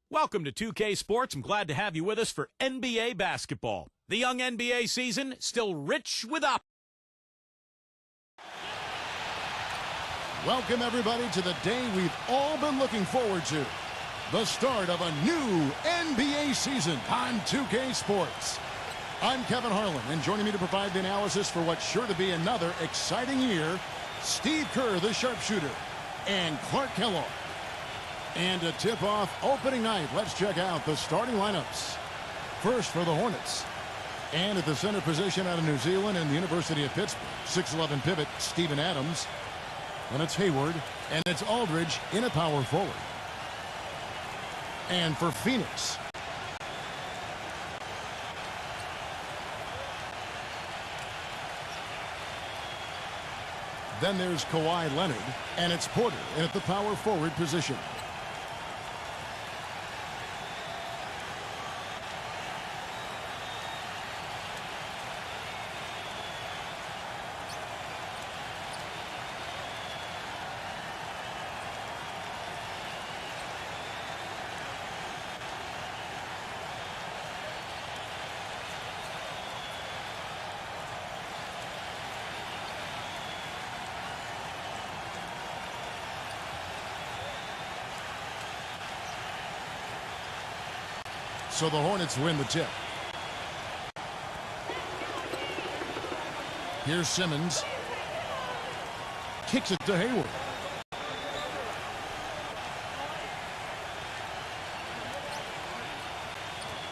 Welcome to 2K Sports. I'm glad to have you with us for NBA basketball. The young NBA season still rich with up. Welcome, everybody, to the day we've all been looking forward to. The start of a new NBA season on 2K Sports. I'm Kevin Harlan, and joining me to provide the analysis for what's sure to be another exciting year, Steve Kerr, the sharpshooter, and Clark Kellogg. And to tip off opening night, let's check out the starting lineups. First for the Hornets. And at the center position out of New Zealand and the University of Pittsburgh, 6'11" pivot, Steven Adams. And it's Hayward, and it's Aldridge in a power forward. And for Phoenix, then there's Kawhi Leonard, and it's Porter at the power forward position. So the Hornets win the tip. Here's Simmons. Kicks it to Hayward.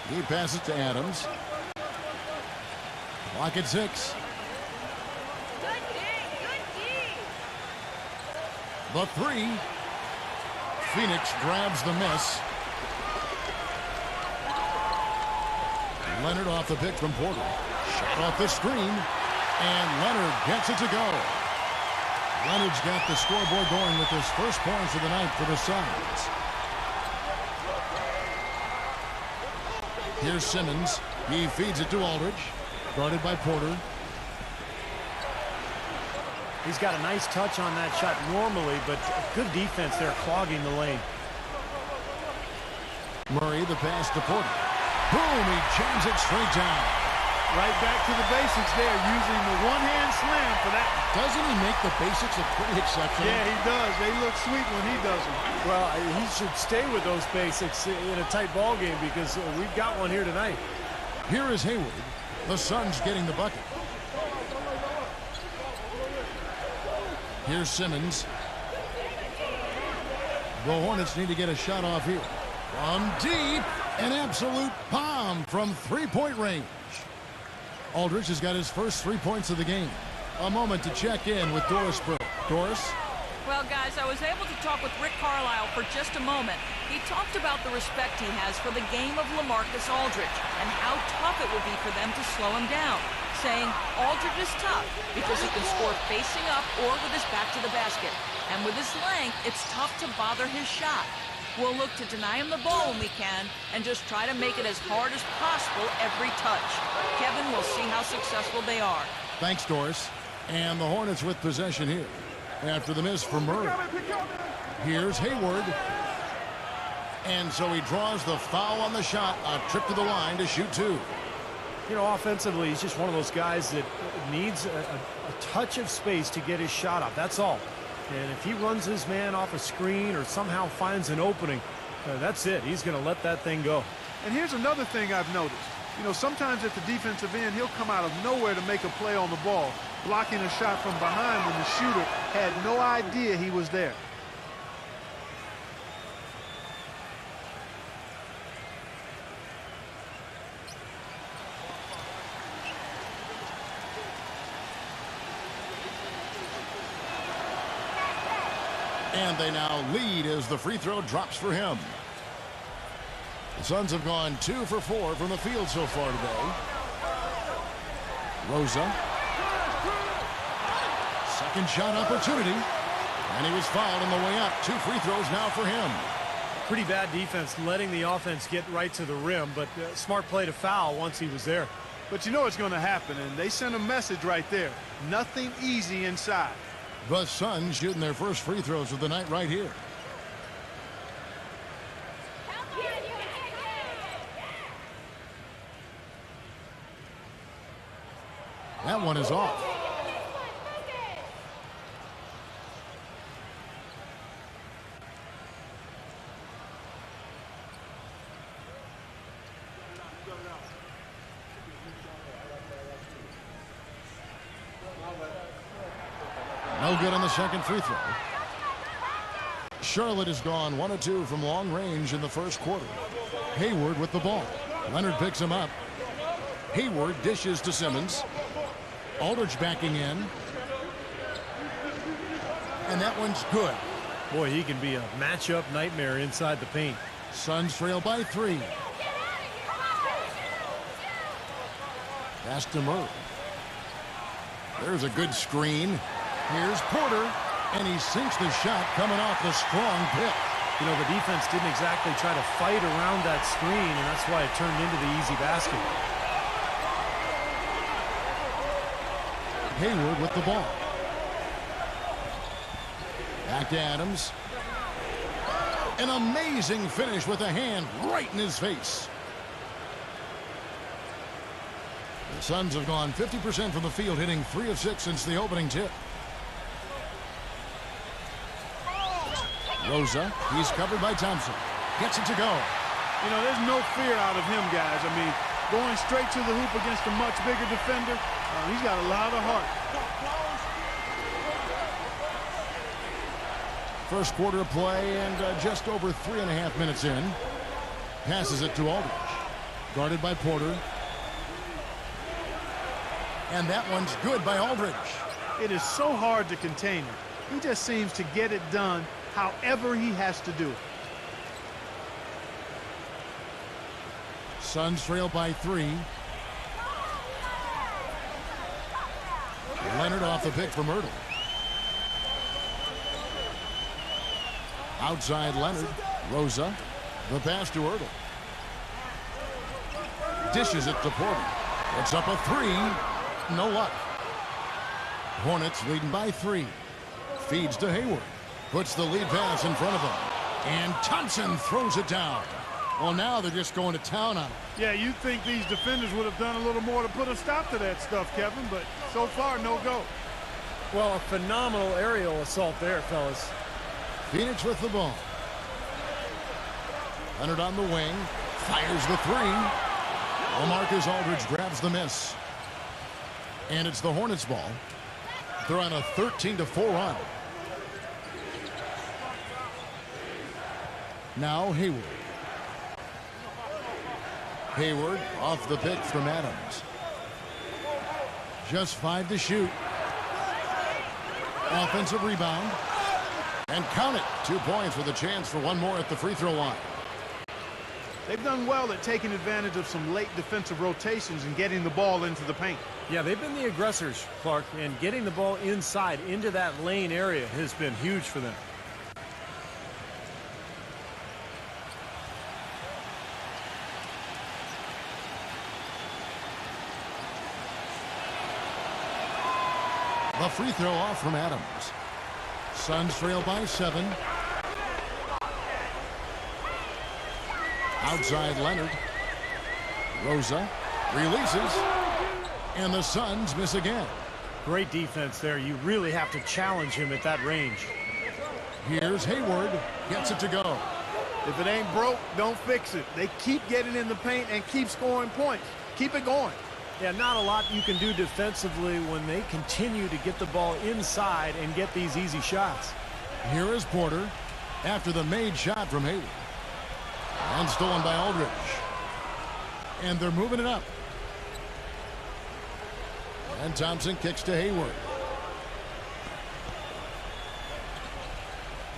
He passes to Adams. Clock at 6. The three. Phoenix grabs the miss. Leonard off the pick from Porter. Shot off the screen. And Leonard gets it to go. Leonard's got the scoreboard going with his first points of the night for the Suns. Here's Simmons. He feeds it to Aldridge. Guarded by Porter. He's got a nice touch on that shot normally, but good defense there clogging the lane. Murray, the pass to Porter. Boom, he jams it straight down. Right back to the basics there, using the one-hand slam for that. Doesn't he make the basics look pretty exceptional? Yeah, he does. They look sweet when he does them. Well, he should stay with those basics in a tight ball game because we've got one here tonight. Here is Hayward. The Suns getting the bucket. Here's Simmons. The Hornets need to get a shot off here. From deep. An absolute bomb from three-point range. Aldridge has got his first 3 points of the game. A moment to check in with Doris Brooke. Doris? Well, guys, I was able to talk with Rick Carlisle for just a moment. He talked about the respect he has for the game of LaMarcus Aldridge and how tough it will be for them to slow him down, saying Aldridge is tough because he can score facing up or with his back to the basket. And with his length, it's tough to bother his shot. We'll look to deny him the ball when we can and just try to make it as hard as possible every touch. Kevin, we'll see how successful they are. Thanks, Doris. And the Hornets with possession here after the miss from Murray. Here's Hayward. And so he draws the foul on the shot. A trip to the line to shoot two. You know, offensively, he's just one of those guys that needs a touch of space to get his shot up. That's all. And if he runs his man off a screen or somehow finds an opening, that's it. He's going to let that thing go. And here's another thing I've noticed. You know, sometimes at the defensive end, he'll come out of nowhere to make a play on the ball, blocking a shot from behind when the shooter had no idea he was there. And they now lead as the free throw drops for him. The Suns have gone 2 for 4 from the field so far today. Rosa. Second shot opportunity. And he was fouled on the way up. 2 free throws now for him. Pretty bad defense letting the offense get right to the rim, but smart play to foul once he was there. But you know what's going to happen, and they sent a message right there. Nothing easy inside. The Suns shooting their first free throws of the night right here. That one is off. No good on the second free throw. Charlotte has gone 1 of 2 from long range in the first quarter. Hayward with the ball. Leonard picks him up. Hayward dishes to Simmons. Aldridge backing in. And that one's good. Boy, he can be a matchup nightmare inside the paint. Suns trail by 3. Pass to Murray. There's a good screen. Here's Porter, and he sinks the shot coming off the strong pick. You know, the defense didn't exactly try to fight around that screen, and that's why it turned into the easy basket. Hayward with the ball. Back to Adams. An amazing finish with a hand right in his face. The Suns have gone 50% from the field, hitting 3 of 6 since the opening tip. Rosa, he's covered by Thompson. Gets it to go. You know, there's no fear out of him, guys. I mean, going straight to the hoop against a much bigger defender, he's got a lot of heart. First quarter of play, and just over 3.5 minutes in. Passes it to Aldridge. Guarded by Porter. And that one's good by Aldridge. It is so hard to contain him. He just seems to get it done however he has to do it. Suns trail by 3. Leonard off the pick from Myrtle. Outside Leonard. Rosa. The pass to Ertl. Dishes it to Porter. It's up a 3. No luck. Hornets leading by 3. Feeds to Hayward. Puts the lead pass in front of him. And Thompson throws it down. Well, now they're just going to town on it. Yeah, you'd think these defenders would have done a little more to put a stop to that stuff, Kevin, but so far, no go. Well, a phenomenal aerial assault there, fellas. Phoenix with the ball. Leonard on the wing. Fires the 3. LaMarcus Aldridge grabs the miss. And it's the Hornets' ball. They're on a 13-4 run. Now Hayward. Hayward off the pick from Adams. Just 5 to shoot. Offensive rebound. And count it. 2 points with a chance for one more at the free throw line. They've done well at taking advantage of some late defensive rotations and getting the ball into the paint. Yeah, they've been the aggressors, Clark, and getting the ball inside into that lane area has been huge for them. The free throw off from Adams. Suns trail by 7. Outside Leonard. Rosa releases. And the Suns miss again. Great defense there. You really have to challenge him at that range. Here's Hayward. Gets it to go. If it ain't broke, don't fix it. They keep getting in the paint and keep scoring points. Keep it going. Yeah, not a lot you can do defensively when they continue to get the ball inside and get these easy shots. Here is Porter after the made shot from Hayward. And stolen by Aldridge. And they're moving it up. And Thompson kicks to Hayward.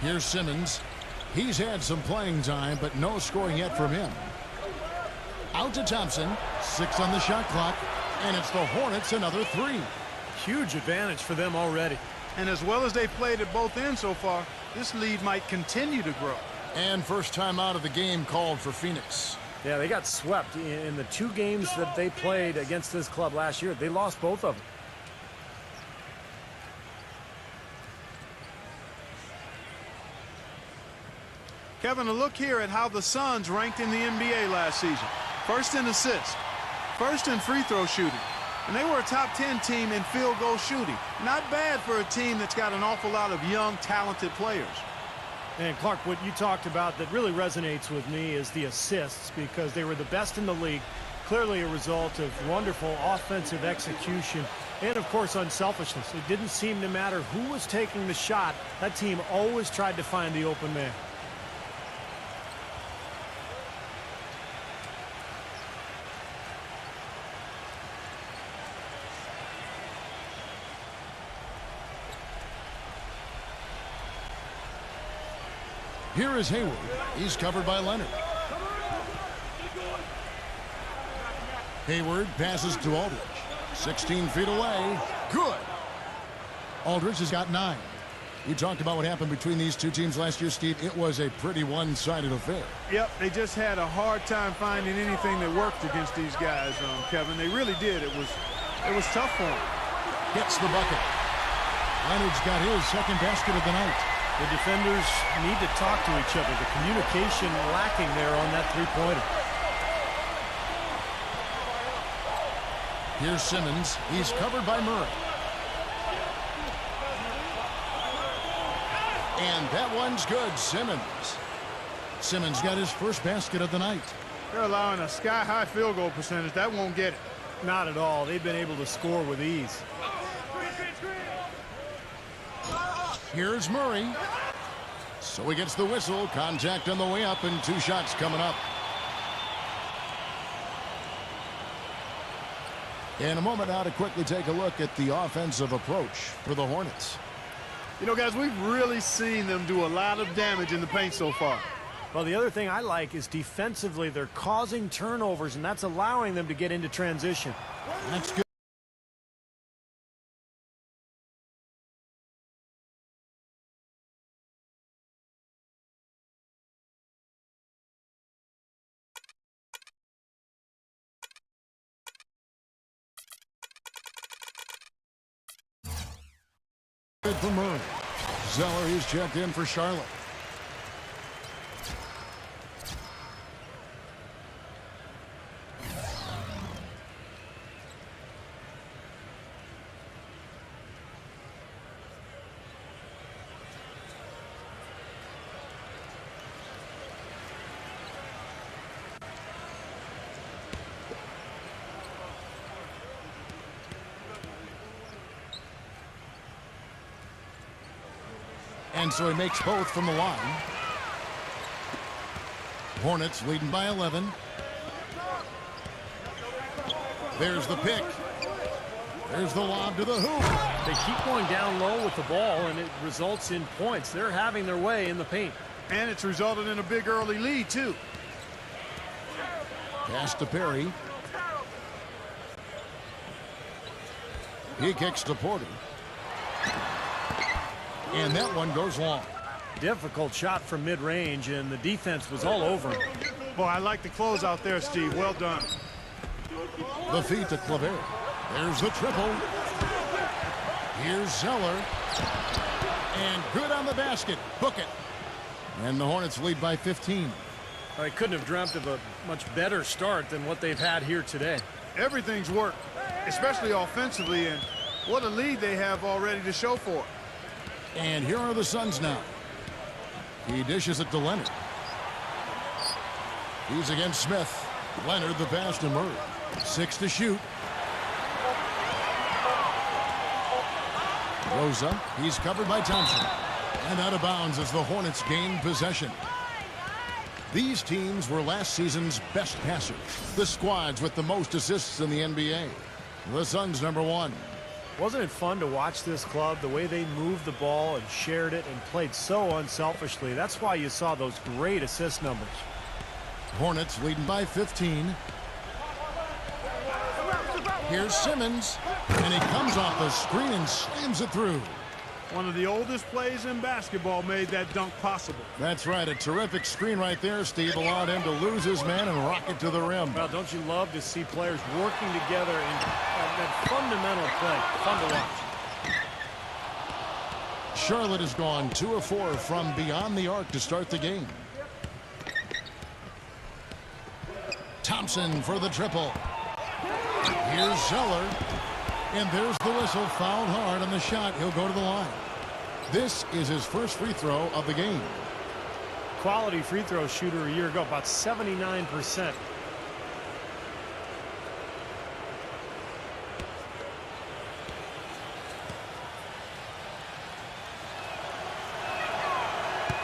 Here's Simmons. He's had some playing time, but no scoring yet from him. Out to Thompson. 6 on the shot clock. And it's the Hornets another 3. Huge advantage for them already. And as well as they've played at both ends so far, this lead might continue to grow. And first time out of the game called for Phoenix. Yeah, they got swept in the 2 games that they played against this club last year. They lost both of them. Kevin, a look here at how the Suns ranked in the NBA last season. First in assists, first in free throw shooting, and they were a top 10 team in field goal shooting. Not bad for a team that's got an awful lot of young, talented players. And Clark, what you talked about that really resonates with me is the assists, because they were the best in the league. Clearly a result of wonderful offensive execution and, of course, unselfishness. It didn't seem to matter who was taking the shot. That team always tried to find the open man. Here is Hayward. He's covered by Leonard. Hayward passes to Aldridge. 16 feet away. Good. Aldridge has got 9. You talked about what happened between these two teams last year, Steve. It was a pretty one-sided affair. Yep, they just had a hard time finding anything that worked against these guys, Kevin. They really did. It was tough for them. Gets the bucket. Leonard's got his second basket of the night. The defenders need to talk to each other. The communication lacking there on that three-pointer. Here's Simmons. He's covered by Murray. And that one's good. Simmons got his first basket of the night. They're allowing a sky-high field goal percentage. That won't get it. Not at all. They've been able to score with ease. Here's Murray. So he gets the whistle. Contact on the way up and 2 shots coming up. In a moment now to quickly take a look at the offensive approach for the Hornets. You know, guys, we've really seen them do a lot of damage in the paint so far. Well, the other thing I like is defensively they're causing turnovers, and that's allowing them to get into transition. That's good. For Murray. Zeller, he's checked in for Charlotte. And so he makes both from the line. Hornets leading by 11. There's the pick. There's the lob to the hoop. They keep going down low with the ball, and it results in points. They're having their way in the paint. And it's resulted in a big early lead, too. Pass to Perry. He kicks to Porter. And that one goes long. Difficult shot from mid-range, and the defense was all over him. Boy, I like the close out there, Steve. Well done. The feed to Claver. There's the triple. Here's Zeller. And good on the basket. Book it. And the Hornets lead by 15. I couldn't have dreamt of a much better start than what they've had here today. Everything's worked, especially offensively, and what a lead they have already to show for it. And here are the Suns now. He dishes it to Leonard. He's against Smith. Leonard the pass to Murray. 6 to shoot. Rosa, he's covered by Thompson. And out of bounds as the Hornets gain possession. These teams were last season's best passers. The squads with the most assists in the NBA. The Suns #1. Wasn't it fun to watch this club, the way they moved the ball and shared it and played so unselfishly? That's why you saw those great assist numbers. Hornets leading by 15. Here's Simmons, and he comes off the screen and slams it through. One of the oldest plays in basketball made that dunk possible. That's right. A terrific screen right there, Steve. Allowed him to lose his man and rock it to the rim. Well, don't you love to see players working together in that fundamental play? Fun to watch. Charlotte has gone 2 of 4 from beyond the arc to start the game. Thompson for the triple. Here's Zeller. And there's the whistle. Fouled hard on the shot. He'll go to the line. This is his first free throw of the game. Quality free throw shooter a year ago, about 79%.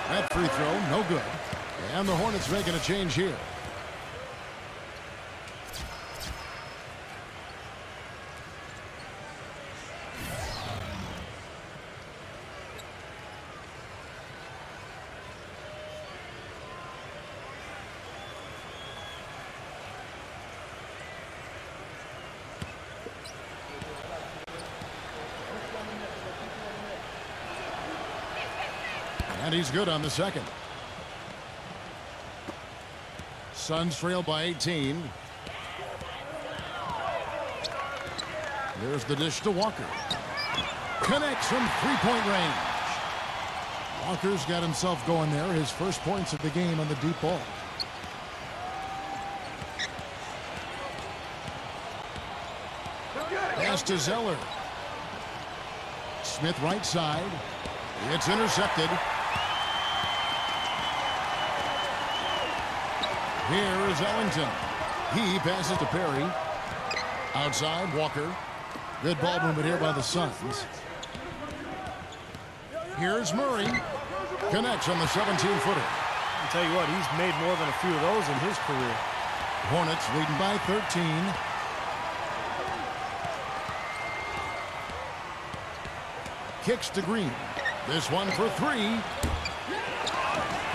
That free throw, no good. And the Hornets making a change here. And he's good on the second. Suns trail by 18. There's the dish to Walker. Connects from three-point range. Walker's got himself going there. His first points of the game on the deep ball. Pass to Zeller. Smith right side. It's intercepted. Here is Ellington. He passes to Perry. Outside, Walker. Good ball movement here by the Suns. Here's Murray. Connects on the 17-footer. I'll tell you what, he's made more than a few of those in his career. Hornets leading by 13. Kicks to Green. This one for three.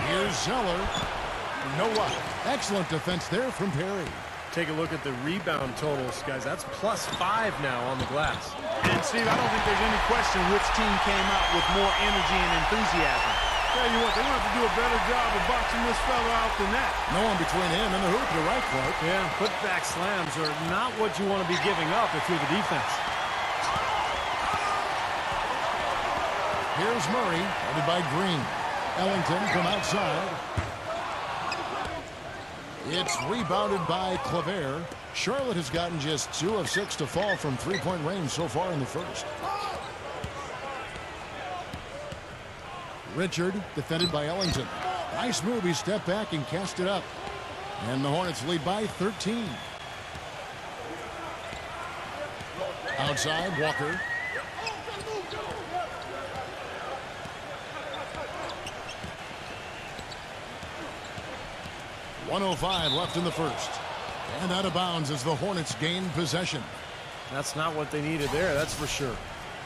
Here's Zeller. You know what? Excellent defense there from Perry. Take a look at the rebound totals, guys. That's +5 now on the glass. And, Steve, I don't think there's any question which team came out with more energy and enthusiasm. Tell you what, they're going to have to do a better job of boxing this fella out than that. No one between him and the hoop. You're right, Clark. Yeah, putback slams are not what you want to be giving up if you're the defense. Here's Murray, headed by Green. Ellington from outside. It's rebounded by Claver. Charlotte has gotten just 2 of 6 to fall from three-point range so far in the first. Richard, defended by Ellington. Nice move. He stepped back and cast it up. And the Hornets lead by 13. Outside, Walker. .105 left in the first. And out of bounds as the Hornets gain possession. That's not what they needed there, that's for sure.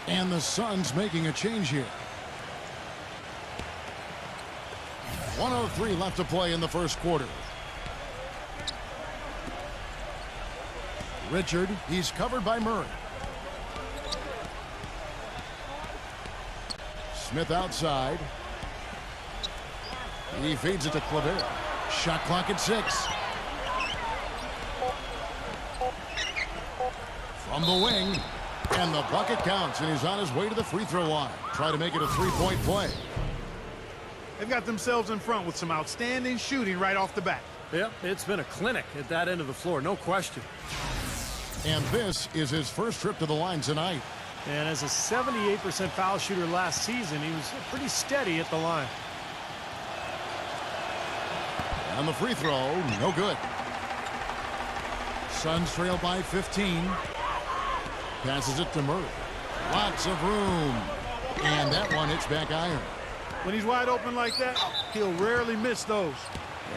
And the Suns making a change here. 1:03 left to play in the first quarter. Richard, he's covered by Murray. Smith outside. He feeds it to Claver. Shot clock at 6. From the wing. And the bucket counts, and he's on his way to the free throw line. Try to make it a three-point play. They've got themselves in front with some outstanding shooting right off the bat. Yep, it's been a clinic at that end of the floor, no question. And this is his first trip to the line tonight. And as a 78% foul shooter last season, he was pretty steady at the line. And the free throw, no good. Suns trail by 15. Passes it to Murray. Lots of room. And that one hits back iron. When he's wide open like that, he'll rarely miss those.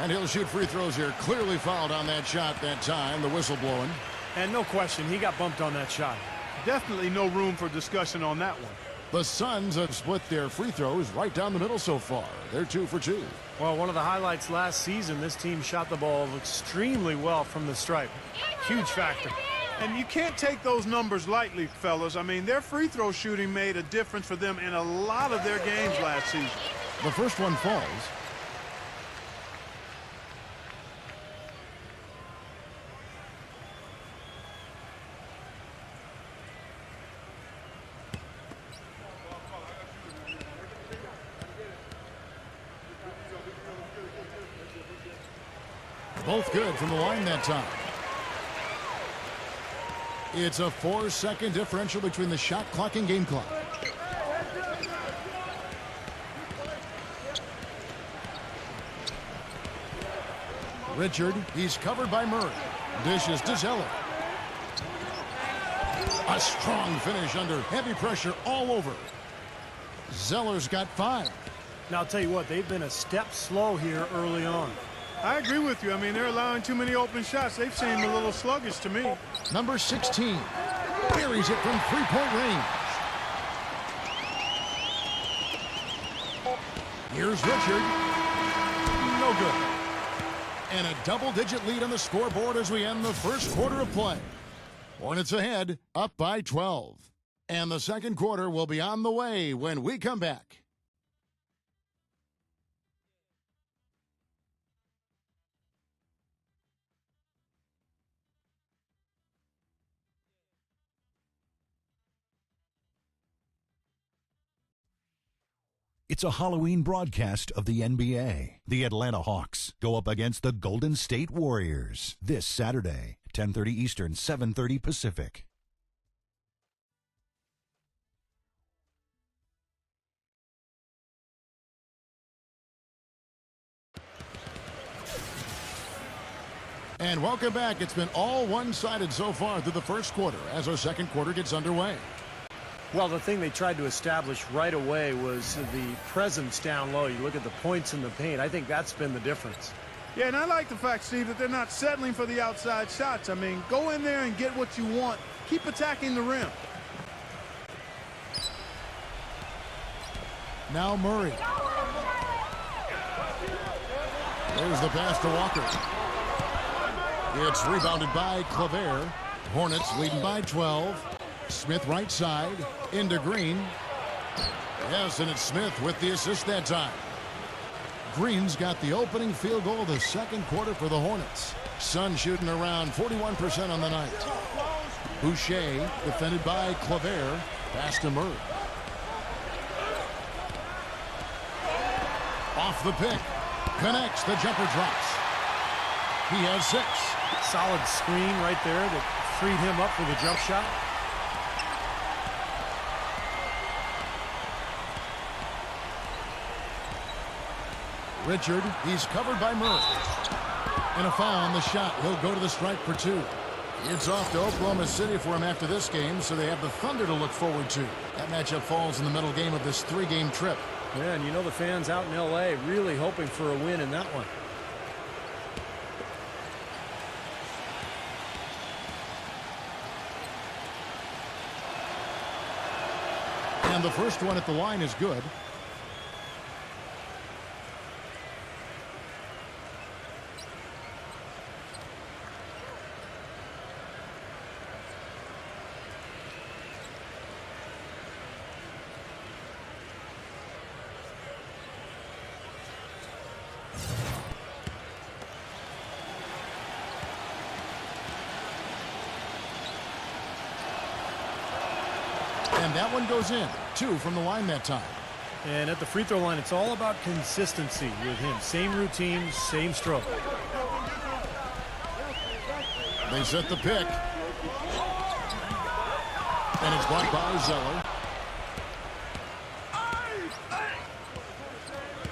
And he'll shoot free throws here. Clearly fouled on that shot that time. The whistle blowing. And no question, he got bumped on that shot. Definitely no room for discussion on that one. The Suns have split their free throws right down the middle so far. They're 2 for 2. Well, one of the highlights last season, this team shot the ball extremely well from the stripe. Huge factor. And you can't take those numbers lightly, fellas. I mean, their free throw shooting made a difference for them in a lot of their games last season. The first one falls. Both good from the line that time. It's a 4-second differential between the shot clock and game clock. Richard, he's covered by Murray. Dishes to Zeller. A strong finish under heavy pressure all over. Zeller's got 5. Now, I'll tell you what, they've been a step slow here early on. I agree with you. I mean, they're allowing too many open shots. They've seemed a little sluggish to me. Number 16 buries it from three-point range. Here's Richard. No good. And a double-digit lead on the scoreboard as we end the first quarter of play. Hornets ahead, up by 12. And the second quarter will be on the way when we come back. It's a Halloween broadcast of the NBA. The Atlanta Hawks go up against the Golden State Warriors this Saturday, 10:30 Eastern, 7:30 Pacific. And welcome back. It's been all one-sided so far through the first quarter as our second quarter gets underway. Well, the thing they tried to establish right away was the presence down low. You look at the points in the paint. I think that's been the difference. Yeah, and I like the fact, Steve, that they're not settling for the outside shots. I mean, go in there and get what you want. Keep attacking the rim. Now Murray. There's the pass to Walker. It's rebounded by Claver. Hornets leading by 12. Smith right side, into Green. Yes, and it's Smith with the assist that time. Green's got the opening field goal of the second quarter for the Hornets. Sun shooting around 41% on the night. Boucher, defended by Claver. Pass to Murray. Off the pick. Connects, the jumper drops. He has 6. Solid screen right there that freed him up for the jump shot. Richard, he's covered by Murray. And a foul on the shot. He'll go to the stripe for 2. It's off to Oklahoma City for him after this game, so they have the Thunder to look forward to. That matchup falls in the middle game of this 3-game trip. Yeah, and you know the fans out in L.A. really hoping for a win in that one. And the first one at the line is good. And that one goes in. 2 from the line that time. And at the free throw line, it's all about consistency with him. Same routine, same stroke. They set the pick. And it's blocked by Zeller.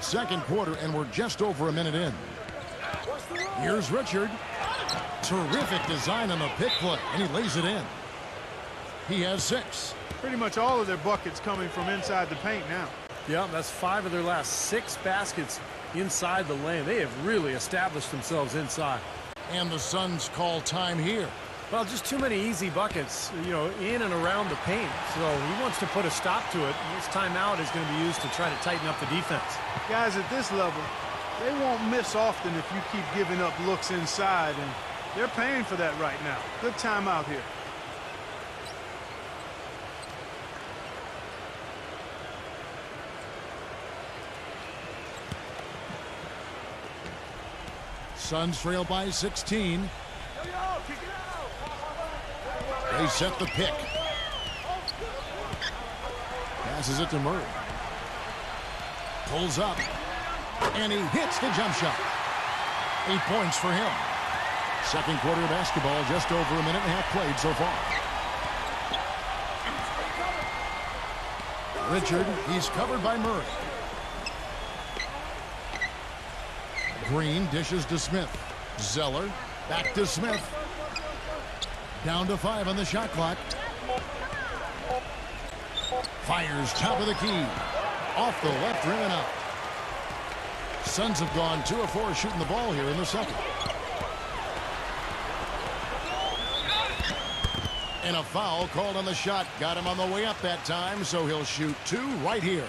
Second quarter, and we're just over a minute in. Here's Richard. Terrific design on the pick play, and he lays it in. He has 6. Pretty much all of their buckets coming from inside the paint now. Yeah, that's 5 of their last 6 baskets inside the lane. They have really established themselves inside. And the Suns call time here. Well, just too many easy buckets, you know, in and around the paint. So he wants to put a stop to it. This timeout is going to be used to try to tighten up the defense. Guys at this level, they won't miss often if you keep giving up looks inside, and they're paying for that right now. Good timeout here. Suns trail by 16. They set the pick. Passes it to Murray. Pulls up. And he hits the jump shot. 8 points for him. Second quarter of basketball, just over a minute and a half played so far. Richard, he's covered by Murray. Green dishes to Smith. Zeller, back to Smith. Down to 5 on the shot clock. Fires top of the key. Off the left rim and out. Suns have gone 2 of 4 shooting the ball here in the second. And a foul called on the shot. Got him on the way up that time, so he'll shoot 2 right here.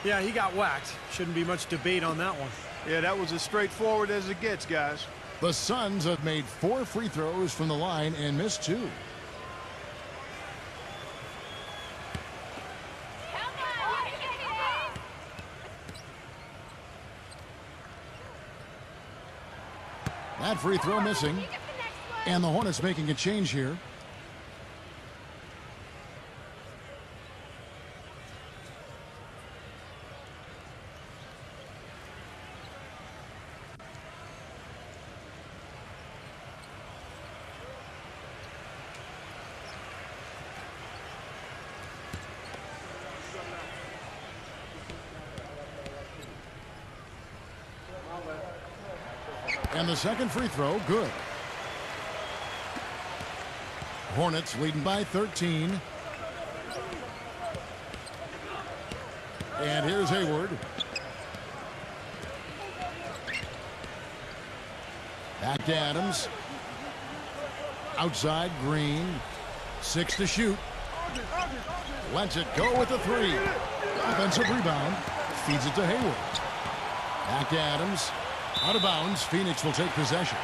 Yeah, he got whacked. Shouldn't be much debate on that one. Yeah, that was as straightforward as it gets, guys. The Suns have made 4 free throws from the line and missed 2. That free throw missing. And the Hornets making a change here. And the second free throw, good. Hornets leading by 13. And here's Hayward. Back to Adams. Outside, Green. 6 to shoot. Lets it go with the 3. Offensive rebound. Feeds it to Hayward. Back to Adams. Out of bounds. Phoenix will take possession.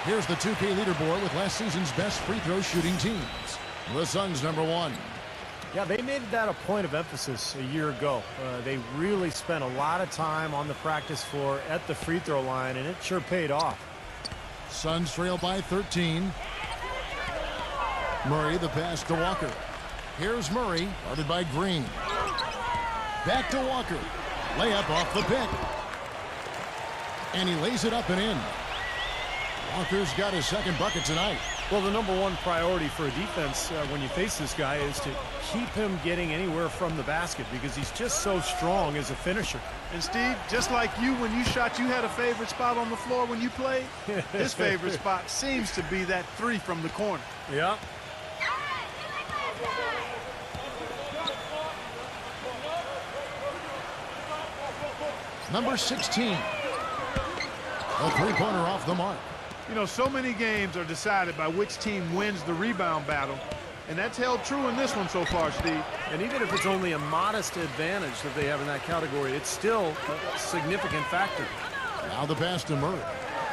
Here's the 2K leaderboard with last season's best free throw shooting teams. The Suns number 1. Yeah, they made that a point of emphasis a year ago. They really spent a lot of time on the practice floor at the free throw line, and it sure paid off. Suns trail by 13. Murray the pass to Walker. Here's Murray, guarded by Green. Back to Walker. Layup off the pick. And he lays it up and in. Walker's got his second bucket tonight. Well, the number 1 priority for a defense when you face this guy is to keep him getting anywhere from the basket because he's just so strong as a finisher. And Steve, just like you, when you shot, you had a favorite spot on the floor when you played. His favorite spot seems to be that 3 from the corner. Yep. Number 16. A three-pointer off the mark. You know, so many games are decided by which team wins the rebound battle, and that's held true in this one so far, Steve. And even if it's only a modest advantage that they have in that category, it's still a significant factor. Now the pass to Murray.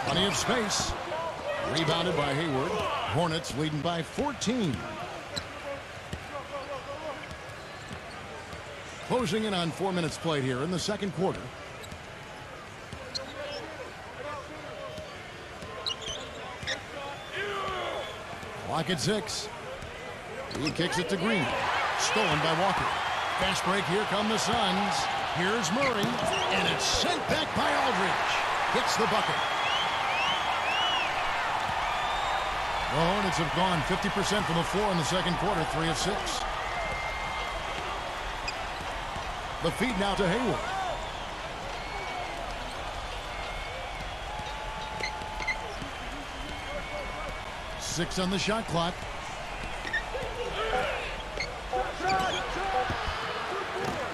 Plenty of space. Rebounded by Hayward. Hornets leading by 14. Closing in on 4 minutes played here in the second quarter. Clock at 6. He kicks it to Green. Stolen by Walker. Fast break. Here come the Suns. Here's Murray. And it's sent back by Aldridge. Hits the bucket. The Hornets have gone 50% from the floor in the second quarter. 3 of 6. The feed now to Hayward. Six on the shot clock.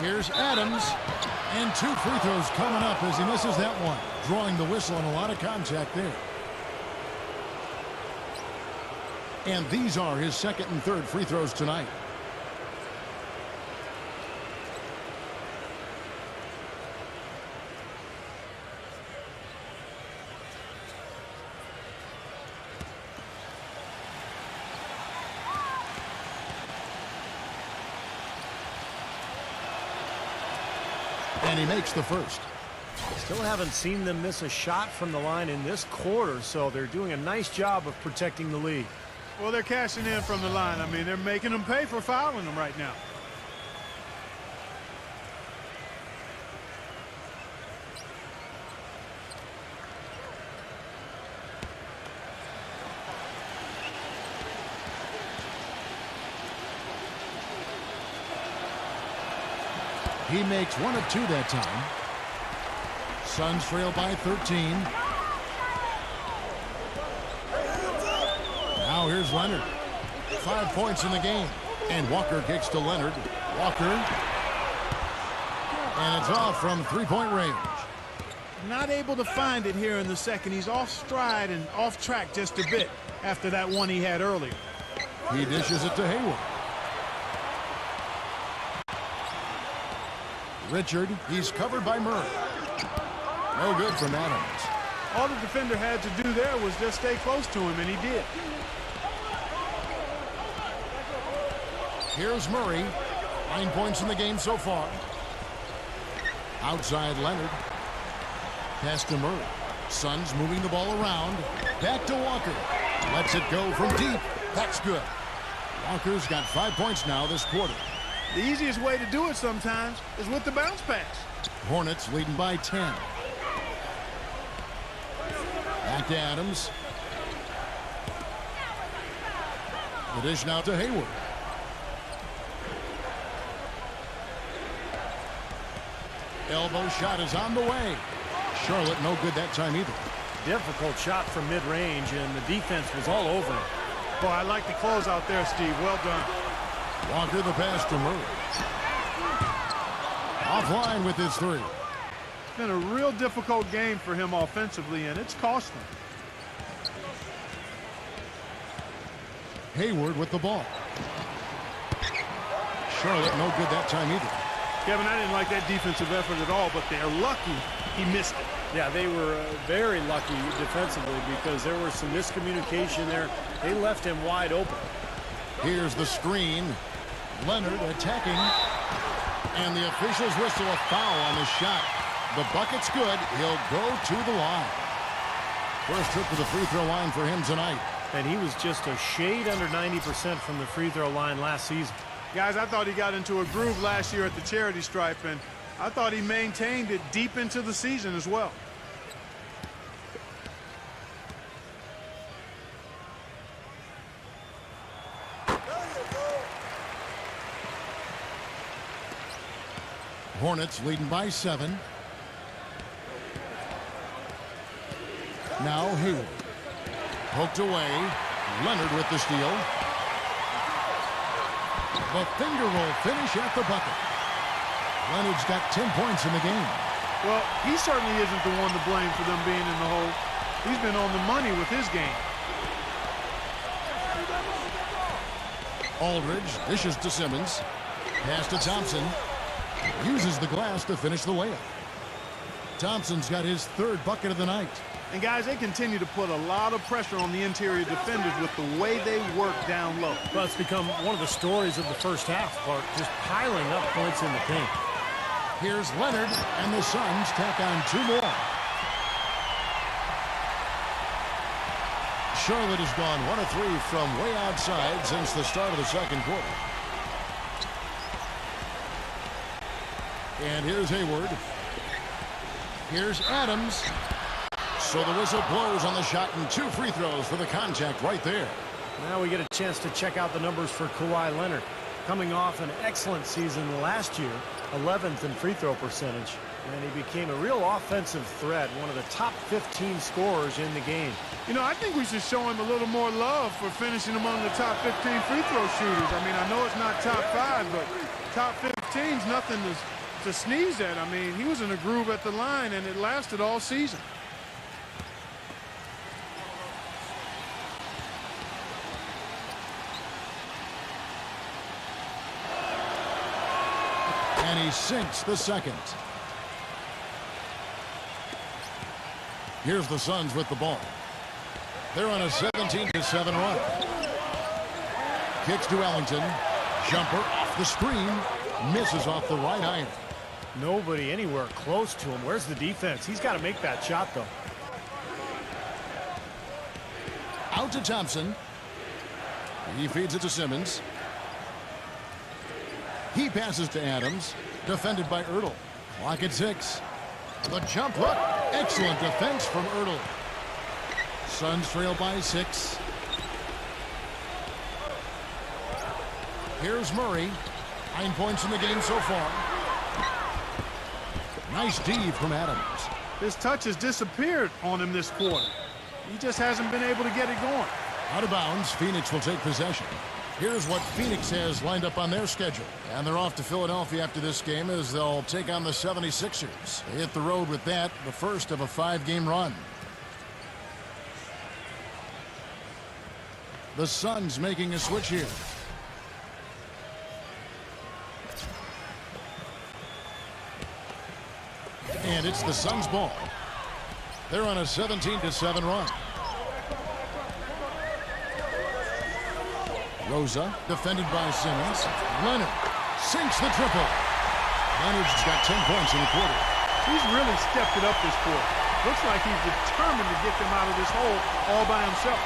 Here's Adams. And 2 free throws coming up as he misses that one. Drawing the whistle and a lot of contact there. And these are his second and third free throws tonight. And he makes the first. Still haven't seen them miss a shot from the line in this quarter, so they're doing a nice job of protecting the lead. Well, they're cashing in from the line. I mean, they're making them pay for fouling them right now. He makes 1 of 2 that time. Suns trail by 13. Now here's Leonard. 5 points in the game. And Walker kicks to Leonard. Walker. And it's off from three-point range. Not able to find it here in the second. He's off stride and off track just a bit after that one he had earlier. He dishes it to Hayward. Richard, he's covered by Murray. No good from Adams. All the defender had to do there was just stay close to him, and he did. Here's Murray. 9 points in the game so far. Outside Leonard. Pass to Murray. Suns moving the ball around. Back to Walker. Lets it go from deep. That's good. Walker's got 5 points now this quarter. The easiest way to do it sometimes is with the bounce pass. Hornets leading by 10. Back to Adams. The dish now to Hayward. Elbow shot is on the way. Charlotte no good that time either. Difficult shot from mid-range, and the defense was all over him. Boy, I like the close out there, Steve. Well done. Walker the pass to Murray. Offline with his three. It's been a real difficult game for him offensively, and it's cost him. Hayward with the ball. Charlotte no good that time either. Kevin, I didn't like that defensive effort at all, but they're lucky he missed it. Yeah, they were very lucky defensively because there was some miscommunication there. They left him wide open. Here's the screen. Leonard attacking. And the officials whistle a foul on the shot. The bucket's good. He'll go to the line. First trip to the free throw line for him tonight. And he was just a shade under 90% from the free throw line last season. Guys, I thought he got into a groove last year at the charity stripe, and I thought he maintained it deep into the season as well. Hornets leading by 7. Now Hayward. Poked away. Leonard with the steal. The finger roll finish at the bucket. Leonard's got 10 points in the game. Well, he certainly isn't the one to blame for them being in the hole. He's been on the money with his game. Aldridge dishes to Simmons. Pass to Thompson. Uses the glass to finish the layup. Thompson's got his 3rd bucket of the night. And guys, they continue to put a lot of pressure on the interior defenders with the way they work down low. Well, it's become one of the stories of the first half, Clark, just piling up points in the paint. Here's Leonard, and the Suns tack on 2 more. Charlotte has gone 1 of 3 from way outside since the start of the second quarter. And here's Hayward. Here's Adams. So the whistle blows on the shot and 2 free throws for the contact right there. Now we get a chance to check out the numbers for Kawhi Leonard. Coming off an excellent season last year, 11th in free throw percentage. And he became a real offensive threat, one of the top 15 scorers in the game. You know, I think we should show him a little more love for finishing among the top 15 free throw shooters. I mean, I know it's not top 5, but top 15's nothing to sneeze at. I mean, he was in a groove at the line, and it lasted all season. And he sinks the second. Here's the Suns with the ball. They're on a 17-7 run. Kicks to Ellington. Jumper off the screen. Misses off the right iron. Nobody anywhere close to him. Where's the defense? He's got to make that shot, though. Out to Thompson. He feeds it to Simmons. He passes to Adams. Defended by Ertl. Clock at 6. The jump hook. Excellent defense from Ertl. Suns trail by 6. Here's Murray. 9 points in the game so far. Nice D from Adams. His touch has disappeared on him this quarter. He just hasn't been able to get it going. Out of bounds, Phoenix will take possession. Here's what Phoenix has lined up on their schedule. And they're off to Philadelphia after this game as they'll take on the 76ers. They hit the road with that, the first of a 5-game run. The Suns making a switch here. And it's the Suns' ball. They're on a 17-7 run. Rosa, defended by Simmons. Leonard sinks the triple. Leonard's got 10 points in the quarter. He's really stepped it up this quarter. Looks like he's determined to get them out of this hole all by himself.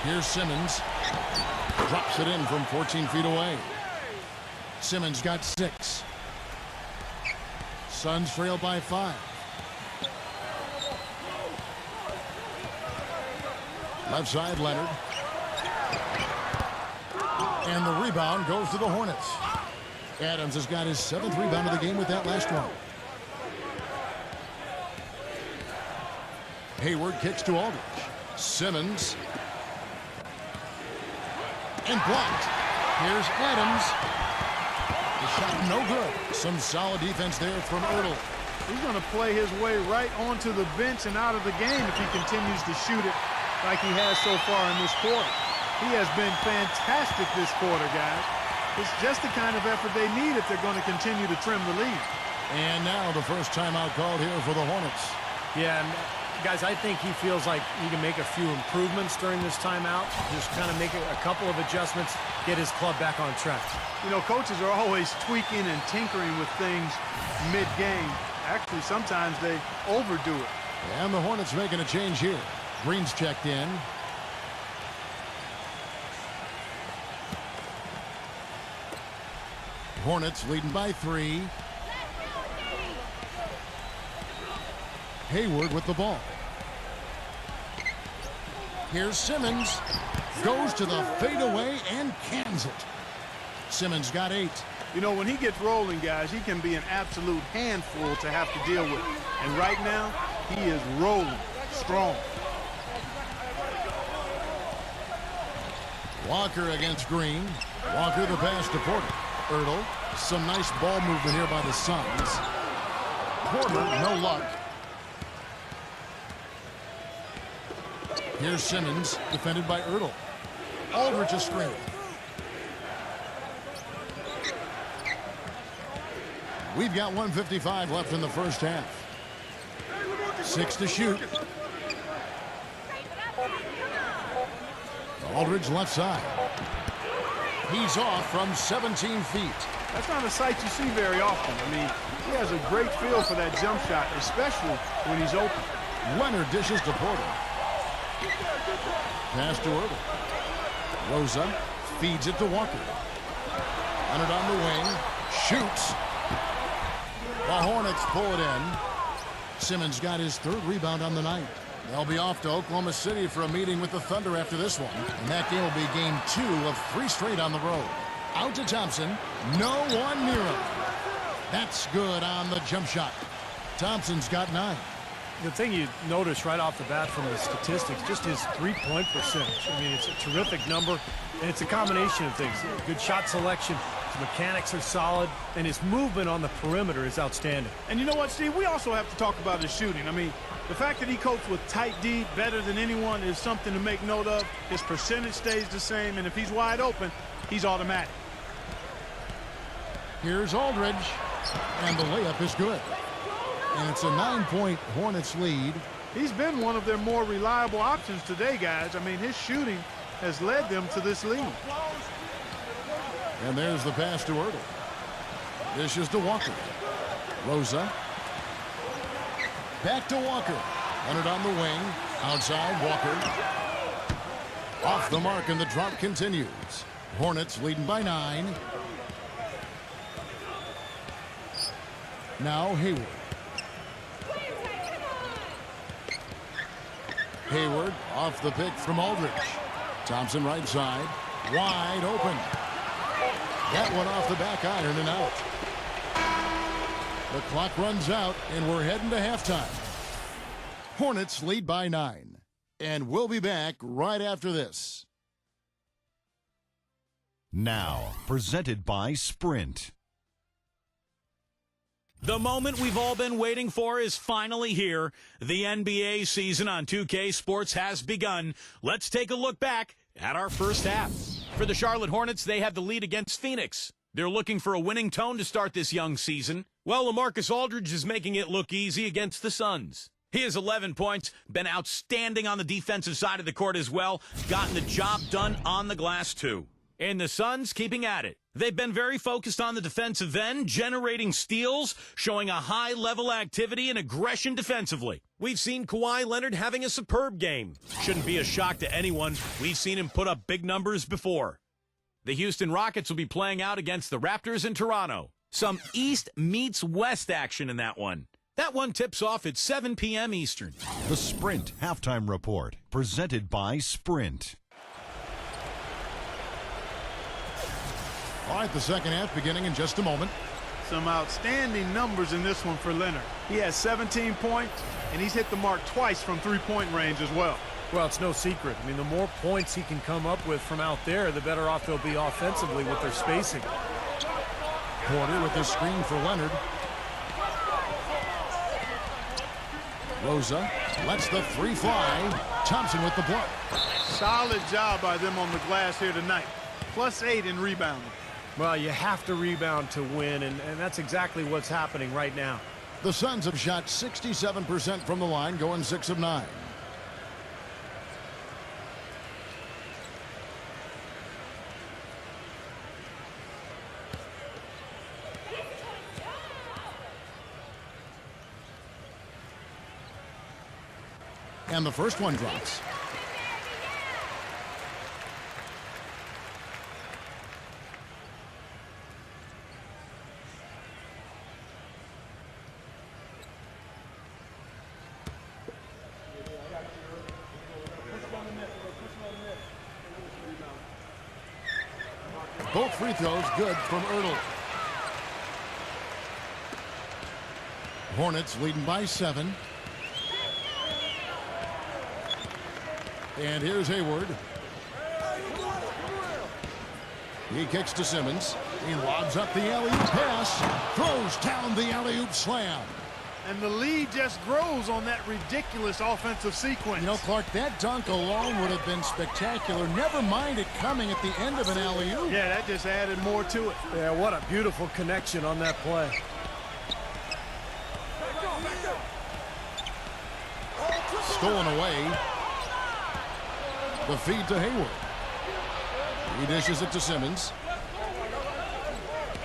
Here's Simmons. Drops it in from 14 feet away. Simmons got 6. Suns trail by 5. Left side, Leonard. And the rebound goes to the Hornets. Adams has got his 7th rebound of the game with that last one. Hayward kicks to Aldridge. Simmons. And blocked. Here's Adams. The shot no good. Some solid defense there from Ertl. He's going to play his way right onto the bench and out of the game if he continues to shoot it like he has so far in this quarter. He has been fantastic this quarter, guys. It's just the kind of effort they need if they're going to continue to trim the lead. And now the first timeout called here for the Hornets. Yeah, and guys, I think he feels like he can make a few improvements during this timeout. Just kind of make a couple of adjustments, get his club back on track. You know, coaches are always tweaking and tinkering with things mid-game. Actually, sometimes they overdo it. And the Hornets making a change here. Green's checked in. Hornets leading by 3. Hayward with the ball. Here's Simmons. Goes to the fadeaway and cans it. Simmons got 8. You know, when he gets rolling, guys, he can be an absolute handful to have to deal with. And right now, he is rolling strong. Walker against Green. Walker the pass to Porter. Ertl. Some nice ball movement here by the Suns. Porter, no luck. Here's Simmons, defended by Ertl. Aldridge a screen. We've got 1:55 left in the first half. 6 to shoot. Aldridge left side. He's off from 17 feet. That's not a sight you see very often. I mean, he has a great feel for that jump shot, especially when he's open. Leonard dishes to Porter. Pass to Ertl. Rosa feeds it to Walker. Leonard on the wing. Shoots. The Hornets pull it in. Simmons got his 3rd rebound on the night. They'll be off to Oklahoma City for a meeting with the Thunder after this one. And that game will be game 2 of 3 straight on the road. Out to Thompson. No one near him. That's good on the jump shot. Thompson's got 9. The thing you notice right off the bat from the statistics, just his three-point percentage. I mean, it's a terrific number, and it's a combination of things. Good shot selection, his mechanics are solid, and his movement on the perimeter is outstanding. And you know what, Steve? We also have to talk about his shooting. I mean, the fact that he copes with tight D better than anyone is something to make note of. His percentage stays the same, and if he's wide open, he's automatic. Here's Aldridge, and the layup is good. And it's a 9-point Hornets lead. He's been one of their more reliable options today, guys. I mean, his shooting has led them to this lead. And there's the pass to Ertl. This is to Walker. Rosa. Back to Walker. Leonard on the wing. Outside, Walker. Off the mark, and the drop continues. Hornets leading by 9. Now Hayward. Hayward off the pick from Aldridge. Thompson right side. Wide open. That one off the back iron and out. The clock runs out, and we're heading to halftime. Hornets lead by 9. And we'll be back right after this. Now, presented by Sprint. The moment we've all been waiting for is finally here. The NBA season on 2K Sports has begun. Let's take a look back at our first half. For the Charlotte Hornets, they have the lead against Phoenix. They're looking for a winning tone to start this young season. Well, LaMarcus Aldridge is making it look easy against the Suns. He has 11 points, been outstanding on the defensive side of the court as well, gotten the job done on the glass too. And the Suns keeping at it. They've been very focused on the defensive end, generating steals, showing a high-level activity and aggression defensively. We've seen Kawhi Leonard having a superb game. Shouldn't be a shock to anyone. We've seen him put up big numbers before. The Houston Rockets will be playing out against the Raptors in Toronto. Some East meets West action in that one. That one tips off at 7 p.m. Eastern. The Sprint Halftime Report, presented by Sprint. All right, the second half beginning in just a moment. Some outstanding numbers in this one for Leonard. He has 17 points, and he's hit the mark twice from three-point range as well. Well, it's no secret. I mean, the more points he can come up with from out there, the better off they'll be offensively with their spacing. Porter with the screen for Leonard. Rosa lets the three fly. Thompson with the block. Solid job by them on the glass here tonight. +8 in rebounding. Well, you have to rebound to win, and that's exactly what's happening right now. The Suns have shot 67% from the line, going 6 of 9. And the first one drops. Both free throws good from Ertl. Hornets leading by 7. And here's Hayward. He kicks to Simmons. He lobs up the alley-oop pass. Throws down the alley-oop slam. And the lead just grows on that ridiculous offensive sequence. You know, Clark, that dunk alone would have been spectacular. Never mind it coming at the end of an alley-oop. Yeah, that just added more to it. Yeah, what a beautiful connection on that play. Stolen away. The feed to Hayward. He dishes it to Simmons.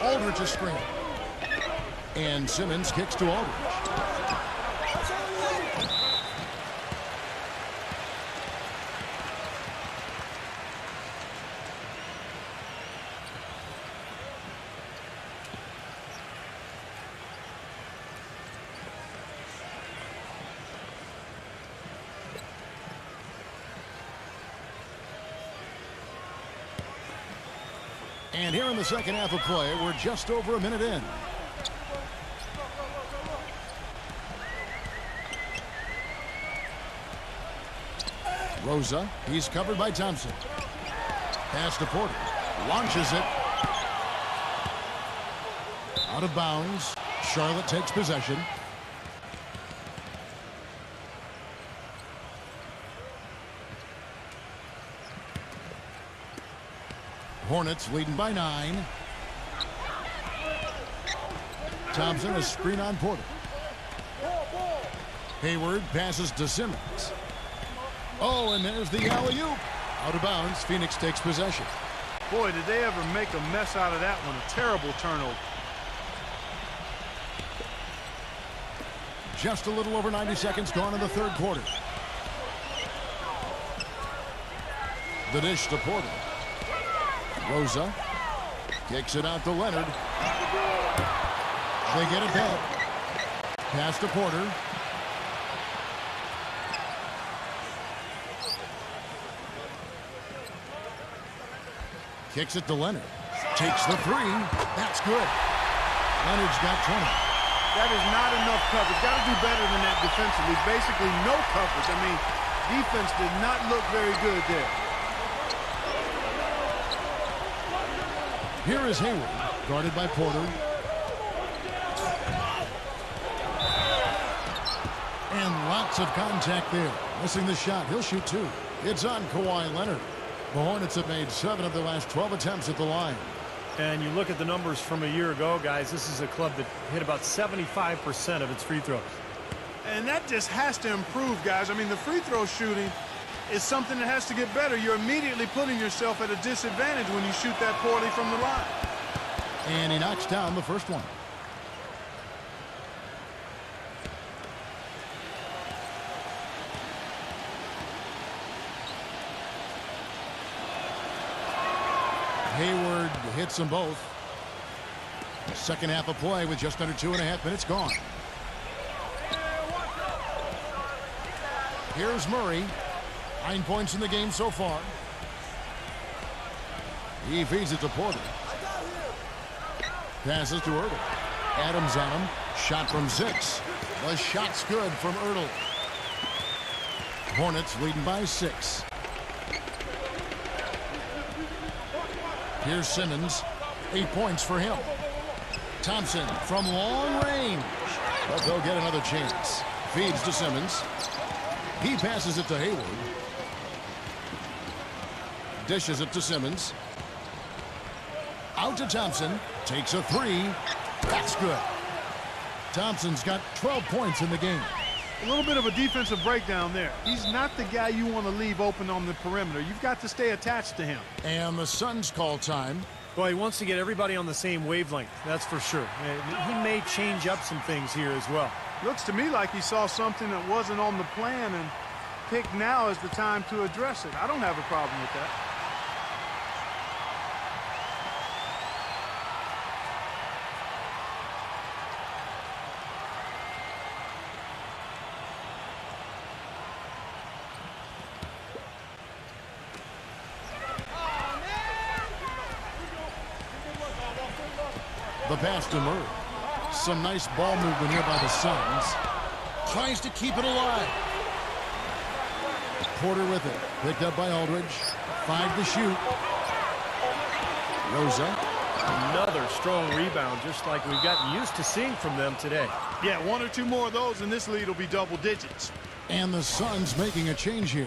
Aldridge is screen. And Simmons kicks to Aldridge. And here in the second half of play, we're just over a minute in. Rosa, he's covered by Thompson. Pass to Porter. Launches it. Out of bounds. Charlotte takes possession. Hornets leading by 9. Thompson a screen on Porter. Hayward passes to Simmons. Oh, and there's the alley-oop. Out of bounds. Phoenix takes possession. Boy, did they ever make a mess out of that one. A terrible turnover. Just a little over 90 seconds gone in the third quarter. The dish to Porter. Rosa kicks it out to Leonard. They get it back. Pass to Porter. Kicks it to Leonard. Takes the three. That's good. Leonard's got 20. That is not enough coverage. Got to do better than that defensively. Basically no coverage. I mean, defense did not look very good there. Here is Hayward, guarded by Porter. And lots of contact there. Missing the shot. He'll shoot 2. It's on Kawhi Leonard. The Hornets have made 7 of their last 12 attempts at the line. And you look at the numbers from a year ago, guys, this is a club that hit about 75% of its free throws. And that just has to improve, guys. I mean, the free throw shooting is something that has to get better. You're immediately putting yourself at a disadvantage when you shoot that poorly from the line. And he knocks down the first one. Hayward hits them both. Second half of play with just under 2.5 minutes gone. Here's Murray. 9 points in the game so far. He feeds it to Porter. Passes to Ertl. Adams on him. Shot from 6. The shot's good from Ertl. Hornets leading by 6. Here's Simmons. 8 points for him. Thompson from long range. But they'll get another chance. Feeds to Simmons. He passes it to Hayward. Dishes it to Simmons. Out to Thompson. Takes a 3. That's good. Thompson's got 12 points in the game. A little bit of a defensive breakdown there. He's not the guy you want to leave open on the perimeter. You've got to stay attached to him. And the Suns call time. Well, he wants to get everybody on the same wavelength, that's for sure. He may change up some things here as well. Looks to me like he saw something that wasn't on the plan and picked now as the time to address it. I don't have a problem with that. The pass to Murray. Some nice ball movement here by the Suns. Tries to keep it alive. Porter with it. Picked up by Aldridge. 5 to shoot. Rosa. Another strong rebound, just like we've gotten used to seeing from them today. Yeah, 1 or 2 more of those and this lead will be double digits. And the Suns making a change here.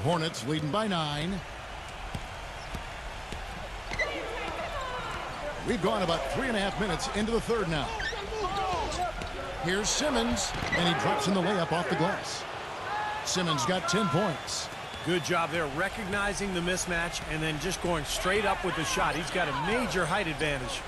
Hornets leading by 9. We've gone about 3.5 minutes into the third now. Here's Simmons, and he drops in the layup off the glass. Simmons got 10 points. Good job there, recognizing the mismatch and then just going straight up with the shot. He's got a major height advantage.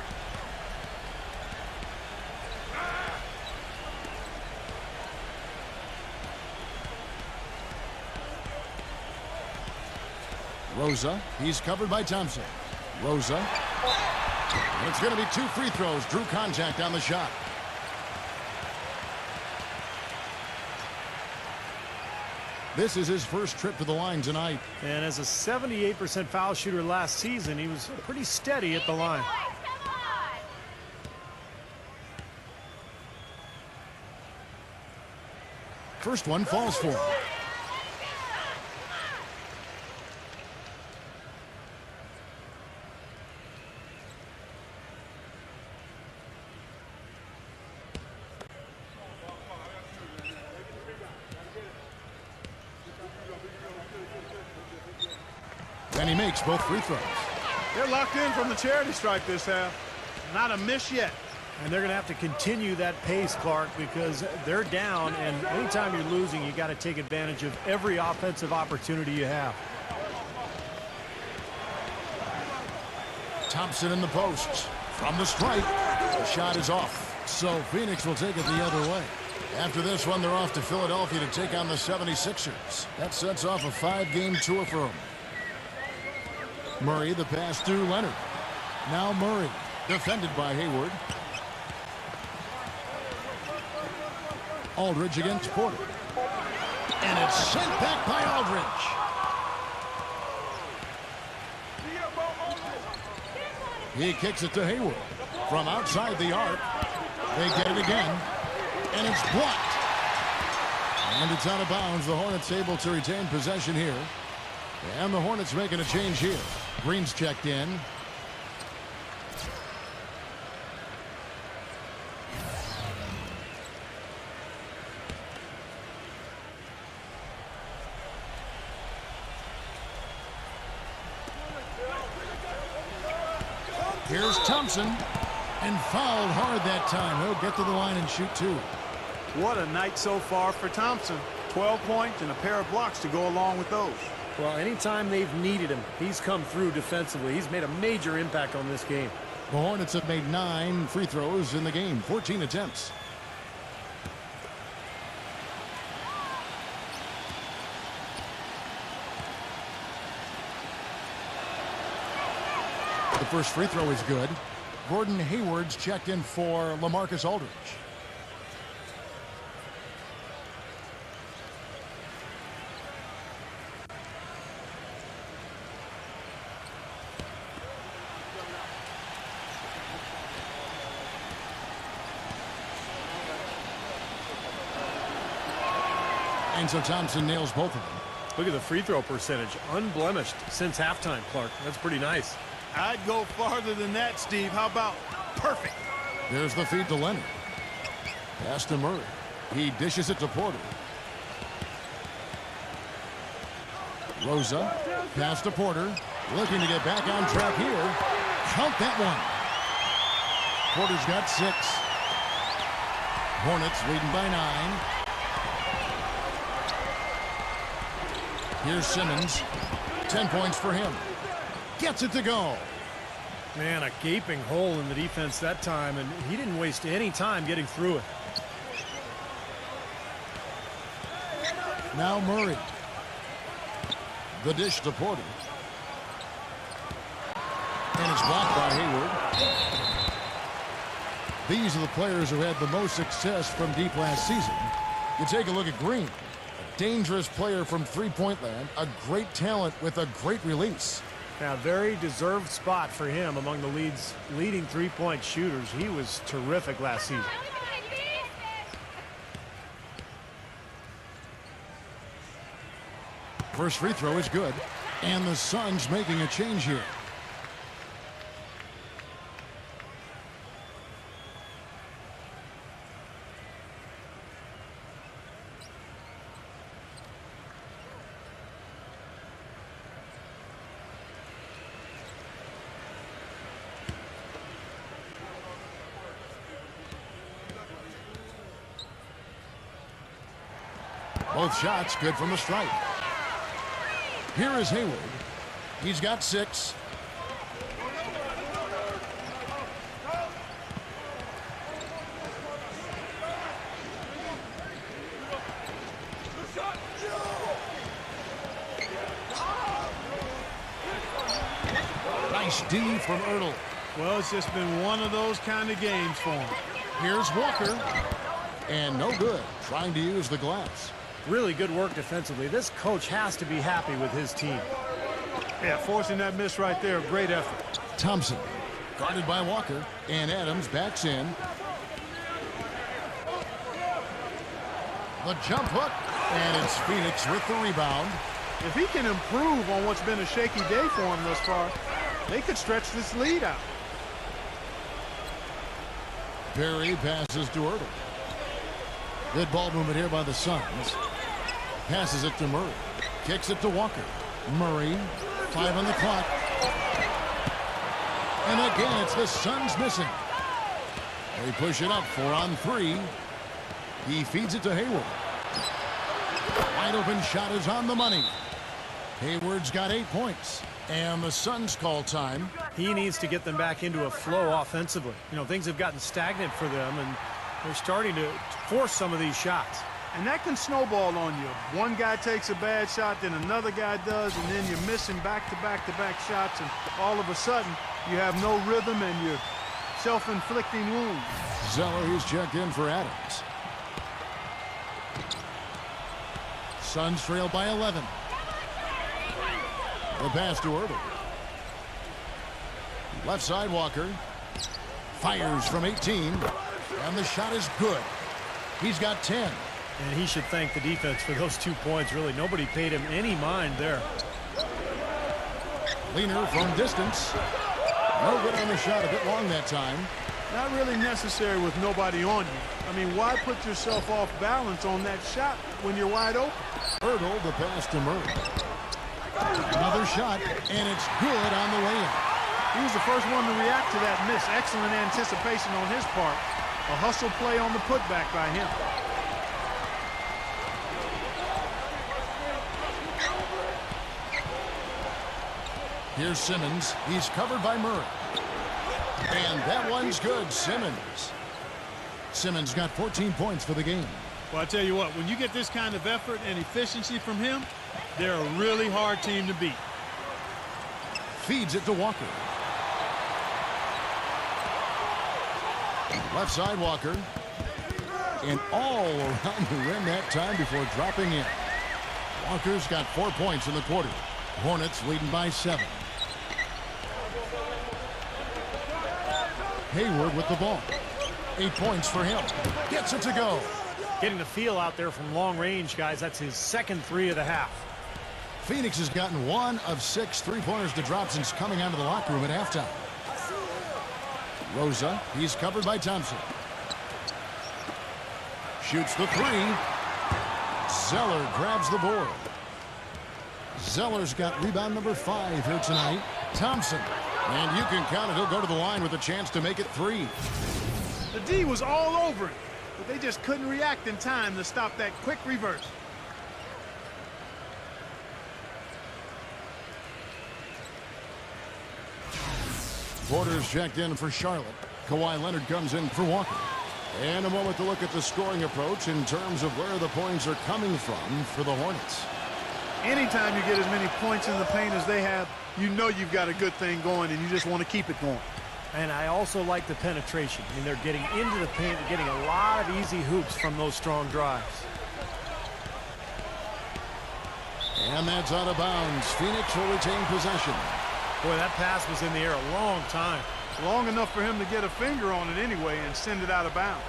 Rosa, he's covered by Thompson. Rosa. And it's going to be 2 free throws. Drew contact on the shot. This is his first trip to the line tonight. And as a 78% foul shooter last season, he was pretty steady at the line. First one falls for him. And he makes both free throws. They're locked in from the charity stripe this half. Not a miss yet. And they're going to have to continue that pace, Clark, because they're down, and anytime you're losing, you got to take advantage of every offensive opportunity you have. Thompson in the post. From the stripe. The shot is off. So Phoenix will take it the other way. After this one, they're off to Philadelphia to take on the 76ers. That sets off a 5-game tour for them. Murray, the pass to Leonard. Now Murray, defended by Hayward. Aldridge against Porter. And it's sent back by Aldridge. He kicks it to Hayward. From outside the arc. They get it again. And it's blocked. And it's out of bounds. The Hornets able to retain possession here. And the Hornets making a change here. Green's checked in. Here's Thompson. And fouled hard that time. He'll get to the line and shoot two. What a night so far for Thompson. 12 points and a pair of blocks to go along with those. Well, anytime they've needed him, he's come through defensively. He's made a major impact on this game. The Hornets have made 9 free throws in the game, 14 attempts. The first free throw is good. Gordon Hayward's checked in for LaMarcus Aldridge. And so Thompson nails both of them. Look at the free throw percentage. Unblemished since halftime, Clark. That's pretty nice. I'd go farther than that, Steve. How about perfect? There's the feed to Leonard. Pass to Murray. He dishes it to Porter. Rosa. Pass to Porter. Looking to get back on track here. Count that one. Porter's got 6. Hornets leading by 9. Here's Simmons. 10 points for him. Gets it to go. Man, a gaping hole in the defense that time, and he didn't waste any time getting through it. Now Murray. The dish to Porter. And it's blocked by Hayward. These are the players who had the most success from deep last season. You take a look at Green. A dangerous player from three-point land. A great talent with a great release. Now, very deserved spot for him among the leading three-point shooters. He was terrific last season. First free throw is good. And the Suns making a change here. Both shots good from the stripe. Here is Hayward. He's got 6. Nice D from Ertl. Well, it's just been one of those kind of games for him. Here's Walker. And no good. Trying to use the glass. Really good work defensively. This coach has to be happy with his team. Yeah, forcing that miss right there, great effort. Thompson, guarded by Walker, and Adams backs in. The jump hook, and it's Phoenix with the rebound. If he can improve on what's been a shaky day for him thus far, they could stretch this lead out. Perry passes to Ertl. Good ball movement here by the Suns. Passes it to Murray. Kicks it to Walker. Murray, 5 on the clock. And again, it's the Suns missing. They push it up 4 on 3. He feeds it to Hayward. Wide open shot is on the money. Hayward's got 8 points. And the Suns call time. He needs to get them back into a flow offensively. You know, things have gotten stagnant for them, and they're starting to force some of these shots. And that can snowball on you. One guy takes a bad shot, then another guy does, and then you're missing back-to-back-to-back shots, and all of a sudden you have no rhythm and you're self-inflicting wounds. Zeller, he's checked in for Adams. Suns trail by 11. The pass to Erdl. Left side Walker. Fires from 18. And the shot is good. He's got 10. And he should thank the defense for those 2 points. Really, nobody paid him any mind there. Leaner from distance. No good on the shot. A bit long that time. Not really necessary with nobody on you. I mean, why put yourself off balance on that shot when you're wide open? Erdl, the pass to Murray. Another shot, and it's good on the way in. He was the first one to react to that miss. Excellent anticipation on his part. A hustle play on the putback by him. Here's Simmons. He's covered by Murray. And that one's good. Simmons got 14 points for the game. Well, I tell you what, when you get this kind of effort and efficiency from him, they're a really hard team to beat. Feeds it to Walker. Left side Walker. And all around the rim that time before dropping in. Walker's got 4 points in the quarter. Hornets leading by 7. Hayward with the ball. 8 points for him. Gets it to go. Getting the feel out there from long range, guys. That's his second 3 of the half. Phoenix has gotten 1 of 6 3-pointers to drop since coming out of the locker room at halftime. Rosa, he's covered by Thompson. Shoots the 3. Zeller grabs the board. Zeller's got rebound number 5 here tonight. Thompson. And you can count it. He'll go to the line with a chance to make it 3. The D was all over it, but they just couldn't react in time to stop that quick reverse. Porter's checked in for Charlotte. Kawhi Leonard comes in for Walker. And a moment to look at the scoring approach in terms of where the points are coming from for the Hornets. Anytime you get as many points in the paint as they have, you know you've got a good thing going, and you just want to keep it going. And I also like the penetration. I mean, they're getting into the paint. They're getting a lot of easy hoops from those strong drives. And that's out of bounds. Phoenix will retain possession. Boy, that pass was in the air a long time. Long enough for him to get a finger on it anyway and send it out of bounds.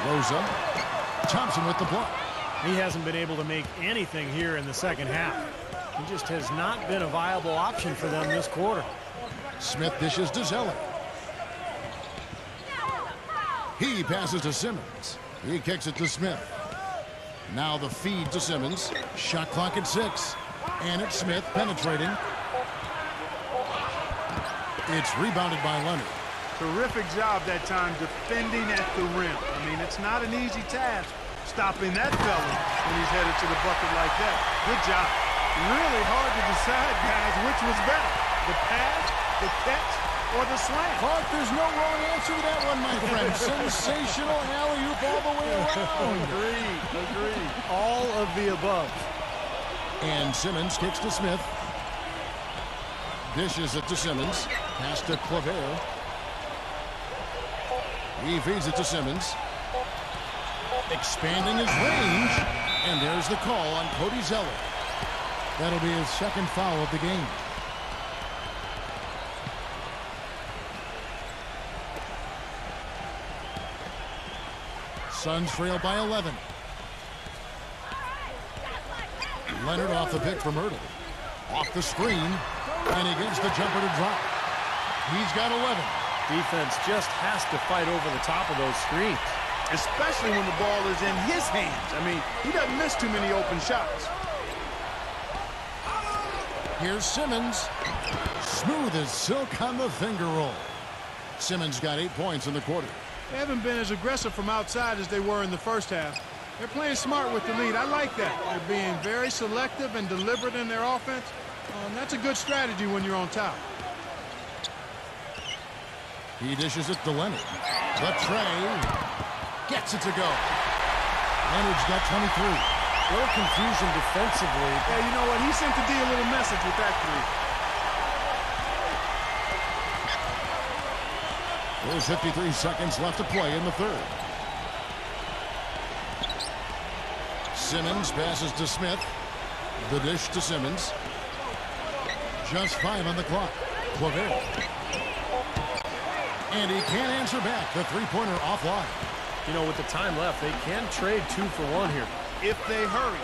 Rosa. Thompson with the block. He hasn't been able to make anything here in the second half. He just has not been a viable option for them this quarter. Smith dishes to Zeller. He passes to Simmons. He kicks it to Smith. Now the feed to Simmons. Shot clock at 6. And it's Smith penetrating. It's rebounded by Leonard. Terrific job that time defending at the rim. I mean, it's not an easy task stopping that fella when he's headed to the bucket like that. Good job. Really hard to decide, guys, which was better, the pass, the catch, or the slam. Clark, there's no wrong answer to that one, my friend. Sensational alley-oop all the way around. Agreed. All of the above. And Simmons kicks to Smith. Dishes it to Simmons. Pass to Claver. He feeds it to Simmons. Expanding his range. And there's the call on Cody Zeller. That'll be his second foul of the game. Suns trail by 11. Leonard off the pick from Erdl. Off the screen. And he gets the jumper to drop. He's got 11. Defense just has to fight over the top of those screens. Especially when the ball is in his hands. I mean, he doesn't miss too many open shots. Here's Simmons. Smooth as silk on the finger roll. Simmons got 8 points in the quarter. They haven't been as aggressive from outside as they were in the first half. They're playing smart with the lead. I like that. They're being very selective and deliberate in their offense. That's a good strategy when you're on top. He dishes it to Leonard. The tray. Gets it to go. Leonard's got 23. A little confusion defensively. Yeah, you know what? He sent the D a little message with that three. There's 53 seconds left to play in the third. Simmons passes to Smith. The dish to Simmons. Just 5 on the clock. Clavel. And he can't answer back. The three-pointer offline. You know, with the time left, they can trade 2 for 1 here. If they hurry.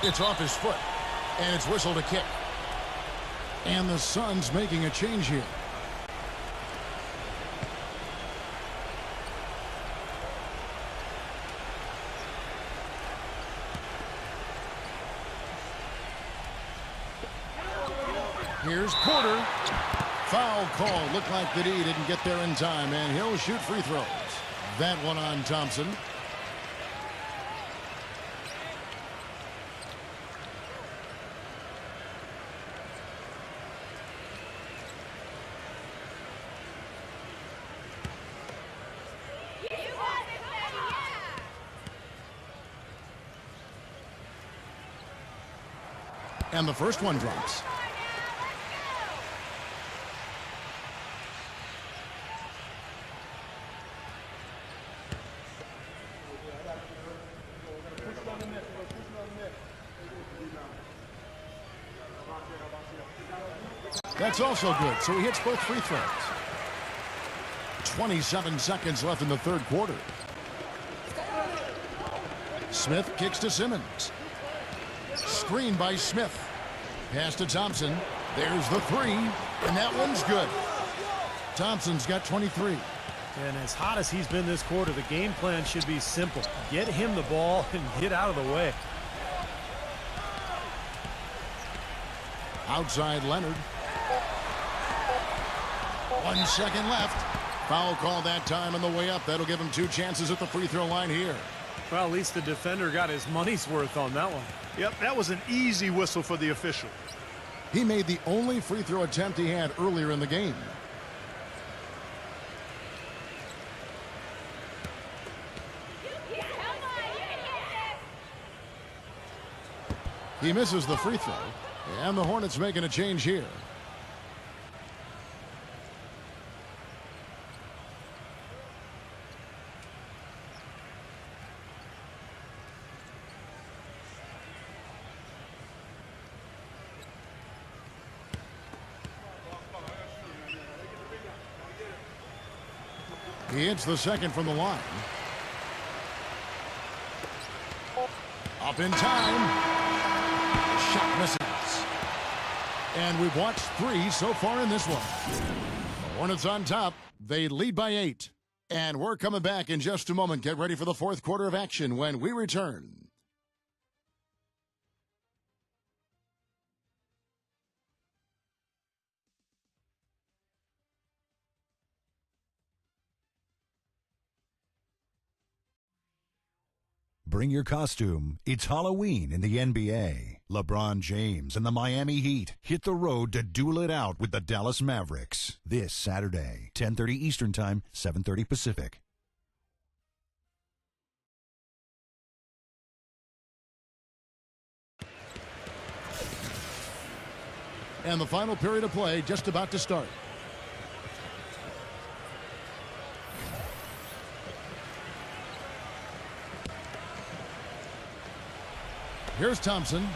It's off his foot. And it's whistled a kick. And the Suns making a change here. Here's Porter. Foul call. Looked like the D didn't get there in time, and he'll shoot free throws. That one on Thompson. And the first one drops. That's also good, so he hits both free throws. 27 seconds left in the third quarter. Smith kicks to Simmons. Screen by Smith. Pass to Thompson. There's the three, and that one's good. Thompson's got 23. And as hot as he's been this quarter, the game plan should be simple. Get him the ball and get out of the way. Outside Leonard. 1 second left. Foul call that time on the way up. That'll give him 2 chances at the free throw line here. Well, at least the defender got his money's worth on that one. Yep, that was an easy whistle for the official. He made the only free throw attempt he had earlier in the game. He misses the free throw, and the Hornets making a change here. He hits the second from the line. Up in time. Shot misses. And we've watched 3 so far in this one. The Hornets on top. They lead by 8. And we're coming back in just a moment. Get ready for the fourth quarter of action when we return. Bring your costume. It's Halloween in the NBA. LeBron James and the Miami Heat hit the road to duel it out with the Dallas Mavericks this Saturday, 10:30 Eastern Time, 7:30 Pacific. And the final period of play just about to start. Here's Thompson.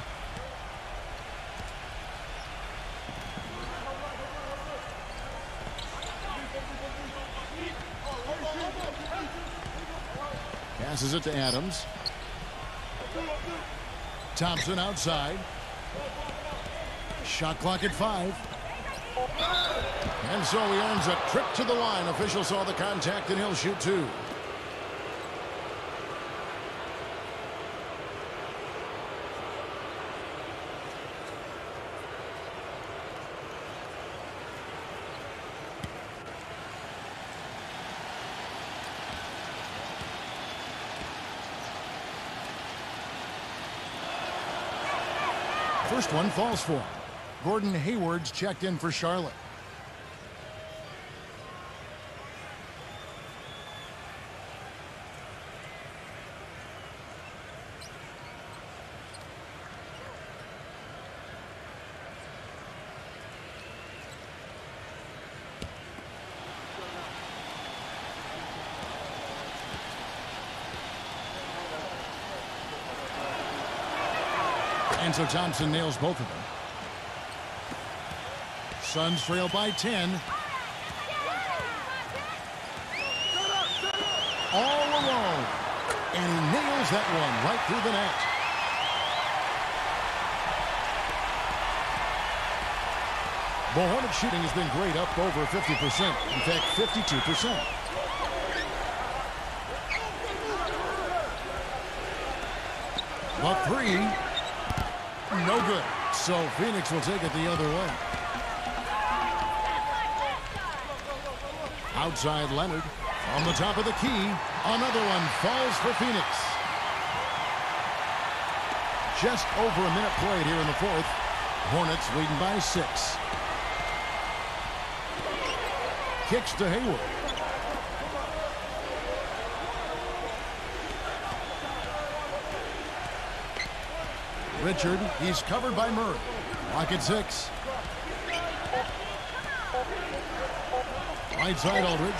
Passes it to Adams. Thompson outside. Shot clock at 5. And so he earns a trip to the line. Officials saw the contact and he'll shoot 2. First one falls for him. Gordon Hayward's checked in for Charlotte. And so Thompson nails both of them. Suns trail by 10. All alone. And he nails that one right through the net. The Hornets shooting has been great, up over 50%. In fact, 52%. The three, no good. So Phoenix will take it the other way. Outside Leonard. On the top of the key. Another one falls for Phoenix. Just over a minute played here in the fourth. Hornets leading by 6. Kicks to Hayward. Richard, he's covered by Murray. Lock at 6. Right side Aldridge.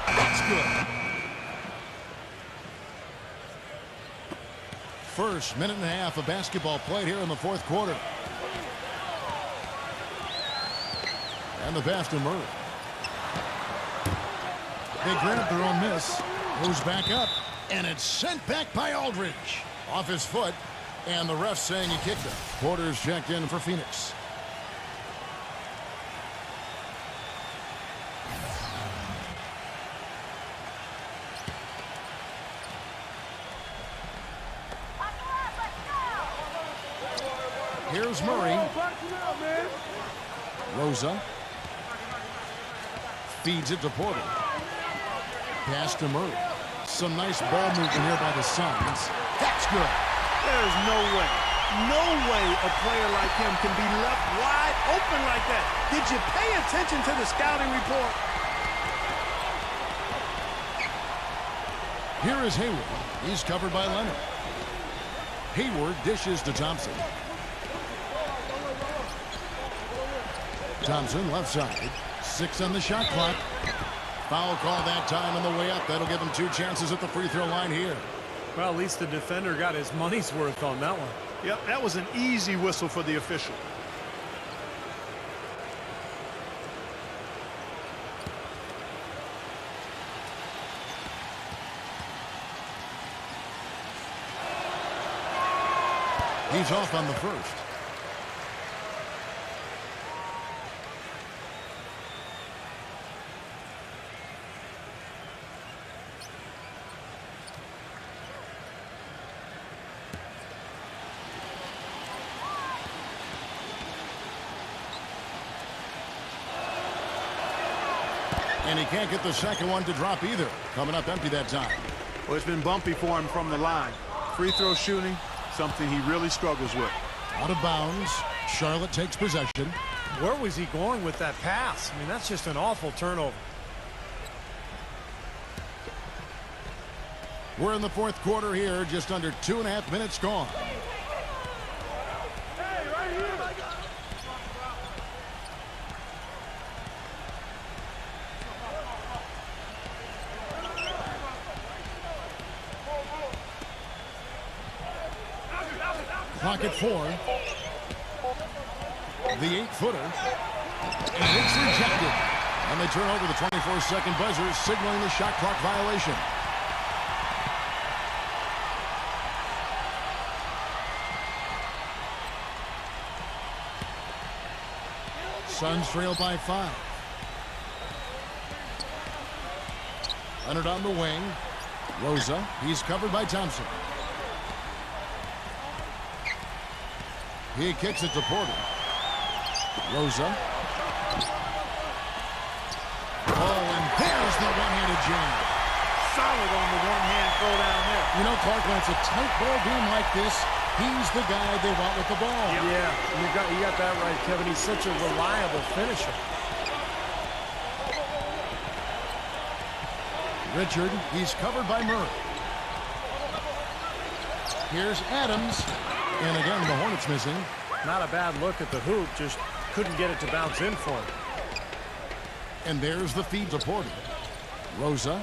That's good. First minute and a half of basketball played here in the fourth quarter. And the pass to Murray. They grab their own miss. Moves back up. And it's sent back by Aldridge. Off his foot. And the ref saying he kicked it. Porter's checked in for Phoenix. Here's Murray. Rosa. Feeds it to Porter. Pass to Murray. Some nice ball movement here by the Suns. That's good. There's no way a player like him can be left wide open like that. Did you pay attention to the scouting report? Here is Hayward. He's covered by Leonard. Hayward dishes to Thompson. Thompson left side. 6 on the shot clock. Foul call that time on the way up. That'll give him 2 chances at the free throw line here. Well, at least the defender got his money's worth on that one. Yep, that was an easy whistle for the official. He's off on the first. And he can't get the second one to drop either. Coming up empty that time. Well, it's been bumpy for him from the line. Free throw shooting, something he really struggles with. Out of bounds. Charlotte takes possession. Where was he going with that pass? I mean, that's just an awful turnover. We're in the fourth quarter here. Just under 2.5 minutes gone. Clock at 4. The 8-footer. And it's rejected. And they turn over the 24-second buzzer, signaling the shot clock violation. Suns trail by 5. Leonard on the wing. Rosa. He's covered by Thompson. He kicks it to Porter. Rosa. Oh, and there's the one-handed jam. Solid on the one-hand throw down there. You know, Clark, when it's a tight ball game like this, he's the guy they want with the ball. Yeah, you got that right, Kevin. He's such a reliable finisher. Richard, he's covered by Murray. Here's Adams. And again, the Hornets missing. Not a bad look at the hoop, just couldn't get it to bounce in for him. And there's the feed to Porter. Rosa.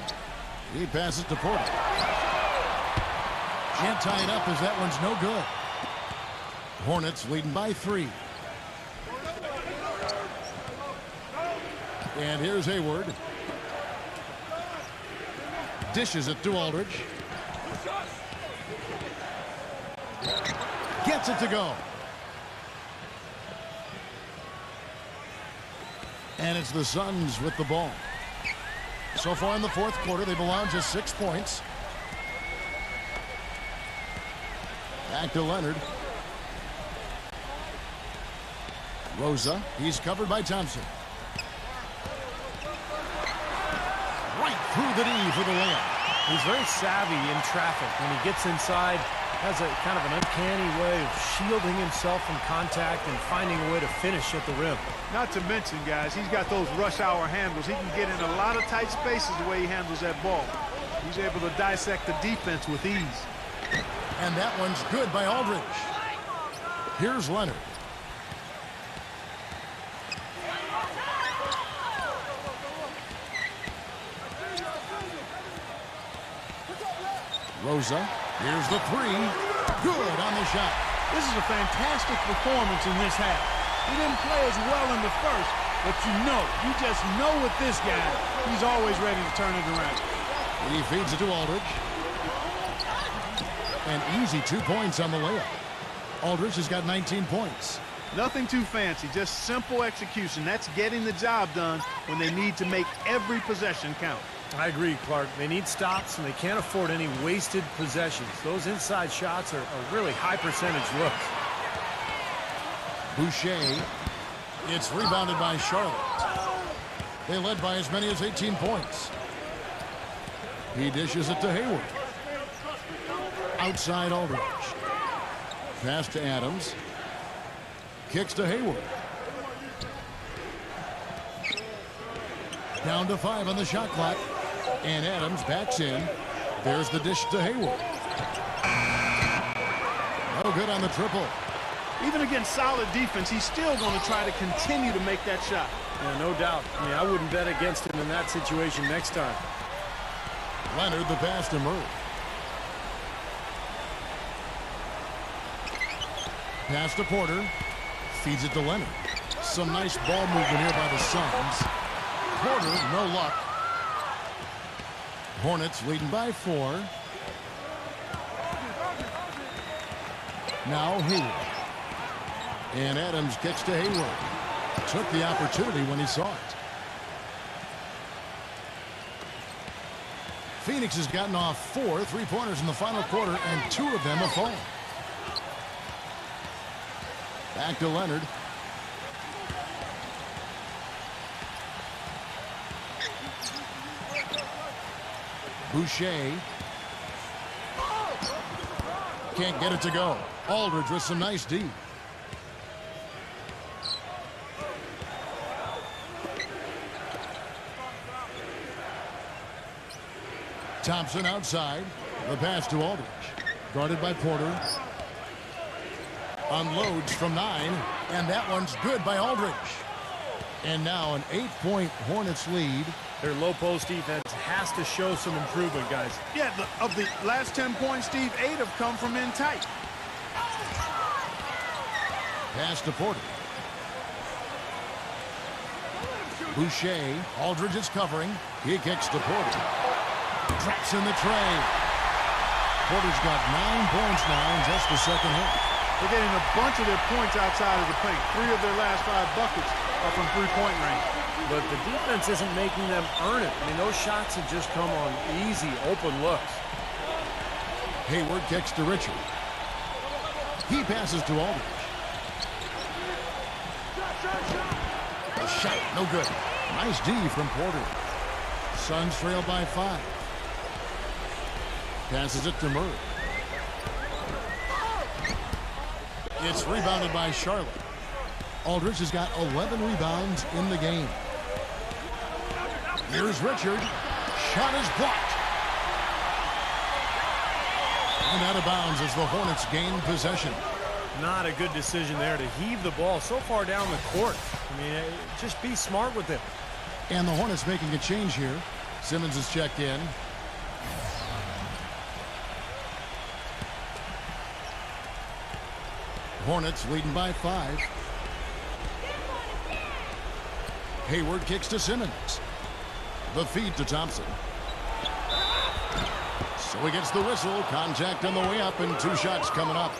He passes to Porter. Can't tie it up as that one's no good. Hornets leading by 3. And here's Hayward. Dishes it to Aldridge. Gets it to go. And it's the Suns with the ball. So far in the fourth quarter, they've allowed just 6 points. Back to Leonard. Rosa, he's covered by Thompson. Right through the knee for the layup. He's very savvy in traffic. When he gets inside, has a kind of an uncanny way of shielding himself from contact and finding a way to finish at the rim. Not to mention, guys, he's got those rush hour handles. He can get in a lot of tight spaces the way he handles that ball. He's able to dissect the defense with ease. And that one's good by Aldridge. Here's Leonard. Rosa, here's the 3. Good on the shot. This is a fantastic performance in this half. He didn't play as well in the first, but you just know with this guy, he's always ready to turn it around. He feeds it to Aldridge. An easy 2 points on the layup. Aldridge has got 19 points. Nothing too fancy, just simple execution. That's getting the job done when they need to make every possession count. I agree, Clark. They need stops, and they can't afford any wasted possessions. Those inside shots are really high percentage looks. Boucher. It's rebounded by Charlotte. They led by as many as 18 points. He dishes it to Hayward. Outside Aldridge. Pass to Adams. Kicks to Hayward. Down to 5 on the shot clock. And Adams backs in. There's the dish to Hayward. No good on the triple. Even against solid defense, he's still going to try to continue to make that shot. Yeah, no doubt. I mean, I wouldn't bet against him in that situation next time. Leonard, the pass to Murray. Pass to Porter. Feeds it to Leonard. Some nice ball movement here by the Suns. Porter, no luck. Hornets leading by 4. Now Hayward. And Adams kicks to Hayward. Took the opportunity when he saw it. Phoenix has gotten off 4 3-pointers in the final quarter, and 2 of them have fallen. Back to Leonard. Boucher. Can't get it to go. Aldridge with some nice D. Thompson outside. The pass to Aldridge. Guarded by Porter. Unloads from 9. And that one's good by Aldridge. And now an 8-point Hornets lead. Their low post defense has to show some improvement, guys. Yeah, of the last 10 points, Steve, 8 have come from in tight. Pass to Porter. Boucher. Aldridge is covering. He kicks to Porter. Traps in the tray. Porter's got 9 points now in just the second half. They're getting a bunch of their points outside of the paint. 3 of their last 5 buckets are from three-point range. But the defense isn't making them earn it. I mean, those shots have just come on easy, open looks. Hayward kicks to Richard. He passes to Aldridge. A shot, no good. Nice D from Porter. Suns trail by 5. Passes it to Murray. It's rebounded by Charlotte. Aldridge has got 11 rebounds in the game. Here's Richard. Shot is blocked. And out of bounds as the Hornets gain possession. Not a good decision there to heave the ball so far down the court. I mean, just be smart with it. And the Hornets making a change here. Simmons is checked in. Hornets leading by 5. Hayward kicks to Simmons. The feed to Thompson. So he gets the whistle. Contact on the way up and 2 shots coming up.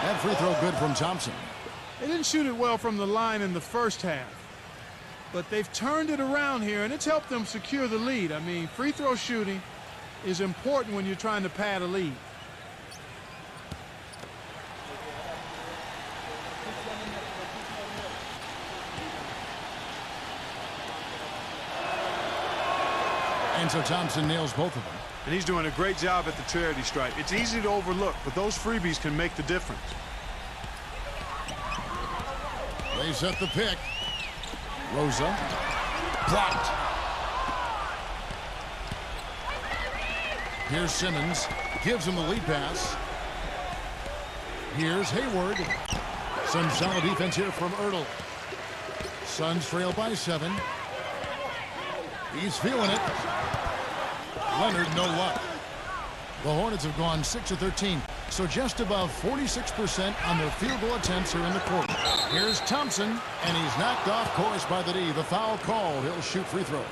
That free throw good from Thompson. They didn't shoot it well from the line in the first half, but they've turned it around here, and it's helped them secure the lead. I mean, free throw shooting is important when you're trying to pad a lead. And so Thompson nails both of them. And he's doing a great job at the charity stripe. It's easy to overlook, but those freebies can make the difference. They set the pick. Rosa. Blocked. Here's Simmons. Gives him the lead pass. Here's Hayward. Some solid defense here from Ertl. Suns trail by 7. He's feeling it. Leonard, no luck. The Hornets have gone 6 of 13, so just above 46% on their field goal attempts here in the quarter. Here's Thompson, and he's knocked off course by the D. The foul called. He'll shoot free throws.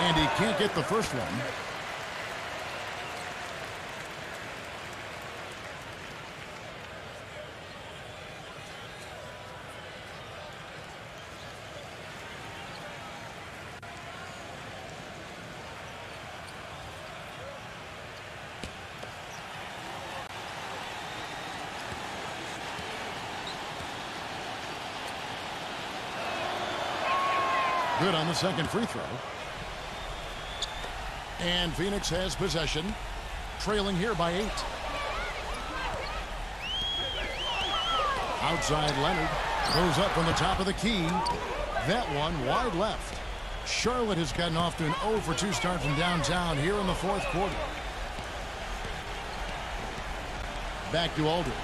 And he can't get the first one. Good on the second free throw. And Phoenix has possession, trailing here by 8. Outside Leonard goes up from the top of the key. That one wide left. Charlotte has gotten off to an 0 for 2 start from downtown here in the 4th quarter. Back to Aldridge.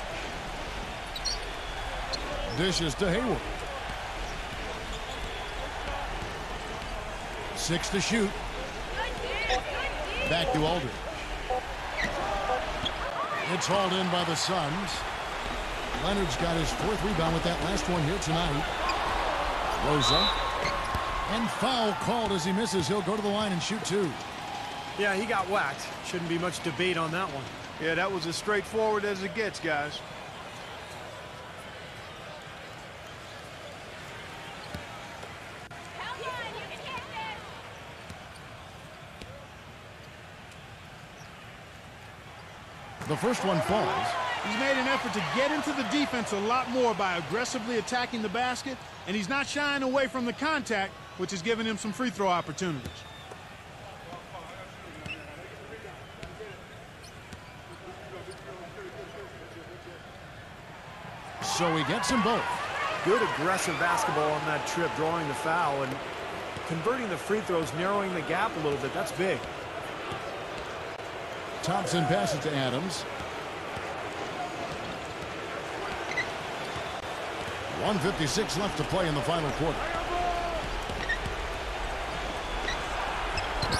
Dishes to Hayward. 6 to shoot. Back to Aldridge. It's hauled in by the Suns. Leonard's got his 4th rebound with that last one here tonight. Rosa. And foul called as he misses. He'll go to the line and shoot 2. Yeah, he got whacked. Shouldn't be much debate on that one. Yeah, that was as straightforward as it gets, guys. The first one falls. He's made an effort to get into the defense a lot more by aggressively attacking the basket, and he's not shying away from the contact, which has given him some free throw opportunities. So he gets them both. Good aggressive basketball on that trip, drawing the foul and converting the free throws, narrowing the gap a little bit. That's big. Thompson passes to Adams. 1:56 left to play in the final quarter.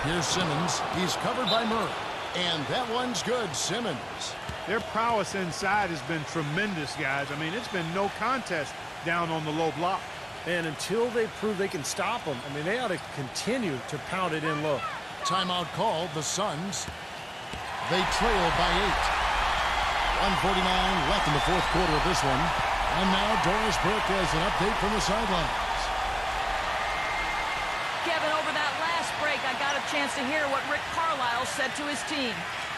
Here's Simmons. He's covered by Murray. And that one's good. Simmons. Their prowess inside has been tremendous, guys. I mean, it's been no contest down on the low block. And until they prove they can stop them, I mean, they ought to continue to pound it in low. Timeout called. The Suns. They trail by 8. 1:49 left in the 4th quarter of this one. And now Doris Burke has an update from the sidelines. Kevin, over that last break, I got a chance to hear what Rick Carlisle said to his team.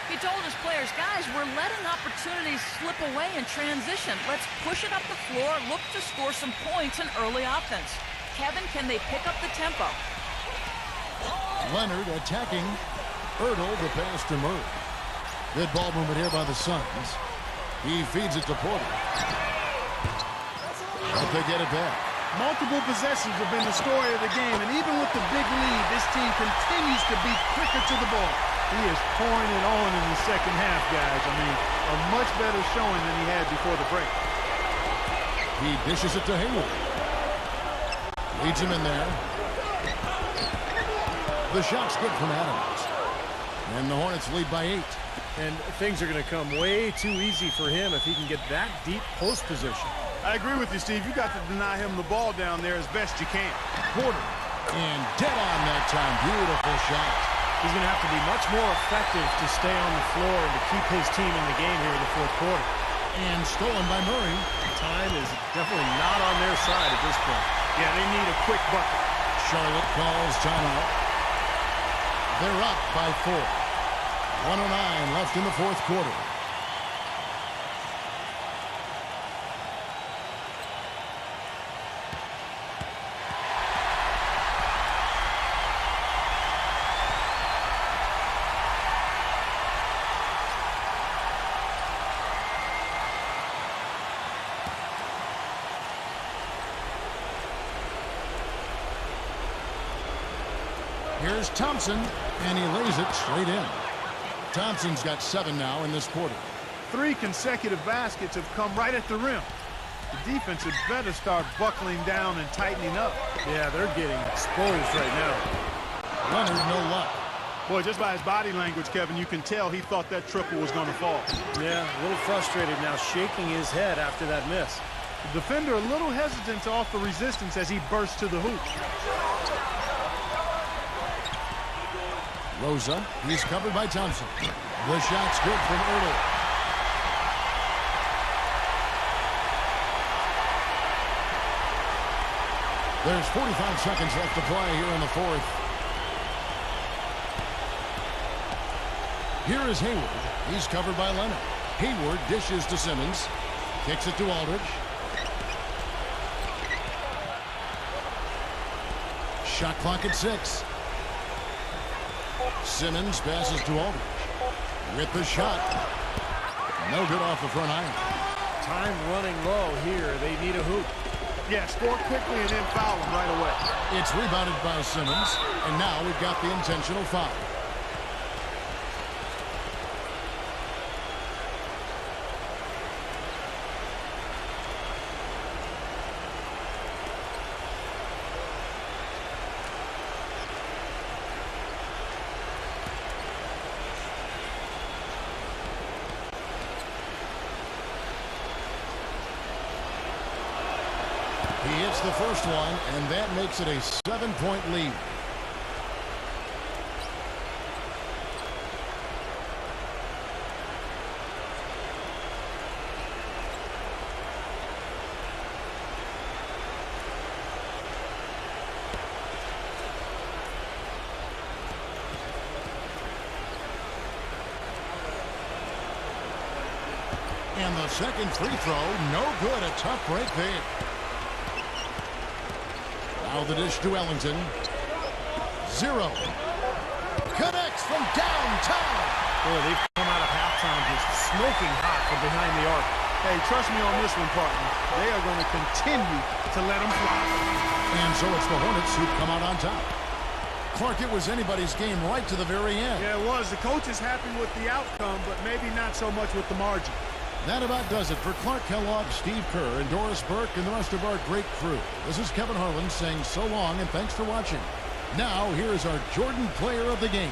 He told his players, guys, we're letting opportunities slip away in transition. Let's push it up the floor, look to score some points in early offense. Kevin, can they pick up the tempo? Leonard attacking. Ertl, the pass to Murray. Good ball movement here by the Suns. He feeds it to Porter. But they get it back. Multiple possessions have been the story of the game, and even with the big lead, this team continues to be quicker to the ball. He is pouring it on in the second half, guys. I mean, A much better showing than he had before the break. He dishes it to Hayward. Leads him in there. The shot's good from Adams. And the Hornets lead by 8. and things are going to come way too easy for him if he can get that deep post position. I agree with you, Steve. You got to deny him the ball down there as best you can. Porter. And dead on that time. Beautiful shot. He's going to have to be much more effective to stay on the floor and to keep his team in the game here in the fourth quarter. And stolen by Murray. Time is definitely not on their side at this point. Yeah, they need a quick bucket. Charlotte calls timeout. They're up by 4. 1:09 left in the fourth quarter. Here's Thompson, and he lays it straight in. Thompson's got 7 now in this quarter. 3 consecutive baskets have come right at the rim. The defense had better start buckling down and tightening up. Yeah, they're getting exposed right now. Leonard, no luck. Boy, just by his body language, Kevin, you can tell he thought that triple was going to fall. Yeah, a little frustrated now, shaking his head after that miss. The defender a little hesitant to offer resistance as he burst to the hoop. Rosa, he's covered by Thompson. The shot's good from Ertl. There's 45 seconds left to play here in the fourth. Here is Hayward. He's covered by Leonard. Hayward dishes to Simmons. Kicks it to Aldridge. Shot clock at 6. Simmons passes to Aldridge. With the shot. No good off the front iron. Time running low here. They need a hoop. Yeah, score quickly and then foul him right away. It's rebounded by Simmons. And now we've got the intentional foul. He hits the first one, and that makes it a 7-point lead. And the second free throw, no good. A tough break there. Now the dish to Ellington. 0. Connects from downtown. Boy, they've come out of halftime just smoking hot from behind the arc. Hey, trust me on this one, partner. They are going to continue to let them fly. And so it's the Hornets who come out on top. Clark, it was anybody's game right to the very end. Yeah, it was. The coach is happy with the outcome, but maybe not so much with the margin. That about does it for Clark Kellogg, Steve Kerr, and Doris Burke, and the rest of our great crew. This is Kevin Harlan saying so long and thanks for watching. Now, here is our Jordan Player of the Game.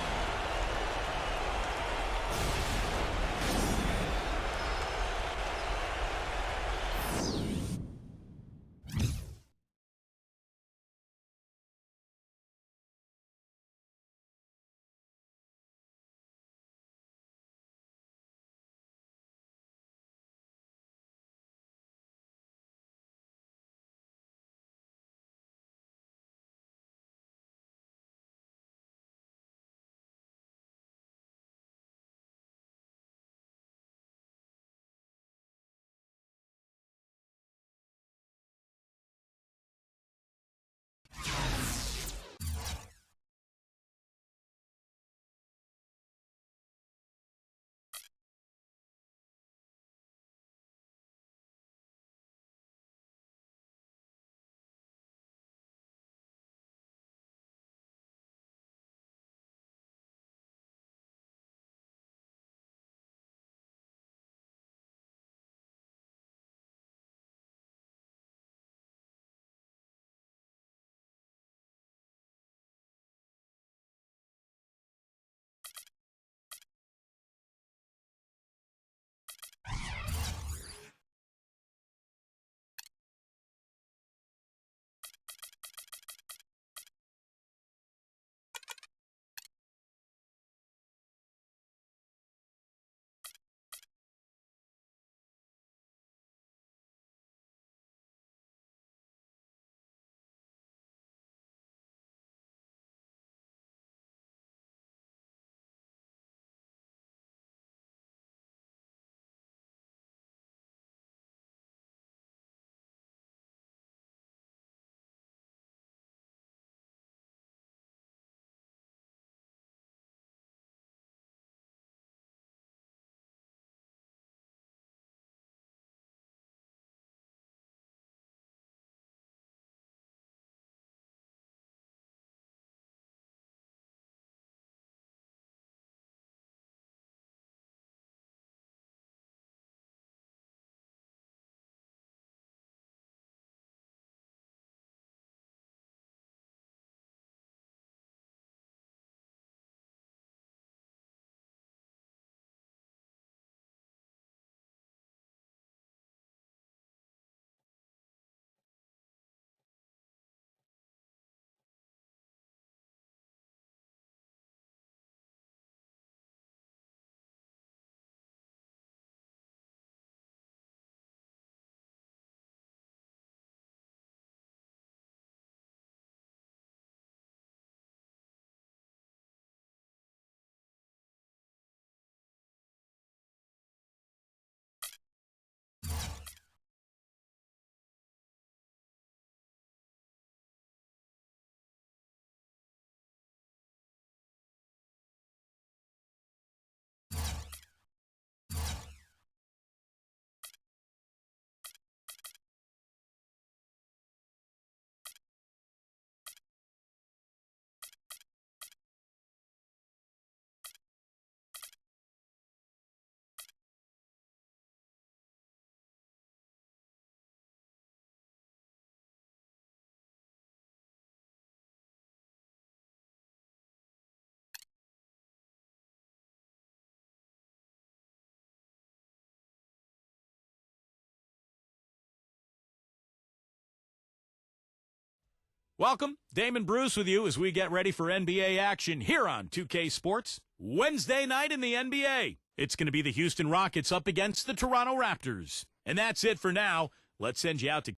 Welcome, Damon Bruce with you as we get ready for NBA action here on 2K Sports. Wednesday night in the NBA. It's going to be the Houston Rockets up against the Toronto Raptors. And that's it for now. Let's send you out to...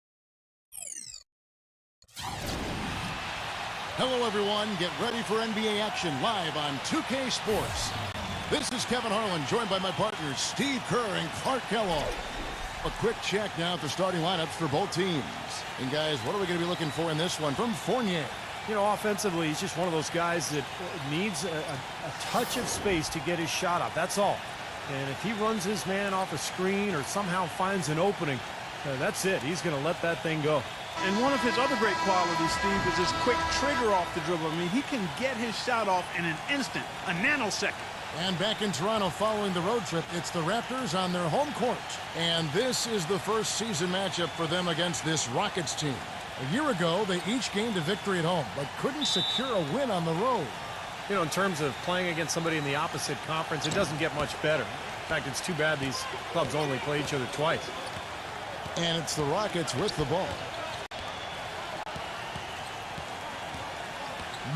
Hello, everyone. Get ready for NBA action live on 2K Sports. This is Kevin Harlan, joined by my partners Steve Kerr and Clark Kellogg. A quick check now at the starting lineups for both teams. And, guys, what are we going to be looking for in this one from Fournier? You know, offensively, he's just one of those guys that needs a touch of space to get his shot up. That's all. And if he runs his man off a screen or somehow finds an opening, that's it. He's going to let that thing go. And one of his other great qualities, Steve, is his quick trigger off the dribble. I mean, he can get his shot off in an instant, a nanosecond. And back in Toronto following the road trip, it's the Raptors on their home court. And this is the first season matchup for them against this Rockets team. A year ago, they each gained a victory at home, but couldn't secure a win on the road. You know, in terms of playing against somebody in the opposite conference, it doesn't get much better. In fact, it's too bad these clubs only play each other twice. And it's the Rockets with the ball.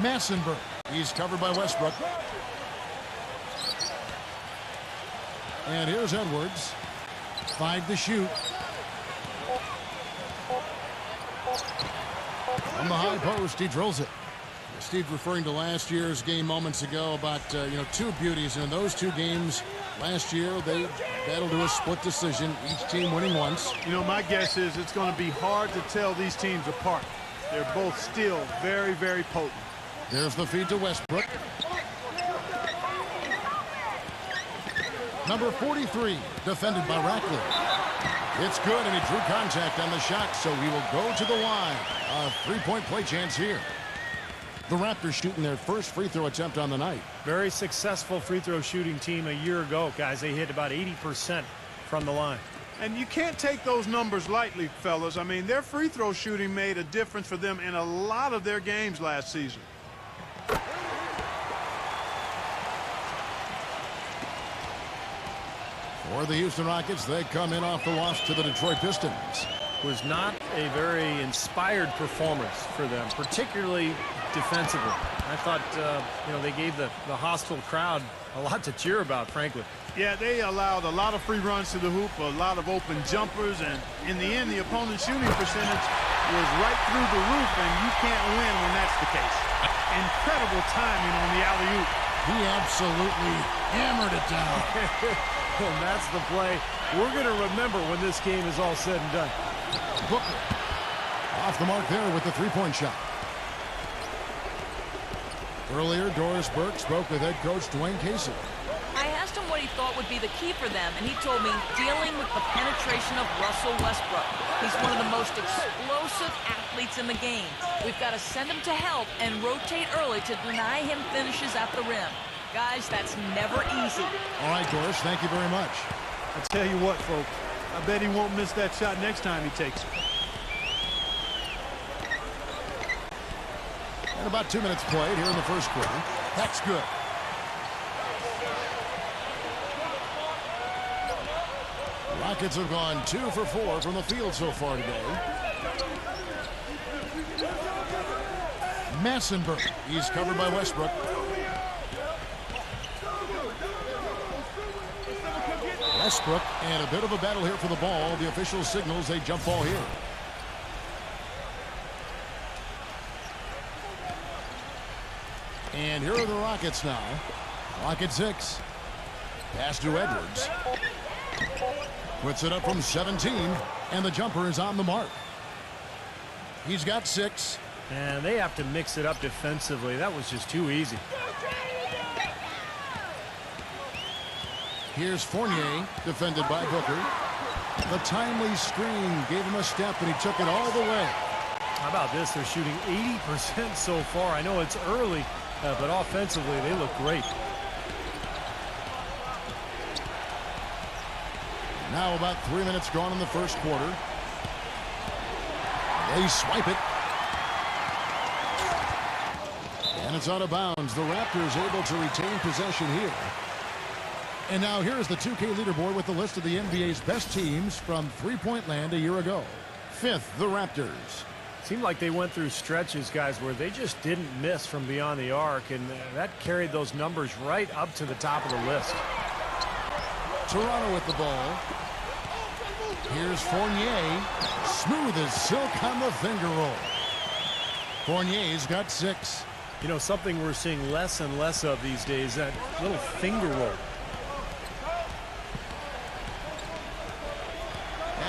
Massenberg. He's covered by Westbrook. And here's Edwards. 5 to shoot. On the high post, he drills it. Steve referring to last year's game moments ago about, two beauties. And in those two games last year, they battled to a split decision, each team winning once. You know, my guess is it's going to be hard to tell these teams apart. They're both still very, very potent. There's the feed to Westbrook. Number 43, defended by Ratcliffe. It's good, and he drew contact on the shot, so he will go to the line. A three-point play chance here. The Raptors shooting their first free throw attempt on the night. Very successful free throw shooting team a year ago, guys. They hit about 80% from the line. And you can't take those numbers lightly, fellas. I mean, their free throw shooting made a difference for them in a lot of their games last season. For the Houston Rockets, they come in off the loss to the Detroit Pistons. Was not a very inspired performance for them, particularly defensively. I thought, they gave the hostile crowd a lot to cheer about, frankly. Yeah, they allowed a lot of free runs to the hoop, a lot of open jumpers, and in the end, the opponent's shooting percentage was right through the roof, and you can't win when that's the case. Incredible timing on the alley-oop. He absolutely hammered it down. And that's the play we're going to remember when this game is all said and done. Booker off the mark there with the three-point shot. Earlier, Doris Burke spoke with head coach Dwayne Casey. I asked him what he thought would be the key for them, and he told me dealing with the penetration of Russell Westbrook. He's one of the most explosive athletes in the game. We've got to send him to help and rotate early to deny him finishes at the rim. Guys, that's never easy. All right, Doris, thank you very much. I tell you what, folks, I bet he won't miss that shot next time he takes it. And about 2 minutes played here in the first quarter. That's good. Rockets have gone 2 for 4 from the field so far today. Massenberg, he's covered by Westbrook. Westbrook, and a bit of a battle here for the ball. The official signals a jump ball here. And here are the Rockets now. Rocket 6. Pass to Edwards. Puts it up from 17, and the jumper is on the mark. He's got 6. And they have to mix it up defensively. That was just too easy. Here's Fournier, defended by Booker. The timely screen gave him a step, and he took it all the way. How about this? They're shooting 80% so far. I know it's early, but offensively, they look great. Now about 3 minutes gone in the first quarter. They swipe it. And it's out of bounds. The Raptors able to retain possession here. And now here's the 2K leaderboard with the list of the NBA's best teams from three-point land a year ago. 5th, the Raptors. Seemed like they went through stretches, guys, where they just didn't miss from beyond the arc, and that carried those numbers right up to the top of the list. Toronto with the ball. Here's Fournier. Smooth as silk on the finger roll. Fournier's got 6. You know, something we're seeing less and less of these days, that little finger roll.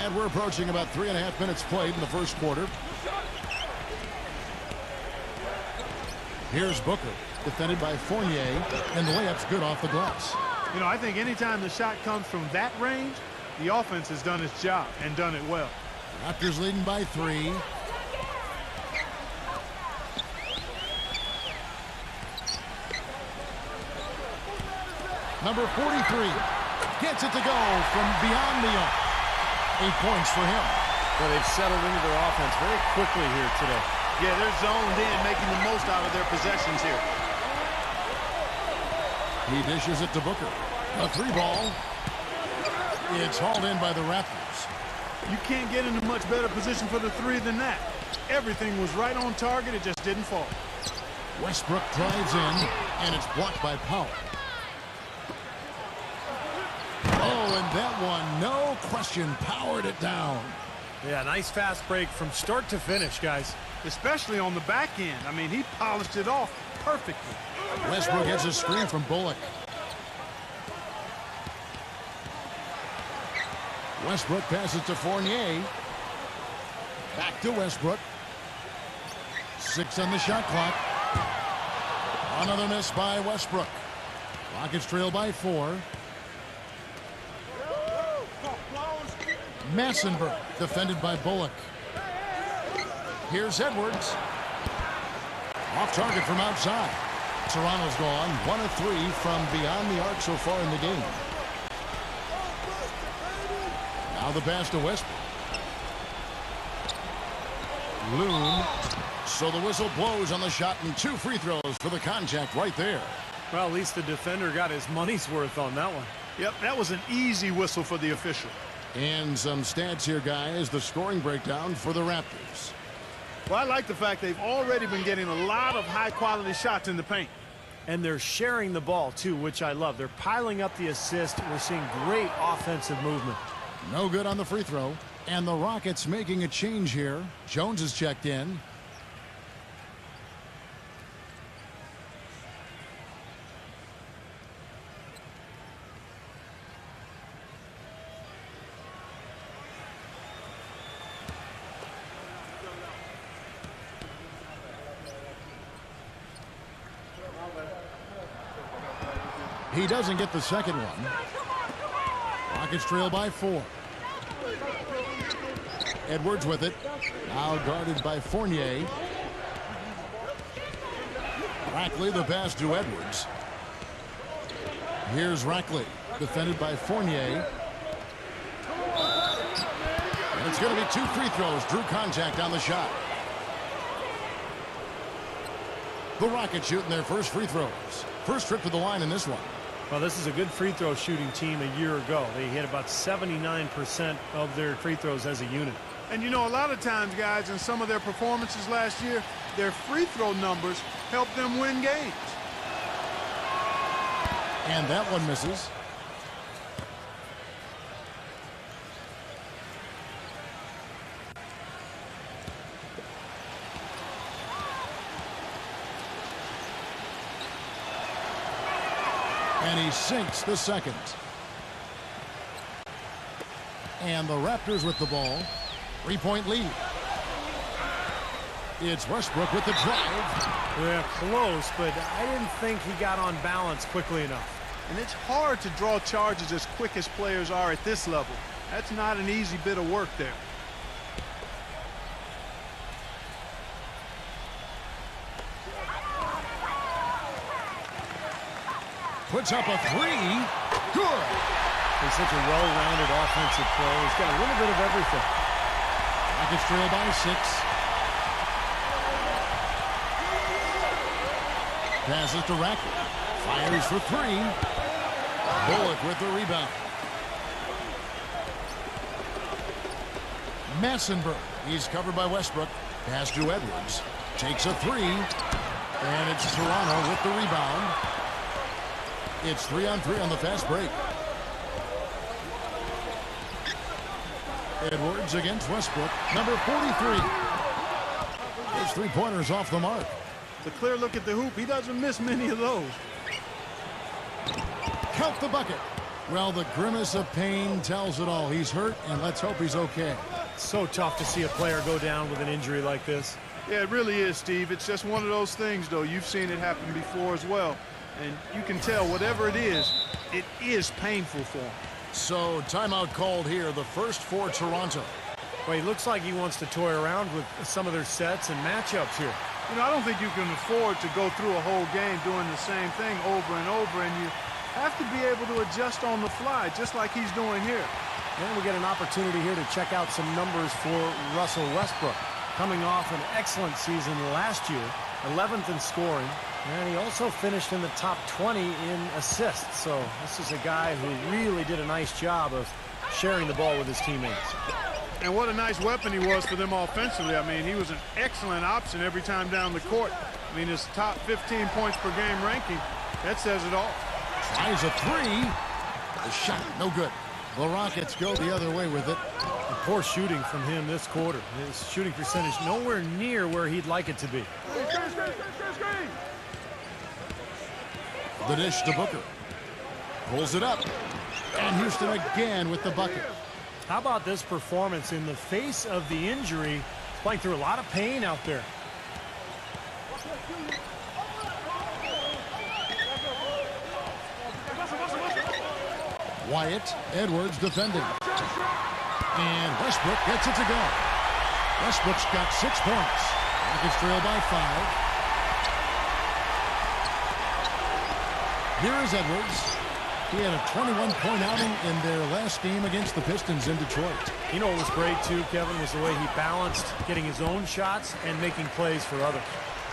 And we're approaching about 3.5 minutes played in the first quarter. Here's Booker, defended by Fournier, and the layup's good off the glass. You know, I think anytime the shot comes from that range, the offense has done its job and done it well. Raptors leading by 3. Number 43 gets it to go from beyond the arc. 8 points for him. Well, they've settled into their offense very quickly here today. Yeah, they're zoned in, making the most out of their possessions here. He dishes it to Booker. A 3-ball. It's hauled in by the Raptors. You can't get into much better position for the 3 than that. Everything was right on target, it just didn't fall. Westbrook drives in, and it's blocked by Powell. Oh, and that one, no question, powered it down. Yeah, nice fast break from start to finish, guys. Especially on the back end. I mean, he polished it off perfectly. Westbrook gets a screen from Bullock. Westbrook passes to Fournier. Back to Westbrook. 6 on the shot clock. Another miss by Westbrook. Rockets trail by 4. Massenberg, defended by Bullock. Here's Edwards. Off target from outside. Toronto's gone 1 of 3 from beyond the arc so far in the game. Now the pass to Westbrook. Loon. So the whistle blows on the shot, and 2 free throws for the contact right there. Well, at least the defender got his money's worth on that one. Yep, that was an easy whistle for the official. And some stats here, guys. The scoring breakdown for the Raptors. Well, I like the fact they've already been getting a lot of high-quality shots in the paint. And they're sharing the ball, too, which I love. They're piling up the assist. We're seeing great offensive movement. No good on the free throw. And the Rockets making a change here. Jones is checked in. He doesn't get the second one. Rockets trail by 4. Edwards with it. Now guarded by Fournier. Rackley the pass to Edwards. Here's Rackley, defended by Fournier. And it's going to be 2 free throws. Drew contact on the shot. The Rockets shooting their first free throws. First trip to the line in this one. Well, this is a good free throw shooting team a year ago. They hit about 79% of their free throws as a unit. And you know, a lot of times, guys, in some of their performances last year, their free throw numbers helped them win games. And that one misses. And he sinks the second. And the Raptors with the ball. 3-point lead. It's Westbrook with the drive. Yeah, close, but I didn't think he got on balance quickly enough. And it's hard to draw charges as quick as players are at this level. That's not an easy bit of work there. Puts up a 3. Good. He's such a well-rounded offensive player. He's got a little bit of everything. Rockets trail by 6. Passes to Rackley. Fires for 3. Bullock with the rebound. Massenberg. He's covered by Westbrook. Pass to Edwards. Takes a three. And it's Toronto with the rebound. It's 3-on-3 on the fast break. Edwards against Westbrook, number 43. His three-pointers off the mark. It's a clear look at the hoop. He doesn't miss many of those. Count the bucket. Well, the grimace of pain tells it all. He's hurt, and let's hope he's okay. So tough to see a player go down with an injury like this. Yeah, it really is, Steve. It's just one of those things, though. You've seen it happen before as well. And you can tell whatever it is painful for him. So, timeout called here, the first for Toronto. Well, he looks like he wants to toy around with some of their sets and matchups here. You know, I don't think you can afford to go through a whole game doing the same thing over and over, and you have to be able to adjust on the fly, just like he's doing here. And we get an opportunity here to check out some numbers for Russell Westbrook. Coming off an excellent season last year, 11th in scoring, and he also finished in the top 20 in assists. So this is a guy who really did a nice job of sharing the ball with his teammates. And what a nice weapon he was for them offensively. I mean, he was an excellent option every time down the court. I mean, his top 15 points per game ranking, that says it all. Tries a three. The shot, no good. The Rockets go the other way with it. And poor shooting from him this quarter. His shooting percentage nowhere near where he'd like it to be. The dish to Booker. Pulls it up. And Houston again with the bucket. How about this performance in the face of the injury? He's playing through a lot of pain out there. Wyatt, Edwards defending. And Westbrook gets it to go. Westbrook's got 6 points. Rockets trail by 5. Here is Edwards. He had a 21-point outing in their last game against the Pistons in Detroit. You know what was great, too, Kevin, was the way he balanced getting his own shots and making plays for others.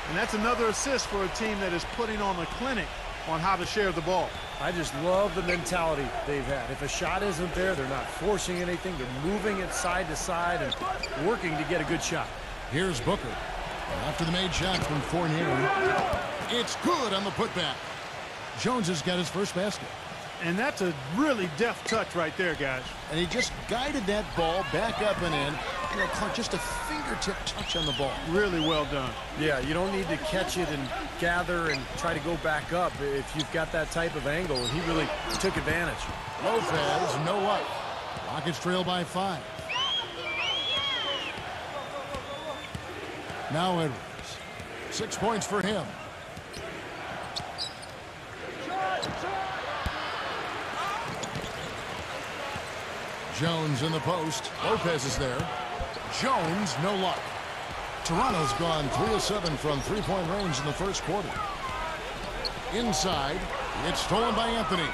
And that's another assist for a team that is putting on a clinic on how to share the ball. I just love the mentality they've had. If a shot isn't there, they're not forcing anything. They're moving it side to side and working to get a good shot. Here's Booker. After the made shot from Fournier. It's good on the putback. Jones has got his first basket. And that's a really deft touch right there, guys. And he just guided that ball back up and in. You know, just a fingertip touch on the ball. Really well done. Yeah, you don't need to catch it and gather and try to go back up if you've got that type of angle. And he really took advantage. Lopez, no luck. Rockets trail by 5. Now Edwards. 6 points for him. Jones in the post. Lopez is there. Jones, no luck. Toronto's gone 3 of 7 from three-point range in the first quarter. Inside, it's stolen by Anthony.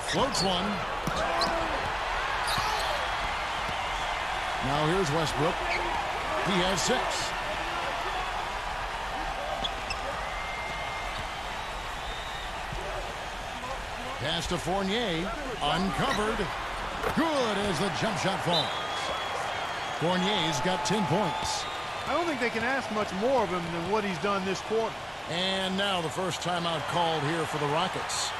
Floats one. Now here's Westbrook. He has 6. Pass to Fournier. Uncovered. Good as the jump shot falls. Fournier's got 10 points. I don't think they can ask much more of him than what he's done this quarter. And now the first timeout called here for the Rockets.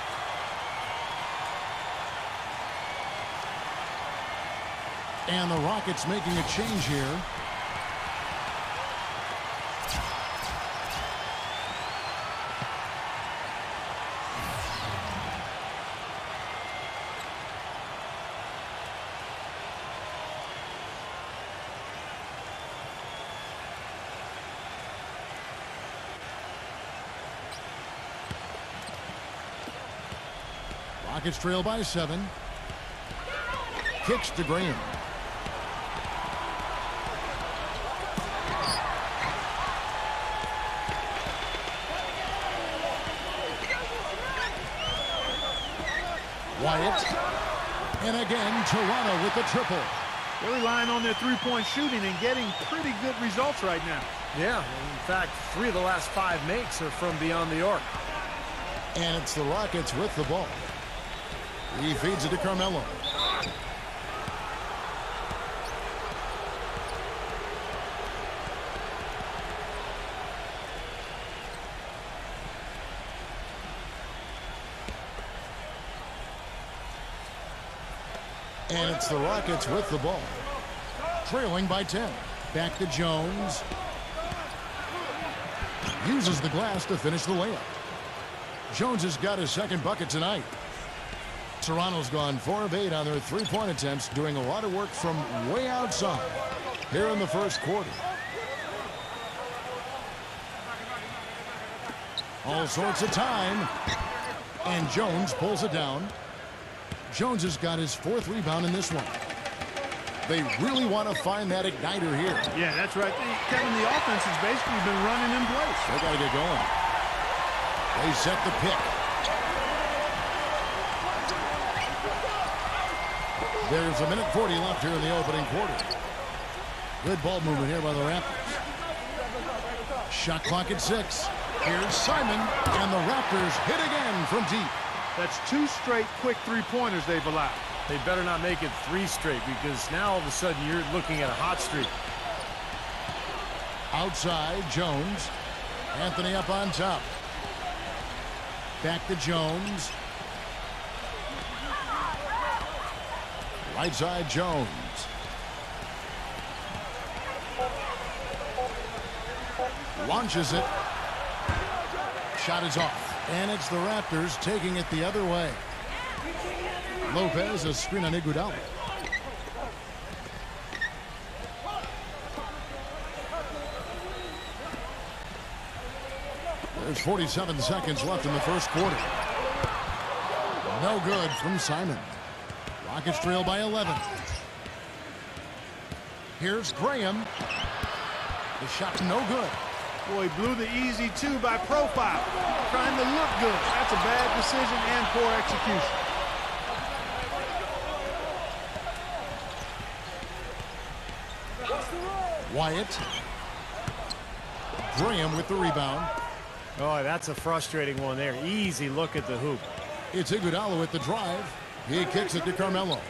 And the Rockets making a change here. Rockets trail by 7. Kicks to Graham. Wyatt. And again, Toronto with the triple. They're relying on their three-point shooting and getting pretty good results right now. Yeah, in fact, 3 of the last 5 makes are from beyond the arc. And it's the Rockets with the ball. He feeds it to Carmelo. And it's the Rockets with the ball. Trailing by 10. Back to Jones. Uses the glass to finish the layup. Jones has got his second bucket tonight. Toronto's gone 4 of 8 on their three-point attempts, doing a lot of work from way outside here in the first quarter. All sorts of time. And Jones pulls it down. Jones has got his 4th rebound in this one. They really want to find that igniter here. Yeah, that's right. Kevin, the offense has basically been running in place. They got to get going. They set the pick. There's 1:40 left here in the opening quarter. Good ball movement here by the Raptors. Shot clock at 6. Here's Simon, and the Raptors hit again from deep. That's 2 straight quick three-pointers they've allowed. They better not make it 3 straight, because now all of a sudden you're looking at a hot streak. Outside, Jones. Anthony up on top. Back to Jones. Right side, Jones. Launches it. Shot is off. And it's the Raptors taking it the other way. Lopez, a screen on Iguodala. There's 47 seconds left in the first quarter. No good from Simon. Rockets trail by 11. Here's Graham. The shot no good. Boy, he blew the easy 2 by profile. Trying to look good. That's a bad decision and poor execution. Wyatt. Graham with the rebound. Oh, that's a frustrating one there. Easy look at the hoop. It's Iguodala with the drive. He kicks it to Carmelo.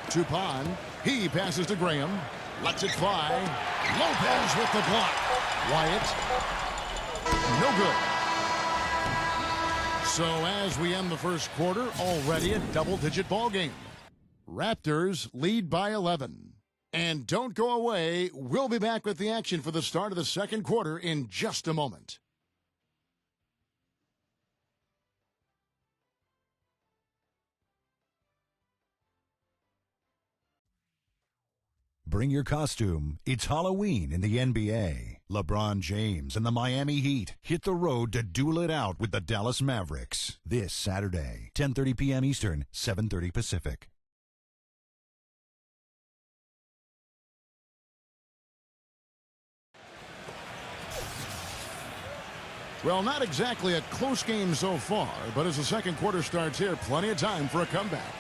Tupon. He passes to Graham. Lets it fly. Lopez with the block. Wyatt. No good. So as we end the first quarter, already a double-digit ball game. Raptors lead by 11. And don't go away. We'll be back with the action for the start of the second quarter in just a moment. Bring your costume. It's Halloween in the NBA. LeBron James and the Miami Heat hit the road to duel it out with the Dallas Mavericks this Saturday, 10:30 p.m. Eastern, 7:30 Pacific. Well, not exactly a close game so far, but as the second quarter starts here, plenty of time for a comeback.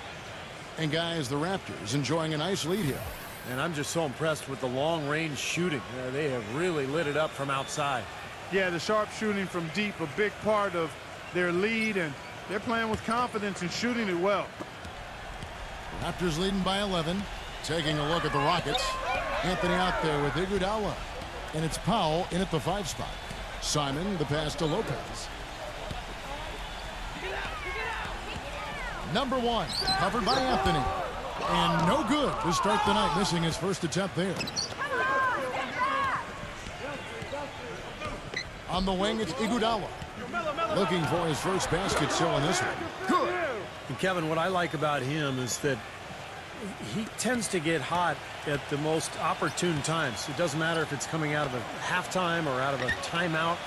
And guys, the Raptors enjoying a nice lead here. And I'm just so impressed with the long-range shooting. They have really lit it up from outside. Yeah, the sharp shooting from deep, a big part of their lead, and they're playing with confidence and shooting it well. Raptors leading by 11. Taking a look at the Rockets. Anthony out there with Iguodala. And it's Powell in at the 5 spot. Simon, the pass to Lopez. Number 1, covered by Anthony. And no good to start the night, missing his first attempt there. On the wing, it's Iguodala. Looking for his first basket still in this one. Good. And Kevin, what I like about him is that he tends to get hot at the most opportune times. It doesn't matter if it's coming out of a halftime or out of a timeout.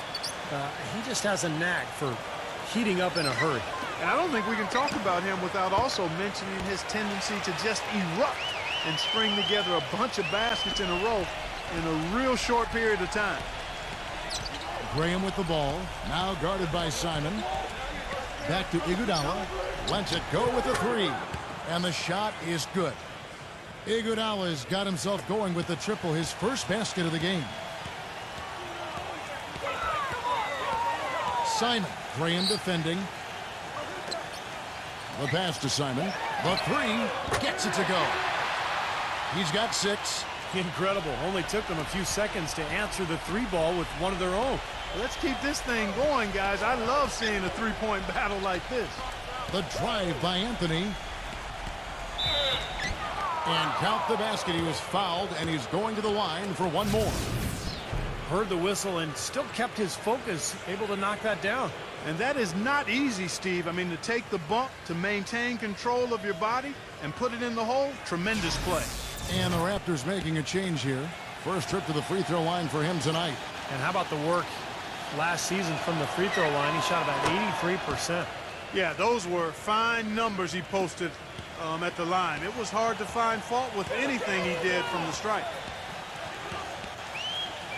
He just has a knack for heating up in a hurry. And I don't think we can talk about him without also mentioning his tendency to just erupt and string together a bunch of baskets in a row in a real short period of time. Graham with the ball, now guarded by Simon. Back to Iguodala, lets it go with the 3. And the shot is good. Iguodala's got himself going with the triple, his first basket of the game. Simon, Graham defending. The pass to Simon. The 3 gets it to go. He's got 6. Incredible. Only took them a few seconds to answer the 3 ball with one of their own. Let's keep this thing going, guys. I love seeing a three-point battle like this. The drive by Anthony. And count the basket. He was fouled, and he's going to the line for one more. Heard the whistle and still kept his focus, able to knock that down. And that is not easy, Steve. I mean, to take the bump, to maintain control of your body, and put it in the hole, tremendous play. And the Raptors making a change here. First trip to the free throw line for him tonight. And how about the work last season from the free throw line? He shot about 83%. Yeah, those were fine numbers he posted at the line. It was hard to find fault with anything he did from the stripe.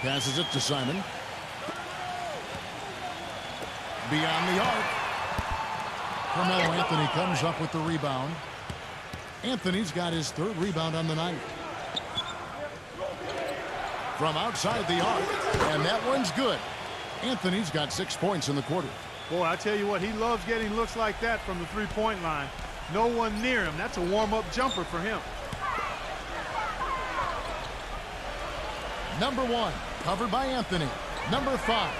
Passes it to Simon. Beyond the arc. Carmelo Anthony comes up with the rebound. Anthony's got his third rebound on the night. From outside the arc, and that one's good. Anthony's got 6 points in the quarter. Boy, I tell you what, he loves getting looks like that from the three-point line. No one near him. That's a warm-up jumper for him. Number 1, covered by Anthony. Number 5.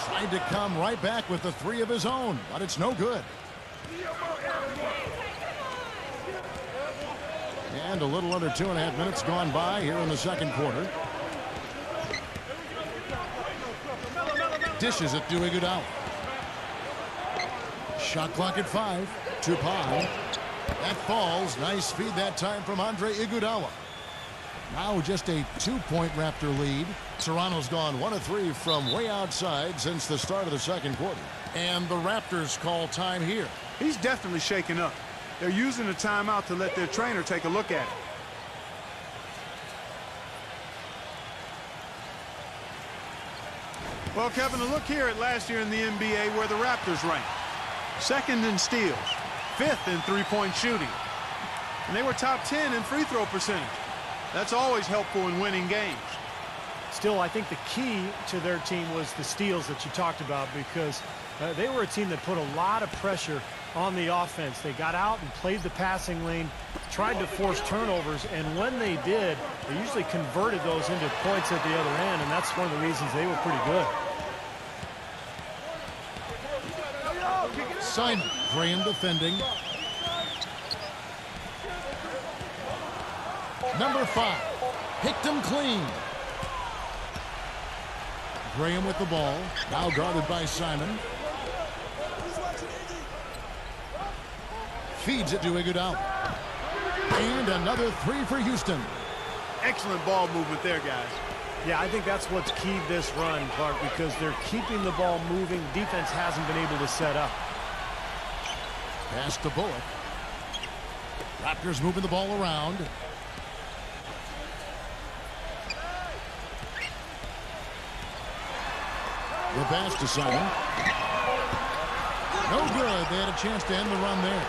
Tried to come right back with the three of his own, but it's no good. And a little under 2.5 minutes gone by here in the second quarter. Dishes it to Iguodala. Shot clock at 5. Tutong. That falls. Nice feed that time from Andre Iguodala. Now just a 2-point Raptor lead. Toronto's gone 1 of 3 from way outside since the start of the second quarter. And the Raptors call time here. He's definitely shaken up. They're using a timeout to let their trainer take a look at it. Well, Kevin, a look here at last year in the NBA where the Raptors ranked. Second in steals, 5th in three-point shooting. And they were top 10 in free throw percentage. That's always helpful in winning games. Still, I think the key to their team was the steals that you talked about, because they were a team that put a lot of pressure on the offense. They got out and played the passing lane, tried to force turnovers, and when they did, they usually converted those into points at the other end, and that's one of the reasons they were pretty good. Simon, Graham defending. Number 5, picked him clean. Graham with the ball, now guarded by Simon. Feeds it to Iguodala. And another 3 for Houston. Excellent ball movement there, guys. Yeah, I think that's what's keyed this run, Clark, because they're keeping the ball moving. Defense hasn't been able to set up. Pass to Bullock. Raptors moving the ball around. The pass to Simon. No good. They had a chance to end the run there.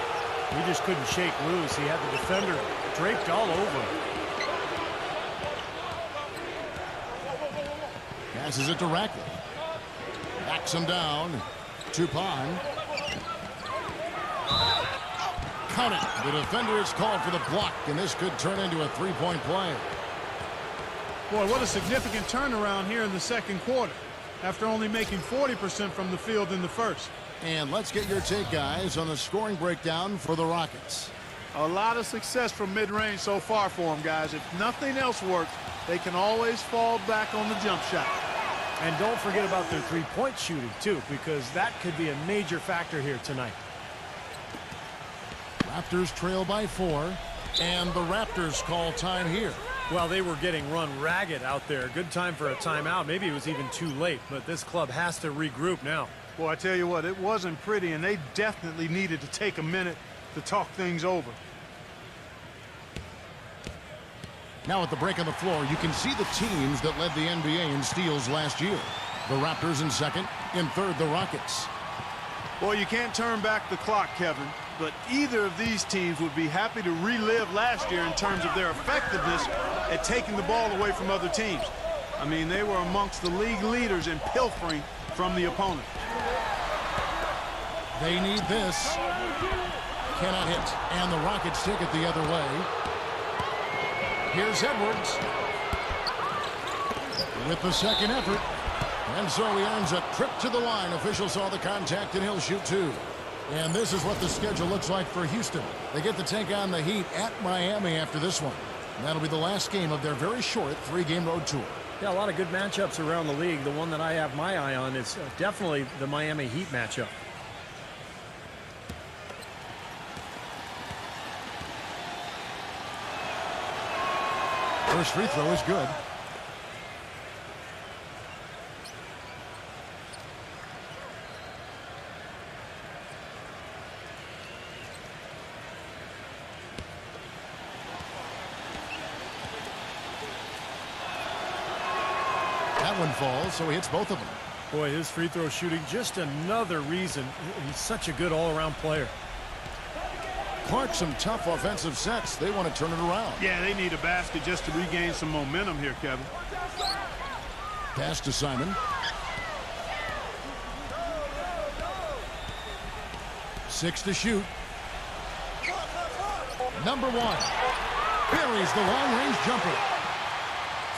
He just couldn't shake loose. He had the defender draped all over him. Passes it to Ratcliffe. Backs him down. Tutong. Count it. The defender is called for the block, and this could turn into a 3-point play. Boy, what a significant turnaround here in the second quarter, after only making 40% from the field in the first. And let's get your take, guys, on the scoring breakdown for the Rockets. A lot of success from mid-range so far for them, guys. If nothing else works, they can always fall back on the jump shot. And don't forget about their three-point shooting, too, because that could be a major factor here tonight. Raptors trail by 4, and the Raptors call time here. Well, they were getting run ragged out there. Good time for a timeout. Maybe it was even too late, but this club has to regroup now. Well, I tell you what, it wasn't pretty, and they definitely needed to take a minute to talk things over. Now at the break on the floor, you can see the teams that led the NBA in steals last year. The Raptors in second, in third, the Rockets. Boy, you can't turn back the clock, Kevin, but either of these teams would be happy to relive last year in terms of their effectiveness at taking the ball away from other teams. I mean, they were amongst the league leaders in pilfering from the opponent. They need this. Cannot hit. And the Rockets take it the other way. Here's Edwards. With the second effort. And so he earns a trip to the line. Officials saw the contact, and he'll shoot 2. And this is what the schedule looks like for Houston. They get to take on the Heat at Miami after this one. And that'll be the last game of their very short 3-game road tour. Yeah, a lot of good matchups around the league. The one that I have my eye on is definitely the Miami Heat matchup. First free throw is good. That one falls, so he hits both of them. Boy, his free throw shooting, just another reason he's such a good all-around player. Clark, some tough offensive sets. They want to turn it around. Yeah, they need a basket just to regain some momentum here, Kevin. Pass to Simon. Six to shoot. Number one. Buries the long-range jumper.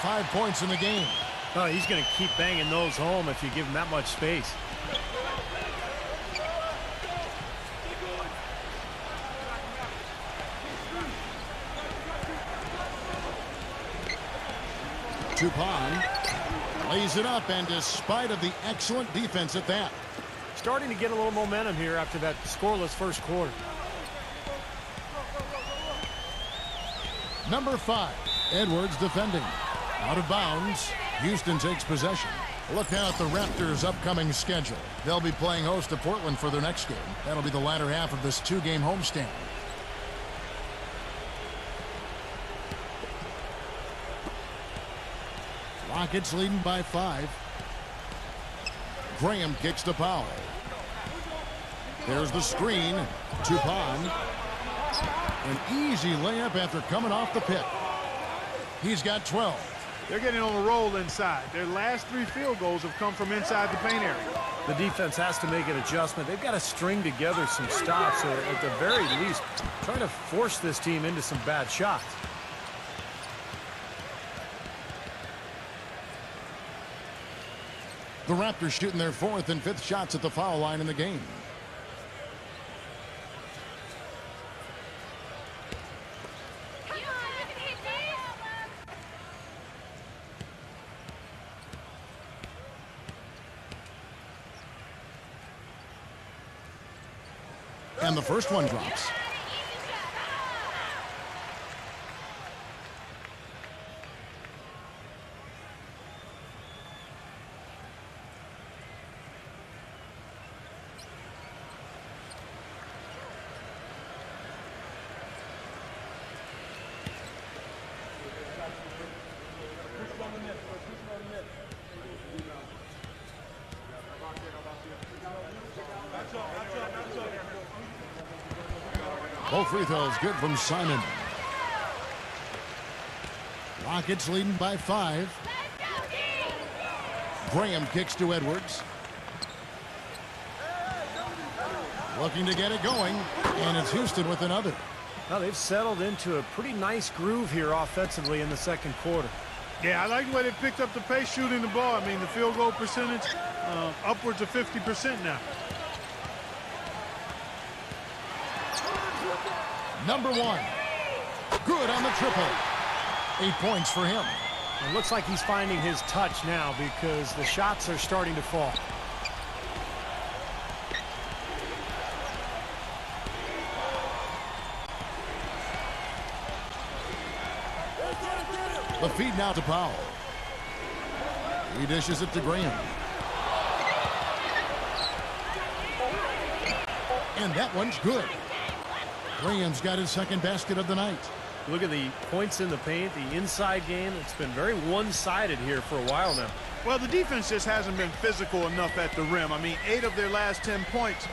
5 points in the game. Oh, he's going to keep banging those home if you give him that much space. Tutong lays it up, and despite of the excellent defense at that. Starting to get a little momentum here after that scoreless first quarter. Number 5, Edwards defending. Out of bounds. Houston takes possession. Look now at the Raptors' upcoming schedule. They'll be playing host to Portland for their next game. That'll be the latter half of this 2-game homestand. Rockets leading by 5. Graham kicks to Powell. There's the screen. Tutong. An easy layup after coming off the pick. He's got 12. They're getting on a roll inside. Their last 3 field goals have come from inside the paint area. The defense has to make an adjustment. They've got to string together some stops, or at the very least, try to force this team into some bad shots. The Raptors shooting their 4th and 5th shots at the foul line in the game. And the first one drops. Both free throws good from Simon. Rockets leading by 5. Graham kicks to Edwards. Looking to get it going, and it's Houston with another. Now they've settled into a pretty nice groove here offensively in the second quarter. Yeah, I like the way they picked up the pace shooting the ball. I mean, the field goal percentage upwards of 50% now. Number 1. Good on the triple. 8 points for him. It looks like he's finding his touch now because the shots are starting to fall. The feed now to Powell. He dishes it to Graham. And that one's good. Graham's got his second basket of the night. Look at the points in the paint, the inside game. It's been very one-sided here for a while now. Well, the defense just hasn't been physical enough at the rim. I mean, 8 of their last 10 points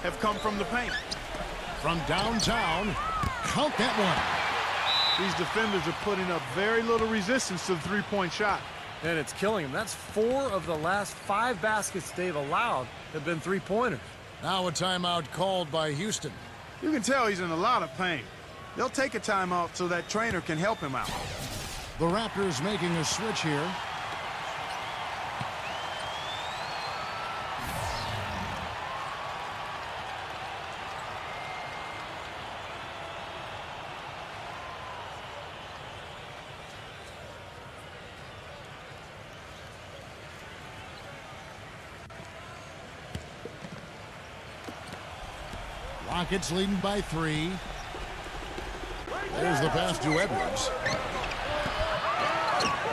have come from the paint. From downtown, count that one. These defenders are putting up very little resistance to the three-point shot. And it's killing them. That's 4 of the last 5 baskets they've allowed have been three-pointers. Now a timeout called by Houston. You can tell he's in a lot of pain. They'll take a timeout so that trainer can help him out. The Raptors making a switch here. Rockets leading by 3. There's the pass to Edwards.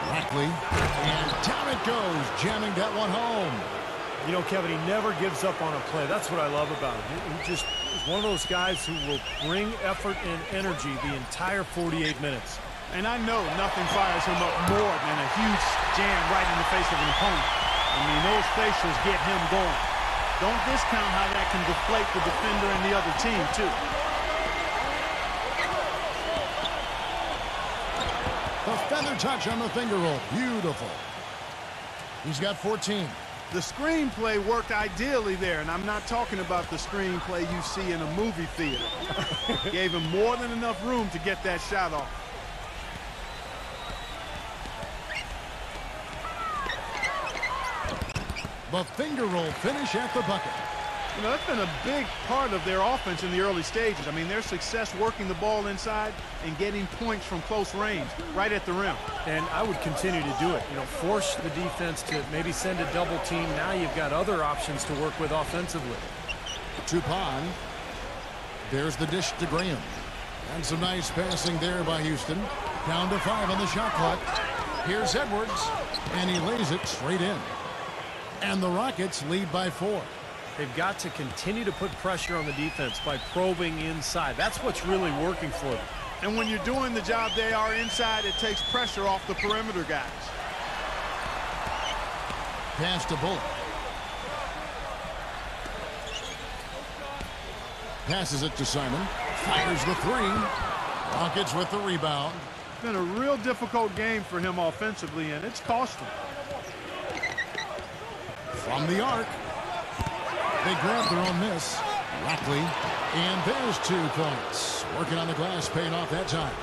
Rackley, and down it goes, jamming that one home. You know, Kevin, he never gives up on a play. That's what I love about him. He just is one of those guys who will bring effort and energy the entire 48 minutes. And I know nothing fires him up more than a huge jam right in the face of an opponent. I mean, those facials get him going. Don't discount how that can deflate the defender and the other team, too. The feather touch on the finger roll. Beautiful. He's got 14. The screenplay worked ideally there, and I'm not talking about the screenplay you see in a movie theater. Gave him more than enough room to get that shot off. The finger roll finish at the bucket. You know, that's been a big part of their offense in the early stages. I mean, their success working the ball inside and getting points from close range, right at the rim. And I would continue to do it. You know, force the defense to maybe send a double team. Now you've got other options to work with offensively. Tupon. There's the dish to Graham. And some nice passing there by Houston. Down to 5 on the shot clock. Here's Edwards, and he lays it straight in. And the Rockets lead by 4. They've got to continue to put pressure on the defense by probing inside. That's what's really working for them. And when you're doing the job they are inside, it takes pressure off the perimeter guys. Pass to Bullock. Passes it to Simon. Fires the 3. Rockets with the rebound. It's been a real difficult game for him offensively, and it's cost him. From the arc. They grab their own miss. Rackley. And there's 2 points. Working on the glass, paying off that time.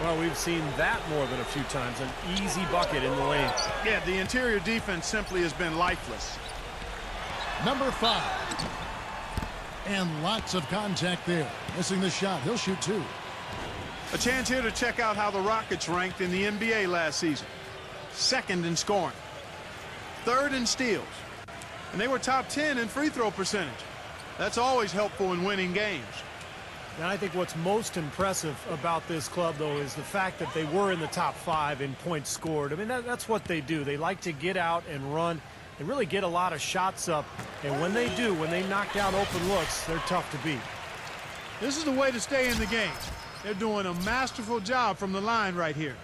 Well, we've seen that more than a few times. An easy bucket in the lane. Yeah, the interior defense simply has been lifeless. Number 5. And lots of contact there. Missing the shot. He'll shoot 2. A chance here to check out how the Rockets ranked in the NBA last season. 2nd in scoring. 3rd in steals. And they were top 10 in free throw percentage. That's always helpful in winning games. And I think what's most impressive about this club, though, is the fact that they were in the top 5 in points scored. I mean, that's what they do. They like to get out and run and really get a lot of shots up. And when they do, when they knock down open looks, they're tough to beat. This is the way to stay in the game. They're doing a masterful job from the line right here.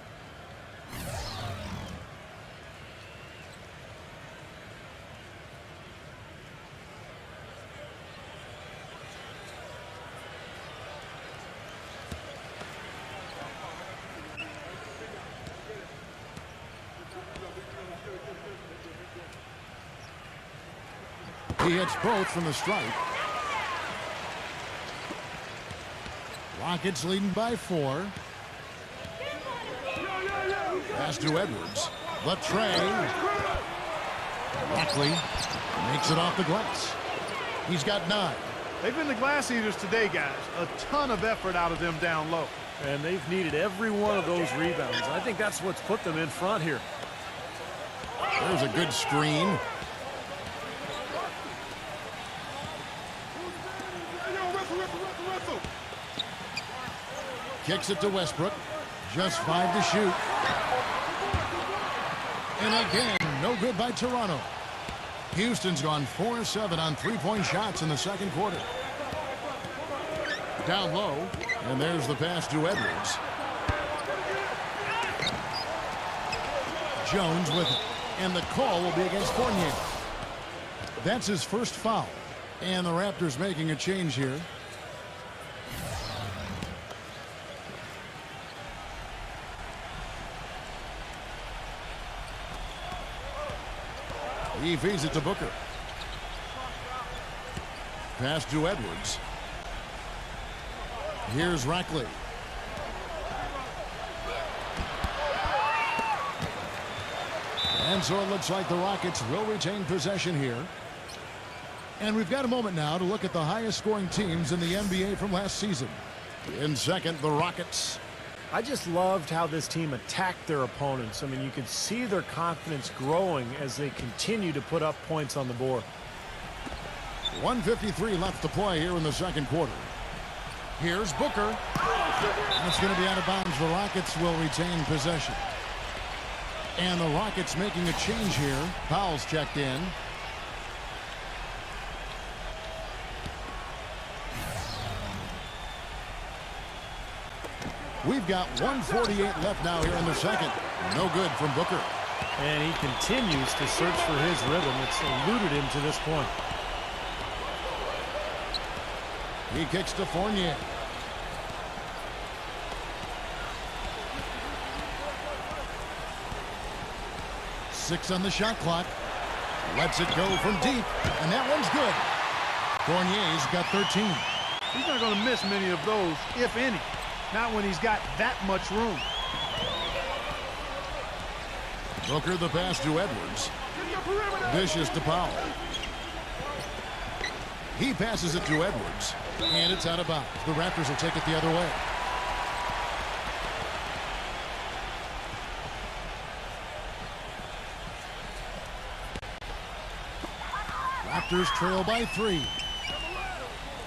He hits both from the stripe. Rockets leading by 4. Pass to Edwards. The tray. Rackley makes it off the glass. He's got 9. They've been the glass eaters today, guys. A ton of effort out of them down low. And they've needed every one of those rebounds. I think that's what's put them in front here. There's a good screen. Kicks it to Westbrook. Just 5 to shoot. And again, no good by Toronto. Houston's gone 4-7 on 3-point shots in the second quarter. Down low, and there's the pass to Edwards. Jones with it, and the call will be against Fournier. That's his first foul, and the Raptors making a change here. He feeds it to Booker. Pass to Edwards. Here's Rackley. And so it looks like the Rockets will retain possession here. And we've got a moment now to look at the highest scoring teams in the NBA from last season. In second, the Rockets. I just loved how this team attacked their opponents. I mean, you could see their confidence growing as they continue to put up points on the board. 1:53 left to play here in the second quarter. Here's Booker. It's going to be out of bounds. The Rockets will retain possession. And the Rockets making a change here. Powell's checked in. We've got 1:48 left now here in the second. No good from Booker. And he continues to search for his rhythm. It's eluded him to this point. He kicks to Fournier. Six on the shot clock. Lets it go from deep, and that one's good. Fournier's got 13. He's not going to miss many of those, if any. Not when he's got that much room. Booker the pass to Edwards. Dishes to Powell. He passes it to Edwards, and it's out of bounds. The Raptors will take it the other way. Raptors trail by 3.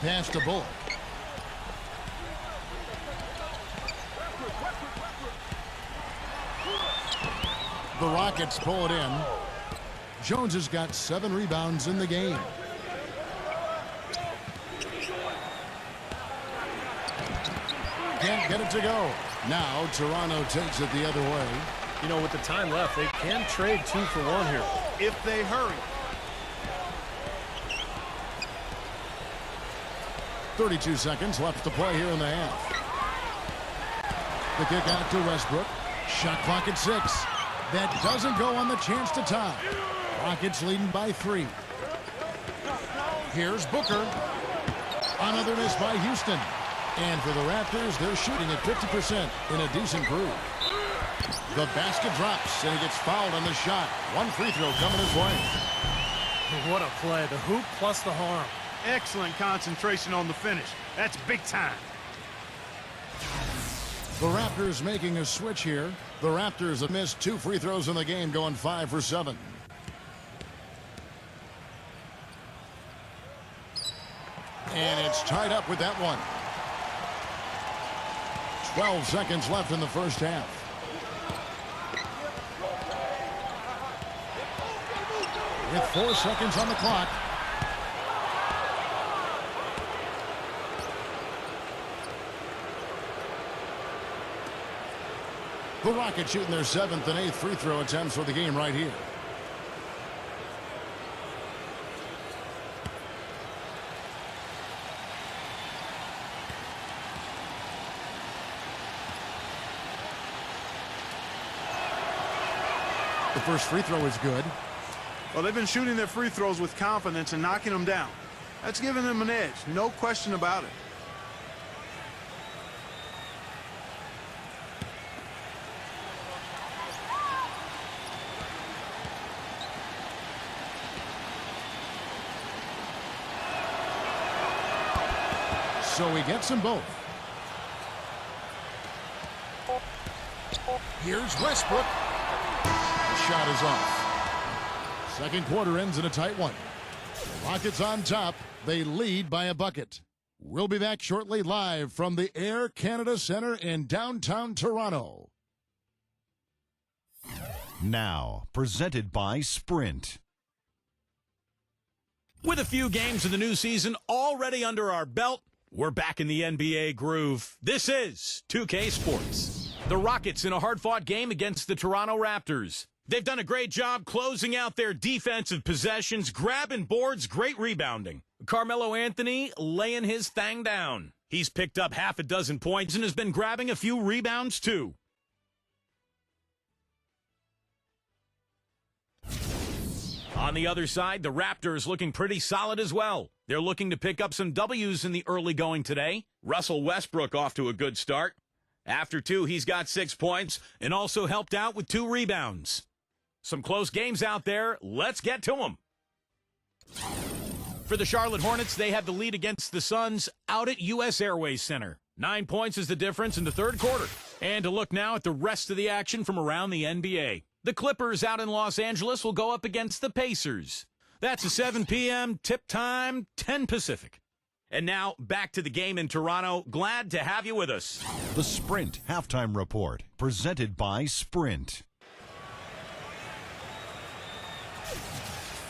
Pass to Bullock. The Rockets pull it in. Jones has got 7 rebounds in the game. Can't get it to go. Now Toronto takes it the other way. You know, with the time left, they can trade 2 for 1 here. If they hurry. 32 seconds left to play here in the half. The kick out to Westbrook. Shot clock at 6. That doesn't go on the chance to tie. Rockets leading by 3. Here's Booker. Another miss by Houston. And for the Raptors, they're shooting at 50% in a decent groove. The basket drops, and he gets fouled on the shot. One free throw coming his way. What a play. The hoop plus the harm. Excellent concentration on the finish. That's big time. The Raptors making a switch here. The Raptors have missed 2 free throws in the game, going 5 for 7. And it's tied up with that one. 12 seconds left in the first half. With 4 seconds on the clock. The Rockets shooting their 7th and 8th free throw attempts for the game right here. The first free throw is good. Well, they've been shooting their free throws with confidence and knocking them down. That's giving them an edge. No question about it. So he gets them both. Here's Westbrook. The shot is off. Second quarter ends in a tight one. Rockets on top. They lead by a bucket. We'll be back shortly live from the Air Canada Centre in downtown Toronto. Now, presented by Sprint. With a few games of the new season already under our belt, we're back in the NBA groove. This is 2K Sports. The Rockets in a hard-fought game against the Toronto Raptors. They've done a great job closing out their defensive possessions, grabbing boards, great rebounding. Carmelo Anthony laying his thing down. He's picked up half a dozen points and has been grabbing a few rebounds too. On the other side, the Raptors looking pretty solid as well. They're looking to pick up some W's in the early going today. Russell Westbrook off to a good start. After 2, he's got 6 points and also helped out with 2 rebounds. Some close games out there. Let's get to them. For the Charlotte Hornets, they have the lead against the Suns out at U.S. Airways Center. 9 points is the difference in the third quarter. And to look now at the rest of the action from around the NBA. The Clippers out in Los Angeles will go up against the Pacers. That's a 7 p.m. tip time, 10 Pacific. And now, back to the game in Toronto. Glad to have you with us. The Sprint Halftime Report, presented by Sprint.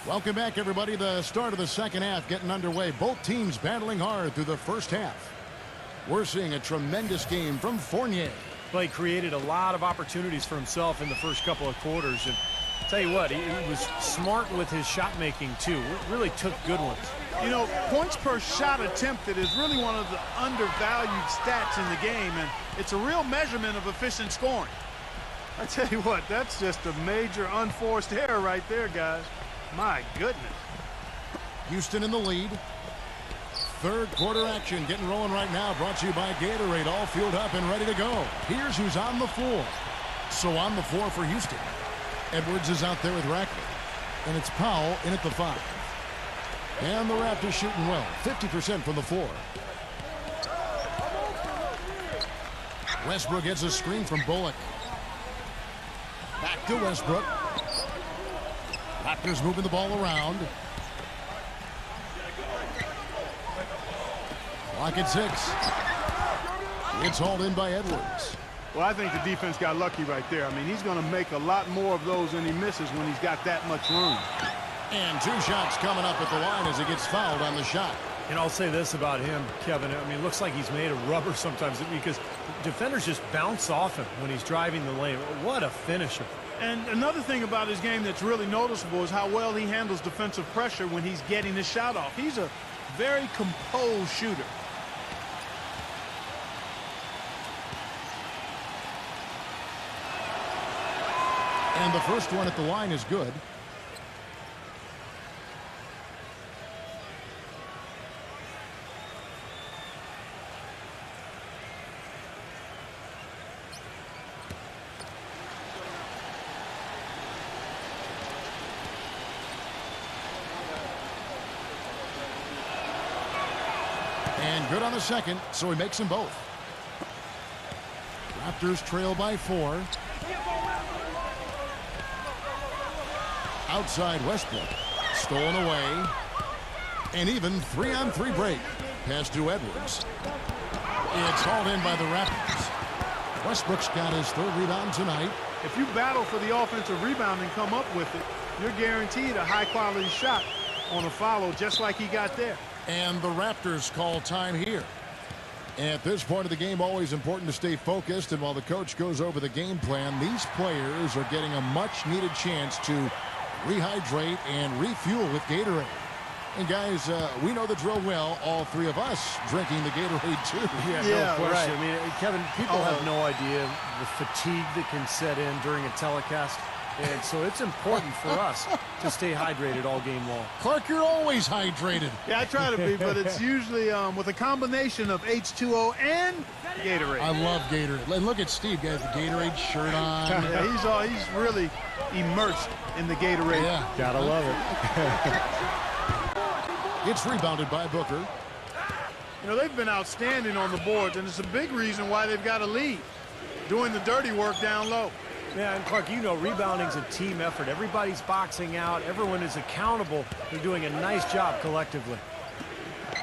Welcome back, everybody. The start of the second half getting underway. Both teams battling hard through the first half. We're seeing a tremendous game from Fournier. Well, he created a lot of opportunities for himself in the first couple of quarters. And tell you what, he was smart with his shot making, too. Really took good ones. You know, points per shot attempted is really one of the undervalued stats in the game, and it's a real measurement of efficient scoring. I tell you what, that's just a major unforced error right there, guys. My goodness. Houston in the lead. Third quarter action getting rolling right now. Brought to you by Gatorade. All fueled up and ready to go. Here's who's on the floor. So on the floor for Houston. Edwards is out there with Rackley. And it's Powell in at the 5. And the Raptors shooting well. 50% from the floor. Westbrook gets a screen from Bullock. Back to Westbrook. Raptors moving the ball around. Clock at 6. It's hauled in by Edwards. Well, I think the defense got lucky right there. I mean, he's going to make a lot more of those than he misses when he's got that much room. And 2 shots coming up at the line as he gets fouled on the shot. And I'll say this about him, Kevin. I mean, it looks like he's made of rubber sometimes because defenders just bounce off him when he's driving the lane. What a finisher. And another thing about his game that's really noticeable is how well he handles defensive pressure when he's getting his shot off. He's a very composed shooter. And the first one at the line is good. And good on the second, so he makes them both. Raptors trail by 4. Outside Westbrook. Stolen away. And even 3-on-3 break. Pass to Edwards. It's hauled in by the Raptors. Westbrook's got his 3rd rebound tonight. If you battle for the offensive rebound and come up with it, you're guaranteed a high-quality shot on a follow just like he got there. And the Raptors call time here. At this point of the game, always important to stay focused. And while the coach goes over the game plan, these players are getting a much-needed chance to rehydrate and refuel with Gatorade. And guys, we know the drill well. All 3 of us drinking the Gatorade too. Yeah, no question. Right. I mean, Kevin, people have no idea the fatigue that can set in during a telecast. And so it's important for us to stay hydrated all game long. Clark, you're always hydrated. Yeah, I try to be, but it's usually with a combination of H2O and Gatorade. I love Gatorade. And look at Steve, guys, the Gatorade shirt on. Yeah, he's really immersed in the Gatorade. Yeah. Gotta love it. It's rebounded by Booker. You know, they've been outstanding on the boards, and it's a big reason why they've got a lead, doing the dirty work down low. Yeah, and Clark, you know, rebounding's a team effort. Everybody's boxing out. Everyone is accountable. They're doing a nice job collectively.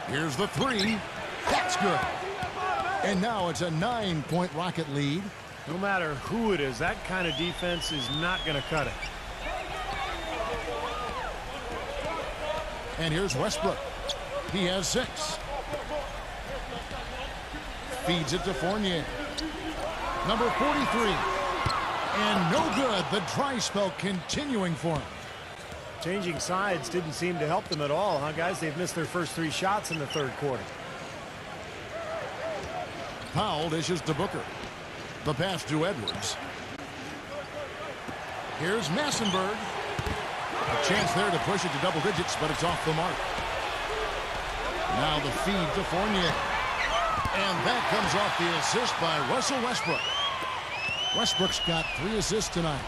Here's the 3. That's good. And now it's a 9-point Rocket lead. No matter who it is, that kind of defense is not going to cut it. And here's Westbrook. He has 6. Feeds it to Fournier. Number 43. And no good. The dry spell continuing for him. Changing sides didn't seem to help them at all, huh, guys? They've missed their first 3 shots in the 3rd quarter. Powell dishes to Booker. The pass to Edwards. Here's Massenberg. A chance there to push it to double digits, but it's off the mark. Now the feed to Fournier. And that comes off the assist by Russell Westbrook. Westbrook's got 3 assists tonight.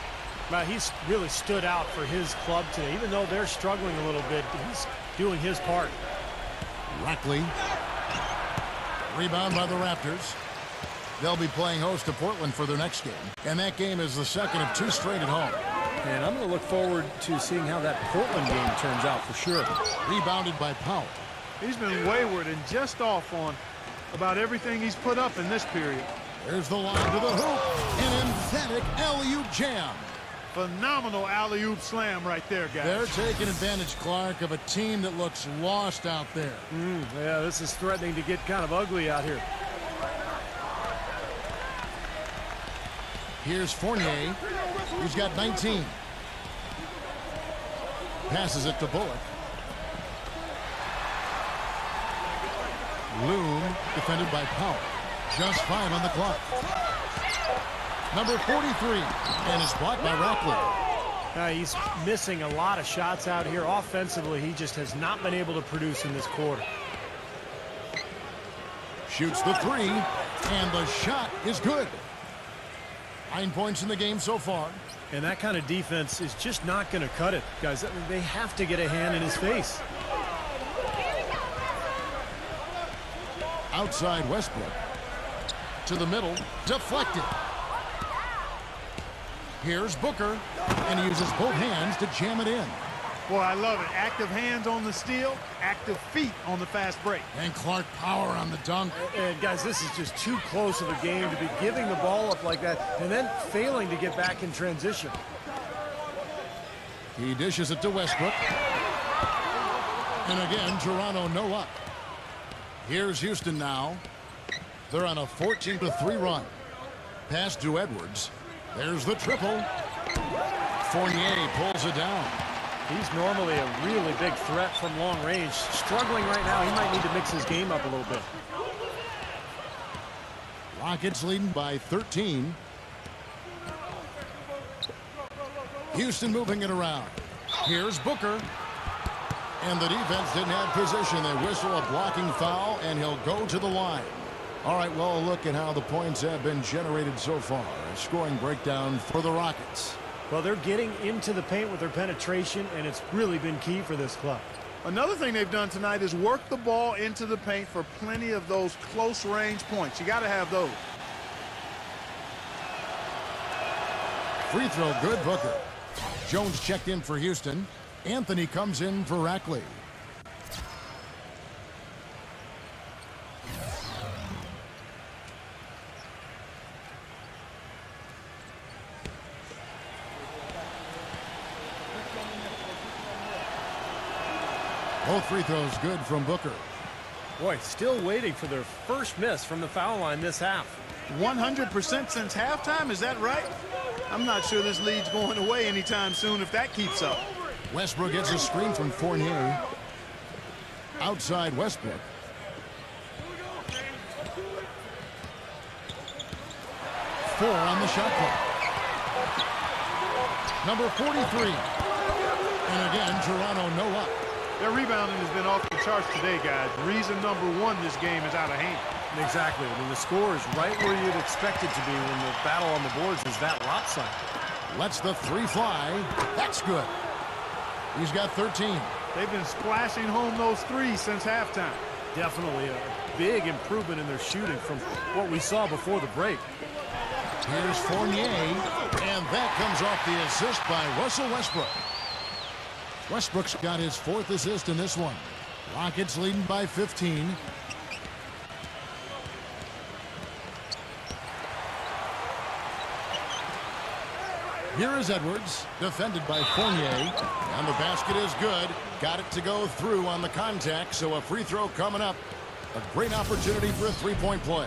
Well, he's really stood out for his club today. Even though they're struggling a little bit, he's doing his part. Rackley. Rebound by the Raptors. They'll be playing host to Portland for their next game. And that game is the second of 2 straight at home. And I'm going to look forward to seeing how that Portland game turns out for sure. Rebounded by Powell. He's been wayward and just off on about everything he's put up in this period. There's the line to the hoop. An emphatic alley-oop jam. Phenomenal alley-oop slam right there, guys. They're taking advantage, Clark, of a team that looks lost out there. Yeah, this is threatening to get kind of ugly out here. Here's Fournier, who's got 19. Passes it to Bullock. Loom, defended by Powell. Just 5 on the clock. Number 43, and it's blocked by Rackley. He's missing a lot of shots out here. Offensively, he just has not been able to produce in this quarter. Shoots the 3, and the shot is good. 9 points in the game so far. And that kind of defense is just not going to cut it, guys. They have to get a hand in his face. Outside Westbrook. To the middle. Deflected. Here's Booker. And he uses both hands to jam it in. Boy, I love it. Active hands on the steal, active feet on the fast break. And Clark Power on the dunk. And guys, this is just too close of a game to be giving the ball up like that and then failing to get back in transition. He dishes it to Westbrook. And again, Toronto no up. Here's Houston now. They're on a 14-3 run. Pass to Edwards. There's the triple. Fournier pulls it down. He's normally a really big threat from long range. Struggling right now. He might need to mix his game up a little bit. Rockets leading by 13. Houston moving it around. Here's Booker. And the defense didn't have position. They whistle a blocking foul, and he'll go to the line. All right, well, look at how the points have been generated so far. A scoring breakdown for the Rockets. Well, they're getting into the paint with their penetration, and it's really been key for this club. Another thing they've done tonight is work the ball into the paint for plenty of those close-range points. You got to have those. Free throw good, Booker. Jones checked in for Houston. Anthony comes in for Rackley. Both free throws good from Booker. Boy, still waiting for their first miss from the foul line this half. 100% since halftime, is that right? I'm not sure this lead's going away anytime soon if that keeps up. Westbrook gets a screen from Fournier. Outside Westbrook. Four on the shot clock. Number 43. And again, Toronto no up. Their rebounding has been off the charts today, guys. Reason number one, this game is out of hand. Exactly. I mean, the score is right where you'd expect it to be when the battle on the boards is that lopsided. Lets the 3 fly. That's good. He's got 13. They've been splashing home those threes since halftime. Definitely a big improvement in their shooting from what we saw before the break. Here's Fournier, and that comes off the assist by Russell Westbrook. Westbrook's got his 4th assist in this one. Rockets leading by 15. Here is Edwards, defended by Fournier, and the basket is good. Got it to go through on the contact, so a free throw coming up. A great opportunity for a three-point play.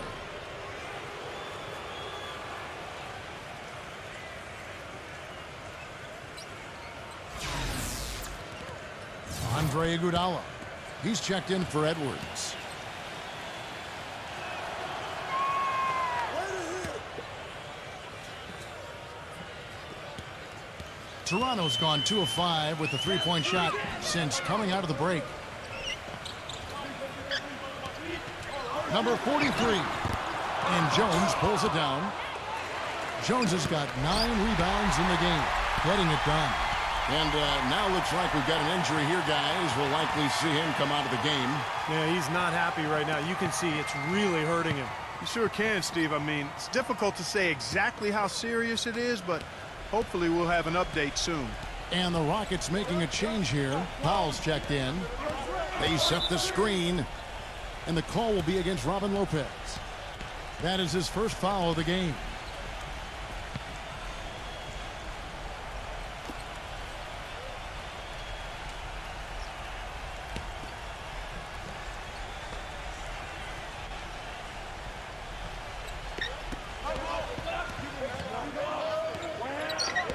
Iguodala. He's checked in for Edwards. Toronto's gone 2 of 5 with the three-point shot since coming out of the break. Number 43. And Jones pulls it down. Jones has got 9 rebounds in the game, getting it done. And now looks like we've got an injury here, guys. We'll likely see him come out of the game. Yeah, he's not happy right now. You can see it's really hurting him. You sure can, Steve. I mean, it's difficult to say exactly how serious it is, but hopefully we'll have an update soon. And the Rockets making a change here. Powell's checked in. They set the screen, and the call will be against Robin Lopez. That is his first foul of the game.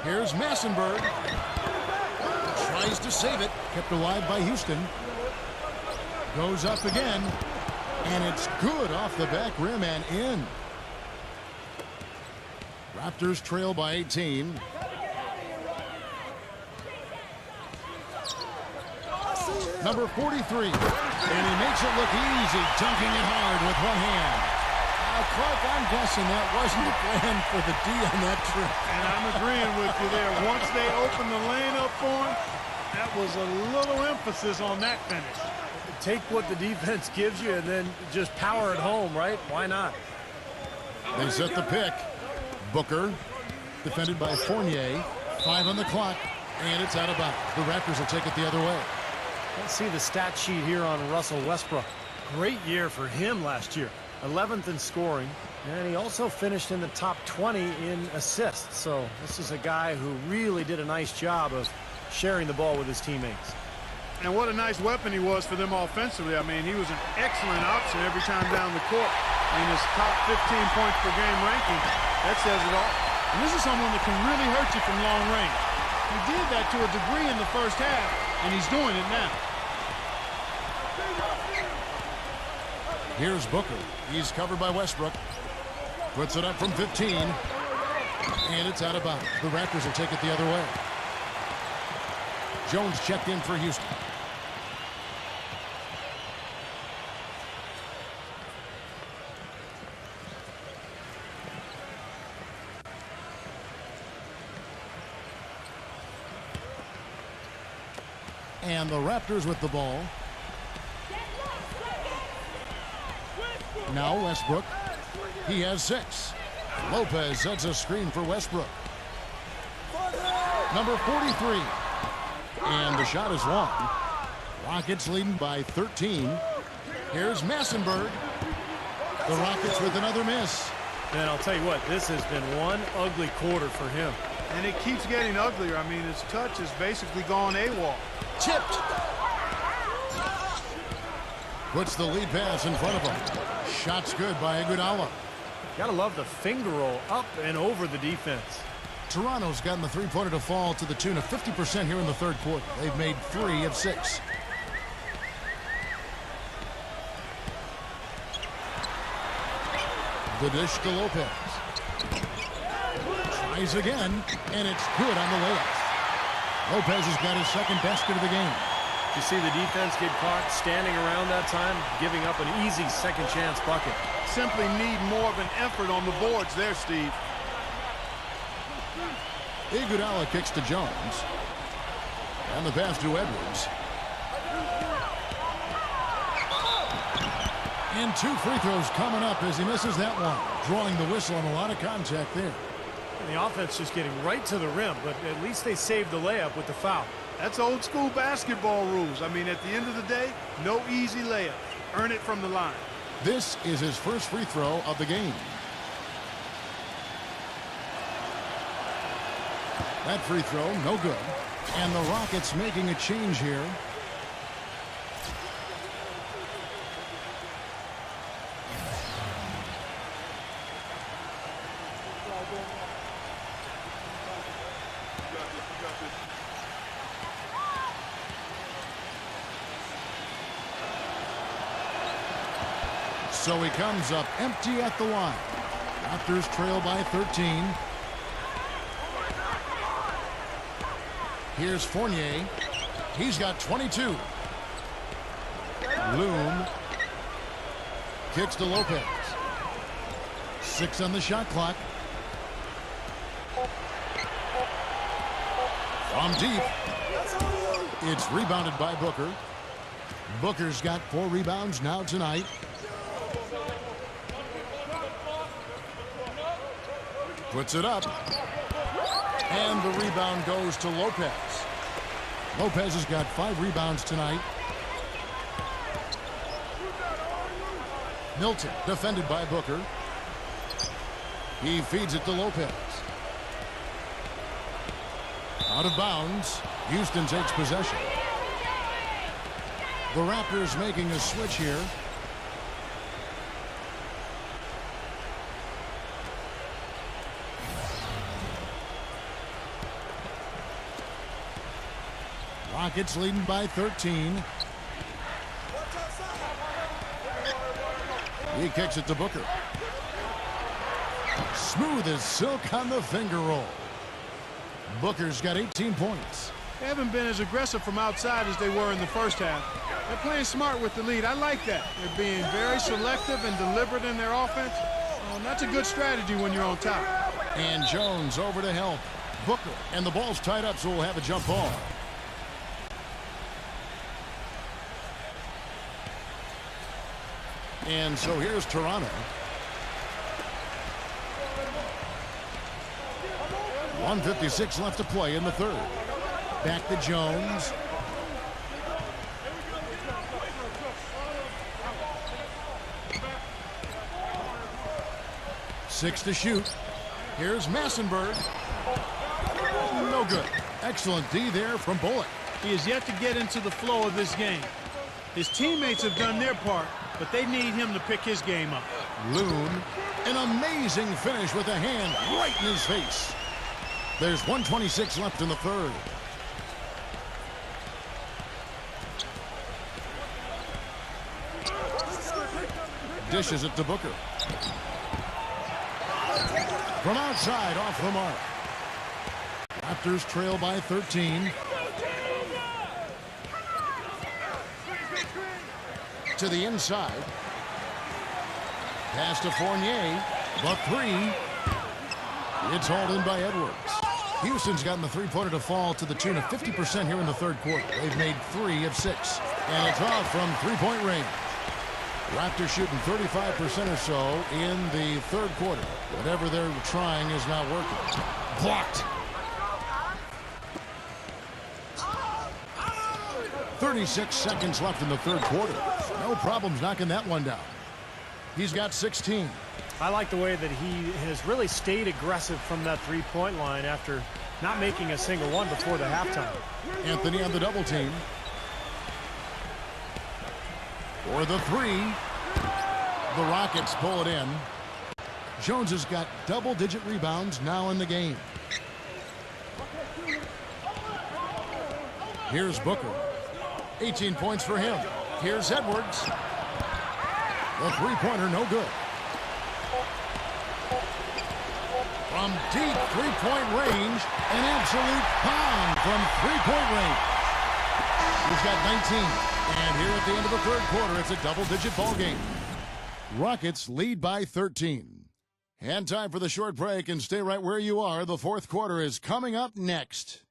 Here's Massenberg. Tries to save it. Kept alive by Houston. Goes up again. And it's good off the back rim and in. Raptors trail by 18. Number 43. And he makes it look easy, dunking it hard with one hand. Clark, I'm guessing that wasn't the plan for the D on that trip. And I'm agreeing with you there. Once they opened the lane up for him, that was a little emphasis on that finish. Take what the defense gives you and then just power it home, right? Why not? They set the pick. Booker, defended by Fournier. 5 on the clock, and it's out of bounds. The Raptors will take it the other way. Let's see the stat sheet here on Russell Westbrook. Great year for him last year. 11th in scoring, and he also finished in the top 20 in assists. So this is a guy who really did a nice job of sharing the ball with his teammates. And what a nice weapon he was for them offensively. I mean, he was an excellent option every time down the court. In his top 15 points per game ranking, that says it all. And this is someone that can really hurt you from long range. He did that to a degree in the first half, and he's doing it now. Here's Booker. He's covered by Westbrook. Puts it up from 15. And it's out of bounds. The Raptors will take it the other way. Jones checked in for Houston. And the Raptors with the ball. Now Westbrook. He has 6. Lopez sets a screen for Westbrook. Number 43. And the shot is long. Rockets leading by 13. Here's Massenberg. The Rockets with another miss. And I'll tell you what, this has been one ugly quarter for him. And it keeps getting uglier. I mean, his touch has basically gone AWOL. Tipped. Puts the lead pass in front of him. Shot's good by Iguodala. Gotta love the finger roll up and over the defense. Toronto's gotten the three-pointer to fall to the tune of 50% here in the third quarter. They've made 3 of 6. The dish to Lopez. Tries again, and it's good on the layup. Lopez has got his second basket of the game. You see the defense get caught standing around that time, giving up an easy second chance bucket. Simply need more of an effort on the boards there, Steve. Iguodala kicks to Jones. And the pass to Edwards. And 2 free throws coming up as he misses that one. Drawing the whistle and a lot of contact there. And the offense just getting right to the rim, but at least they saved the layup with the foul. That's old school basketball rules. I mean, at the end of the day, no easy layup. Earn it from the line. This is his first free throw of the game. That free throw, no good. And the Rockets making a change here. So he comes up empty at the line. Raptors trail by 13. Here's Fournier. He's got 22. Loom kicks to Lopez. 6 on the shot clock. From deep. It's rebounded by Booker. Booker's got 4 rebounds now tonight. Puts it up. And the rebound goes to Lopez. Lopez has got 5 rebounds tonight. Milton, defended by Booker. He feeds it to Lopez. Out of bounds. Houston takes possession. The Raptors making a switch here. Rockets leading by 13. He kicks it to Booker. Smooth as silk on the finger roll. Booker's got 18 points. They haven't been as aggressive from outside as they were in the first half. They're playing smart with the lead. I like that. They're being very selective and deliberate in their offense. That's a good strategy when you're on top. And Jones over to help Booker. And the ball's tied up, so we'll have a jump ball. And so here's Toronto. 1:56 left to play in the third. Back to Jones. Six to shoot. Here's Massenberg. No good. Excellent D there from Bullock. He is yet to get into the flow of this game. His teammates have done their part, but they need him to pick his game up. Loon, an amazing finish with a hand right in his face. There's 1:26 left in the third. Dishes it to Booker. From outside, off the mark. Raptors trail by 13. To the inside. Pass to Fournier. The three. It's hauled in by Edwards. Houston's gotten the three-pointer to fall to the tune of 50% here in the third quarter. They've made 3 of 6. And it's off from three-point range. Raptors shooting 35% or so in the third quarter. Whatever they're trying is not working. Blocked. 36 seconds left in the third quarter. No problems knocking that one down. He's got 16. I like the way that he has really stayed aggressive from that three-point line after not making a single one before the halftime. Anthony on the double team. For the three. The Rockets pull it in. Jones has got double-digit rebounds now in the game. Here's Booker. 18 points for him. Here's Edwards. The three-pointer no good. From deep three-point range, an absolute bomb from three-point range. He's got 19. And here at the end of the third quarter, it's a double-digit ball game. Rockets lead by 13. And time for the short break, and stay right where you are. The fourth quarter is coming up next.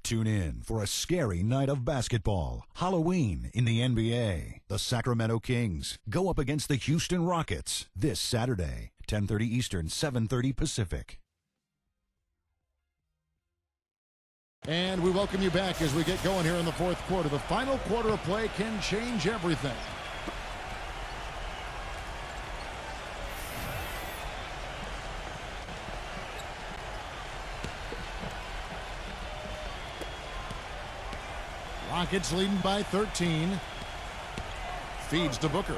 Tune in for a scary night of basketball. Halloween in the NBA. The Sacramento Kings go up against the Houston Rockets this Saturday, 10:30 Eastern, 7:30 Pacific. And we welcome you back as we get going here in the fourth quarter. The final quarter of play can change everything. Rockets leading by 13. Feeds to Booker.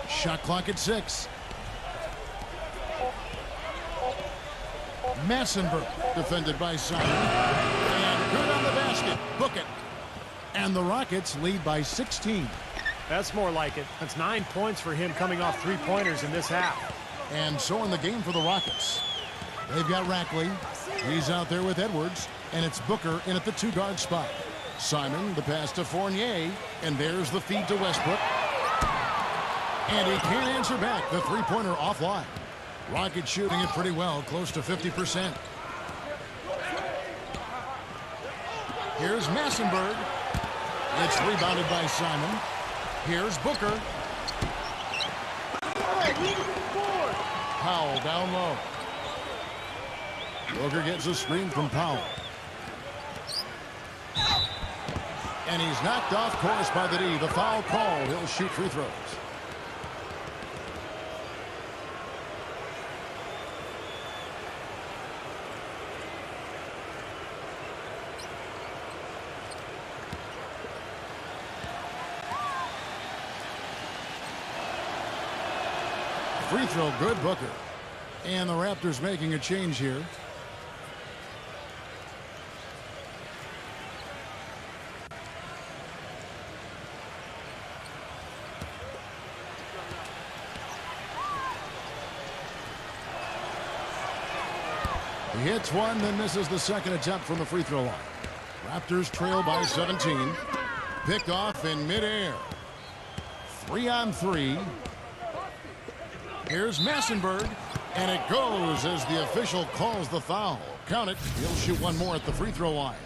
Shot clock at 6. Massenberg defended by Simon. And good on the basket. Book it. And the Rockets lead by 16. That's more like it. That's 9 points for him coming off three-pointers in this half. And so in the game for the Rockets. They've got Rackley. He's out there with Edwards. And it's Booker in at the two-guard spot. Simon, the pass to Fournier. And there's the feed to Westbrook. And he can't answer back. The three-pointer offline. Rockets shooting it pretty well, close to 50%. Here's Massenberg. It's rebounded by Simon. Here's Booker. Powell down low. Booker gets a screen from Powell. And he's knocked off course by the D. The foul call. He'll shoot free throws. Free throw good, Booker. And the Raptors making a change here. He hits one, then misses the second attempt from the free throw line. Raptors trail by 17. Picked off in midair. 3-on-3. Here's Massenberg, and it goes as the official calls the foul. Count it. He'll shoot one more at the free throw line.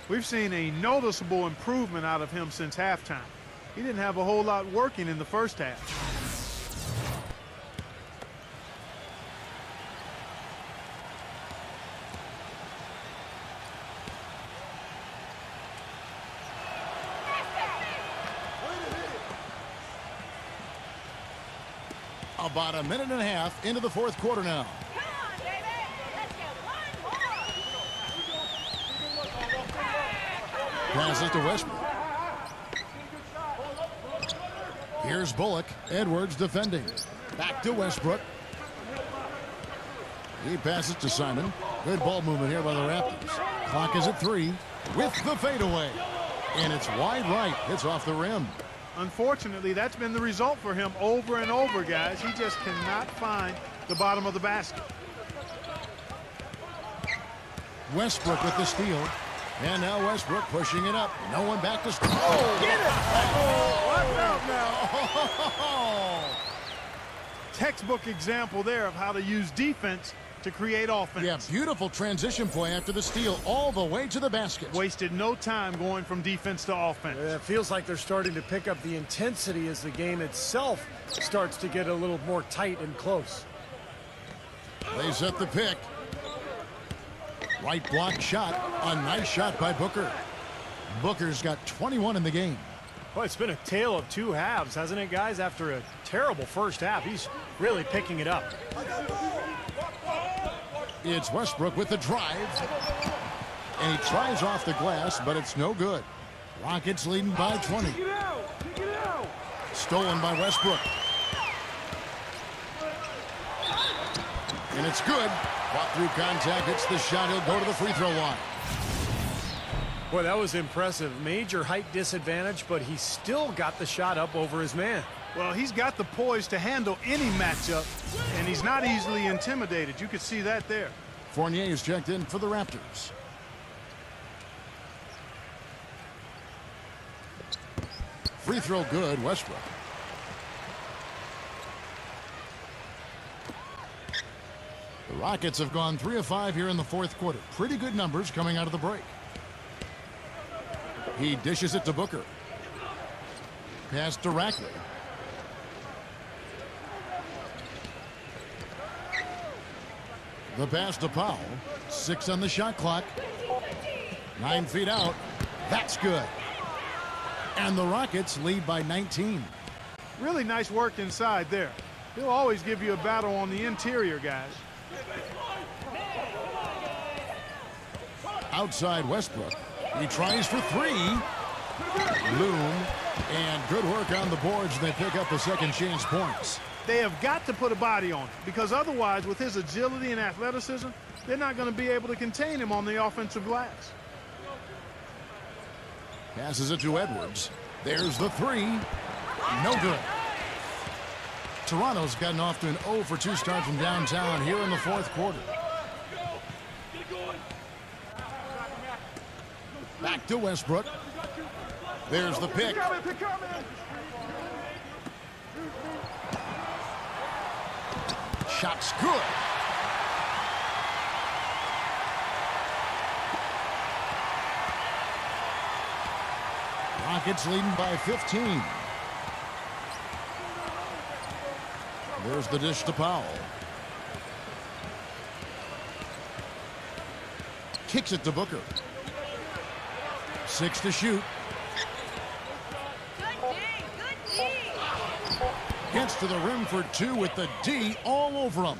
We've seen a noticeable improvement out of him since halftime. He didn't have a whole lot working in the first half. About a minute and a half into the fourth quarter now. Come on, baby. Let's get one more. Passes to Westbrook. Here's Bullock. Edwards defending. Back to Westbrook. He passes to Simon. Good ball movement here by the Raptors. Clock is at 3 with the fadeaway. And it's wide right. Hits off the rim. Unfortunately, that's been the result for him over and over, guys. He just cannot find the bottom of the basket. Westbrook with the steal. And now Westbrook pushing it up. No one back to steal. Oh, get it! Oh, watch out now. Textbook example there of how to use defense to create offense. Yeah, beautiful transition play after the steal all the way to the basket. Wasted no time going from defense to offense. It feels like they're starting to pick up the intensity as the game itself starts to get a little more tight and close. They set the pick. Right block shot. A nice shot by Booker. Booker's got 21 in the game. Well, it's been a tale of two halves, hasn't it, guys? After a terrible first half, he's really picking it up. It's Westbrook with the drive. And he tries off the glass, but it's no good. Rockets leading by 20. Stolen by Westbrook. And it's good. Fought through contact. Hits the shot. He'll go to the free throw line. Boy, that was impressive. Major height disadvantage, but he still got the shot up over his man. Well, he's got the poise to handle any matchup, and he's not easily intimidated. You could see that there. Fournier is checked in for the Raptors. Free throw good, Westbrook. The Rockets have gone 3 of 5 here in the fourth quarter. Pretty good numbers coming out of the break. He dishes it to Booker. Pass to Rackley. The pass to Powell. 6 on the shot clock. 9 feet out. That's good. And the Rockets lead by 19. Really nice work inside there. He'll always give you a battle on the interior, guys. Outside Westbrook. He tries for 3. Loom. And good work on the boards. They pick up the second chance points. They have got to put a body on him, because otherwise, with his agility and athleticism, they're not going to be able to contain him on the offensive glass. Passes it to Edwards. There's the 3. No good. Toronto's gotten off to an 0 for 2 start from downtown here in the fourth quarter. Back to Westbrook. There's the pick. Shot's good. Rockets leading by 15. There's the dish to Powell. Kicks it to Booker. 6 to shoot. Gets to the rim for 2 with the D all over him.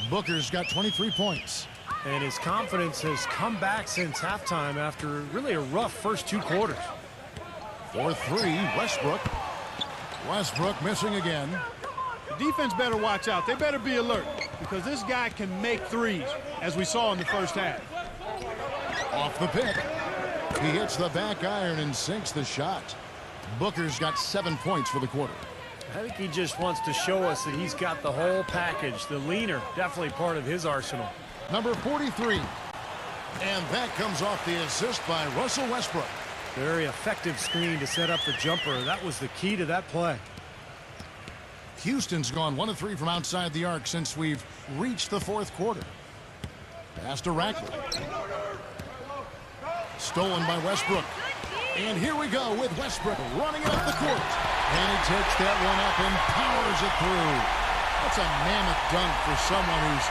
Booker's got 23 points. And his confidence has come back since halftime after really a rough first 2 quarters. For 3, Westbrook. Westbrook missing again. The defense better watch out. They better be alert because this guy can make threes, as we saw in the first half. Off the pick. He hits the back iron and sinks the shot. Booker's got 7 points for the quarter. I think he just wants to show us that he's got the whole package. The leaner, definitely part of his arsenal. Number 43. And that comes off the assist by Russell Westbrook. Very effective screen to set up the jumper. That was the key to that play. Houston's gone 1 of 3 from outside the arc since we've reached the 4th quarter. Pass to Rackley. Stolen by Westbrook. And here we go with Westbrook running it up the court. And he takes that one up and powers it through. That's a mammoth dunk for someone who's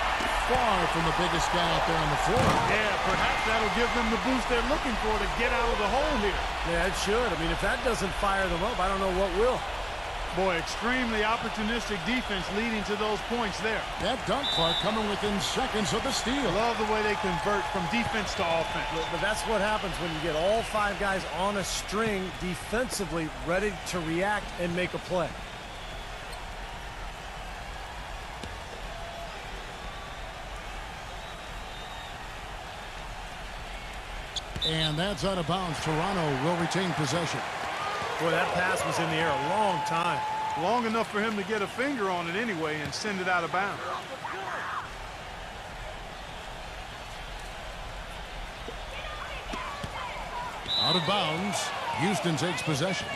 far from the biggest guy out there on the floor. Yeah, perhaps that'll give them the boost they're looking for to get out of the hole here. Yeah, it should. I mean, if that doesn't fire them up, I don't know what will. Boy, extremely opportunistic defense leading to those points there. That dunk clock coming within seconds of the steal. Love the way they convert from defense to offense. But that's what happens when you get all 5 guys on a string defensively ready to react and make a play. And that's out of bounds. Toronto will retain possession. Boy, that pass was in the air a long time. Long enough for him to get a finger on it anyway and send it out of bounds. Out of bounds. Houston takes possession.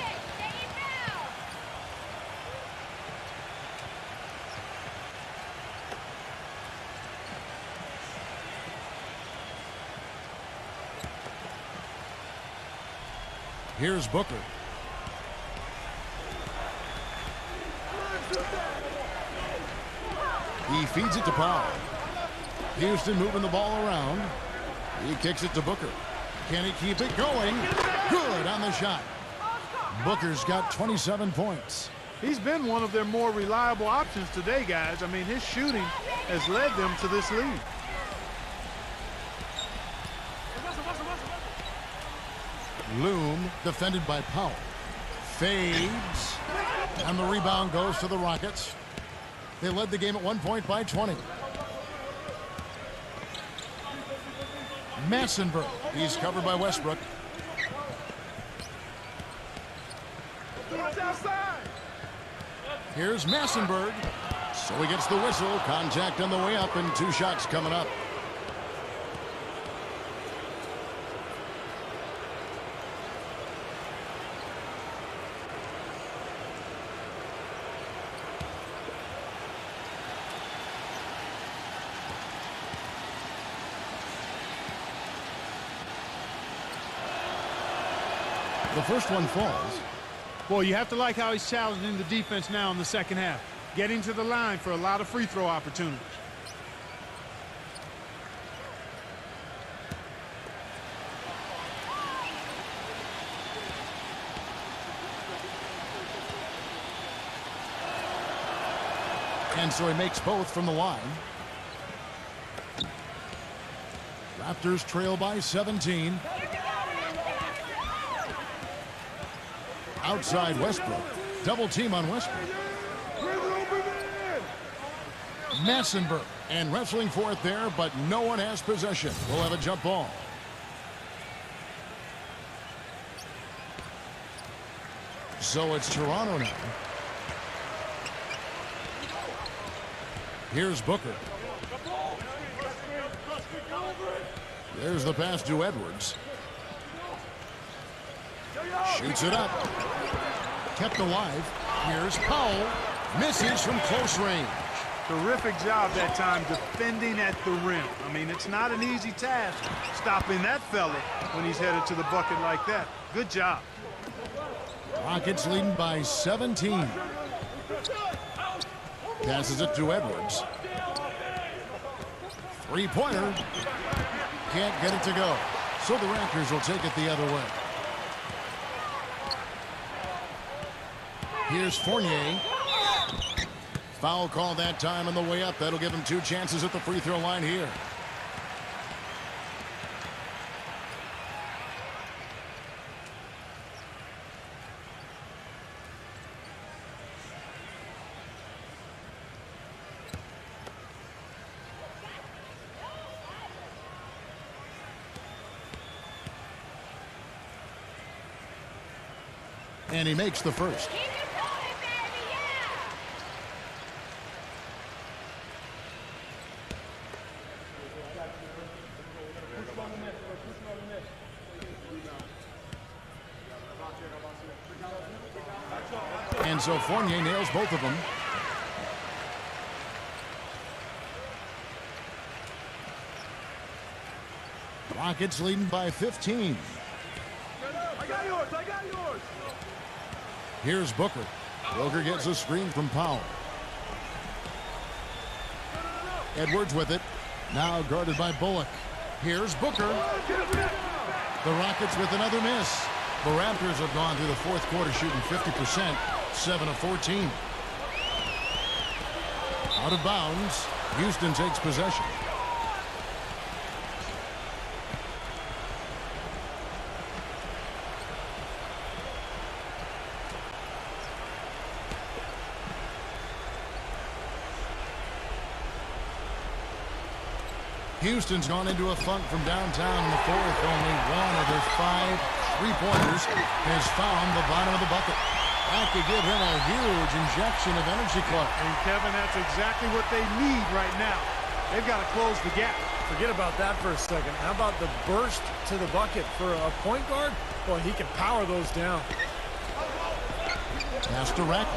Here's Booker. He feeds it to Powell. Houston moving the ball around. He kicks it to Booker. Can he keep it going? Good on the shot. Booker's got 27 points. He's been one of their more reliable options today, guys. I mean, his shooting has led them to this lead. Loom defended by Powell. Fades. And the rebound goes to the Rockets. They led the game at 1 point by 20. Massenberg. He's covered by Westbrook. Here's Massenberg. So he gets the whistle. Contact on the way up and 2 shots coming up. The first one falls. Boy, you have to like how he's challenging the defense now in the second half. Getting to the line for a lot of free throw opportunities. And so he makes both from the line. Raptors trail by 17. Outside Westbrook. Double team on Westbrook. Massenberg. And wrestling for it there, but no one has possession. We'll have a jump ball. So it's Toronto now. Here's Booker. There's the pass to Edwards. Shoots it up. Kept alive. Here's Powell. Misses from close range. Terrific job that time defending at the rim. I mean, it's not an easy task stopping that fella when he's headed to the bucket like that. Good job. Rockets leading by 17. Passes it to Edwards. Three-pointer. Can't get it to go. So the Raptors will take it the other way. Here's Fournier. Foul call that time on the way up. That'll give him 2 chances at the free throw line here. And he makes the first. Keep it going, baby, yeah. And so Fournier nails both of them. Rockets leading by 15. I got yours. I got yours. Here's Booker. Booker gets a screen from Powell. Edwards with it. Now guarded by Bullock. Here's Booker. The Rockets with another miss. The Raptors have gone through the fourth quarter shooting 50%, 7 of 14. Out of bounds. Houston takes possession. Houston's gone into a funk from downtown in the fourth. Only one of their 5 3-pointers has found the bottom of the bucket. That could give him a huge injection of energy, Clark. And Kevin, that's exactly what they need right now. They've got to close the gap. Forget about that for a second. How about the burst to the bucket for a point guard? Boy, he can power those down. Pass to Rackle.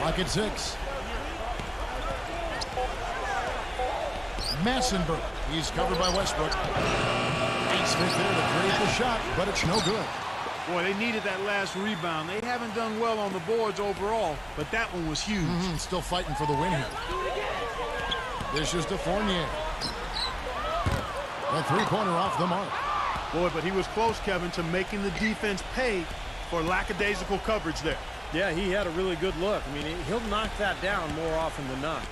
Rocket 6. Massenberg. He's covered by Westbrook. He's there to create the shot, but it's no good. Boy, they needed that last rebound. They haven't done well on the boards overall, but that one was huge. Still fighting for the win here. This is to Fournier. A 3-pointer off the mark. Boy, but he was close, Kevin, to making the defense pay for lackadaisical coverage there. Yeah, he had a really good look. I mean, he'll knock that down more often than not.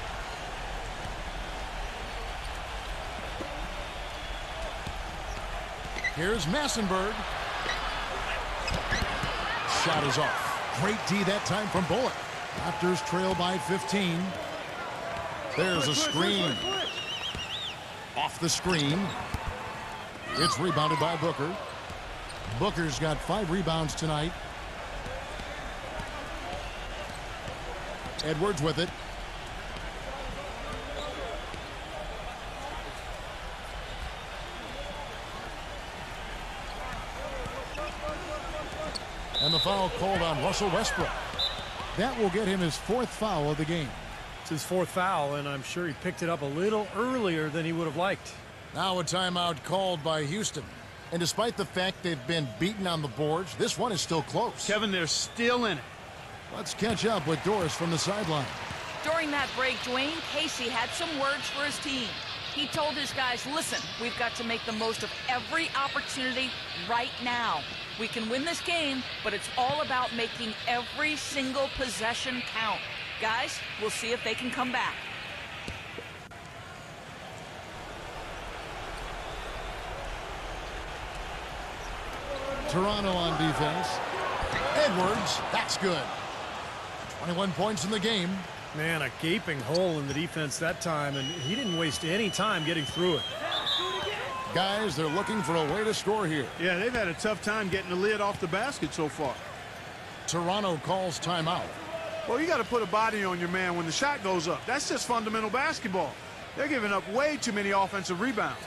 Here's Massenberg. Shot is off. Great D that time from Bullock. Raptors trail by 15. There's a screen. Off the screen. It's rebounded by Booker. Booker's got 5 rebounds tonight. Edwards with it. And the foul called on Russell Westbrook. That will get him his 4th foul of the game. It's his 4th foul, and I'm sure he picked it up a little earlier than he would have liked. Now a timeout called by Houston. And despite the fact they've been beaten on the boards, this one is still close. Kevin, they're still in it. Let's catch up with Doris from the sideline. During that break, Dwayne Casey had some words for his team. He told his guys, listen, we've got to make the most of every opportunity right now. We can win this game, but it's all about making every single possession count. Guys, we'll see if they can come back. Toronto on defense. Edwards, that's good. 21 points in the game. Man, a gaping hole in the defense that time, and he didn't waste any time getting through it. Guys, they're looking for a way to score here. Yeah, they've had a tough time getting the lid off the basket so far. Toronto calls timeout. Well, you got to put a body on your man when the shot goes up. That's just fundamental basketball. They're giving up way too many offensive rebounds.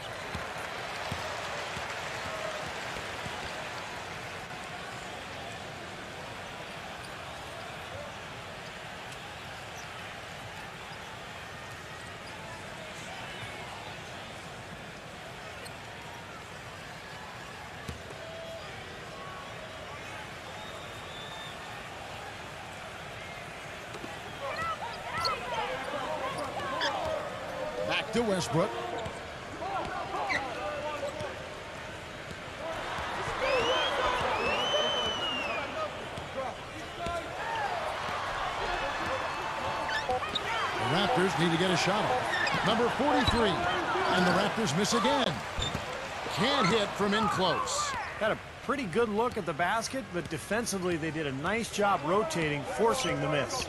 to Westbrook. The Raptors need to get a shot off. Number 43. And the Raptors miss again. Can't hit from in close. Got a pretty good look at the basket, but defensively they did a nice job rotating, forcing the miss.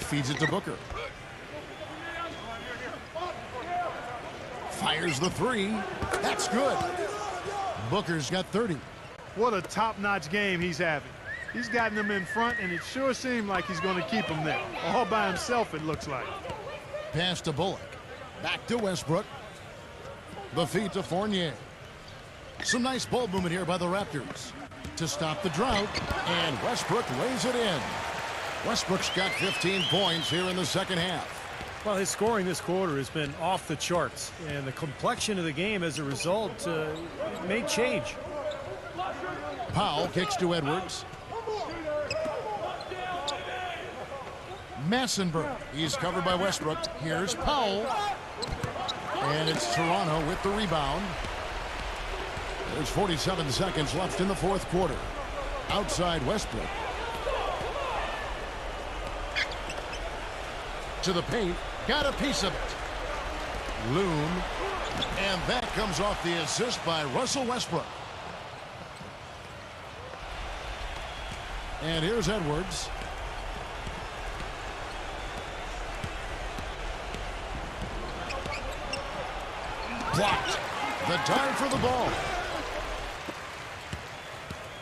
Feeds it to Booker. Fires the three. That's good. Booker's got 30. What a top-notch game he's having. He's gotten them in front, and it sure seemed like he's going to keep them there. All by himself, it looks like. Pass to Bullock. Back to Westbrook. The feed to Fournier. Some nice ball movement here by the Raptors to stop the drought, and Westbrook lays it in. Westbrook's got 15 points here in the second half. Well, his scoring this quarter has been off the charts, and the complexion of the game as a result may change. Powell kicks to Edwards. Massenberg. He's covered by Westbrook. Here's Powell. And it's Toronto with the rebound. There's 47 seconds left in the fourth quarter. Outside Westbrook. To the paint. Got a piece of it. Loom. And that comes off the assist by Russell Westbrook. And here's Edwards. Blocked. The time for the ball.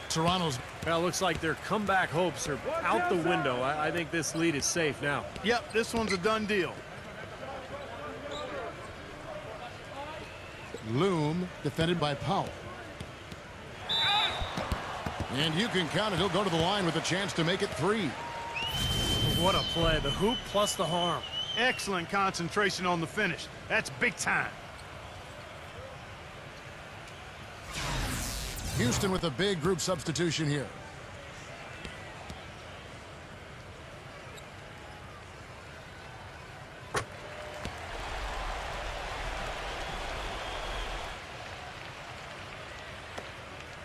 Toronto's. Well, looks like their comeback hopes are out the window. I think this lead is safe now. Yep, this one's a done deal. Loom, defended by Powell. And you can count it. He'll go to the line with a chance to make it three. What a play. The hoop plus the harm. Excellent concentration on the finish. That's big time. Houston with a big group substitution here.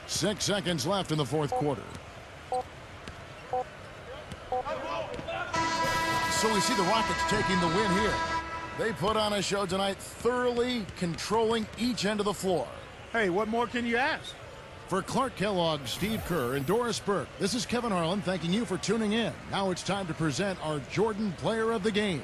Six seconds left in the fourth quarter. So we see the Rockets taking the win here. They put on a show tonight, thoroughly controlling each end of the floor. Hey, what more can you ask? For Clark Kellogg, Steve Kerr, and Doris Burke, this is Kevin Harlan thanking you for tuning in. Now it's time to present our Jordan Player of the Game.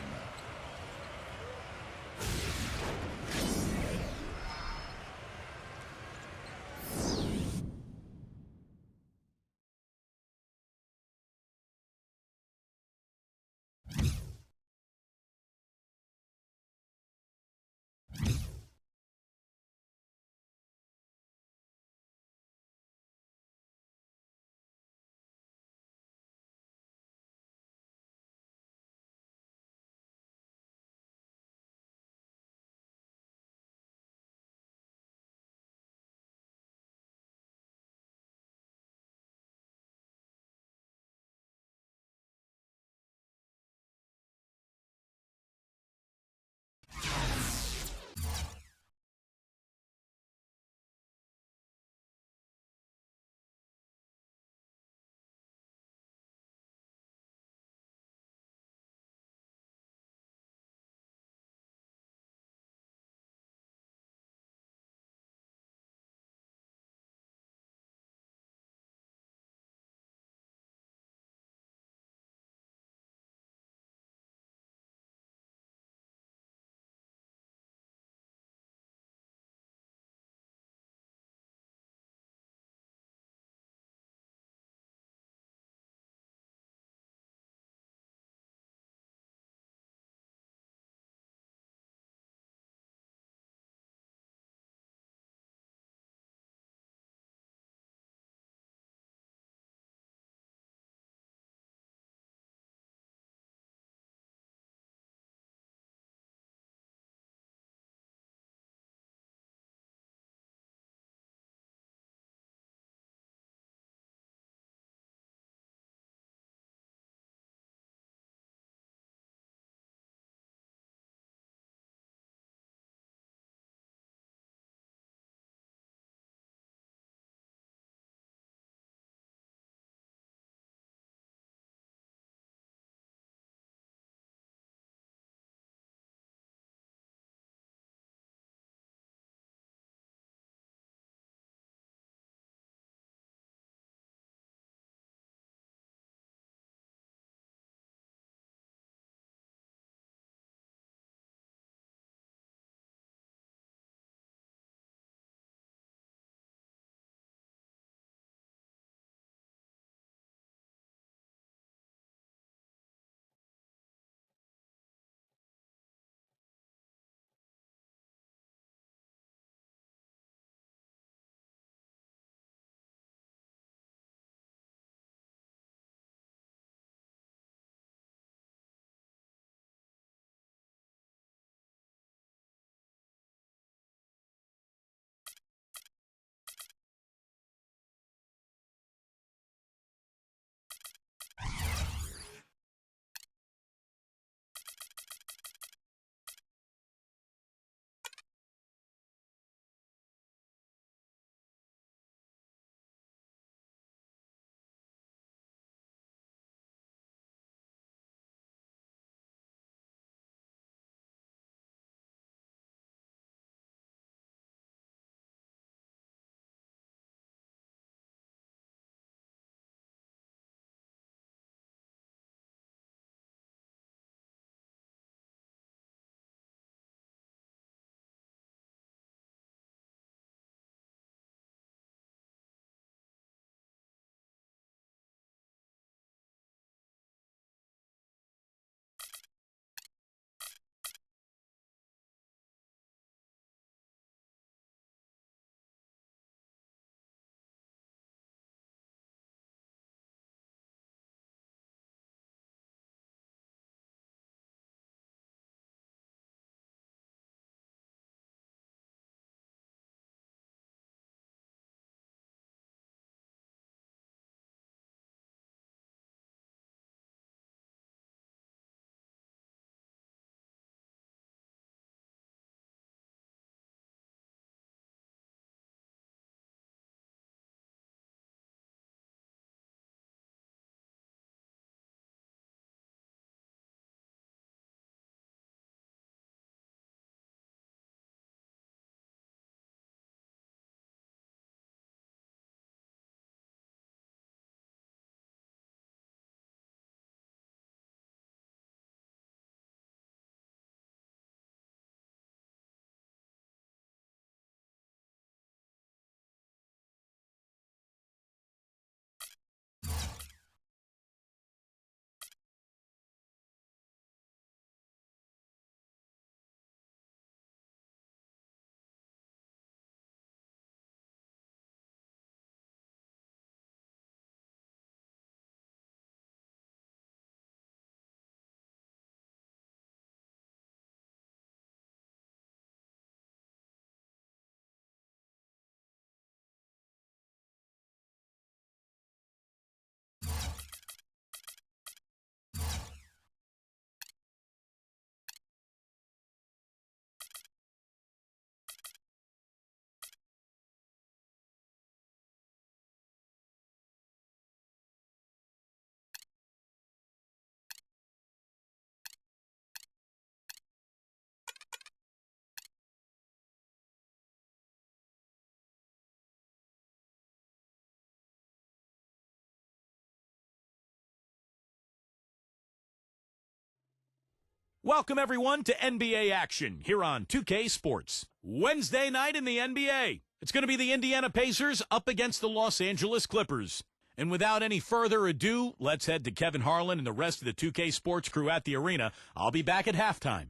Welcome, everyone, to NBA action here on 2K Sports. Wednesday night in the NBA. It's going to be the Indiana Pacers up against the Los Angeles Clippers. And without any further ado, let's head to Kevin Harlan and the rest of the 2K Sports crew at the arena. I'll be back at halftime.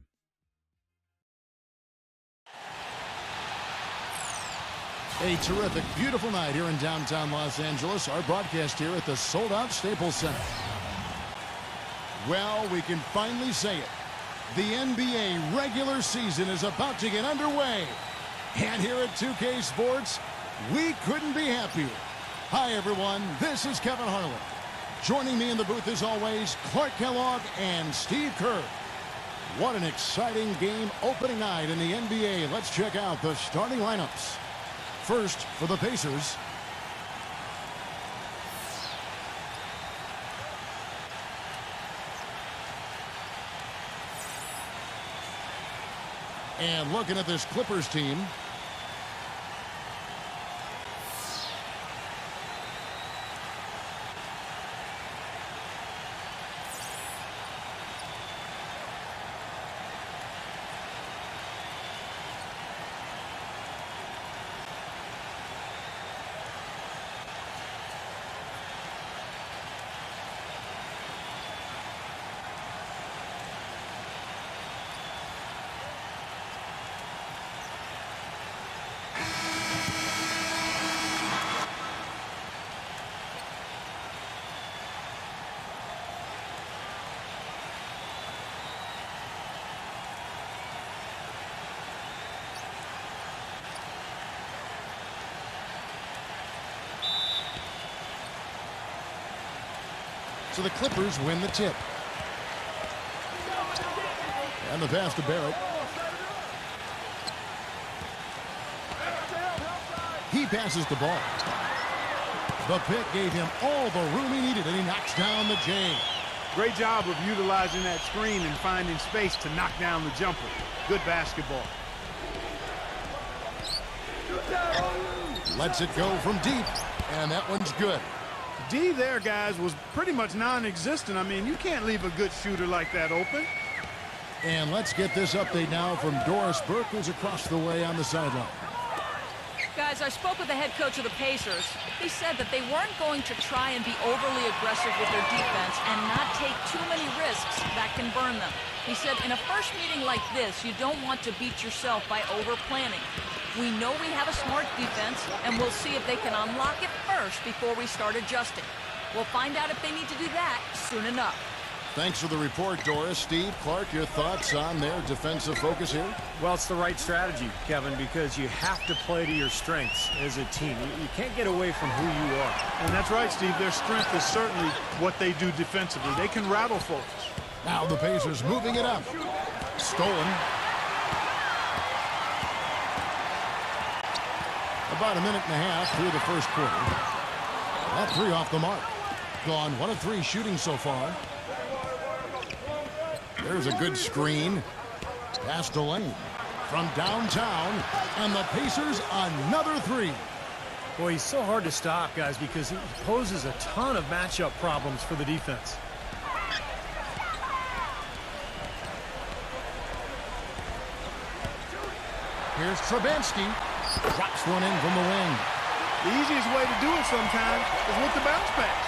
A terrific, beautiful night here in downtown Los Angeles. Our broadcast here at the sold-out Staples Center. Well, we can finally say it. The NBA regular season is about to get underway. And here at 2K Sports, we couldn't be happier. Hi, everyone. This is Kevin Harlan. Joining me in the booth, as always, Clark Kellogg and Steve Kerr. What an exciting game opening night in the NBA. Let's check out the starting lineups. First, for the Pacers, and looking at this Clippers team, so the Clippers win the tip. And the pass to Barrett. He passes the ball. The pick gave him all the room he needed, and he knocks down the J. Great job of utilizing that screen and finding space to knock down the jumper. Good basketball. Lets it go from deep, and that one's good. D there, guys, was pretty much non-existent. I mean, you can't leave a good shooter like that open. And let's get this update now from Doris Burke, who's across the way on the sideline. Guys, I spoke with the head coach of the Pacers. He said that they weren't going to try and be overly aggressive with their defense and not take too many risks that can burn them. He said in a first meeting like this, you don't want to beat yourself by over-planning. We know we have a smart defense, and we'll see if they can unlock it first before we start adjusting. We'll find out if they need to do that soon enough. Thanks for the report, Doris. Steve, Clark, your thoughts on their defensive focus here? Well, it's the right strategy, Kevin, because you have to play to your strengths as a team. You can't get away from who you are. And that's right, Steve. Their strength is certainly what they do defensively. They can rattle folks. Now the Pacers moving it up. Stolen. About a minute and a half through the first quarter. That three off the mark. Gone 1 of 3 shooting so far. There's a good screen. Pass to Lane from downtown. And the Pacers another 3. Boy, he's so hard to stop, guys, because he poses a ton of matchup problems for the defense. Here's Trubansky. Drops one in from the wing. The easiest way to do it sometimes is with the bounce pass.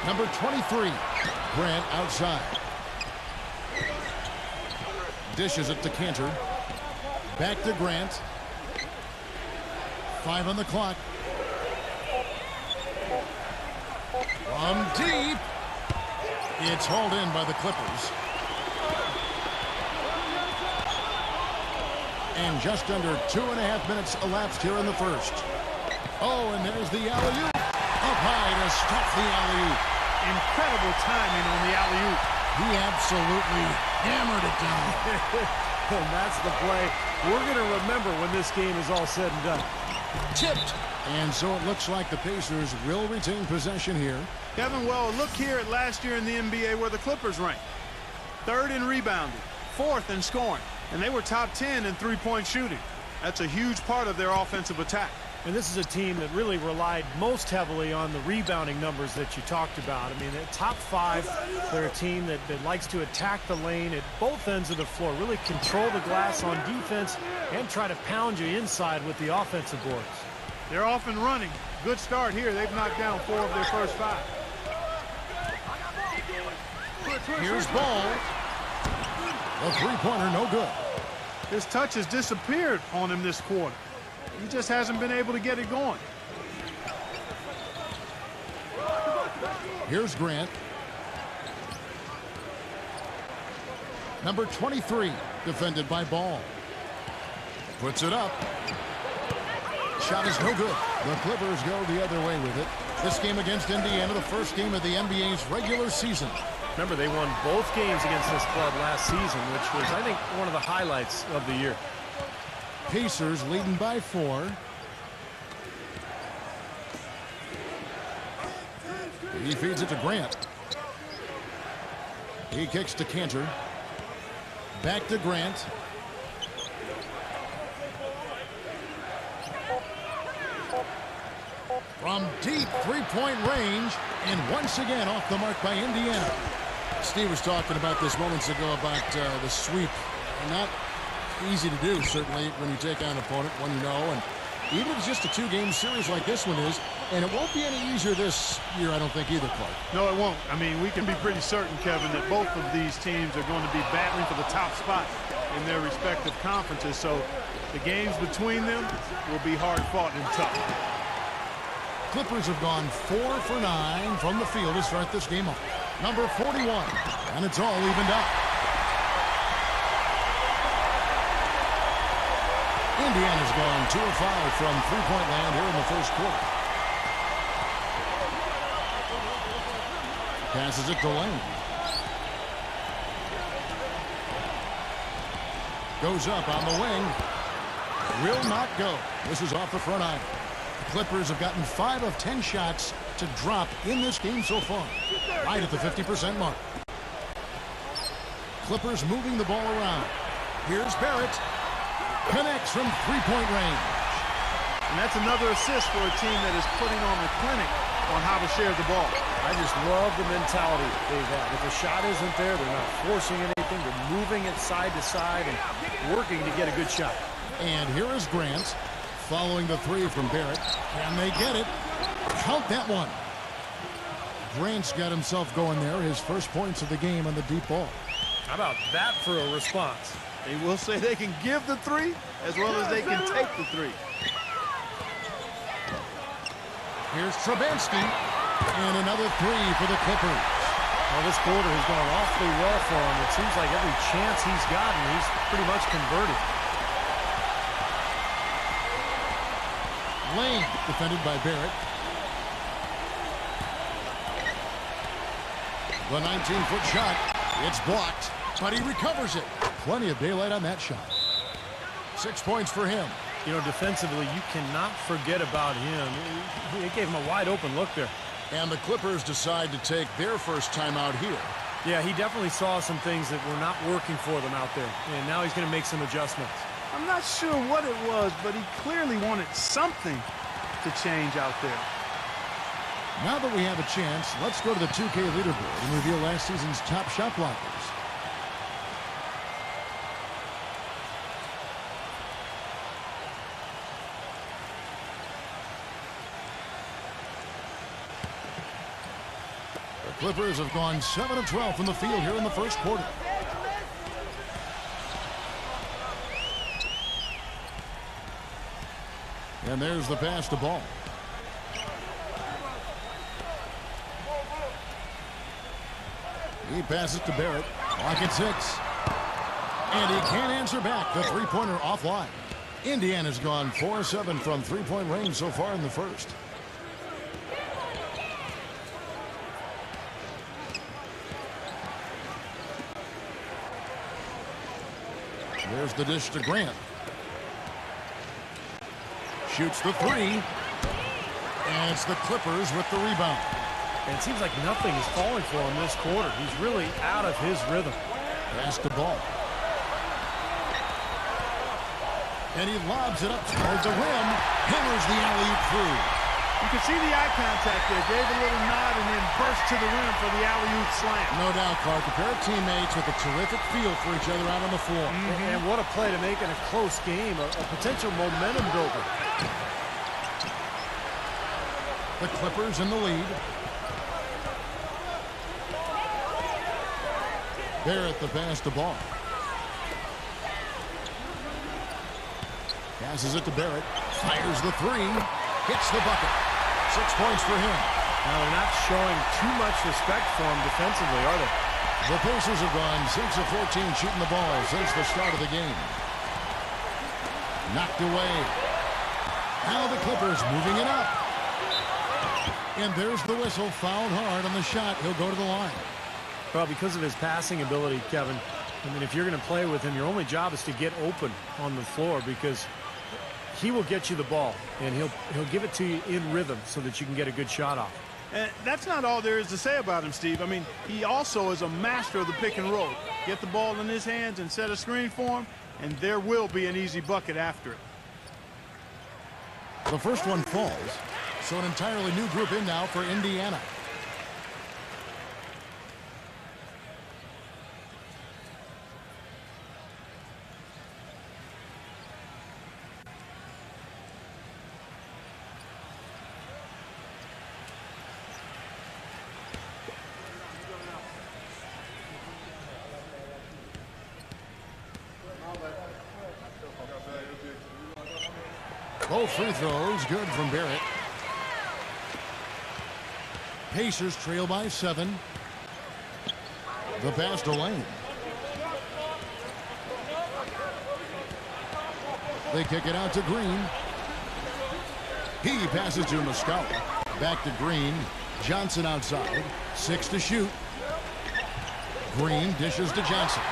Number 23, Grant outside. Dishes it to Cantor. Back to Grant. 5 on the clock. From deep. It's hauled in by the Clippers. And just under 2.5 minutes elapsed here in the first. Oh, and there's the alley-oop. Up high to stop the alley-oop. Incredible timing on the alley-oop. He absolutely hammered it down. And that's the play we're going to remember when this game is all said and done. Tipped. And so it looks like the Pacers will retain possession here. Kevin, well, look here at last year in the NBA where the Clippers ranked. 3rd in rebounding, 4th in scoring, and they were top 10 in three-point shooting. That's a huge part of their offensive attack. And this is a team that really relied most heavily on the rebounding numbers that you talked about. I mean, at top 5, they're a team that likes to attack the lane at both ends of the floor, really control the glass on defense, and try to pound you inside with the offensive boards. They're off and running. Good start here. They've knocked down 4 of their first 5. Here's Ball. A three-pointer, no good. His touch has disappeared on him this quarter. He just hasn't been able to get it going. Here's Grant. Number 23, defended by Ball. Puts it up. Shot is no good. The Clippers go the other way with it. This game against Indiana, the first game of the NBA's regular season. Remember, they won both games against this club last season, which was, I think, one of the highlights of the year. Pacers leading by 4. He feeds it to Grant. He kicks to Cantor. Back to Grant. From deep three-point range, and once again off the mark by Indiana. Steve was talking about this moments ago about the sweep. Not easy to do, certainly, when you take on an opponent, one you know. And even if it's just a 2-game series like this one is, and it won't be any easier this year, I don't think, either, Clark. No, it won't. I mean, we can be pretty certain, Kevin, that both of these teams are going to be battling for the top spot in their respective conferences. So the games between them will be hard-fought and tough. Clippers have gone 4 for 9 from the field to start this game off. Number 41, and it's all evened up. Indiana's gone 2 of 5 from three-point land here in the first quarter. Passes it to Lane. Goes up on the wing. Will not go. This is off the front iron. The Clippers have gotten 5 of 10 shots to drop in this game so far. Right at the 50% mark. Clippers moving the ball around. Here's Barrett. Connects from three-point range. And that's another assist for a team that is putting on a clinic on how to share the ball. I just love the mentality they've had. If the shot isn't there, they're not forcing anything. They're moving it side to side and working to get a good shot. And here is Grant following the 3 from Barrett. Can they get it? Count that one. Grant's got himself going there. His first points of the game on the deep ball. How about that for a response? They will say they can give the 3 as well as they can take the 3. Here's Trubansky. And another 3 for the Clippers. Well, this quarter has gone awfully well for him. It seems like every chance he's gotten, he's pretty much converted. Lane, defended by Barrett. The 19-foot shot. It's blocked, but he recovers it. Plenty of daylight on that shot. 6 points for him. You know, defensively, you cannot forget about him. It gave him a wide-open look there. And the Clippers decide to take their first time out here. Yeah, he definitely saw some things that were not working for them out there. And now he's going to make some adjustments. I'm not sure what it was, but he clearly wanted something to change out there. Now that we have a chance, let's go to the 2K leaderboard and reveal last season's top shot blockers. The Clippers have gone 7 of 12 from the field here in the first quarter. And there's the pass to Ball. He passes to Barrett. Clock at 6. And he can't answer back. The three-pointer offline. Indiana's gone 4-7 from three-point range so far in the first. There's the dish to Grant. Shoots the 3. And it's the Clippers with the rebound. And it seems like nothing is falling for him this quarter. He's really out of his rhythm. Pass to Ball. And he lobs it up toward the rim. Hammers the alley-oop through. You can see the eye contact there. Gave a little nod and then burst to the rim for the alley-oop slam. No doubt, Clark. A pair of teammates with a terrific feel for each other out on the floor. And what a play to make in a close game, a potential momentum builder. The Clippers in the lead. Barrett the pass the ball. Passes it to Barrett. Fires the three. Hits the bucket. 6 points for him. Now they're not showing too much respect for him defensively, are they? The Pacers have gone 6 of 14 shooting the ball since the start of the game. Knocked away. Now the Clippers moving it up. And there's the whistle. Fouled hard on the shot. He'll go to the line. Well, because of his passing ability, Kevin, I mean, if you're going to play with him, your only job is to get open on the floor, because he will get you the ball, and he'll give it to you in rhythm so that you can get a good shot off. And that's not all there is to say about him, Steve. I mean, he also is a master of the pick and roll. Get the ball in his hands and set a screen for him, and there will be an easy bucket after it. The first one falls, so an entirely new group in now for Indiana. Both free throws good from Barrett. Pacers trail by 7. The pass to Lane. They kick it out to Green. He passes to Muscala. Back to Green. Johnson outside. 6 to shoot. Green dishes to Johnson.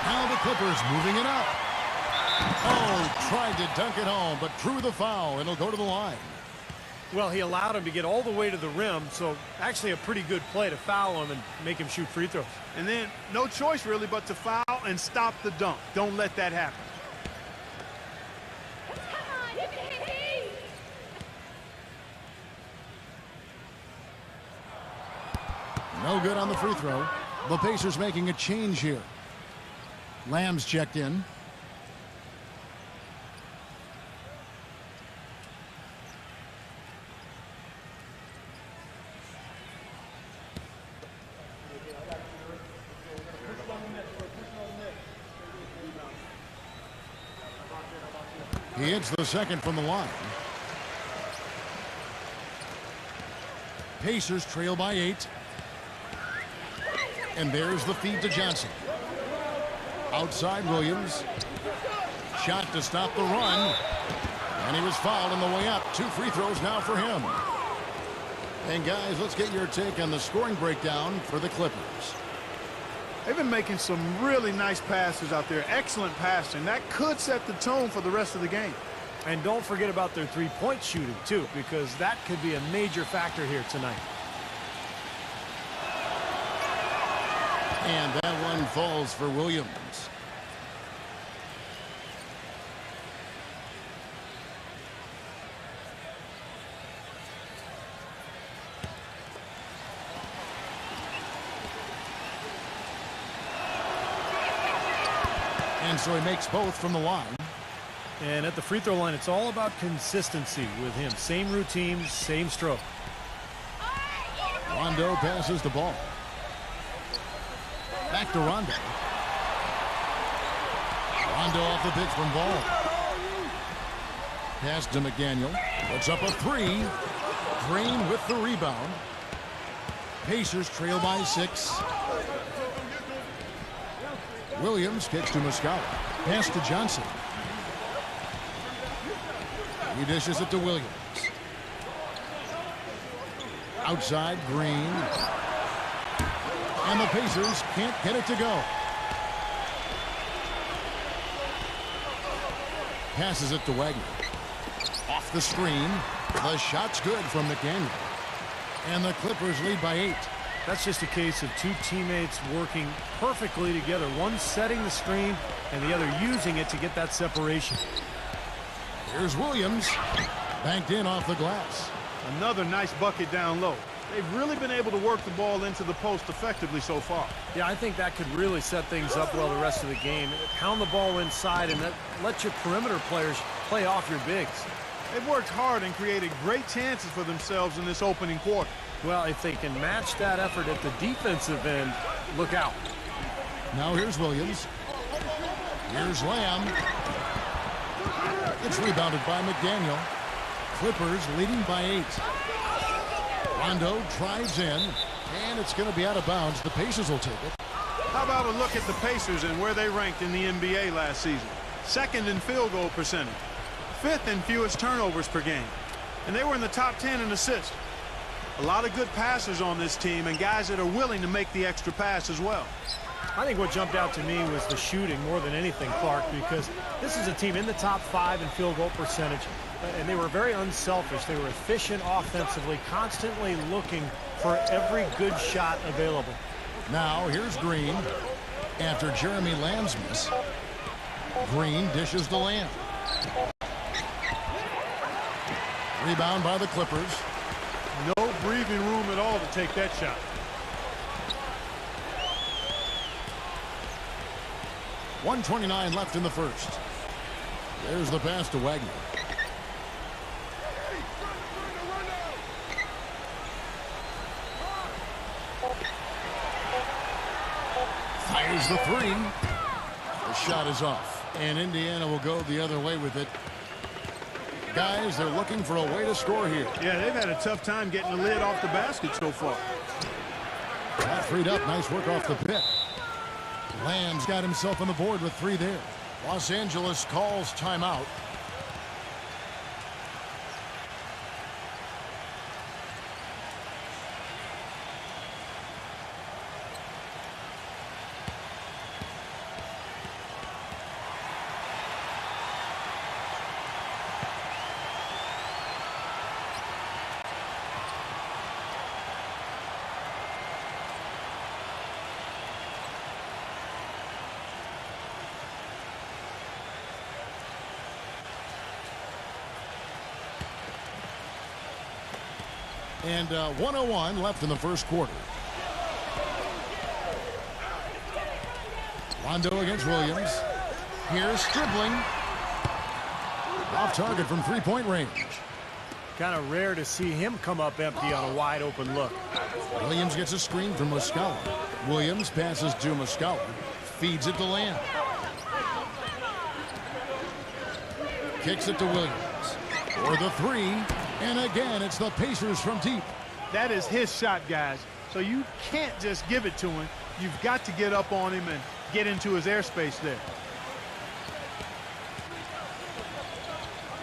Now the Clippers moving it up. Oh, tried to dunk it home, but drew the foul, and he'll go to the line. Well, he allowed him to get all the way to the rim, so actually a pretty good play to foul him and make him shoot free throws. And then no choice really but to foul and stop the dunk. Don't let that happen. No good on the free throw. The Pacers making a change here. Lamb's checked in. He hits the second from the line. Pacers trail by 8. And there's the feed to Johnson. Outside Williams. Shot to stop the run. And he was fouled on the way up. 2 free throws now for him. And guys, let's get your take on the scoring breakdown for the Clippers. They've been making some really nice passes out there. Excellent passing. That could set the tone for the rest of the game. And don't forget about their three-point shooting, too, because that could be a major factor here tonight. And that one falls for Williams. And so he makes both from the line. And at the free throw line, it's all about consistency with him. Same routine, same stroke. Rondo passes the ball. Back to Rondo. Rondo off the pitch from ball. Pass to McDaniel. Puts up a 3. Green with the rebound. Pacers trail by 6. Williams kicks to Muscala. Pass to Johnson. He dishes it to Williams. Outside, Green. And the Pacers can't get it to go. Passes it to Wagner. Off the screen. The shot's good from McDaniel. And the Clippers lead by 8. That's just a case of 2 teammates working perfectly together. One setting the screen and the other using it to get that separation. Here's Williams. Banked in off the glass. Another nice bucket down low. They've really been able to work the ball into the post effectively so far. Yeah, I think that could really set things up well the rest of the game. Pound the ball inside and let your perimeter players play off your bigs. They've worked hard and created great chances for themselves in this opening quarter. Well, if they can match that effort at the defensive end, look out. Now here's Williams. Here's Lamb. It's rebounded by McDaniel. Clippers leading by 8. Rondo drives in, and it's going to be out of bounds. The Pacers will take it. How about a look at the Pacers and where they ranked in the NBA last season? 2nd in field goal percentage, 5th in fewest turnovers per game, and they were in the top 10 in assists. A lot of good passers on this team and guys that are willing to make the extra pass as well. I think what jumped out to me was the shooting more than anything, Clark, because this is a team in the top 5 in field goal percentage, and they were very unselfish. They were efficient offensively, constantly looking for every good shot available. Now here's Green. After Jeremy Lamb's miss, Green dishes to Lamb. Rebound by the Clippers. No breathing room at all to take that shot. .129 left in the first. There's the pass to Wagner. Fires the 3. The shot is off, and Indiana will go the other way with it. Guys, they're looking for a way to score here. Yeah, they've had a tough time getting the lid off the basket so far. That freed up. Nice work off the pit. Lamb's got himself on the board with 3 there. Los Angeles calls timeout. And 1:01 left in the first quarter. Rondo against Williams. Here's Stribling. Off target from 3-point range. Kind of rare to see him come up empty on a wide open look. Williams gets a screen from Muscala. Williams passes to Muscala. Feeds it to Lamb. Kicks it to Williams. For the 3. And again, it's the Pacers from deep. That is his shot, guys. So you can't just give it to him. You've got to get up on him and get into his airspace there.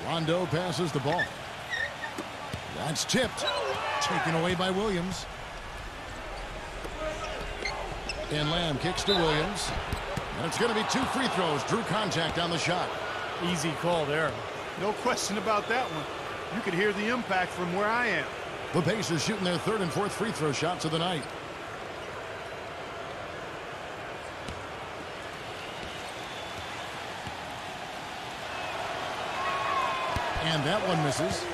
Rondo passes the ball. That's tipped. Taken away by Williams. And Lamb kicks to Williams. And it's going to be 2 free throws. Drew contact on the shot. Easy call there. No question about that one. You could hear the impact from where I am. The Pacers shooting their 3rd and 4th free throw shots of the night. And that one misses.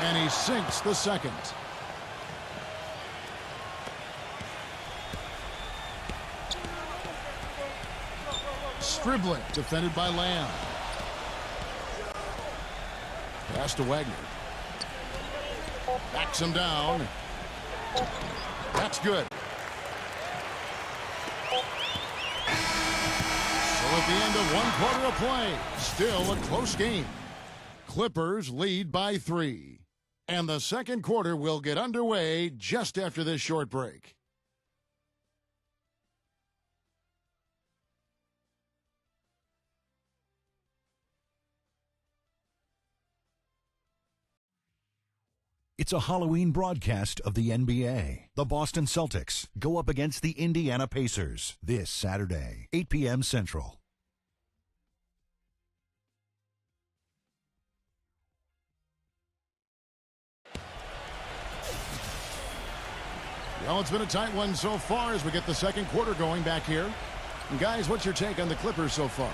And he sinks the second. Stribling, defended by Lamb. Pass to Wagner. Backs him down. That's good. So at the end of 1 quarter of play, still a close game. Clippers lead by 3. And the second quarter will get underway just after this short break. It's a Halloween broadcast of the NBA. The Boston Celtics go up against the Indiana Pacers this Saturday, 8 p.m. Central. Well, it's been a tight one so far as we get the second quarter going back here. And guys, what's your take on the Clippers so far?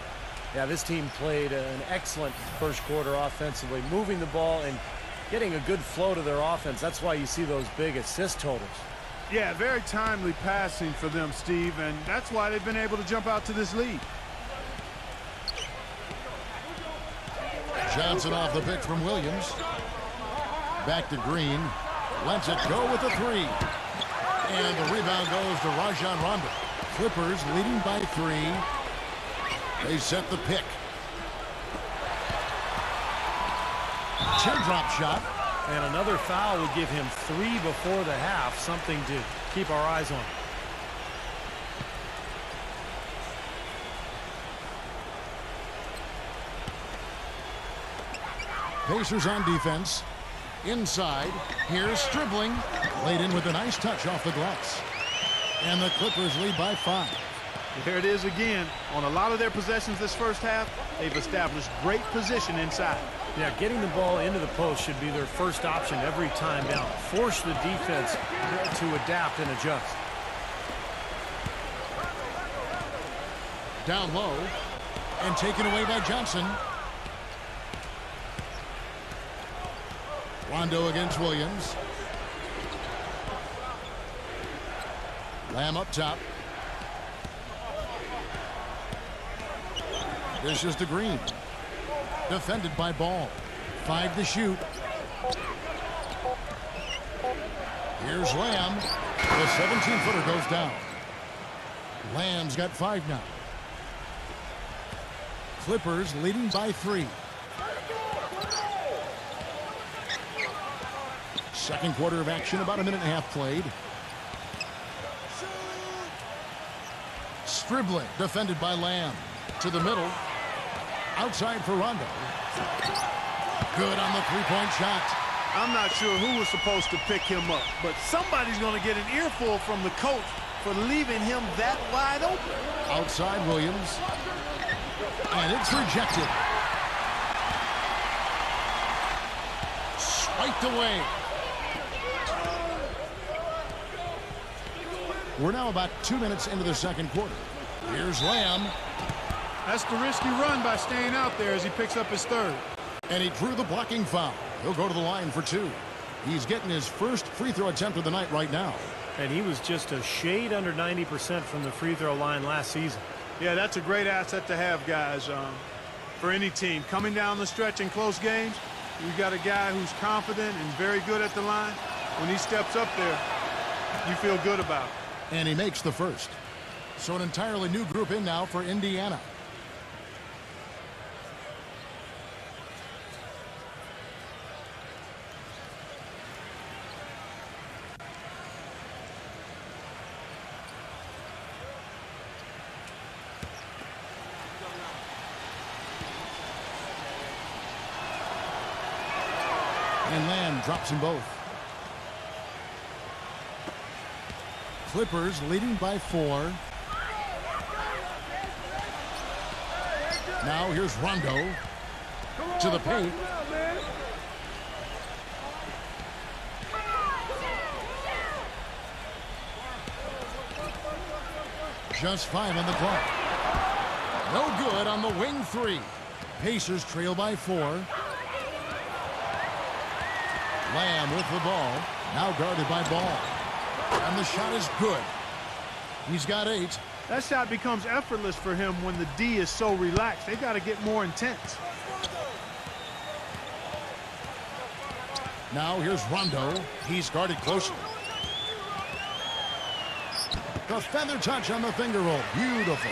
Yeah, this team played an excellent first quarter offensively, moving the ball and getting a good flow to their offense. That's why you see those big assist totals. Yeah, very timely passing for them, Steve, and that's why they've been able to jump out to this lead. Johnson off the pick from Williams. Back to Green. Lets it go with the three. And the rebound goes to Rajon Rondo. Clippers leading by 3. They set the pick. Teardrop shot. And another foul would give him 3 before the half, something to keep our eyes on. Pacers on defense. Inside. Here's Stribling. Laid in with a nice touch off the glass. And the Clippers lead by 5. There it is again. On a lot of their possessions this first half, they've established great position inside. Yeah, getting the ball into the post should be their first option every time down. Force the defense to adapt and adjust. Down low. And taken away by Johnson. Rondo against Williams. Lamb up top. This is to Green. Defended by Ball. 5 to shoot. Here's Lamb. The 17-footer goes down. Lamb's got 5 now. Clippers leading by 3. Second quarter of action, about a minute and a half played. Stribling, defended by Lamb. To the middle. Outside for Rondo. Good on the three-point shot. I'm not sure who was supposed to pick him up, but somebody's going to get an earful from the coach for leaving him that wide open. Outside Williams. And it's rejected. Swiped away. We're now about 2 minutes into the second quarter. Here's Lamb. That's the risky run by staying out there as he picks up his 3rd. And he drew the blocking foul. He'll go to the line for 2. He's getting his first free throw attempt of the night right now. And he was just a shade under 90% from the free throw line last season. Yeah, that's a great asset to have, guys, for any team. Coming down the stretch in close games, you got a guy who's confident and very good at the line. When he steps up there, you feel good about it. And he makes the first. So an entirely new group in now for Indiana. And Lamb drops them both. Clippers leading by 4. Now here's Rondo to the paint. Just 5 on the clock. No good on the wing 3. Pacers trail by 4. Lamb with the ball. Now guarded by Ball. And the shot is good. He's got 8. That shot becomes effortless for him when the D is so relaxed. They've got to get more intense. Now here's Rondo. He's guarded closely. The feather touch on the finger roll. Beautiful.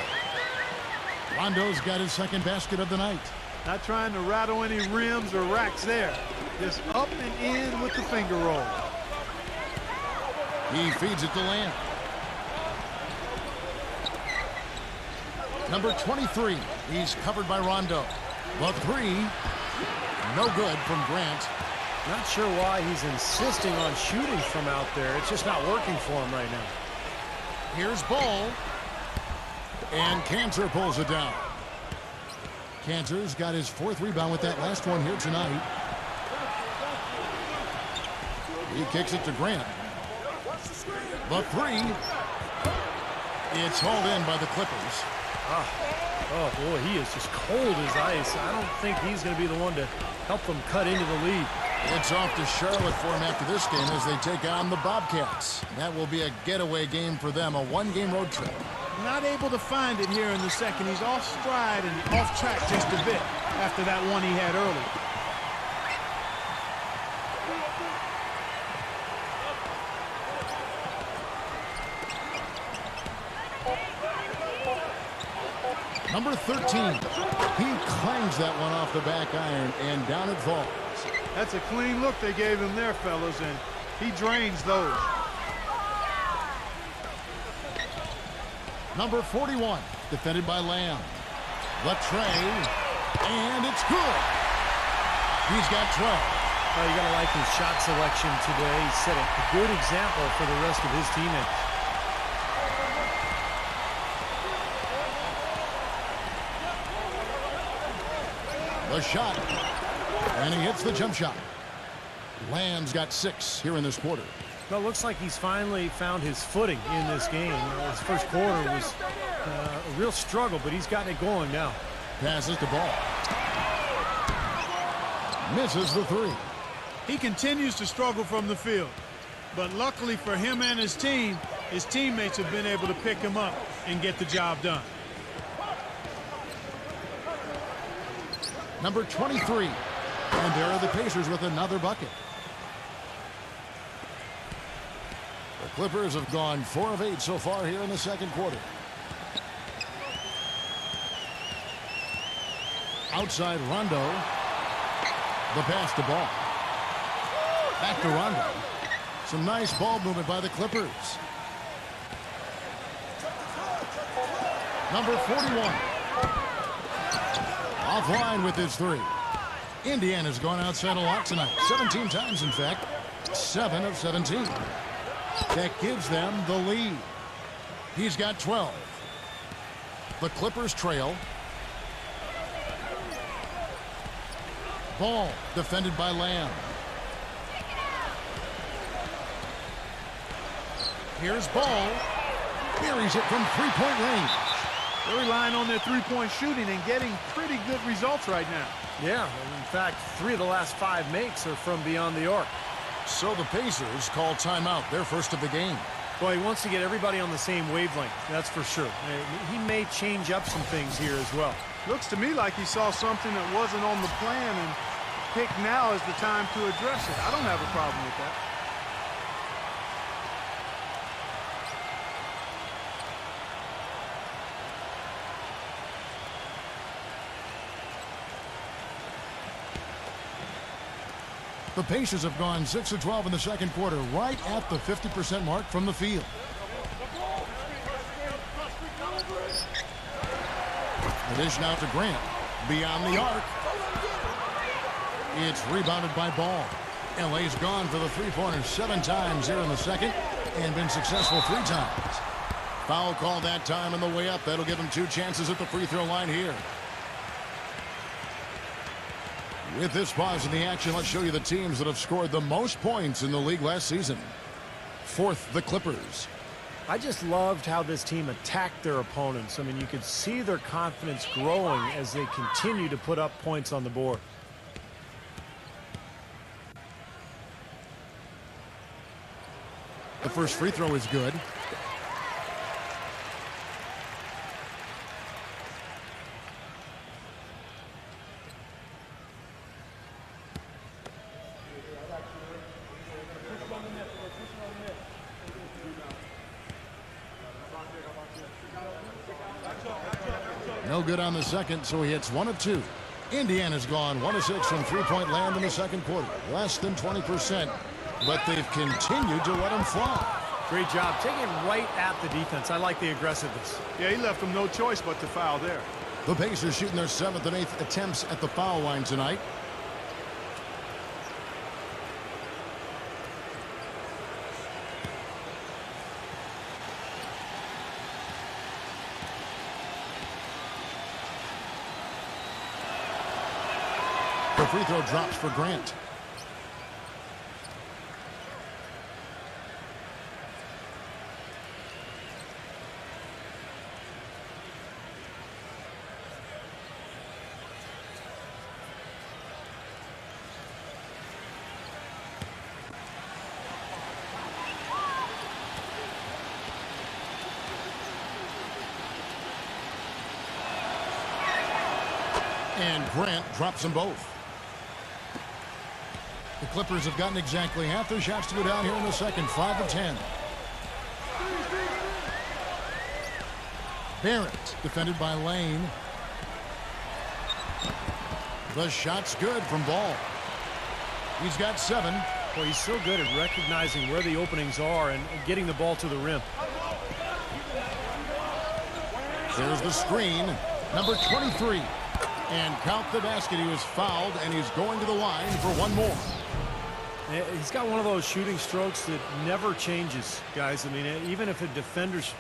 Rondo's got his second basket of the night. Not trying to rattle any rims or racks there. Just up and in with the finger roll. He feeds it to Lamb. Number 23. He's covered by Rondo. The 3. No good from Grant. Not sure why he's insisting on shooting from out there. It's just not working for him right now. Here's Ball. And Panther pulls it down. Panther's got his 4th rebound with that last one here tonight. He kicks it to Grant. The three. It's hauled in by the Clippers. Oh, boy, he is just cold as ice. I don't think he's going to be the one to help them cut into the lead. It's off to Charlotte for him after this game as they take on the Bobcats. That will be a getaway game for them, a one-game road trip. Not able to find it here in the second. He's off stride and off track just a bit after that one he had earlier. Number 13. He clangs that one off the back iron, and down it falls. That's a clean look they gave him there, fellas, and he drains those. Number 41, defended by Lamb. The tray, and it's good. He's got 12. Oh, you got to like his shot selection today. He set a good example for the rest of his teammates. The shot, and he hits the jump shot. Lamb's got 6 here in this quarter. Well, it looks like he's finally found his footing in this game. His first quarter was a real struggle, but he's gotten it going now. Passes the ball. Misses the 3. He continues to struggle from the field, but luckily for him and his team, his teammates have been able to pick him up and get the job done. Number 23. And there are the Pacers with another bucket. The Clippers have gone 4 of 8 so far here in the second quarter. Outside Rondo. The pass to Ball. Back to Rondo. Some nice ball movement by the Clippers. Number 41. Offline with his 3. Indiana's gone outside a lot tonight. 17 times, in fact. 7 of 17. That gives them the lead. He's got 12. The Clippers trail. Ball defended by Lamb. Here's Ball. Buries it from three-point range. They're relying on their three-point shooting and getting pretty good results right now. Yeah, in fact, 3 of the last 5 makes are from beyond the arc. So the Pacers call timeout, their first of the game. Boy, he wants to get everybody on the same wavelength, that's for sure. He may change up some things here as well. Looks to me like he saw something that wasn't on the plan and picked now as the time to address it. I don't have a problem with that. The Pacers have gone 6 of 12 in the second quarter, right at the 50% mark from the field. The dish now to Grant. Beyond the arc. It's rebounded by Ball. LA's gone for the three-pointers 7 times here in the second and been successful 3 times. Foul call that time on the way up. That'll give him 2 chances at the free throw line here. With this pause in the action, let's show you the teams that have scored the most points in the league last season. 4th, the Clippers. I just loved how this team attacked their opponents. I mean, you could see their confidence growing as they continue to put up points on the board. The first free throw is good. No good on the second, so he hits 1 of 2. Indiana's gone 1 of 6 from three-point land in the second quarter. Less than 20%, but they've continued to let him fly. Great job. Taking right at the defense. I like the aggressiveness. Yeah, he left them no choice but to foul there. The Pacers shooting their 7th and 8th attempts at the foul line tonight. The free throw drops for Grant. And Grant drops them both. The Clippers have gotten exactly half their shots to go down here in the second, 5 of 10. Barrett, defended by Lane. The shot's good from Ball. He's got 7. Well, he's so good at recognizing where the openings are and getting the ball to the rim. There's the screen, number 23. And count the basket. He was fouled, and he's going to the line for one more. He's got one of those shooting strokes that never changes, guys. I mean, even if a defender's,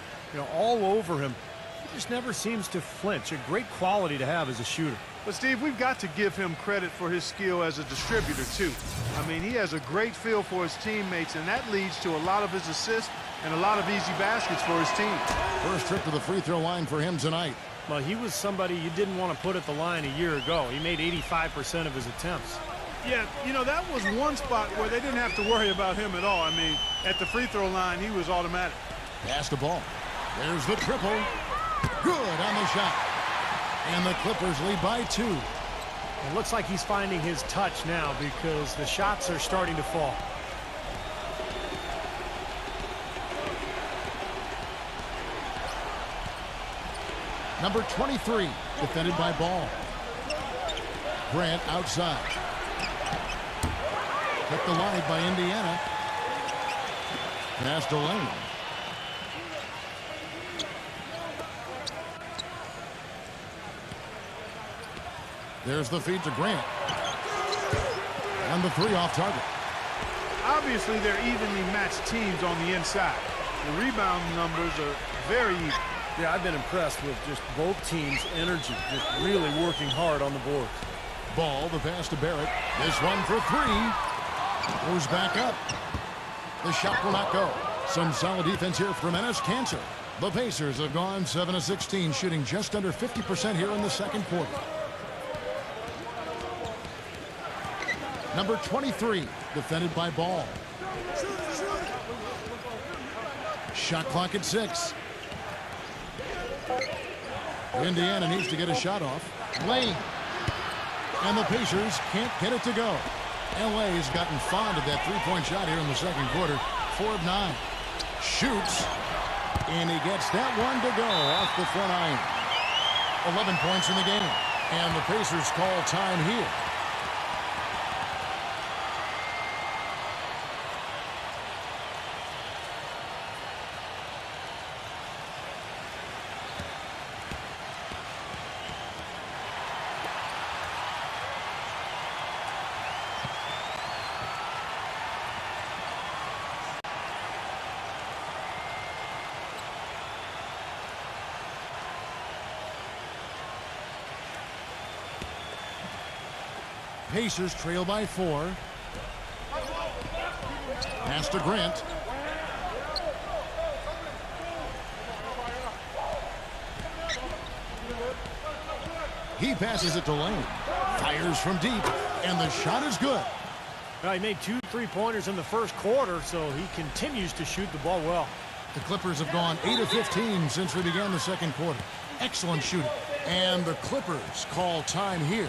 all over him, he just never seems to flinch. A great quality to have as a shooter. But, Steve, we've got to give him credit for his skill as a distributor, too. I mean, he has a great feel for his teammates, and that leads to a lot of his assists and a lot of easy baskets for his team. First trip to the free throw line for him tonight. Well, he was somebody you didn't want to put at the line a year ago. He made 85% of his attempts. Yeah, that was one spot where they didn't have to worry about him at all. I mean, at the free throw line, he was automatic. Pass the ball. There's the triple. Good on the shot. And the Clippers lead by 2. It looks like he's finding his touch now because the shots are starting to fall. Number 23, defended by Ball. Grant outside. Kept alive by Indiana. Pass to Lane. There's the feed to Grant. And the 3 off target. Obviously, they're evenly matched teams on the inside. The rebound numbers are very even. Yeah, I've been impressed with just both teams' energy, just really working hard on the board. Ball, the pass to Barrett. This one for 3. Goes back up. The shot will not go. Some solid defense here from Enes Kanter. The Pacers have gone 7 of 16, shooting just under 50% here in the second quarter. Number 23, defended by Ball. Shot clock at 6. Indiana needs to get a shot off. Lane. And the Pacers can't get it to go. LA's gotten fond of that three-point shot here in the second quarter. 4 of 9. Shoots. And he gets that one to go off the front iron. 11 points in the game. And the Pacers call time here. Pacers trail by 4. Pass to Grant. He passes it to Lane. Fires from deep, and the shot is good. Well, he made 2 3-pointers in the first quarter, so he continues to shoot the ball well. The Clippers have gone 8 of 15 since we began the second quarter. Excellent shooting. And the Clippers call time here.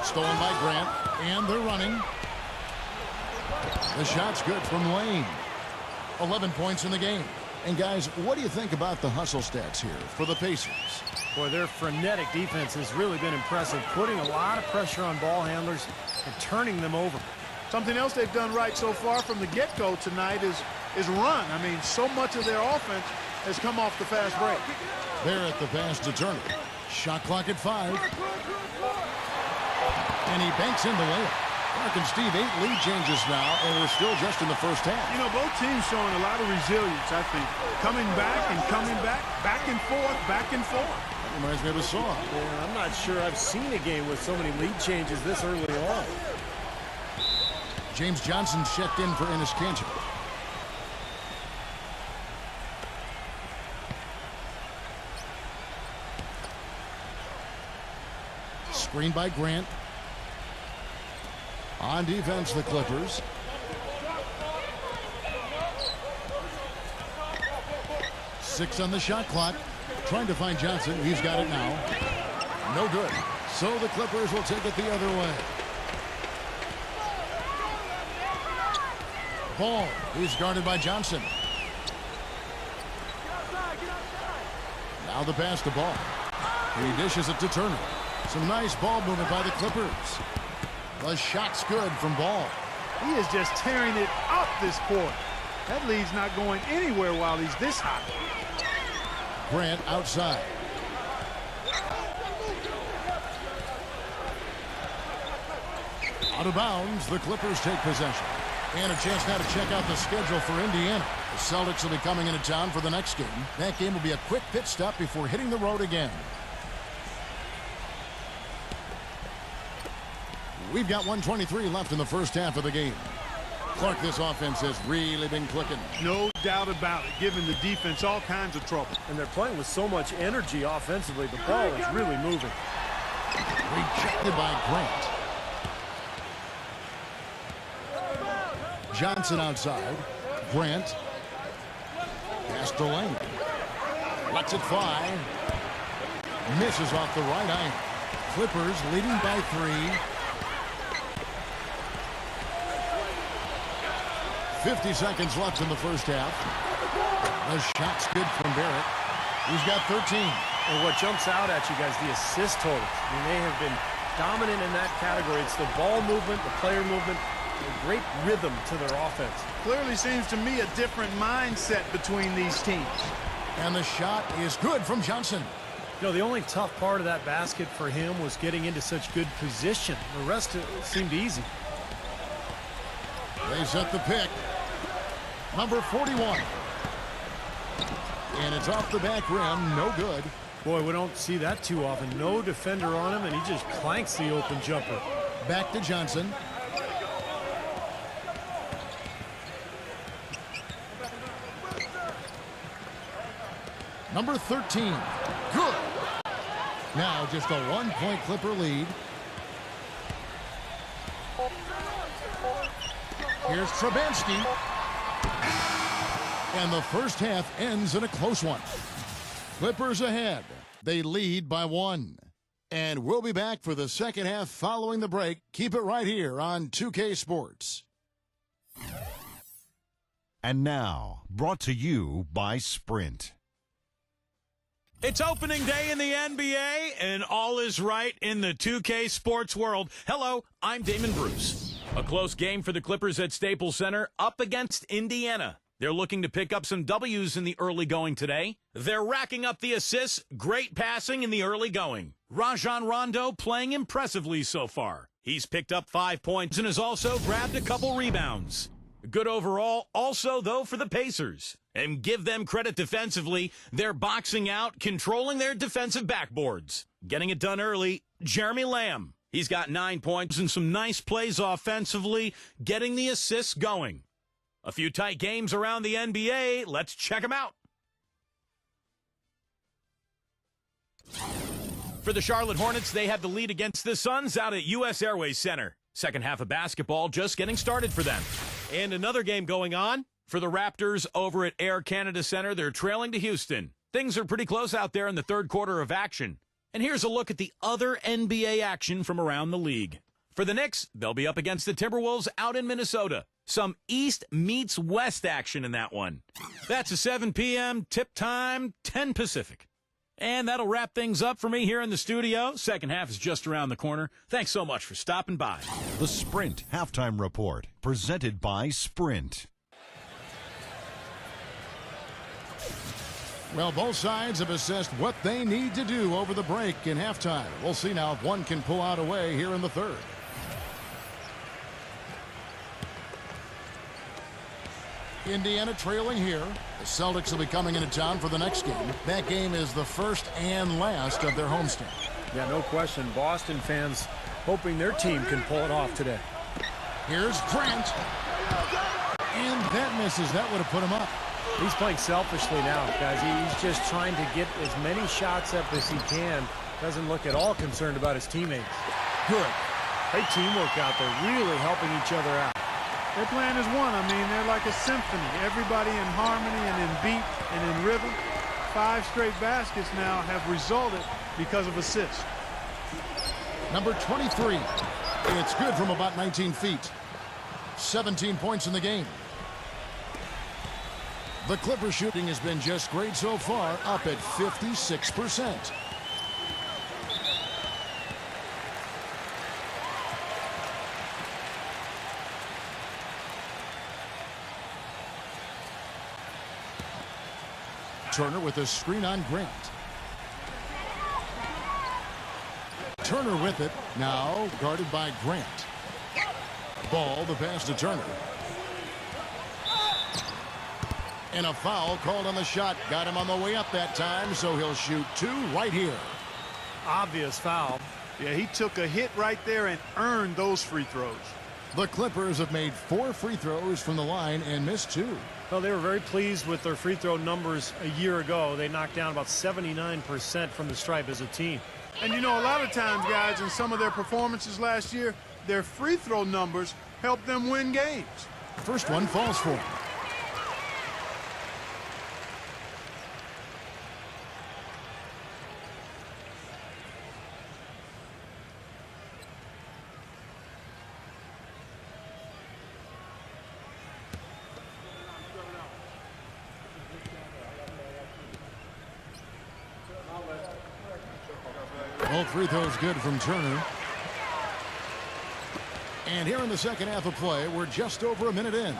Stolen by Grant, and they're running. The shot's good from Lane. 11 points in the game. And guys, what do you think about the hustle stats here for the Pacers? Boy, their frenetic defense has really been impressive, putting a lot of pressure on ball handlers and turning them over. Something else they've done right so far from the get-go tonight is run. I mean, so much of their offense has come off the fast break. They're at the pass to Turner. Shot clock at 5. And he banks in the layup. Mark and Steve, 8 lead changes now, and we're still just in the first half. You know, both teams showing a lot of resilience, I think. Coming back and coming back, back and forth, back and forth. That reminds me of a song. Yeah, I'm not sure I've seen a game with so many lead changes this early on. James Johnson checked in for Enes Kanter. Screen by Grant. On defense, the Clippers. Six on the shot clock. Trying to find Johnson. He's got it now. No good. So the Clippers will take it the other way. Ball. He's guarded by Johnson. Now the pass to Ball. He dishes it to Turner. Some nice ball movement by the Clippers. The shot's good from Ball. He is just tearing it up this quarter. That lead's not going anywhere while he's this hot. Grant outside. Out of bounds, the Clippers take possession. And a chance now to check out the schedule for Indiana. The Celtics will be coming into town for the next game. That game will be a quick pit stop before hitting the road again. We've got 1:23 left in the first half of the game. Clark, this offense has really been clicking. No doubt about it, giving the defense all kinds of trouble. And they're playing with so much energy offensively. The ball is really moving. Rejected by Grant. Johnson outside. Grant. Pass to Lane. Lets it fly. Misses off the right iron. Clippers leading by 3. 50 seconds left in the first half. The shot's good from Barrett. He's got 13. And what jumps out at you guys, the assist totals. I mean, they have been dominant in that category. It's the ball movement, the player movement, a great rhythm to their offense. Clearly seems to me a different mindset between these teams. And the shot is good from Johnson. You know, the only tough part of that basket for him was getting into such good position. The rest seemed easy. They set the pick. Number 41. And it's off the back rim. No good. Boy, we don't see that too often. No defender on him, and he just clanks the open jumper. Back to Johnson. Number 13. Good. Now just a 1-point Clipper lead. Here's Trubansky. And the first half ends in a close one. Clippers ahead. They lead by 1. And we'll be back for the second half following the break. Keep it right here on 2K Sports. And now, brought to you by Sprint. It's opening day in the NBA, and all is right in the 2K sports world. Hello, I'm Damon Bruce. A close game for the Clippers at Staples Center up against Indiana. They're looking to pick up some W's in the early going today. They're racking up the assists, great passing in the early going. Rajon Rondo playing impressively so far. He's picked up 5 points and has also grabbed a couple rebounds. Good overall, also, though, for the Pacers. And give them credit defensively, they're boxing out, controlling their defensive backboards. Getting it done early, Jeremy Lamb. He's got 9 points and some nice plays offensively, getting the assists going. A few tight games around the NBA. Let's check them out. For the Charlotte Hornets, they have the lead against the Suns out at U.S. Airways Center. Second half of basketball just getting started for them. And another game going on for the Raptors over at Air Canada Center. They're trailing to Houston. Things are pretty close out there in the third quarter of action. And here's a look at the other NBA action from around the league. For the Knicks, they'll be up against the Timberwolves out in Minnesota. Some East meets West action in that one. That's a 7 p.m. tip time, 10 Pacific. And that'll wrap things up for me here in the studio. Second half is just around the corner. Thanks so much for stopping by. The Sprint Halftime Report, presented by Sprint. Well, both sides have assessed what they need to do over the break in halftime. We'll see now if one can pull out a way here in the third. Indiana trailing here. The Celtics will be coming into town for the next game. That game is the first and last of their homestand. Yeah, no question. Boston fans hoping their team can pull it off today. Here's Grant. And that misses. That would have put him up. He's playing selfishly now, guys. He's just trying to get as many shots up as he can. Doesn't look at all concerned about his teammates. Good. Great teamwork out there, really helping each other out. They're playing as one. I mean, they're like a symphony. Everybody in harmony and in beat and in rhythm. 5 straight baskets now have resulted because of assists. Number 23. It's good from about 19 feet. 17 points in the game. The Clippers shooting has been just great so far, up at 56%. Turner with a screen on Grant. Turner with it, now guarded by Grant. Ball, the pass to Turner. And a foul called on the shot. Got him on the way up that time, so he'll shoot 2 right here. Obvious foul. Yeah, he took a hit right there and earned those free throws. The Clippers have made 4 free throws from the line and missed 2. Well, they were very pleased with their free throw numbers a year ago. They knocked down about 79% from the stripe as a team. And you know, a lot of times, guys, in some of their performances last year, their free throw numbers helped them win games. First one falls for him. All free throws good from Turner. And here in the second half of play, we're just over a minute in.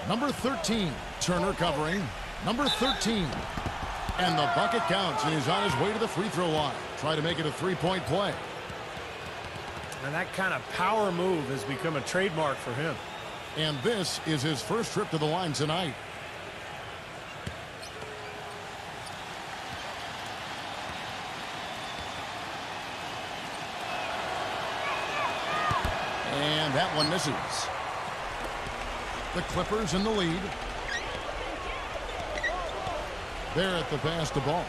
Number 13, Turner covering. Number 13. And the bucket counts, and he's on his way to the free throw line. Try to make it a 3-point play. And that kind of power move has become a trademark for him. And this is his first trip to the line tonight. And that one misses. The Clippers in the lead. They're at the pass to ball.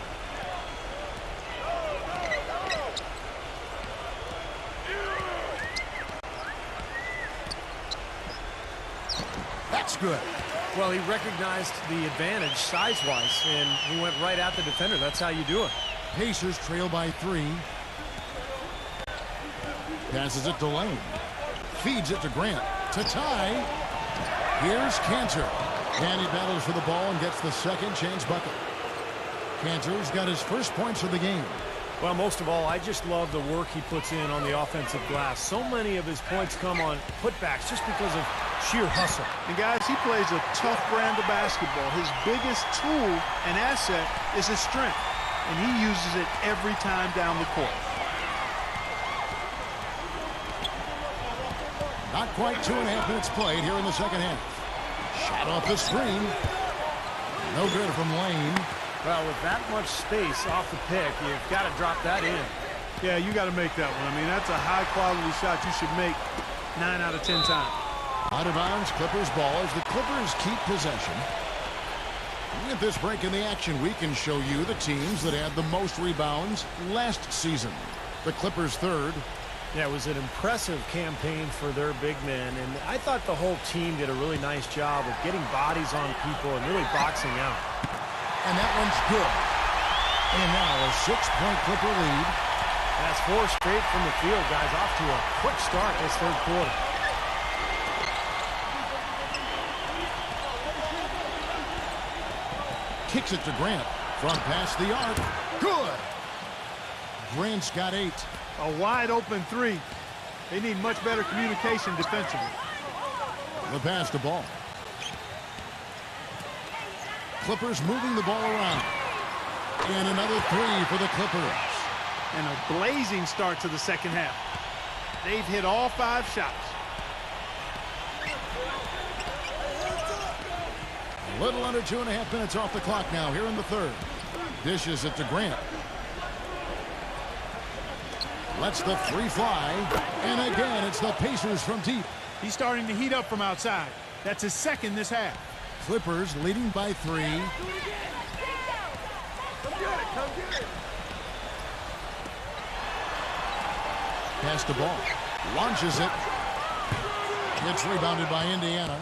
That's good. Well, he recognized the advantage size-wise, and he went right at the defender. That's how you do it. Pacers trail by 3. Passes it to Lane. Feeds it to Grant. To tie. Here's Panther. And he battles for the ball and gets the second chance bucket. Panther's got his first points of the game. Well, most of all, I just love the work he puts in on the offensive glass. So many of his points come on putbacks just because of sheer hustle. And guys, he plays a tough brand of basketball. His biggest tool and asset is his strength, and he uses it every time down the court. Not quite 2.5 minutes played here in the second half. Shot off the screen. No good from Lane. Well, with that much space off the pick, you've got to drop that in. Yeah, you got to make that one. I mean, that's a high-quality shot you should make 9 out of 10 times. Out of bounds, Clippers ball as the Clippers keep possession. At this break in the action, we can show you the teams that had the most rebounds last season. The Clippers third. Yeah, it was an impressive campaign for their big men, and I thought the whole team did a really nice job of getting bodies on people and really boxing out. And that one's good. And now a 6-point Clipper lead. That's 4 straight from the field, guys. Off to a quick start this third quarter. Kicks it to Grant. From past the arc. Good. Grant's got 8. A wide-open 3. They need much better communication defensively. The pass to ball. Clippers moving the ball around. And another three for the Clippers. And a blazing start to the second half. They've hit all 5 shots. A little under 2.5 minutes off the clock now here in the third. Dishes it to Grant. Lets the three fly. And again, it's the Pacers from deep. He's starting to heat up from outside. That's his second this half. Clippers leading by 3. Come get it, come get it. Pass the ball. Launches it. It's rebounded by Indiana.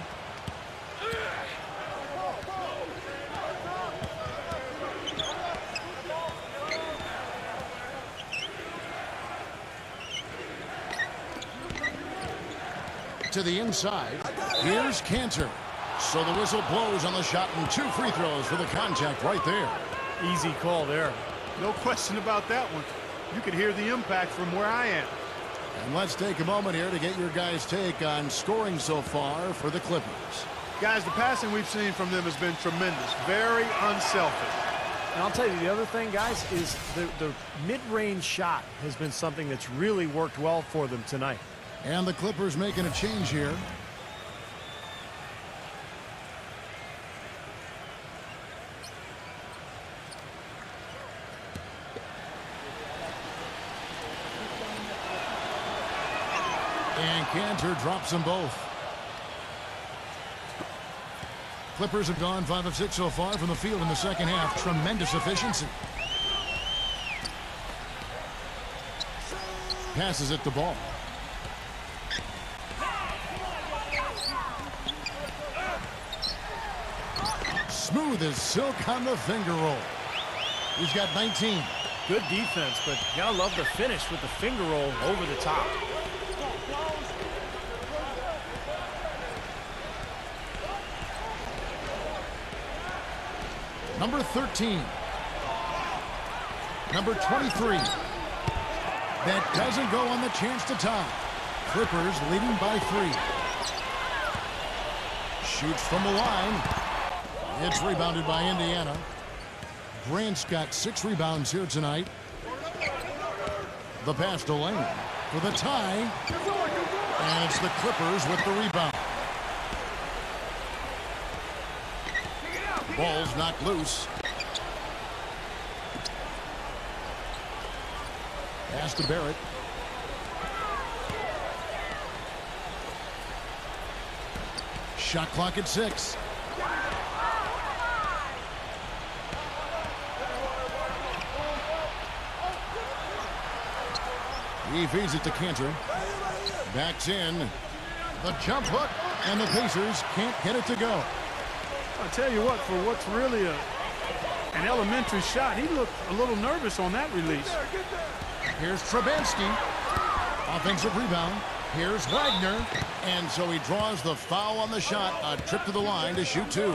To the inside. Here's Panther. So the whistle blows on the shot and 2 free throws for the contact right there. Easy call there. No question about that one. You could hear the impact from where I am. And let's take a moment here to get your guys' take on scoring so far for the Clippers. Guys, the passing we've seen from them has been tremendous. Very unselfish. And I'll tell you, the other thing, guys, is the mid-range shot has been something that's really worked well for them tonight. And the Clippers making a change here. And Panther drops them both. Clippers have gone 5 of 6 so far from the field in the second half. Tremendous efficiency. Passes it to Ball. Smooth as silk on the finger roll. He's got 19. Good defense, but you gotta love the finish with the finger roll over the top. Number 13. Number 23. That doesn't go on the chance to tie. Clippers leading by 3. Shoots from the line. It's rebounded by Indiana. Grant's got 6 rebounds here tonight. The pass to Lane for the tie. And it's the Clippers with the rebound. Ball's knocked loose. Pass to Barrett. Shot clock at 6. He feeds it to Panther. Backs in. The jump hook. And the Pacers can't get it to go. I'll tell you what, for what's really an elementary shot, he looked a little nervous on that release. Here's Trubansky. Offensive rebound. Here's Wagner. And so he draws the foul on the shot. A trip to the line to shoot 2.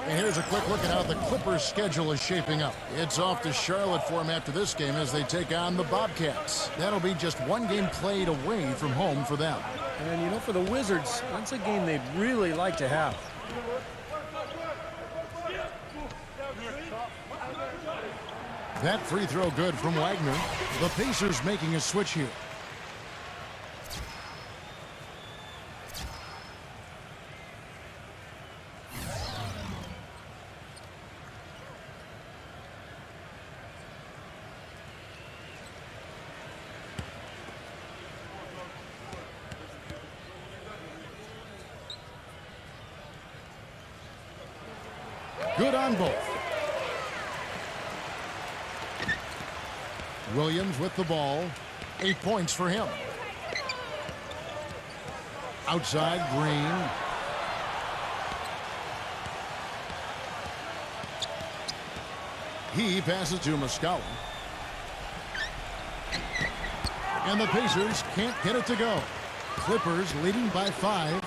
And here's a quick look at how the Clippers' schedule is shaping up. It's off to Charlotte for them after this game as they take on the Bobcats. That'll be just 1 game played away from home for them. And, you know, for the Wizards, that's a game they'd really like to have. That free throw good from Wagner. The Pacers making a switch here. Good on both. Williams with the ball. 8 points for him. Outside, Green. He passes to Muscala. And the Pacers can't get it to go. Clippers leading by 5.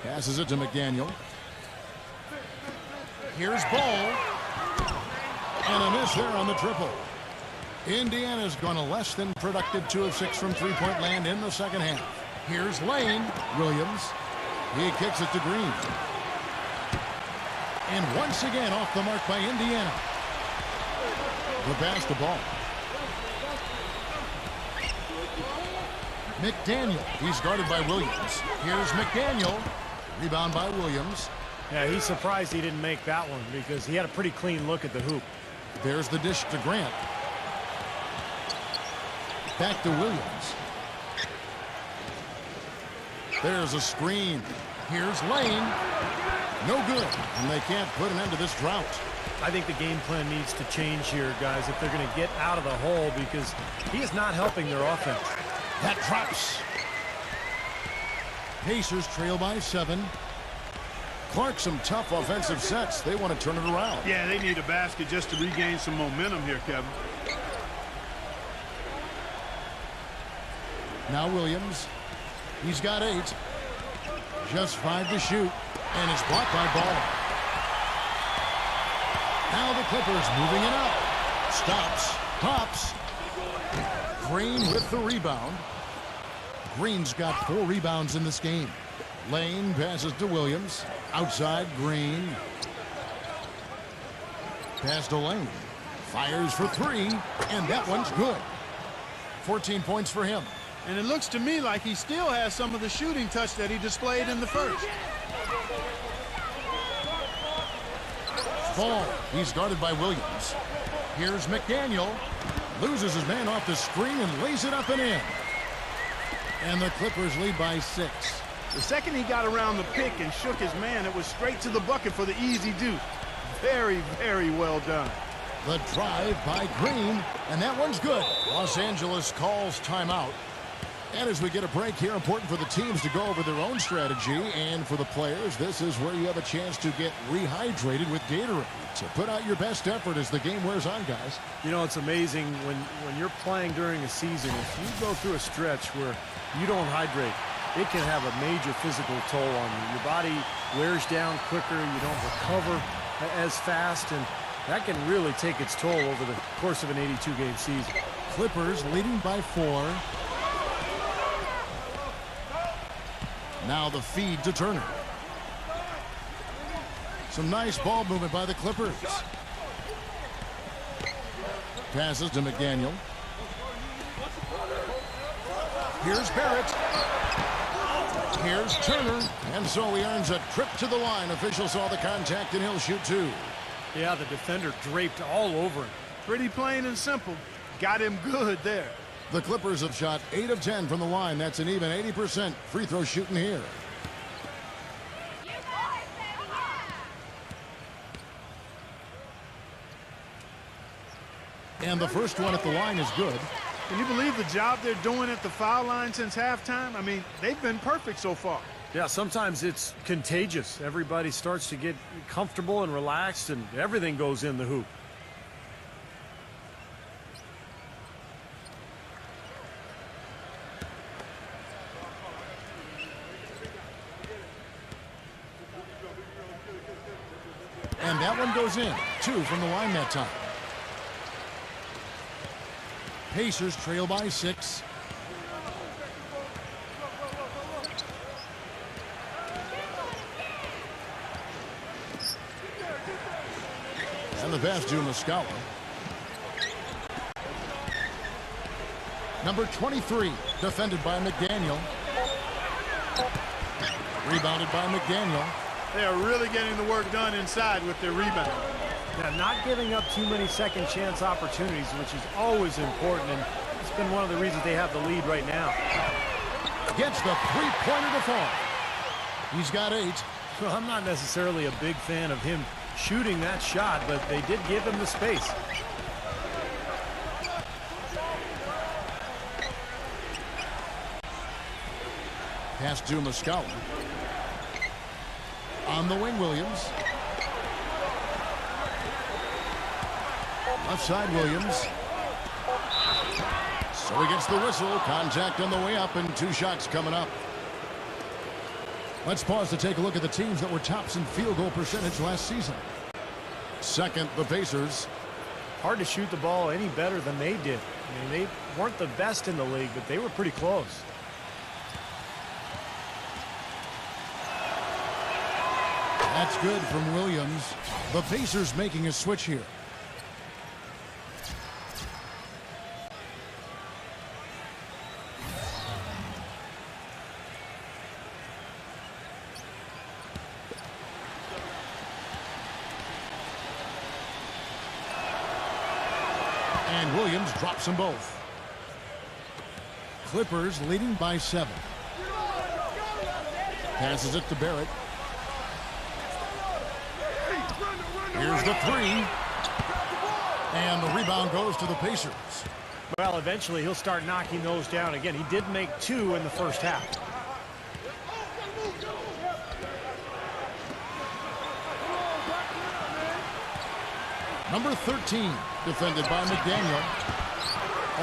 Passes it to McDaniel. Here's Ball. And a miss there on the triple. Indiana's gone a less than productive 2 of 6 from three-point land in the second half. Here's Lane. Williams. He kicks it to Green. And once again off the mark by Indiana. The pass to Ball. McDaniel. He's guarded by Williams. Here's McDaniel. Rebound by Williams. Yeah, he's surprised he didn't make that one because he had a pretty clean look at the hoop. There's the dish to Grant. Back to Williams. There's a screen. Here's Lane. No good. And they can't put an end to this drought. I think the game plan needs to change here, guys, if they're going to get out of the hole because he is not helping their offense. That drops. Pacers trail by 7. Clark, some tough offensive sets. They want to turn it around. Yeah, they need a basket just to regain some momentum here, Kevin. Now Williams. He's got 8. Just 5 to shoot. And it's blocked by Ball. Now the Clippers moving it up. Stops. Pops. Green with the rebound. Green's got 4 rebounds in this game. Lane passes to Williams. Outside, Green. Pass to Lane. Fires for 3. And that one's good. 14 points for him. And it looks to me like he still has some of the shooting touch that he displayed in the first. Ball. He's guarded by Williams. Here's McDaniel. Loses his man off the screen and lays it up and in. And the Clippers lead by 6. The second he got around the pick and shook his man, it was straight to the bucket for the easy deuce. Very, very well done. The drive by Green, and that one's good. Los Angeles calls timeout. And as we get a break here, important for the teams to go over their own strategy, and for the players, this is where you have a chance to get rehydrated with Gatorade. So put out your best effort as the game wears on, guys. You know, it's amazing when you're playing during a season, if you go through a stretch where you don't hydrate, it can have a major physical toll on you. Your body wears down quicker, you don't recover as fast, and that can really take its toll over the course of an 82-game season. Clippers leading by 4. Now the feed to Turner. Some nice ball movement by the Clippers. Passes to McDaniel. Here's Barrett. Here's Turner. And so he earns a trip to the line. Official saw the contact and he'll shoot 2. Yeah, the defender draped all over him. Pretty plain and simple. Got him good there. The Clippers have shot 8 of 10 from the line. That's an even 80% free throw shooting here. And the first one at the line is good. Can you believe the job they're doing at the foul line since halftime? I mean, they've been perfect so far. Yeah, sometimes it's contagious. Everybody starts to get comfortable and relaxed, and everything goes in the hoop. And that one goes in. 2 from the line that time. Pacers trail by 6. And the pass to Muscala. Number 23, defended by McDaniel. Rebounded by McDaniel. They are really getting the work done inside with their rebound. Yeah, not giving up too many second chance opportunities, which is always important, and it's been one of the reasons they have the lead right now. Gets the three-pointer to fall. He's got 8. Well, I'm not necessarily a big fan of him shooting that shot, but they did give him the space. Pass to Muscala. On the wing, Williams. Left side, Williams. So he gets the whistle. Contact on the way up, and 2 shots coming up. Let's pause to take a look at the teams that were tops in field goal percentage last season. Second, the Pacers. Hard to shoot the ball any better than they did. I mean, they weren't the best in the league, but they were pretty close. That's good from Williams. The Pacers making a switch here. And Williams drops them both. Clippers leading by 7. Passes it to Barrett. Here's the 3. And the rebound goes to the Pacers. Well, eventually he'll start knocking those down again. He did make 2 in the first half. Number 13, defended by McDaniel.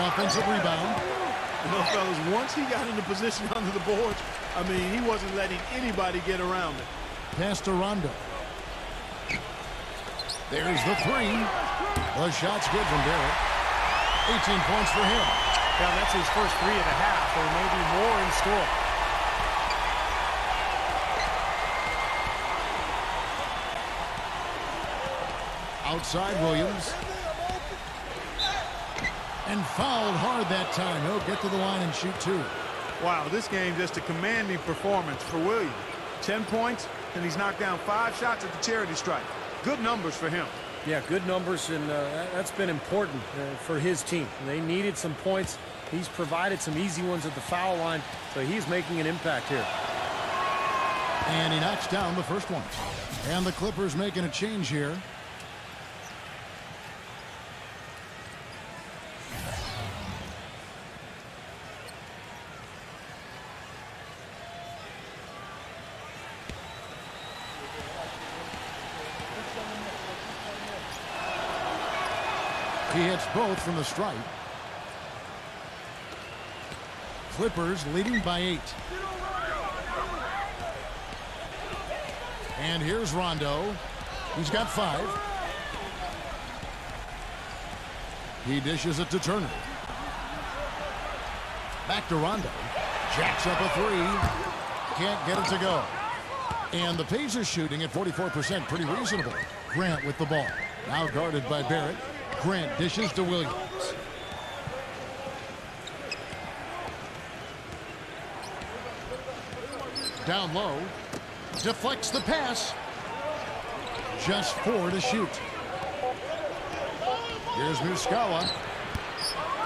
Offensive rebound. You know, fellas, once he got into position under the boards, I mean, he wasn't letting anybody get around it. Pass to Rondo. There's the 3. The shot's good from Barrett. 18 points for him. Yeah, that's his first 3 of the half. There may be more in store. Outside Williams. And fouled hard that time. He'll get to the line and shoot 2. Wow, this game just a commanding performance for Williams. 10 points, and he's knocked down 5 shots at the charity stripe. Good numbers for him. Yeah, good numbers, and that's been important for his team. They needed some points. He's provided some easy ones at the foul line, so he's making an impact here. And he knocks down the first one. And the Clippers making a change here. He hits both from the stripe. Clippers leading by 8. And here's Rondo. He's got 5. He dishes it to Turner. Back to Rondo. Jacks up a 3. Can't get it to go. And the Pacers shooting at 44%. Pretty reasonable. Grant with the ball. Now guarded by Barrett. Grant dishes to Williams. Down low. Deflects the pass. Just 4 to shoot. Here's Muscala.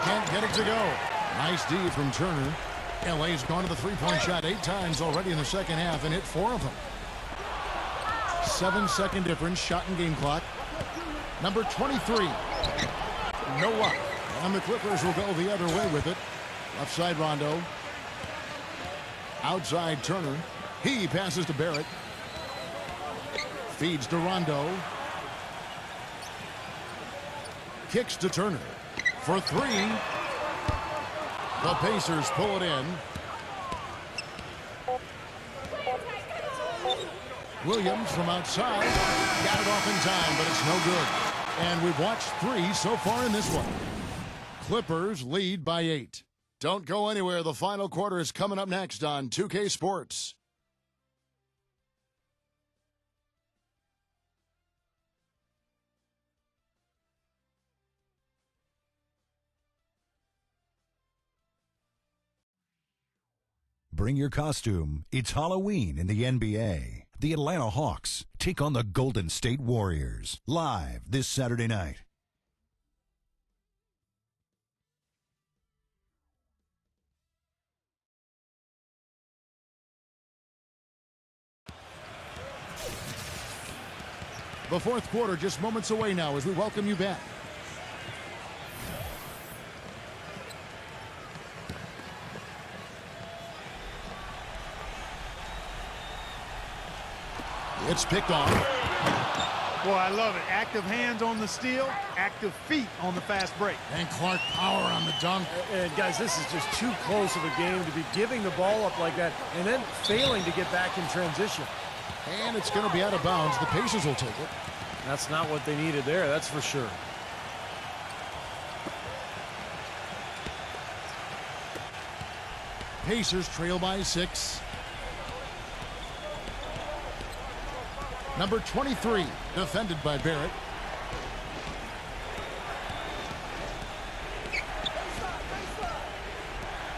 Can't get it to go. Nice D from Turner. LA's gone to the three-point shot 8 times already in the second half and hit 4 of them. 7-second difference, shot and game clock. Number 23. No luck. And the Clippers will go the other way with it. Left side Rondo. Outside Turner. He passes to Barrett. Feeds to Rondo. Kicks to Turner. For 3. The Pacers pull it in. Williams from outside. Got it off in time, but it's no good. And we've watched 3 so far in this one. Clippers lead by 8. Don't go anywhere. The final quarter is coming up next on 2K Sports. Bring your costume. It's Halloween in the NBA. The Atlanta Hawks take on the Golden State Warriors live this Saturday night. The fourth quarter just moments away now as we welcome you back. It's picked off. Boy, I love it. Active hands on the steal, active feet on the fast break. And Clark power on the dunk. And guys, this is just too close of a game to be giving the ball up like that and then failing to get back in transition. And it's going to be out of bounds. The Pacers will take it. That's not what they needed there, that's for sure. Pacers trail by 6. Number 23, defended by Barrett.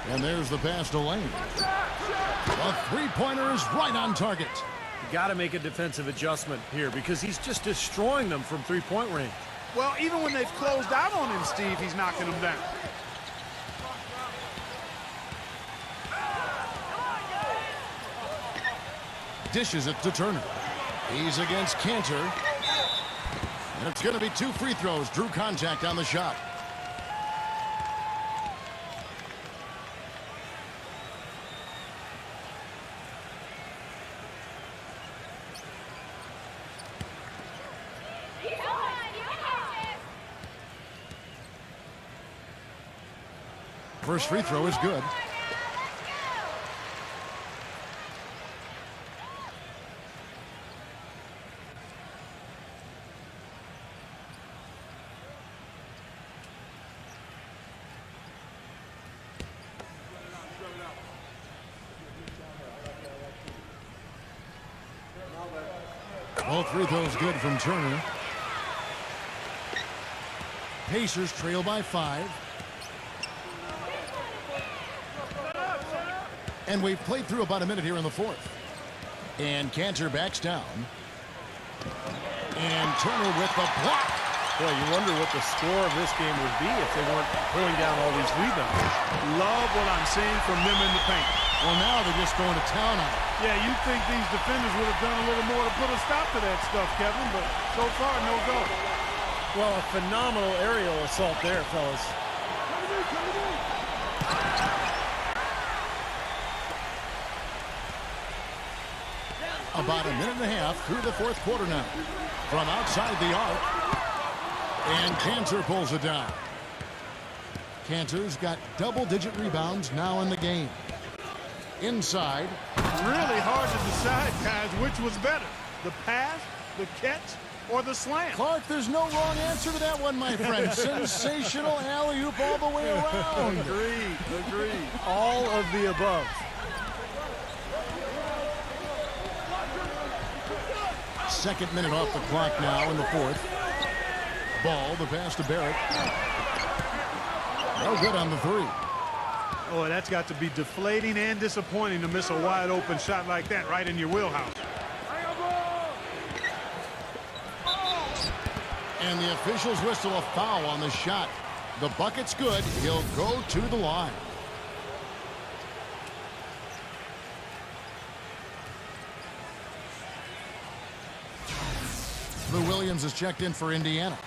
And there's the pass to Lane. A three-pointer is right on target. You got to make a defensive adjustment here because he's just destroying them from three-point range. Well, even when they've closed out on him, Steve, he's knocking them down. Dishes it to Turner. He's against Panther. And it's going to be 2 free throws. Drew contact on the shot. First free throw is good. All free throws good from Turner. Pacers trail by 5. And we've played through about a minute here in the fourth. And Panther backs down. And Turner with the block. Boy, you wonder what the score of this game would be if they weren't pulling down all these rebounds. Love what I'm seeing from them in the paint. Well, now they're just going to town on it. Yeah, you'd think these defenders would have done a little more to put a stop to that stuff, Kevin, but so far, no go. Well, a phenomenal aerial assault there, fellas. About a minute and a half through the fourth quarter now. From outside the arc. And Panther pulls it down. Panther's got double-digit rebounds now in the game. Inside. Really hard to decide, guys, which was better. The pass, the catch, or the slam. Clark, there's no wrong answer to that one, my friend. Sensational alley-oop all the way around. Agreed. All of the above. Second minute off the clock now in the fourth. Ball, the pass to Barrett. No good on the 3. Oh, that's got to be deflating and disappointing to miss a wide open shot like that right in your wheelhouse. And the officials whistle a foul on the shot. The bucket's good. He'll go to the line. Lou Williams is checked in for Indiana.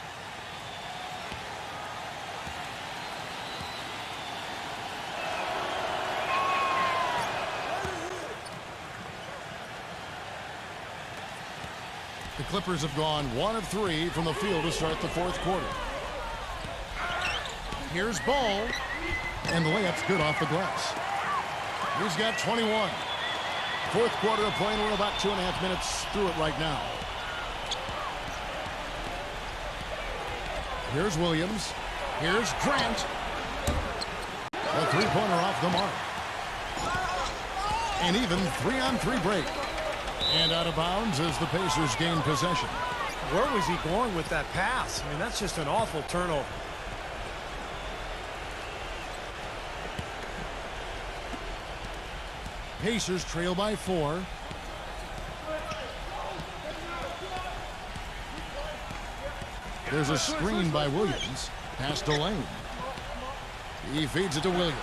The Clippers have gone 1 of 3 from the field to start the fourth quarter. Here's Ball. And the layup's good off the glass. He's got 21. Fourth quarter of play, and we're about 2.5 minutes through it right now. Here's Williams. Here's Grant. A three-pointer off the mark. An even 3-on-3 break. And out of bounds as the Pacers gain possession. Where was he going with that pass? I mean, that's just an awful turnover. Pacers trail by 4. There's a screen by Williams. Pass to Lane. He feeds it to Williams.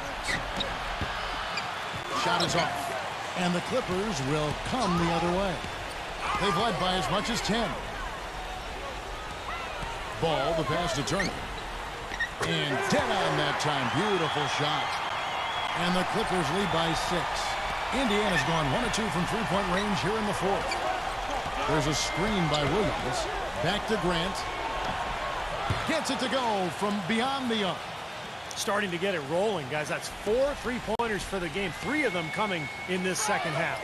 Shot is off. And the Clippers will come the other way. They've led by as much as 10. Ball, the pass to Turner. And dead on that time. Beautiful shot. And the Clippers lead by 6. Indiana's gone 1 of 2 from three-point range here in the fourth. There's a screen by Williams. Back to Grant. Gets it to go from beyond the arc. Starting to get it rolling, guys. That's 4 three-pointers for the game. 3 of them coming in this second half.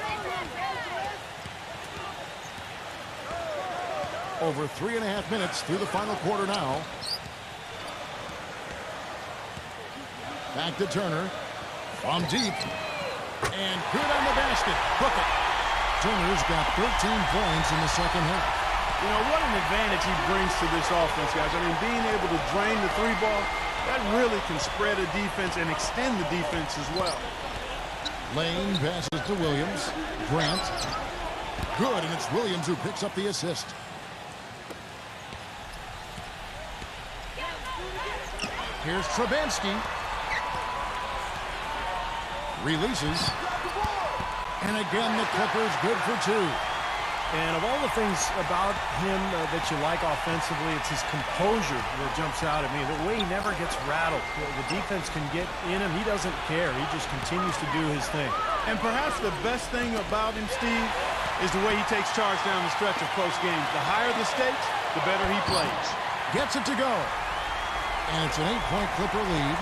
Over 3.5 minutes through the final quarter now. Back to Turner. From deep. And good on the basket. Book it. Turner's got 13 points in the second half. You know, what an advantage he brings to this offense, guys. I mean, being able to drain the three ball, that really can spread a defense and extend the defense as well. Lane passes to Williams. Grant. Good, and it's Williams who picks up the assist. Here's Trubansky. Releases. And again, the Clippers good for two. And of all the things about him that you like offensively, it's his composure that jumps out at me. The way he never gets rattled. The defense can get in him. He doesn't care. He just continues to do his thing. And perhaps the best thing about him, Steve, is the way he takes charge down the stretch of close games. The higher the stakes, the better he plays. Gets it to go. And it's an 8-point Clipper lead.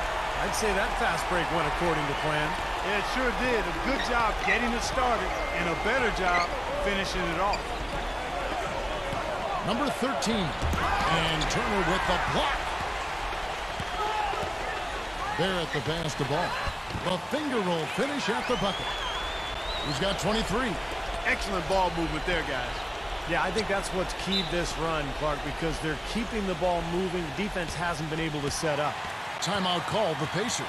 I'd say that fast break went according to plan. Yeah, it sure did. A good job getting it started and a better job finishing it off. Number 13. And Turner with the block. Barrett the pass to ball. The finger roll finish at the bucket. He's got 23. Excellent ball movement there, guys. Yeah, I think that's what's keyed this run, Clark, because they're keeping the ball moving. The defense hasn't been able to set up. Timeout called the Pacers.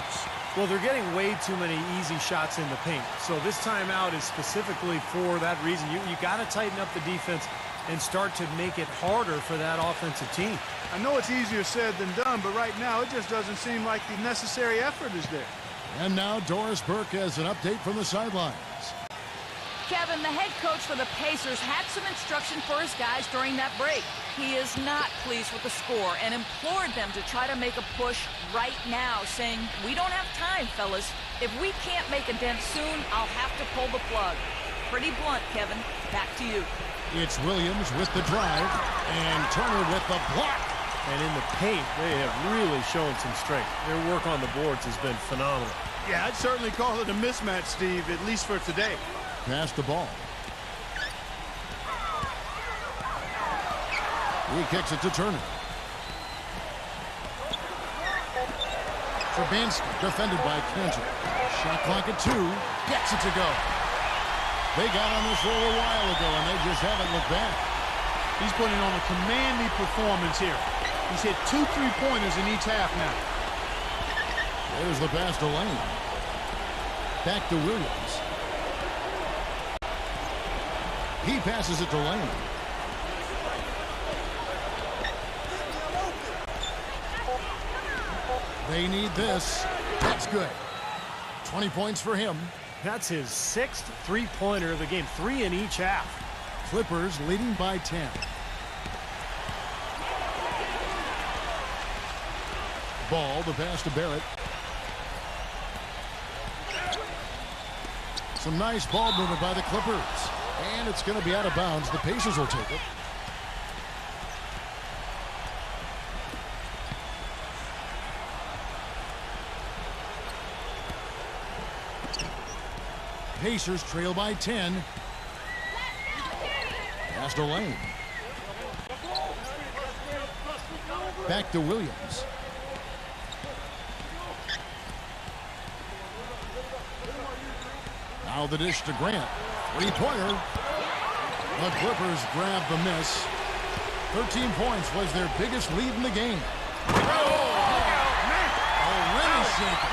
Well, they're getting way too many easy shots in the paint. So this timeout is specifically for that reason. You got to tighten up the defense and start to make it harder for that offensive team. I know it's easier said than done, but right now it just doesn't seem like the necessary effort is there. And now Doris Burke has an update from the sidelines. Kevin, the head coach for the Pacers had some instruction for his guys during that break. He is not pleased with the score and implored them to try to make a push right now, saying, "We don't have time, fellas. If we can't make a dent soon, I'll have to pull the plug." Pretty blunt, Kevin. Back to you. It's Williams with the drive and Turner with the block. And in the paint, they have really shown some strength. Their work on the boards has been phenomenal. Yeah, I'd certainly call it a mismatch, Steve, at least for today. Pass the ball. He kicks it to Turner. Trubansky defended by Panther. Shot clock at 2. Gets it to go. They got on this roll a while ago, and they just haven't looked back. He's putting on a commanding performance here. He's hit 2 3-pointers in each half now. There's the pass to Lane. Back to Williams. He passes it to Lane. They need this. That's good. 20 points for him. That's his 6th three-pointer of the game, 3 in each half. Clippers leading by 10. Ball, the pass to Barrett. Some nice ball movement by the Clippers. And it's going to be out of bounds. The Pacers will take it. Pacers trail by 10. Pass to Lane. Back to Williams. Now the dish to Grant. Three-pointer. The Clippers grab the miss. 13 points was their biggest lead in the game. Already shaken.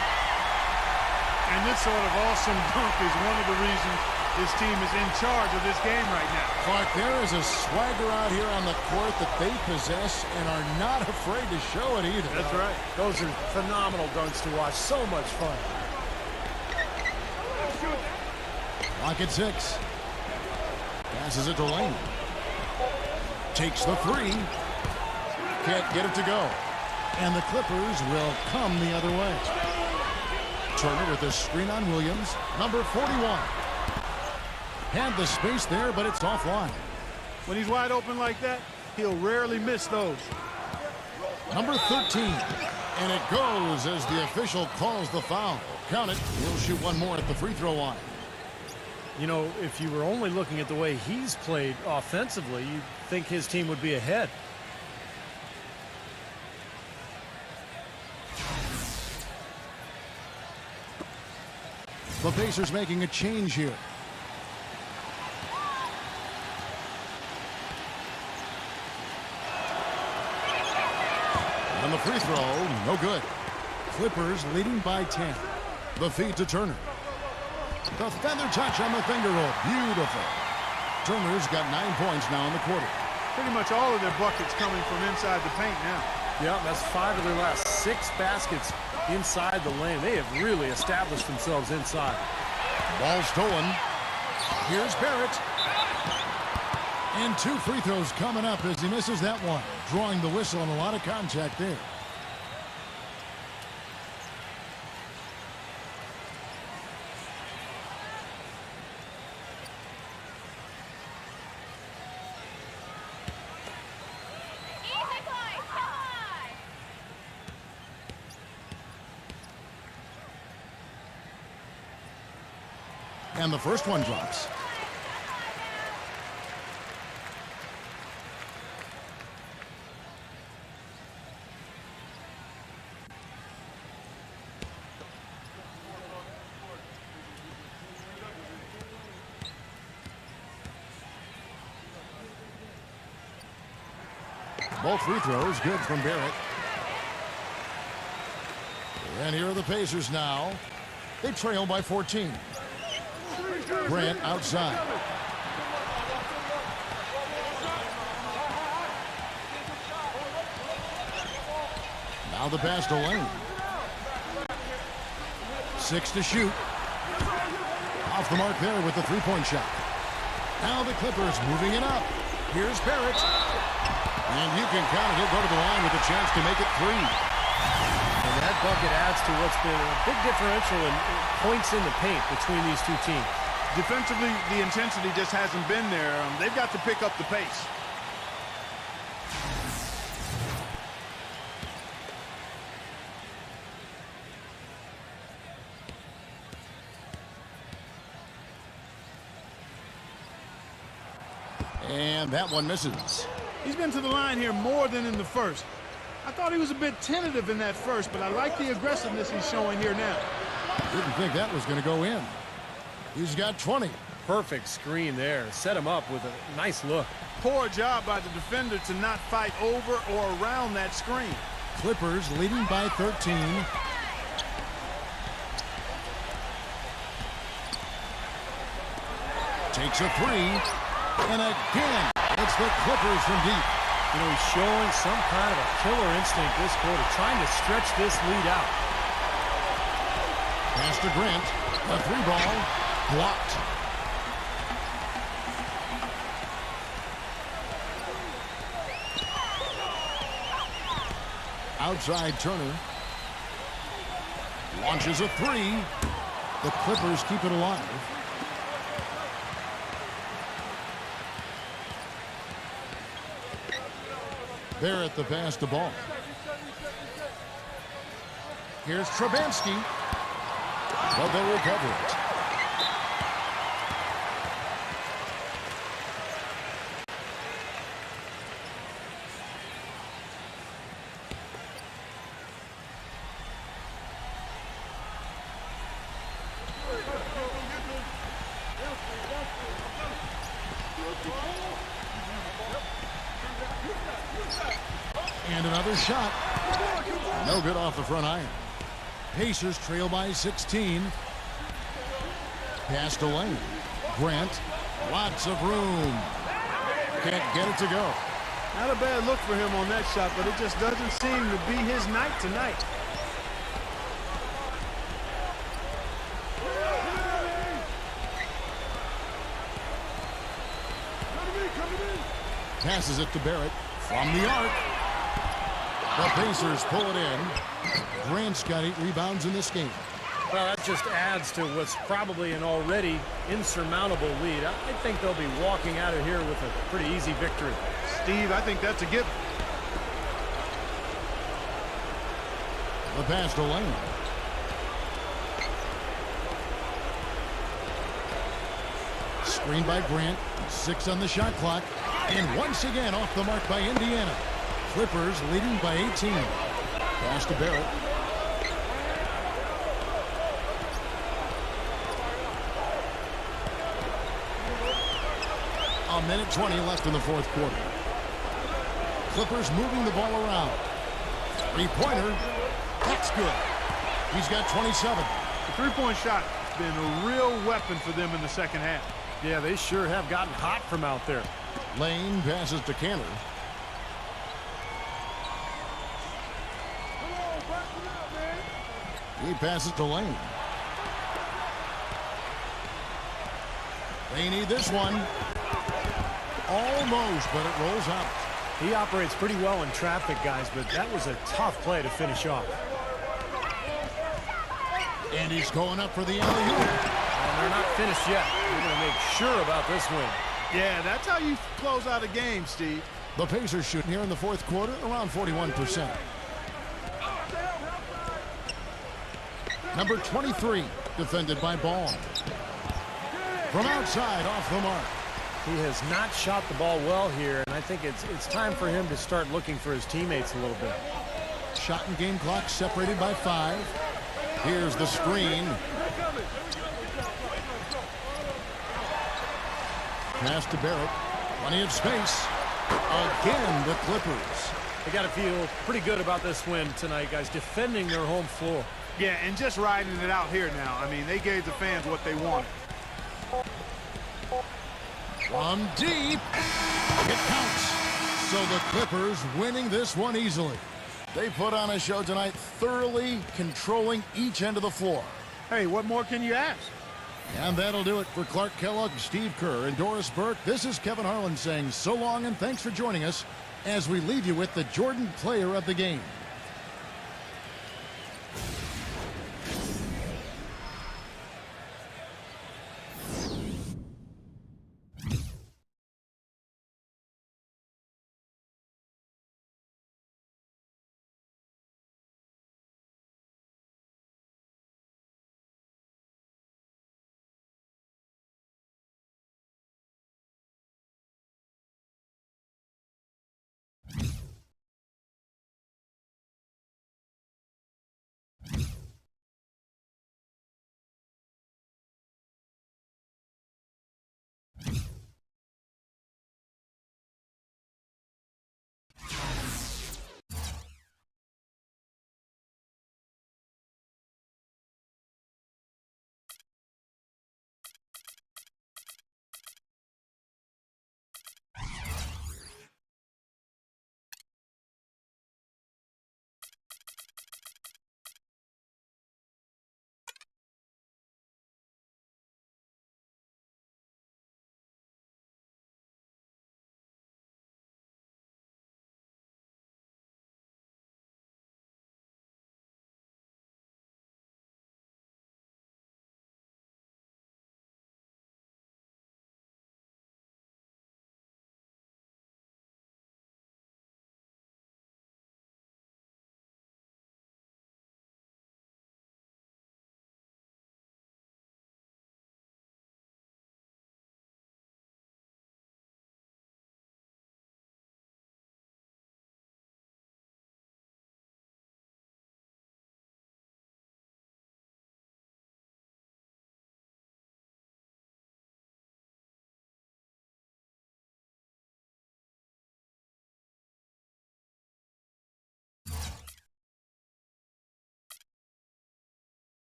And this sort of awesome dunk is one of the reasons this team is in charge of this game right now. Clark, there is a swagger out here on the court that they possess and are not afraid to show it either. That's right. Those are phenomenal dunks to watch. So much fun. Clock at 6. Passes it to Lane. Takes the 3. Can't get it to go. And the Clippers will come the other way. Turner with a screen on Williams. Number 41. Had the space there, but it's offline. When he's wide open like that, he'll rarely miss those. Number 13. And it goes as the official calls the foul. Count it. He'll shoot one more at the free throw line. You know, if you were only looking at the way he's played offensively, you'd think his team would be ahead. The Pacers making a change here. free throw, no good. Clippers leading by 10. The feed to Turner. The feather touch on the finger roll. Beautiful. Turner's got 9 points now in the quarter. Pretty much all of their buckets coming from inside the paint now. Yeah, that's 5 of their last 6 baskets inside the lane. They have really established themselves inside. Ball stolen. Here's Barrett. And 2 free throws coming up as he misses that one. Drawing the whistle and a lot of contact there. And the first one drops. Both free throws good from Barrett. And here are the Pacers now. They trail by 14. Grant outside. Now the pass to Lane. 6 to shoot. Off the mark there with the three-point shot. Now the Clippers moving it up. Here's Barrett. And you can count it. He'll go to the line with a chance to make it 3. And that bucket adds to what's been a big differential in points in the paint between these two teams. Defensively, the intensity just hasn't been there. They've got to pick up the pace. And that one misses. He's been to the line here more than in the first. I thought he was a bit tentative in that first, but I like the aggressiveness he's showing here now. Didn't think that was going to go in. He's got 20. Perfect screen there. Set him up with a nice look. Poor job by the defender to not fight over or around that screen. Clippers leading by 13. Takes a 3. And again, it's the Clippers from deep. You know, he's showing some kind of a killer instinct this quarter, trying to stretch this lead out. Pass to Grant. A 3-ball. Blocked. Outside Turner. Launches a 3. The Clippers keep it alive. Barrett the pass to Ball. Here's Trubansky. But they'll recover it. And another shot. No good off the front iron. Pacers trail by 16. Pass to Lane. Grant. Lots of room. Can't get it to go. Not a bad look for him on that shot, but it just doesn't seem to be his night tonight. Passes it to Barrett from the arc. The Pacers pull it in. Grant's got 8 rebounds in this game. Well, that just adds to what's probably an already insurmountable lead. I think they'll be walking out of here with a pretty easy victory. Steve, I think that's a given. The pass to Lane. Screen by Grant. 6 on the shot clock. And once again off the mark by Indiana. Clippers leading by 18. Pass to Barrett. A minute 20 left in the fourth quarter. Clippers moving the ball around. Three-pointer. That's good. He's got 27. The three-point shot has been a real weapon for them in the second half. Yeah, they sure have gotten hot from out there. Lane passes to Cantor. He passes to Lane. They need this one. Almost, but it rolls out. He operates pretty well in traffic, guys, but that was a tough play to finish off. And he's going up for the alley-oop. And they're not finished yet. They're going to make sure about this win. Yeah, that's how you close out a game, Steve. The Pacers shooting here in the fourth quarter around 41%. Number 23, defended by Ball. From outside, off the mark. He has not shot the ball well here, and I think it's time for him to start looking for his teammates a little bit. Shot and game clock separated by 5. Here's the screen. Pass to Barrett. Plenty of space. Again, the Clippers. They got to feel pretty good about this win tonight, guys, defending their home floor. Yeah, and just riding it out here now. I mean, they gave the fans what they wanted. From deep. It counts. So the Clippers winning this one easily. They put on a show tonight, thoroughly controlling each end of the floor. Hey, what more can you ask? And that'll do it for Clark Kellogg, Steve Kerr, and Doris Burke. This is Kevin Harlan saying so long and thanks for joining us as we leave you with the Jordan Player of the Game.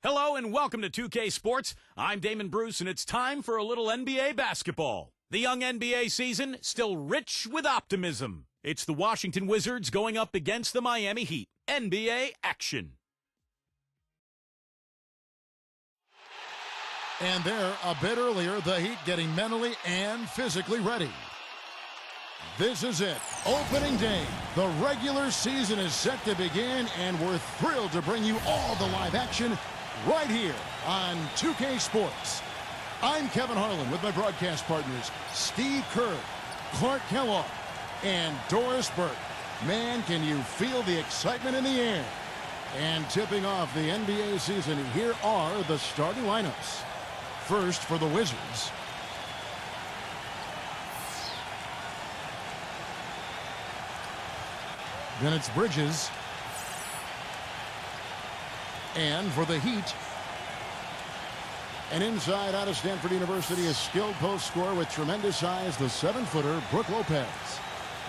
Hello and welcome to 2K Sports. I'm Damon Bruce, and it's time for a little NBA basketball. The young NBA season still rich with optimism. It's the Washington Wizards going up against the Miami Heat. NBA action. And there, a bit earlier, the Heat getting mentally and physically ready. This is it. Opening day. The regular season is set to begin, and we're thrilled to bring you all the live action right here on 2K Sports. I'm Kevin Harlan with my broadcast partners, Steve Kerr, Clark Kellogg, and Doris Burke. Man, can you feel the excitement in the air? And tipping off the NBA season, here are the starting lineups. First for the Wizards. Then it's Bridges. And for the Heat, and inside out of Stanford University, a skilled post scorer with tremendous size, the 7-footer, Brook Lopez.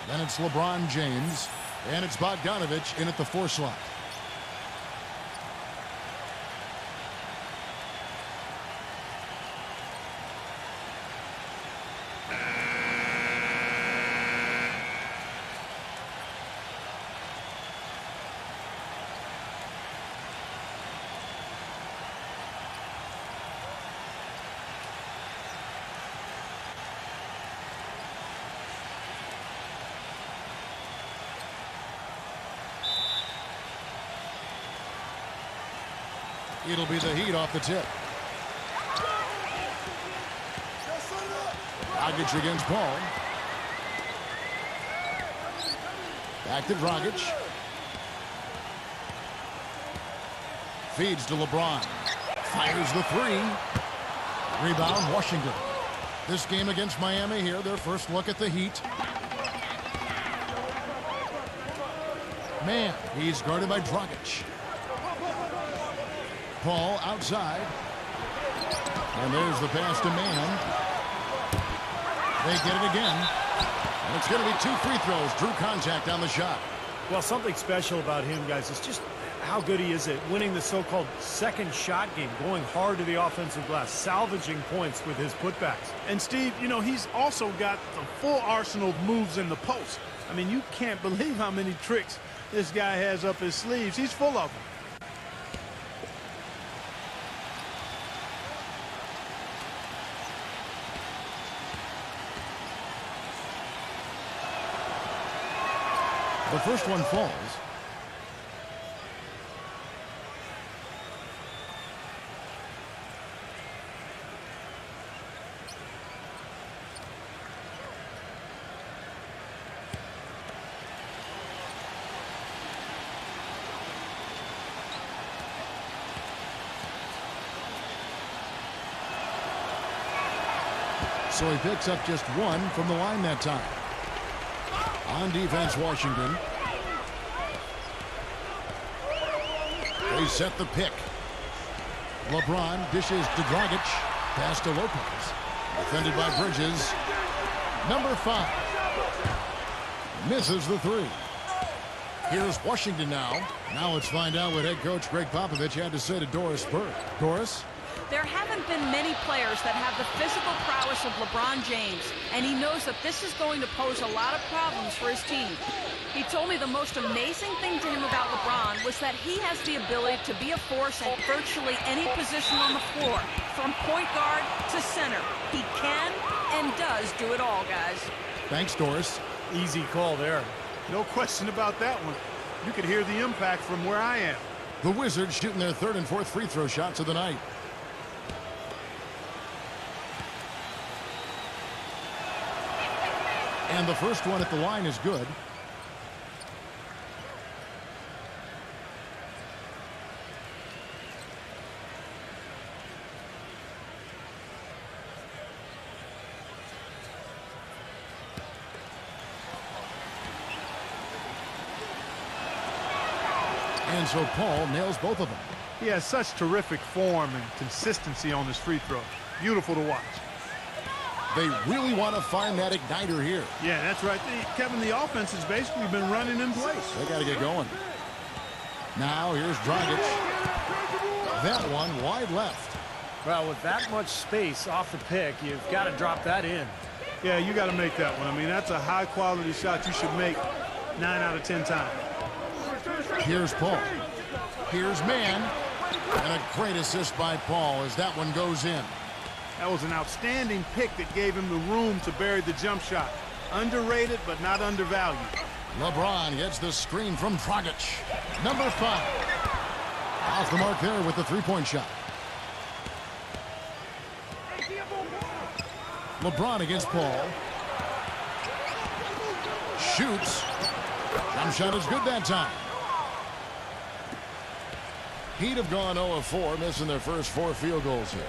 Then it's LeBron James, and it's Bogdanovich in at the 4 slot. It'll be the Heat off the tip. Dragic against Paul. Back to Dragic. Feeds to LeBron. Fires the 3. Rebound, Washington. This game against Miami here, their first look at the Heat. Man, he's guarded by Dragic. Paul outside. And there's the pass to Man. They get it again. And it's going to be 2 free throws. Drew contact on the shot. Well, something special about him, guys, is just how good he is at winning the so-called second shot game, going hard to the offensive glass, salvaging points with his putbacks. And Steve, you know, he's also got the full arsenal of moves in the post. I mean, you can't believe how many tricks this guy has up his sleeves. He's full of them. The first one falls. So he picks up just 1 from the line that time. On defense, Washington. They set the pick. LeBron dishes to Dragic. Pass to Lopez. Defended by Bridges. Number 5. Misses the 3. Here's Washington now. Now let's find out what head coach Greg Popovich had to say to Doris Burke. Doris? There haven't been many players that have the physical prowess of LeBron James, and he knows that this is going to pose a lot of problems for his team. He told me the most amazing thing to him about LeBron was that he has the ability to be a force at virtually any position on the floor, from point guard to center. He can and does do it all, guys. Thanks, Doris. Easy call there. No question about that one. You could hear the impact from where I am. The Wizards shooting their 3rd and 4th free throw shots of the night. And the first one at the line is good. And so Paul nails both of them. He has such terrific form and consistency on his free throws. Beautiful to watch. They really want to find that igniter here. Yeah, that's right. Kevin, the offense has basically been running in place. They got to get going. Now here's Dragic. that one wide left. Well, with that much space off the pick, you've got to drop that in. Yeah, you got to make that one. I mean, that's a high-quality shot you should make 9 out of 10 times. Here's Paul. Here's Mann. And a great assist by Paul as that one goes in. That was an outstanding pick that gave him the room to bury the jump shot. Underrated, but not undervalued. LeBron gets the screen from Dragic. Number 5. Off the mark there with the three-point shot. LeBron against Paul. Shoots. Jump shot is good that time. Heat have gone 0 of 4, missing their first 4 field goals here.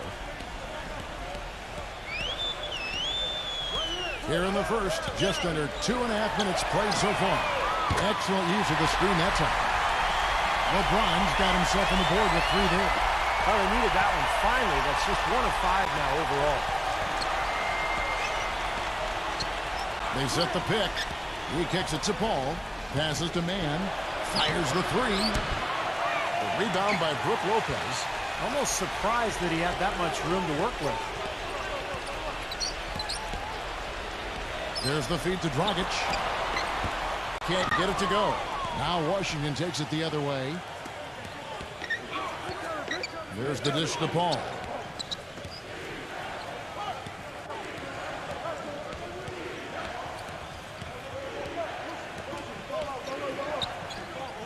Here in the first, just under 2.5 minutes played so far. Excellent use of the screen that time. LeBron's got himself on the board with 3 there. Oh, they needed that one finally. That's just 1 of 5 now overall. They set the pick. He kicks it to Paul. Passes to Mann. Fires the 3. The rebound by Brook Lopez. Almost surprised that he had that much room to work with. There's the feed to Dragic. Can't get it to go. Now Washington takes it the other way. There's the dish to Paul.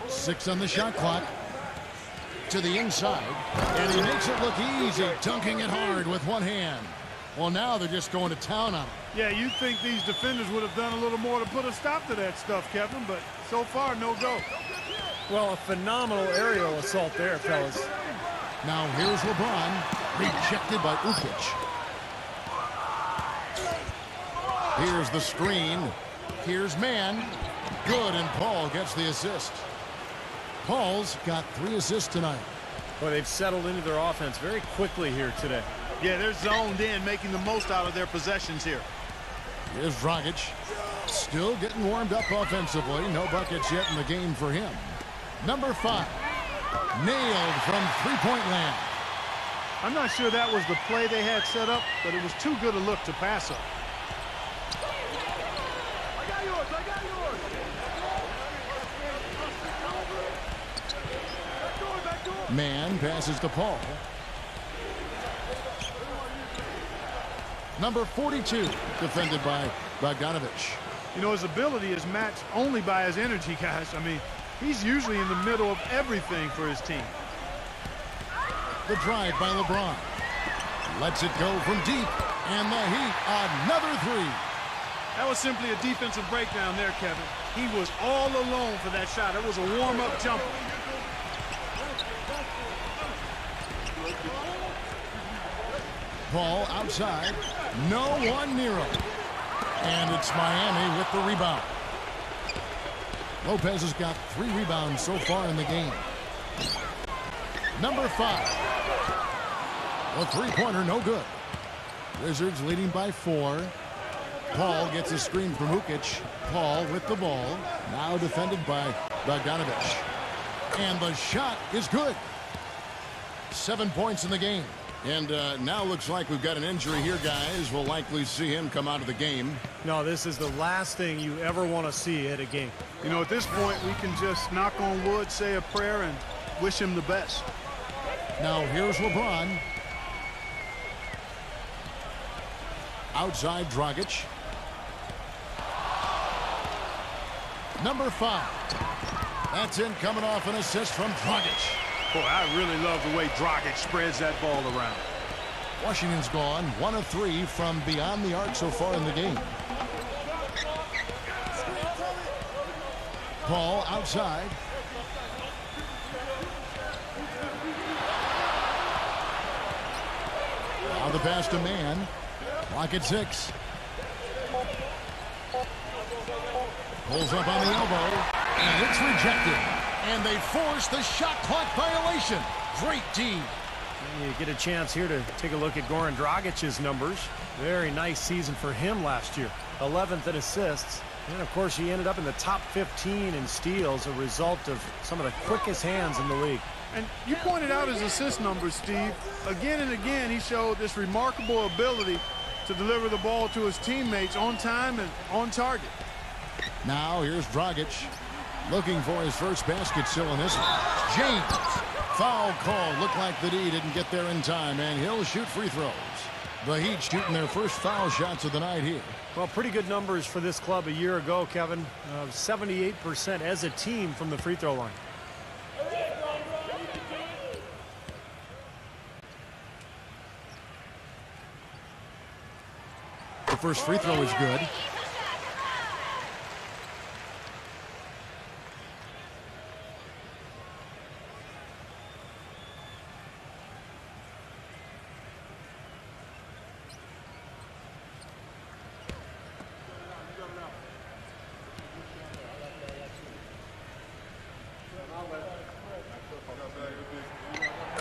Six on the shot clock. To the inside. And he makes it look easy, dunking it hard with one hand. Well, now they're just going to town on him. Yeah, you'd think these defenders would have done a little more to put a stop to that stuff, Kevin, but so far, no go. Well, a phenomenal aerial assault there, fellas. Now here's LeBron, rejected by Ukic. Here's the screen. Here's Mann. Good, and Paul gets the assist. Paul's got 3 assists tonight. Well, they've settled into their offense very quickly here today. Yeah, they're zoned in, making the most out of their possessions here. Here's Dragic. Still getting warmed up offensively. No buckets yet in the game for him. Number 5. Nailed from three-point land. I'm not sure that was the play they had set up, but it was too good a look to pass up. I got yours. I got yours. Back door. Mann passes to Paul. Number 42, defended by Bogdanovich. You know, his ability is matched only by his energy, guys. I mean, he's usually in the middle of everything for his team. The drive by LeBron. Lets it go from deep. And the Heat, another 3. That was simply a defensive breakdown there, Kevin. He was all alone for that shot. It was a warm-up jumper. Paul outside. No one near him. And it's Miami with the rebound. Lopez has got 3 rebounds so far in the game. Number 5. A three-pointer, no good. Wizards leading by 4. Paul gets a screen from Ukic. Paul with the ball. Now defended by Bogdanovich. And the shot is good. 7 points in the game. And now looks like we've got an injury here, guys. We'll likely see him come out of the game. No, this is the last thing you ever want to see at a game. You know, at this point, we can just knock on wood, say a prayer, and wish him the best. Now here's LeBron. Outside Dragic. Number 5. That's in, coming off an assist from Dragic. Boy, I really love the way Dragic spreads that ball around. Washington's gone 1 of 3 from beyond the arc so far in the game. Paul outside. Now the pass to Mann. Clock at 6. Pulls up on the elbow. And it's rejected. And they force the shot clock violation. Great D. You get a chance here to take a look at Goran Dragic's numbers. Very nice season for him last year. 11th in assists. And, of course, he ended up in the top 15 in steals, a result of some of the quickest hands in the league. And you pointed out his assist numbers, Steve. Again and again, he showed this remarkable ability to deliver the ball to his teammates on time and on target. Now here's Dragic looking for his first basket still in this one. James. Foul call. Looked like the D didn't get there in time, and he'll shoot free throws. The Heat shooting their first foul shots of the night here. Well, pretty good numbers for this club a year ago, Kevin. 78% as a team from the free throw line. The first free throw is good.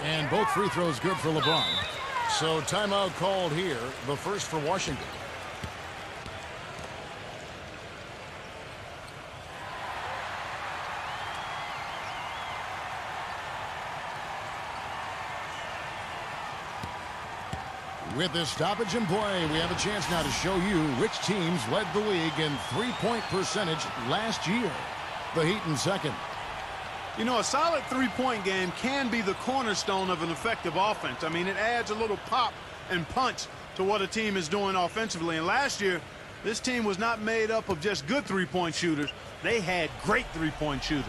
And both free throws good for LeBron. So timeout called here, the first for Washington. With this stoppage in play, we have a chance now to show you which teams led the league in three-point percentage last year. The Heat in second. You know, a solid three-point game can be the cornerstone of an effective offense. I mean, it adds a little pop and punch to what a team is doing offensively. And last year, this team was not made up of just good three-point shooters. They had great three-point shooters.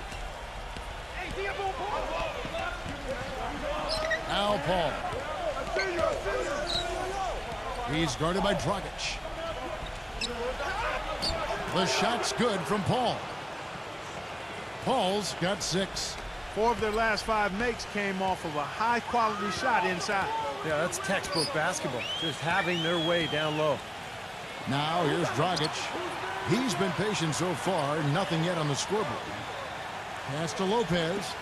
Al Paul. He's guarded by Dragic. The shot's good from Paul. Paul's got 6. 4 of their last 5 makes came off of a high-quality shot inside. Yeah, that's textbook basketball. Just having their way down low. Now here's Dragic. He's been patient so far. Nothing yet on the scoreboard. Pass to Lopez.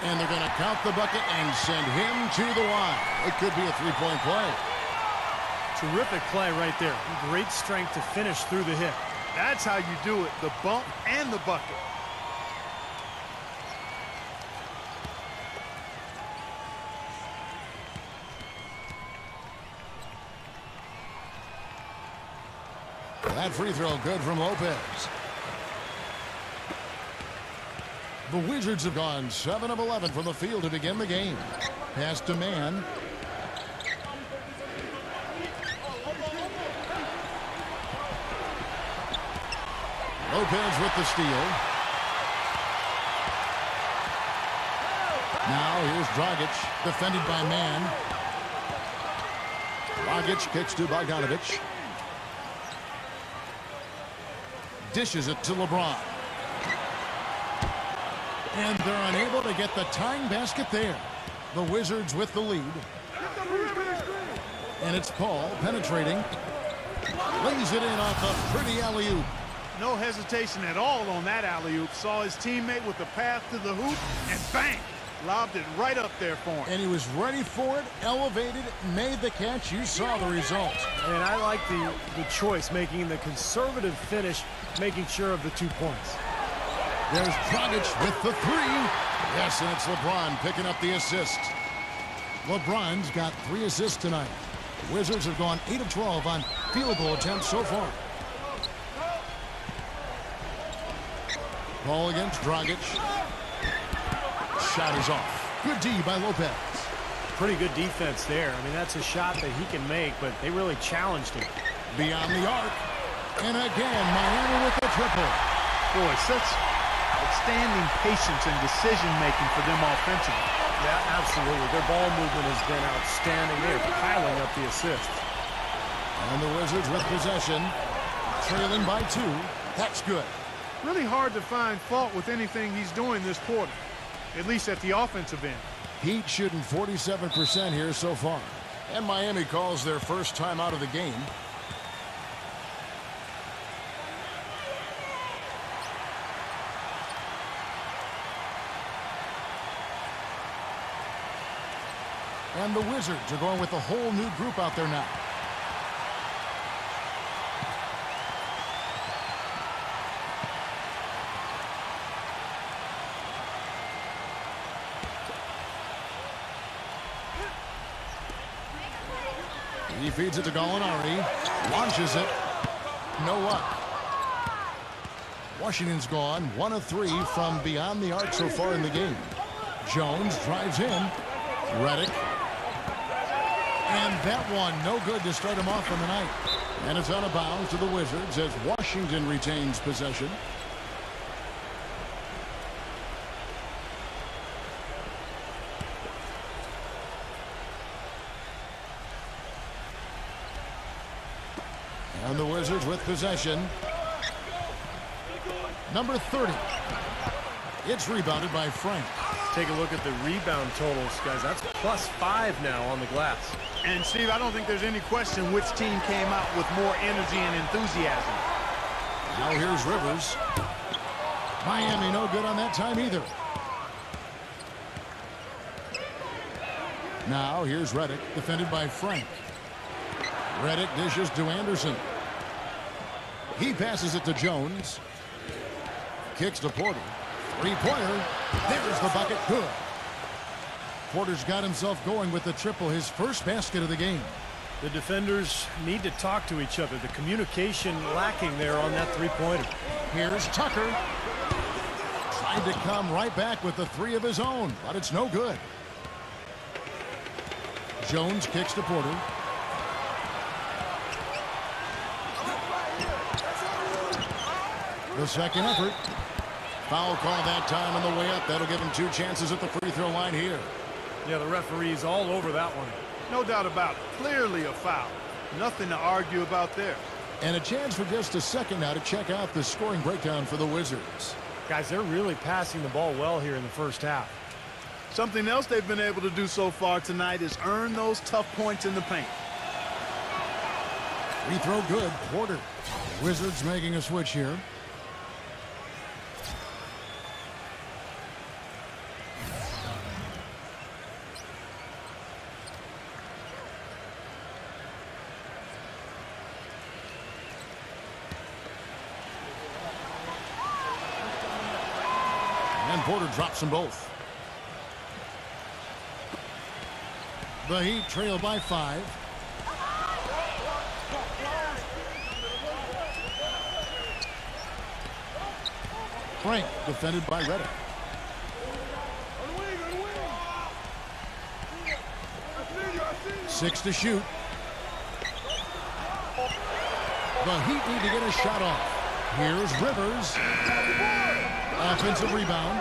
And they're going to count the bucket and send him to the line. It could be a three-point play. Terrific play right there. Great strength to finish through the hit. That's how you do it, the bump and the bucket. That free throw good from Lopez. The Wizards have gone 7 of 11 from the field to begin the game. Pass to Mann. Lopez with the steal. Now here's Dragic, defended by Mann. Dragic kicks to Bogdanovic. Dishes it to LeBron. And they're unable to get the tying basket there. The Wizards with the lead. And it's Paul penetrating. Lays it in off a pretty alley-oop. No hesitation at all on that alley-oop. Saw his teammate with the path to the hoop, and bang! Lobbed it right up there for him. And he was ready for it, elevated, made the catch. You saw the result. And I like the choice, making the conservative finish, making sure of the 2 points. There's Dragic with the 3. Yes, and it's LeBron picking up the assist. LeBron's got 3 assists tonight. The Wizards have gone 8 of 12 on field goal attempts so far. Ball against Dragic. Shot is off. Good D by Lopez. Pretty good defense there. I mean, that's a shot that he can make, but they really challenged him. Beyond the arc. And again, Miami with the triple. Boy, such outstanding patience and decision-making for them offensively. Yeah, absolutely. Their ball movement has been outstanding. They're piling up the assists. And the Wizards with possession. Trailing by 2. That's good. Really hard to find fault with anything he's doing this quarter, at least at the offensive end. Heat shooting 47% here so far. And Miami calls their first time out of the game. And the Wizards are going with a whole new group out there now. He feeds it to Gallinari. Launches it. No luck. Washington's gone 1 of 3 from beyond the arc so far in the game. Jones drives in. Redick. And that one no good to start him off on the night. And it's out of bounds to the Wizards as Washington retains possession. And the Wizards with possession. Number 30. It's rebounded by Frank. Take a look at the rebound totals, guys. That's +5 now on the glass. And, Steve, I don't think there's any question which team came out with more energy and enthusiasm. Now here's Rivers. Miami no good on that time either. Now here's Redick, defended by Frank. Redick dishes to Anderson. He passes it to Jones. Kicks to Porter. Three-pointer. There's the bucket. Good. Porter's got himself going with the triple, his first basket of the game. The defenders need to talk to each other. The communication lacking there on that three-pointer. Here's Tucker. Tried to come right back with the 3 of his own, but it's no good. Jones kicks to Porter. The second effort. Foul call that time on the way up. That'll give him 2 chances at the free throw line here. Yeah, the referee's all over that one. No doubt about it. Clearly a foul. Nothing to argue about there. And a chance for just a second now to check out the scoring breakdown for the Wizards. Guys, they're really passing the ball well here in the first half. Something else they've been able to do so far tonight is earn those tough points in the paint. Free throw good. Porter. Wizards making a switch here. And Porter drops them both. The Heat trail by 5. Frank defended by Redick. 6 to shoot. The Heat need to get a shot off. Here's Rivers. Offensive rebound.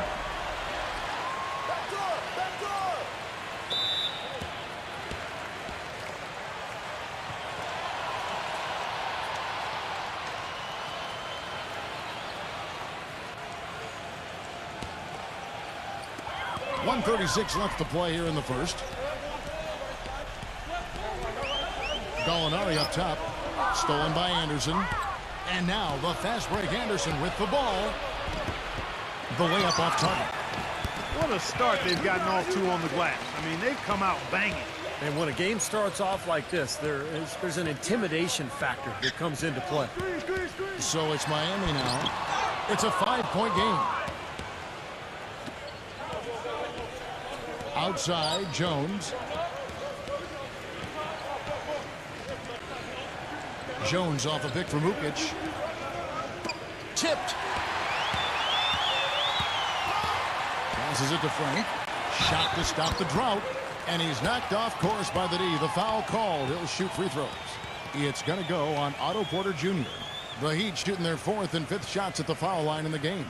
.136 left to play here in the first. Gallinari up top. Stolen by Anderson. And now the fast break. Anderson with the ball. The layup off target. What a start they've gotten off to on the glass. I mean, they've come out banging. And when a game starts off like this, there's an intimidation factor that comes into play. So it's Miami now. It's a 5-point game. Outside, Jones. Jones off a pick from Ukic. Tipped. Passes it to Frank. Shot to stop the drought. And he's knocked off course by the D. The foul called. He'll shoot free throws. It's going to go on Otto Porter Jr. The Heat shooting their 4th and 5th shots at the foul line in the game.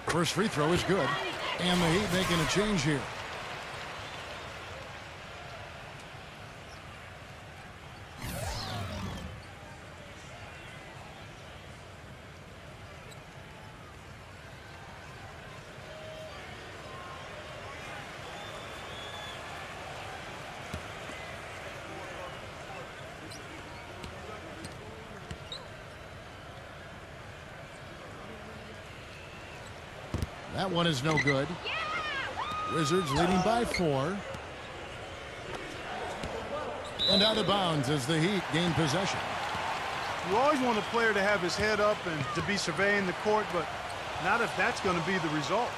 First free throw is good. And the Heat making a change here. That one is no good. Wizards leading by 4. And out of bounds as the Heat gain possession. You always want a player to have his head up and to be surveying the court, but not if that's going to be the result.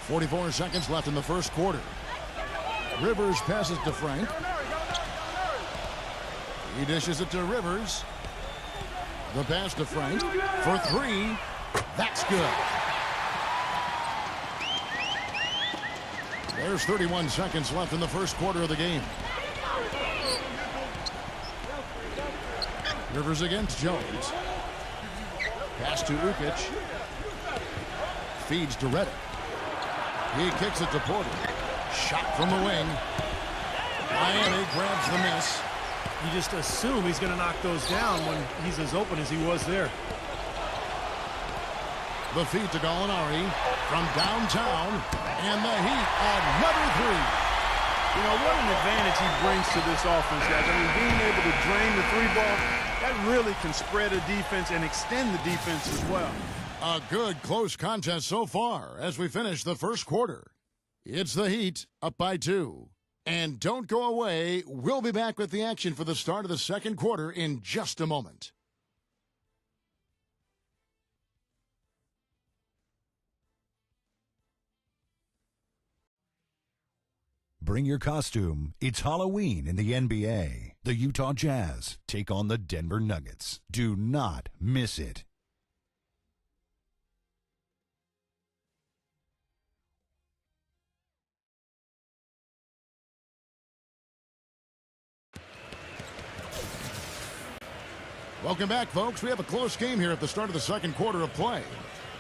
44 seconds left in the first quarter. Rivers passes to Frank. He dishes it to Rivers. The pass to Frank for three. That's good. There's 31 seconds left in the first quarter of the game. Rivers against Jones. Pass to Ukic. Feeds to Reddick. He kicks it to Porter. Shot from the wing. Miami grabs the miss. You just assume he's going to knock those down when he's as open as he was there. The feed to Gallinari from downtown. And the Heat, another three. You know, what an advantage he brings to this offense, guys. I mean, being able to drain the three ball, that really can spread a defense and extend the defense as well. A good close contest so far as we finish the first quarter. It's the Heat up by 2. And don't go away. We'll be back with the action for the start of the second quarter in just a moment. Bring your costume. It's Halloween in the NBA. The Utah Jazz take on the Denver Nuggets. Do not miss it. Welcome back, folks. We have a close game here at the start of the second quarter of play.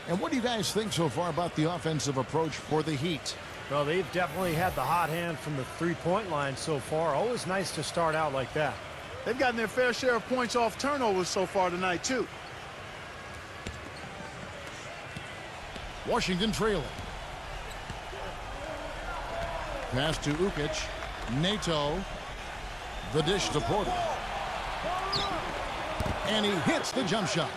And what do you guys think so far about the offensive approach for the Heat? Well, they've definitely had the hot hand from the three-point line so far. Always nice to start out like that. They've gotten their fair share of points off turnovers so far tonight, too. Washington trailing. Pass to Ukic. Nato. The dish to Porter. And he hits the jump shot.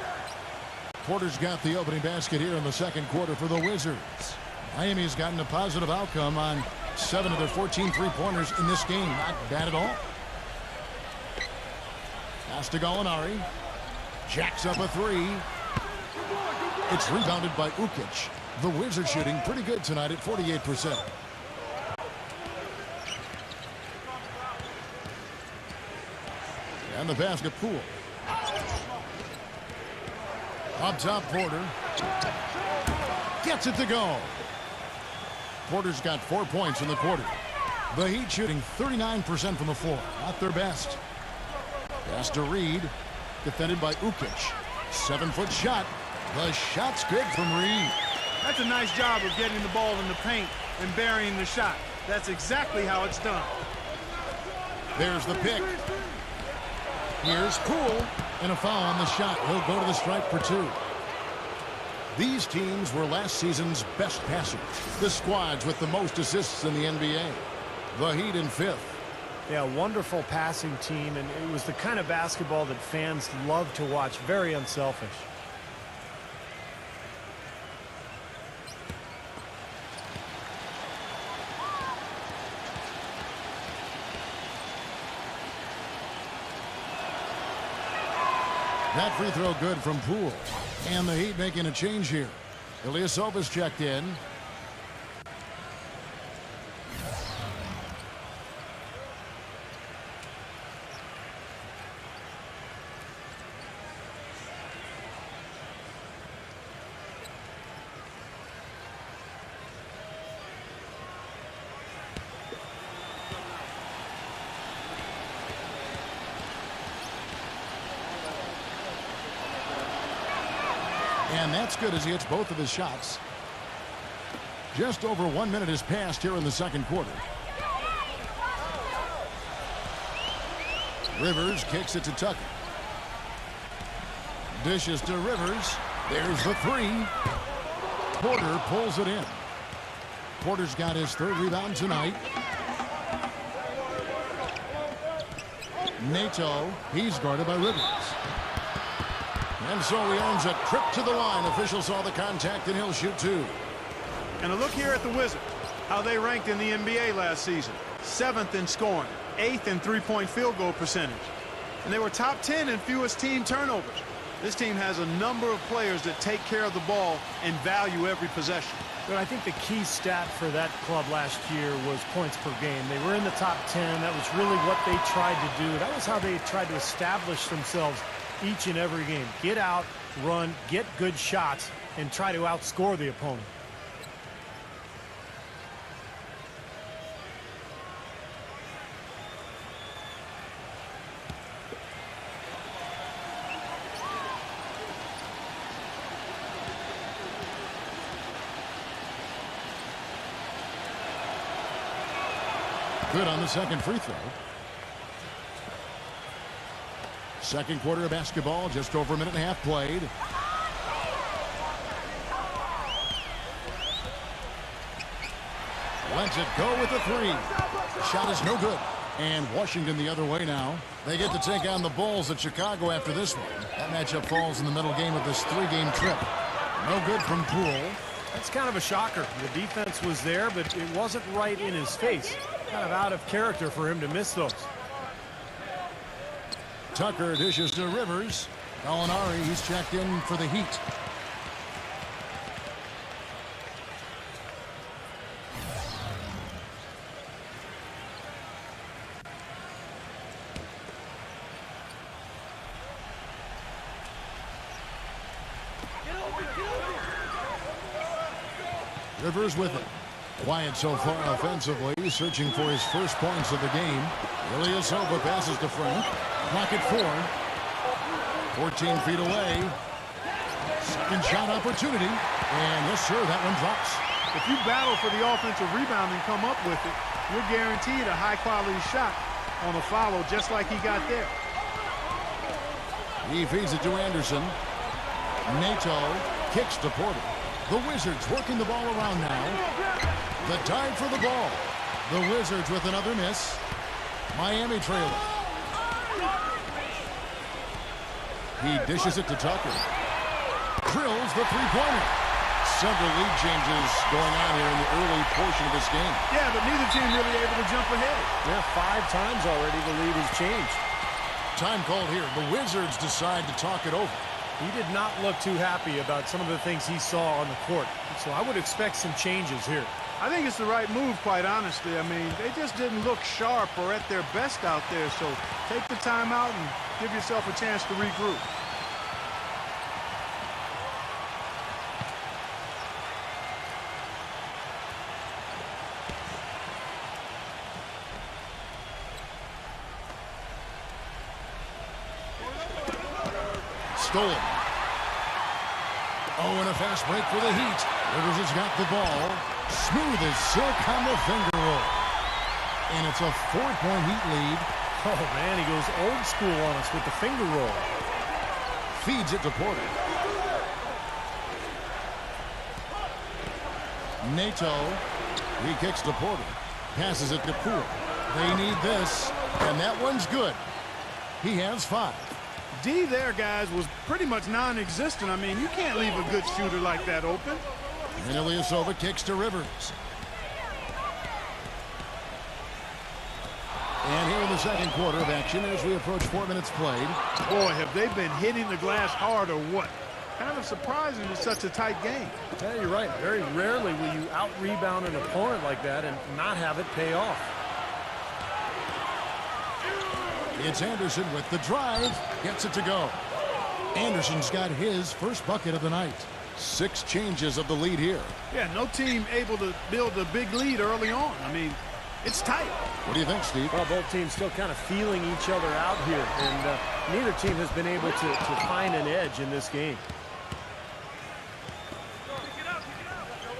Porter's got the opening basket here in the second quarter for the Wizards. Miami's gotten a positive outcome on 7 of their 14 three-pointers in this game. Not bad at all. Pass to Gallinari. Jacks up a three. It's rebounded by Ukic. The Wizards shooting pretty good tonight at 48%. And the pass to Poole. Up top, Porter. Gets it to go. Porter's got 4 points in the quarter. The Heat shooting 39% from the floor. Not their best. Pass to Reed. Defended by Ukic. 7-foot shot. The shot's good from Reed. That's a nice job of getting the ball in the paint and burying the shot. That's exactly how it's done. There's the pick. Here's Poole. And a foul on the shot. He'll go to the stripe for 2. These teams were last season's best passers. The squads with the most assists in the NBA. The Heat in 5th. Yeah, wonderful passing team, and it was the kind of basketball that fans love to watch. Very unselfish. That free throw good from Poole. And the Heat making a change here. Ilyasova's checked in. And that's good as he hits both of his shots. Just over 1 minute has passed here in the second quarter. Rivers kicks it to Tucker. Dishes to Rivers. There's the three. Porter pulls it in. Porter's got his 3rd rebound tonight. Nato, he's guarded by Rivers. And so he earns a trip to the line. Officials saw the contact, and he'll shoot 2. And a look here at the Wizards. how they ranked in the NBA last season. 7th in scoring, 8th in three-point field goal percentage. And they were top 10 in fewest team turnovers. This team has a number of players that take care of the ball and value every possession. But I think the key stat for that club last year was points per game. They were in the top 10. That was really what they tried to do. That was how they tried to establish themselves each and every game. Get out, run, get good shots, and try to outscore the opponent. Good on the second free throw. Second quarter of basketball, just over a minute and a half played. Lets it go with the three. Shot is no good. And Washington the other way now. They get to take on the Bulls at Chicago after this one. That matchup falls in the middle game of this three-game trip. No good from Poole. That's kind of a shocker. The defense was there, but it wasn't right in his face. Kind of out of character for him to miss those. Tucker dishes to Rivers. Gallinari, he's checked in for the Heat. Rivers with it. Quiet so far offensively, searching for his first points of the game. Ilyasova passes to Frank. Clock at 4. 14 feet away. Second shot opportunity. And yes, sir, that one drops. If you battle for the offensive rebound and come up with it, you're guaranteed a high-quality shot on a follow just like he got there. He feeds it to Anderson. Nato kicks to Porter. The Wizards working the ball around now. The dive for the ball. The Wizards with another miss. Miami trailing. He dishes it to Tucker. Drills the three-pointer. Several lead changes going on here in the early portion of this game. Yeah, but neither team really able to jump ahead. Yeah, 5 times already the lead has changed. Time called here. The Wizards decide to talk it over. He did not look too happy about some of the things he saw on the court. So I would expect some changes here. I think it's the right move, quite honestly. I mean, they just didn't look sharp or at their best out there. So take the time out and give yourself a chance to regroup. Stolen. Oh, and a fast break for the Heat. Rivers has got the ball. Smooth as silk on the finger roll. And it's a 4-point Heat lead. Oh, man, he goes old school on us with the finger roll. Feeds it to Porter. Nato. He kicks to Porter. Passes it to Poole. They need this. And that one's good. He has 5. D there, guys, was pretty much non-existent. I mean, you can't leave a good shooter like that open. And Ilyasova kicks to Rivers. And here in the second quarter of action as we approach 4 minutes played. Boy, have they been hitting the glass hard or what? Kind of surprising it's such a tight game. Yeah, you're right. Very rarely will you out-rebound an opponent like that and not have it pay off. It's Anderson with the drive. Gets it to go. Anderson's got his first bucket of the night. 6 changes of the lead here. Yeah, no team able to build a big lead early on. I mean, it's tight. What do you think, Steve? Well, both teams still kind of feeling each other out here, and neither team has been able to find an edge in this game.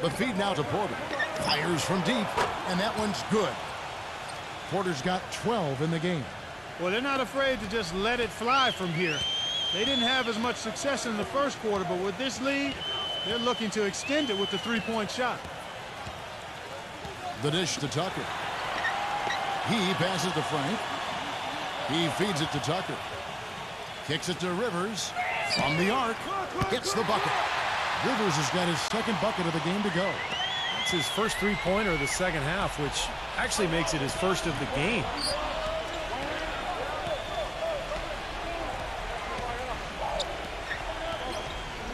The feed now to Porter. Fires from deep, and that one's good. Porter's got 12 in the game. Well, they're not afraid to just let it fly from here. They didn't have as much success in the first quarter, but with this lead, they're looking to extend it with the three-point shot. The dish to Tucker. He passes to Frank. He feeds it to Tucker. Kicks it to Rivers. From the arc. Hits the bucket. Rivers has got his second bucket of the game to go. It's his first three-pointer of the second half, which actually makes it his first of the game.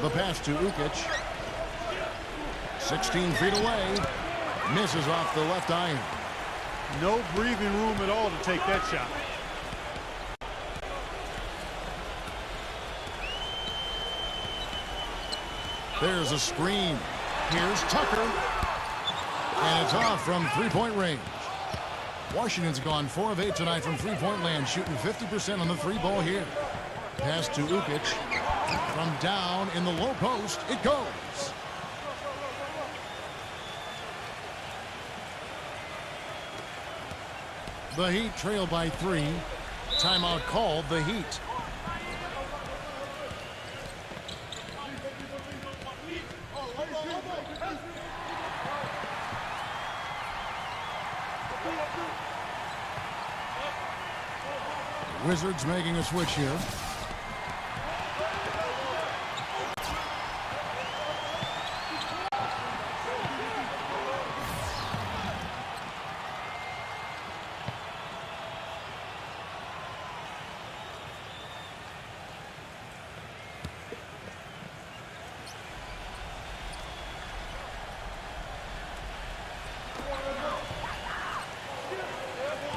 The pass to Ukic. 16 feet away. Misses off the left iron. No breathing room at all to take that shot. There's a screen. Here's Tucker. And it's off from three-point range. Washington's gone 4 of 8 tonight from three-point land, shooting 50% on the three ball here. Pass to Ukic. From down in the low post, it goes. The Heat trail by 3. Timeout called, the Heat. Wizards making a switch here.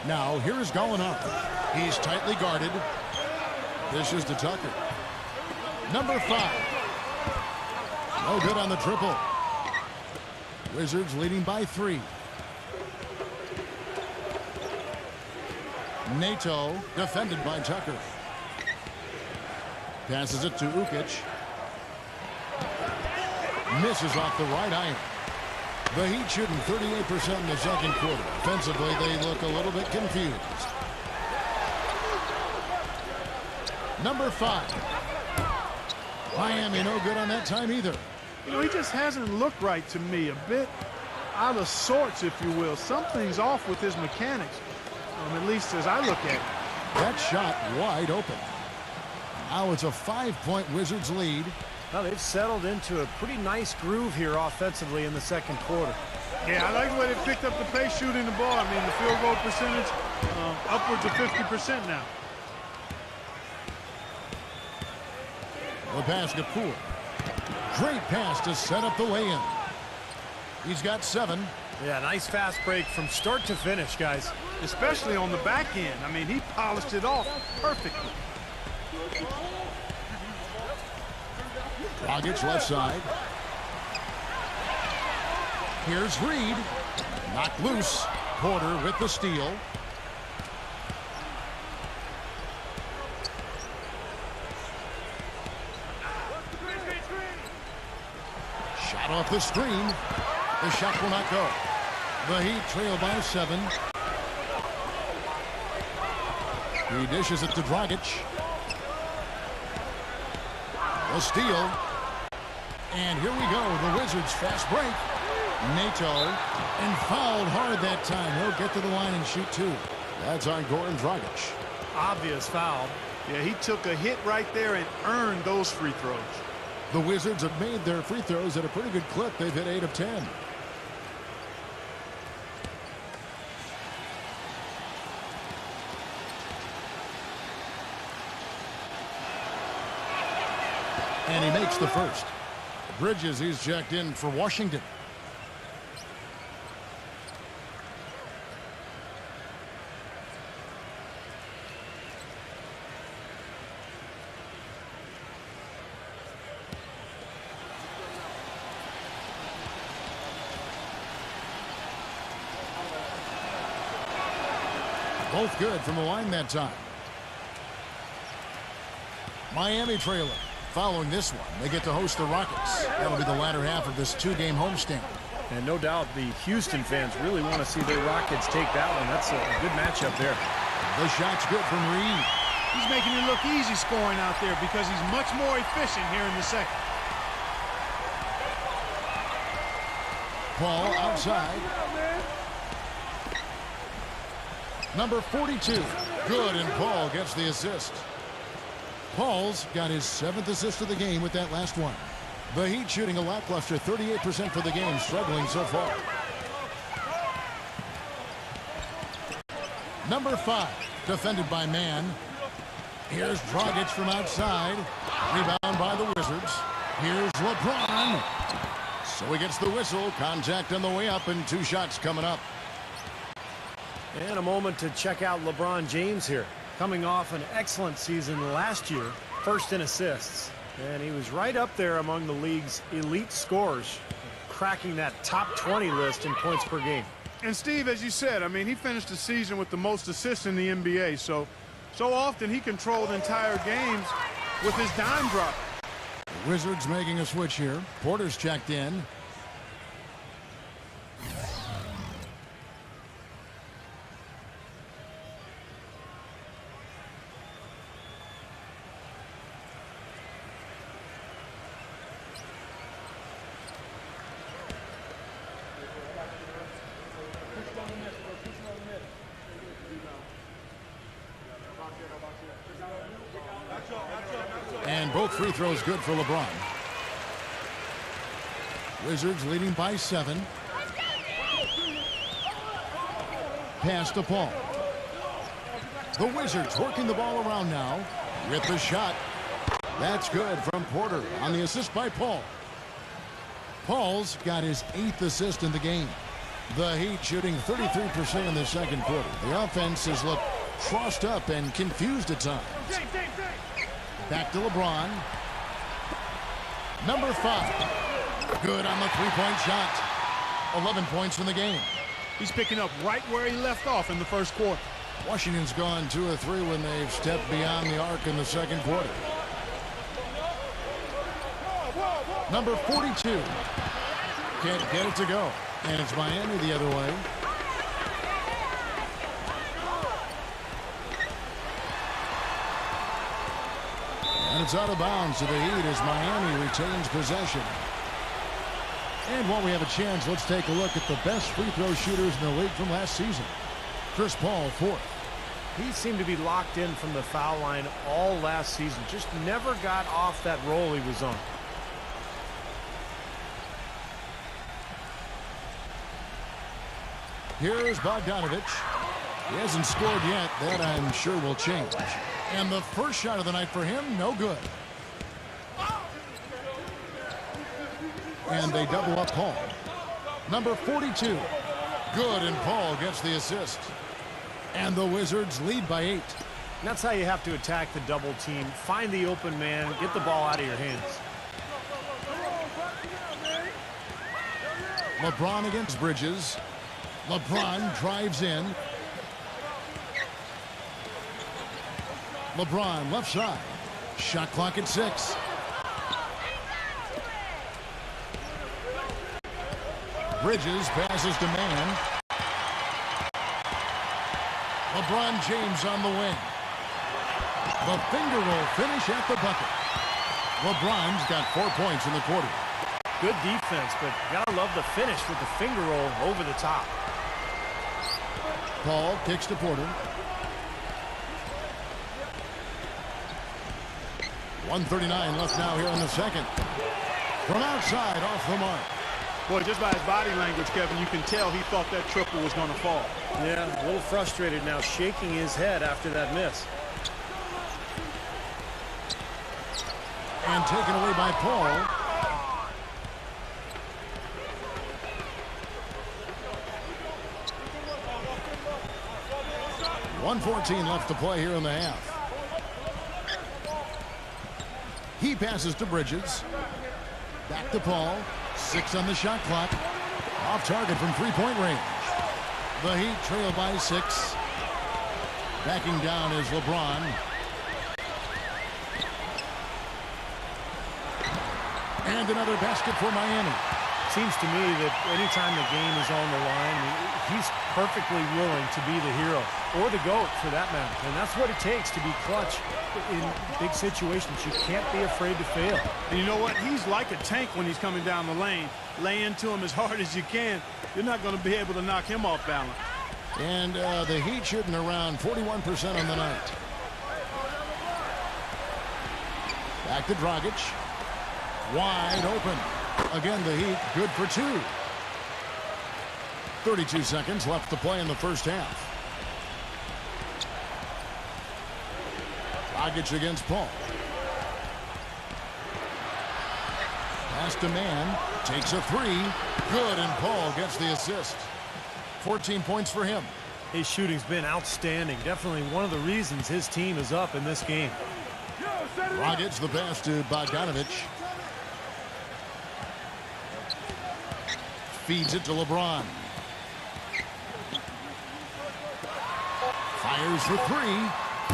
Now, here is going up. He's tightly guarded. This is to Tucker. Number 5. No good on the triple. Wizards leading by 3. NATO defended by Tucker. Passes it to Ukic. Misses off the right iron. The Heat shooting 38% in the second quarter. Offensively, they look a little bit confused. Number 5. Miami no good on that time either. You know, he just hasn't looked right to me. A bit out of sorts, if you will. Something's off with his mechanics, at least as I look at it. That shot wide open. Now it's a 5-point Wizards lead. Well, they've settled into a pretty nice groove here offensively in the second quarter. Yeah, I like the way they picked up the pace shooting the ball. I mean, the field goal percentage upwards of 50% now. The pass to Poole. Great pass to set up the lay-in. He's got 7. Yeah, nice fast break from start to finish, guys. Especially on the back end. I mean, he polished it off perfectly. Dragic left side. Here's Reed. Knocked loose. Porter with the steal. Shot off the screen. The shot will not go. The Heat trail by 7. He dishes it to Dragic. The steal. And here we go. The Wizards fast break. NATO. And fouled hard that time. He'll get to the line and shoot 2. That's on Goran Dragic. Obvious foul. Yeah, he took a hit right there and earned those free throws. The Wizards have made their free throws at a pretty good clip. They've hit 8 of 10. And he makes the first. Bridges, he's checked in for Washington. Both good from the line that time. Miami trailing. Following this one, they get to host the Rockets. That'll be the latter half of this 2-game homestand. And no doubt the Houston fans really want to see their Rockets take that one. That's a good matchup there. The shot's good from Reed. He's making it look easy scoring out there because he's much more efficient here in the second. Paul outside. Number 42. Good, and Paul gets the assist. Paul's got his 7th assist of the game with that last one. The Heat shooting a lackluster 38% for the game, struggling so far. Number 5, defended by man. Here's Dragic from outside. Rebound by the Wizards. Here's LeBron. So he gets the whistle. Contact on the way up and 2 shots coming up. And a moment to check out LeBron James here. Coming off an excellent season last year, first in assists. And he was right up there among the league's elite scorers, cracking that top 20 list in points per game. And Steve, as you said, I mean, he finished the season with the most assists in the NBA. So often he controlled entire games with his dime drop. The Wizards making a switch here. Porter's checked in. And both free throws good for LeBron. Wizards leading by 7. Pass to Paul. The Wizards working the ball around now with the shot. That's good from Porter on the assist by Paul. Paul's got his 8th assist in the game. The Heat shooting 33% in the second quarter. The offense has looked crossed up and confused at times. Back to LeBron. Number 5. Good on the 3-point shot. 11 points in the game. He's picking up right where he left off in the first quarter. Washington's gone 2 of 3 when they've stepped beyond the arc in the second quarter. Number 42. Can't get it to go. And it's Miami the other way. And it's out of bounds to the Heat as Miami retains possession. And while we have a chance, let's take a look at the best free throw shooters in the league from last season. Chris Paul, 4th. He seemed to be locked in from the foul line all last season. Just never got off that roll he was on. Here's Bogdanovich. He hasn't scored yet. That, I'm sure, will change. And the first shot of the night for him, no good. And they double up Paul. Number 42. Good, and Paul gets the assist. And the Wizards lead by 8. And that's how you have to attack the double team. Find the open man, get the ball out of your hands. LeBron against Bridges. LeBron drives in. LeBron left side. Shot clock at 6. Bridges passes to man. LeBron James on the wing. The finger roll finish at the bucket. LeBron's got 4 points in the quarter. Good defense, but gotta love the finish with the finger roll over the top. Paul kicks to Porter. 1:39 left now here in the second. From outside, off the mark. Boy, just by his body language, Kevin, you can tell he thought that triple was going to fall. Yeah, a little frustrated now, shaking his head after that miss. And taken away by Paul. .114 left to play here in the half. He passes to Bridges. Back to Paul. 6 on the shot clock. Off target from 3-point range. The Heat trail by 6. Backing down is LeBron. And another basket for Miami. Seems to me that anytime the game is on the line, he's perfectly willing to be the hero, or the GOAT for that matter. And that's what it takes to be clutch in big situations. You can't be afraid to fail. And you know what? He's like a tank when he's coming down the lane. Lay into him as hard as you can. You're not going to be able to knock him off balance. And the Heat shooting around 41% on the night. Back to Dragic. Wide open. Again, the Heat good for 2. 32 seconds left to play in the first half. Dragic against Paul. Pass to man. Takes a 3. Good, and Paul gets the assist. 14 points for him. His shooting's been outstanding. Definitely one of the reasons his team is up in this game. Dragic the pass to Bogdanovic. Feeds it to LeBron. Fires for 3.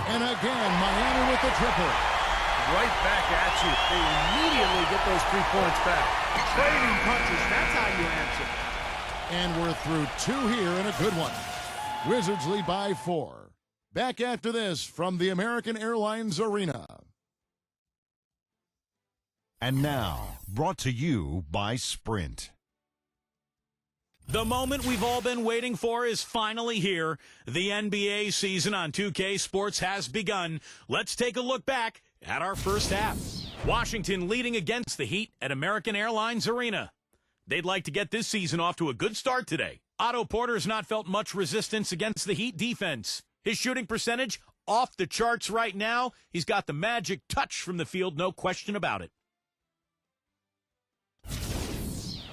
And again, Miami with the triple. Right back at you. They immediately get those 3 points back. Trading punches, that's how you answer. And we're through 2 here in a good one. Wizards lead by 4. Back after this from the American Airlines Arena. And now, brought to you by Sprint. The moment we've all been waiting for is finally here. The NBA season on 2K Sports has begun. Let's take a look back at our first half. Washington leading against the Heat at American Airlines Arena. They'd like to get this season off to a good start today. Otto Porter's not felt much resistance against the Heat defense. His shooting percentage off the charts right now. He's got the magic touch from the field, no question about it.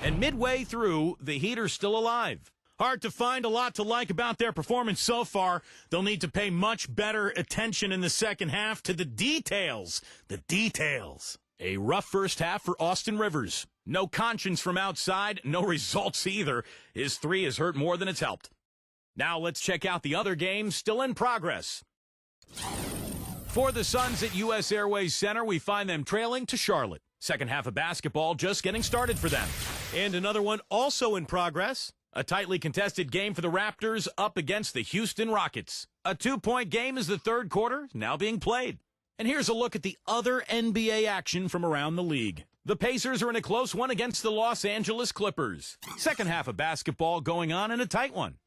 And midway through, the Heat are still alive. Hard to find a lot to like about their performance so far. They'll need to pay much better attention in the second half to the details. The details. A rough first half for Austin Rivers. No conscience from outside, no results either. His 3 has hurt more than it's helped. Now let's check out the other games still in progress. For the Suns at U.S. Airways Center, we find them trailing to Charlotte. Second half of basketball just getting started for them. And another one also in progress. A tightly contested game for the Raptors up against the Houston Rockets. A 2-point game is the third quarter now being played. And here's a look at the other NBA action from around the league. The Pacers are in a close one against the Los Angeles Clippers. Second half of basketball going on in a tight one.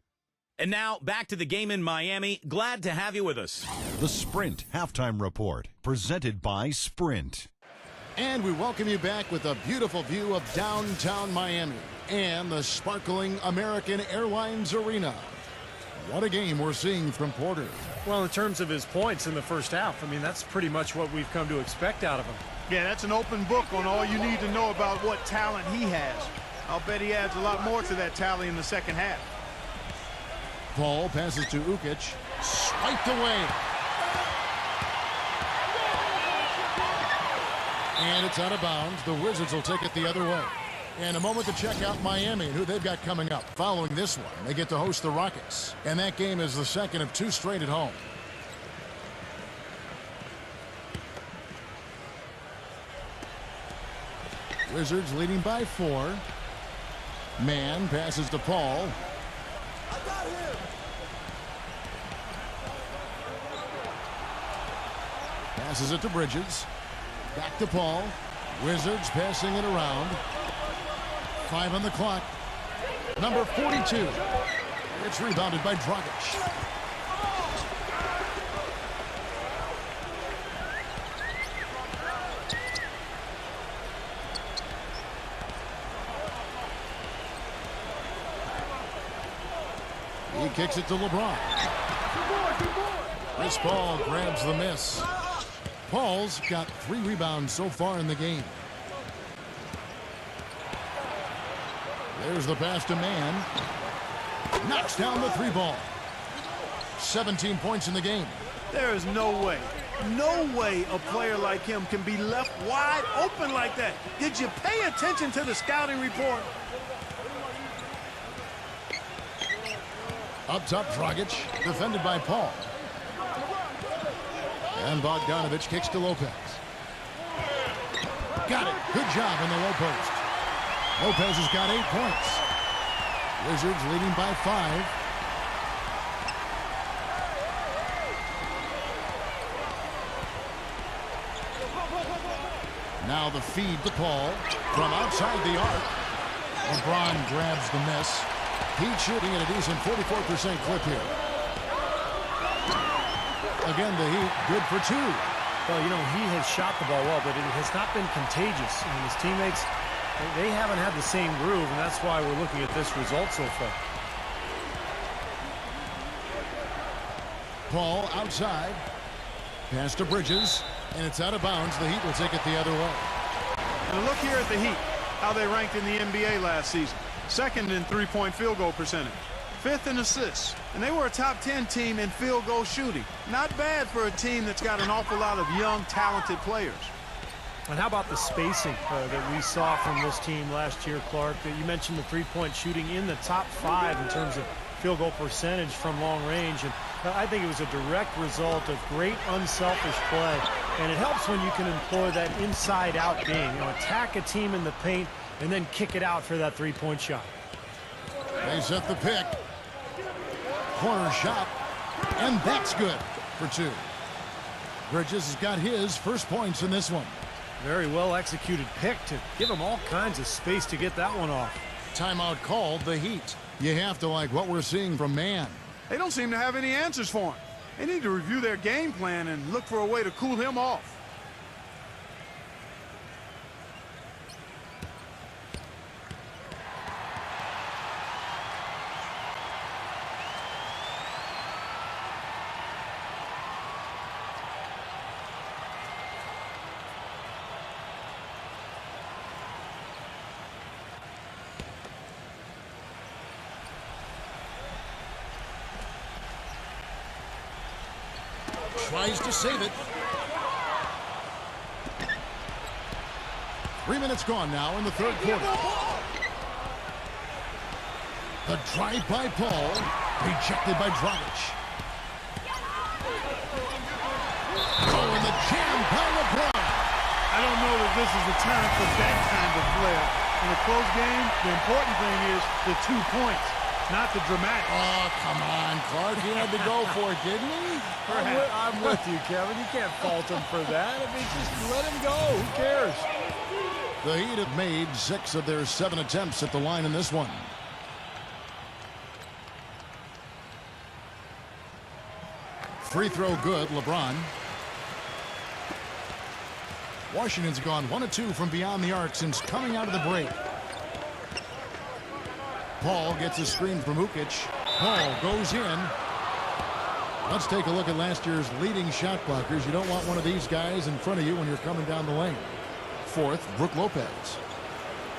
And now back to the game in Miami. Glad to have you with us. The Sprint Halftime Report, presented by Sprint. And we welcome you back with a beautiful view of downtown Miami and the sparkling American Airlines Arena. What a game we're seeing from Porter. Well, in terms of his points in the first half, I mean, that's pretty much what we've come to expect out of him. Yeah, that's an open book on all you need to know about what talent he has. I'll bet he adds a lot more to that tally in the second half. Paul passes to Ukic. Swiped away. And it's out of bounds. The Wizards will take it the other way. And a moment to check out Miami and who they've got coming up. Following this one, they get to host the Rockets. And that game is the second of 2 straight at home. Wizards leading by 4. Man passes to Paul. I got him. Passes it to Bridges. Back to Paul. Wizards passing it around. 5 on the clock. Number 42. It's rebounded by Dragic. He kicks it to LeBron. Chris Paul grabs the miss. Paul's got 3 rebounds so far in the game. There's the pass to Man. Knocks down the 3 ball. 17 points in the game. There is no way a player like him can be left wide open like that. Did you pay attention to the scouting report? Up top, Dragic, defended by Paul. And Bogdanovic kicks to Lopez. Got it. Good job in the low post. Lopez has got 8 points. Wizards leading by 5. Now the feed to Paul from outside the arc. LeBron grabs the miss. Heat shooting at a decent 44% clip here. Again, the Heat good for 2. Well, you know, he has shot the ball well, but it has not been contagious. And his teammates, they haven't had the same groove, and that's why we're looking at this result so far. Paul outside. Pass to Bridges, and it's out of bounds. The Heat will take it the other way. And look here at the Heat, how they ranked in the NBA last season. Second in three-point field goal percentage. Fifth in assists. And they were a top 10 team in field goal shooting. Not bad for a team that's got an awful lot of young, talented players. And how about the spacing that we saw from this team last year, Clark? You mentioned the three-point shooting in the top 5 in terms of field goal percentage from long range. And I think it was a direct result of great unselfish play. And it helps when you can employ that inside-out game. You know, attack a team in the paint and then kick it out for that three-point shot. They set the pick. Corner shot, and that's good for 2. Bridges has got his first points in this one. Very well executed pick to give him all kinds of space to get that one off. Timeout called, the Heat. You have to like what we're seeing from Man. They don't seem to have any answers for him. They need to review their game plan and look for a way to cool him off. Tries to save it. 3 minutes gone now in the third quarter. The drive by Paul, rejected by Dragic. Oh, and the jam by LeBron. I don't know that this is the time for that kind of flair. In a close game, the important thing is the 2 points, not the dramatic. Oh, come on, Clark. He had to go for it, didn't he? I'm with you, Kevin. You can't fault him for that. I mean, just let him go. Who cares? The Heat have made 6 of their 7 attempts at the line in this one. Free throw good, LeBron. Washington's gone 1 of 2 from beyond the arc since coming out of the break. Paul gets a screen from Ukic. Paul goes in. Let's take a look at last year's leading shot blockers. You don't want one of these guys in front of you when you're coming down the lane. 4th, Brook Lopez.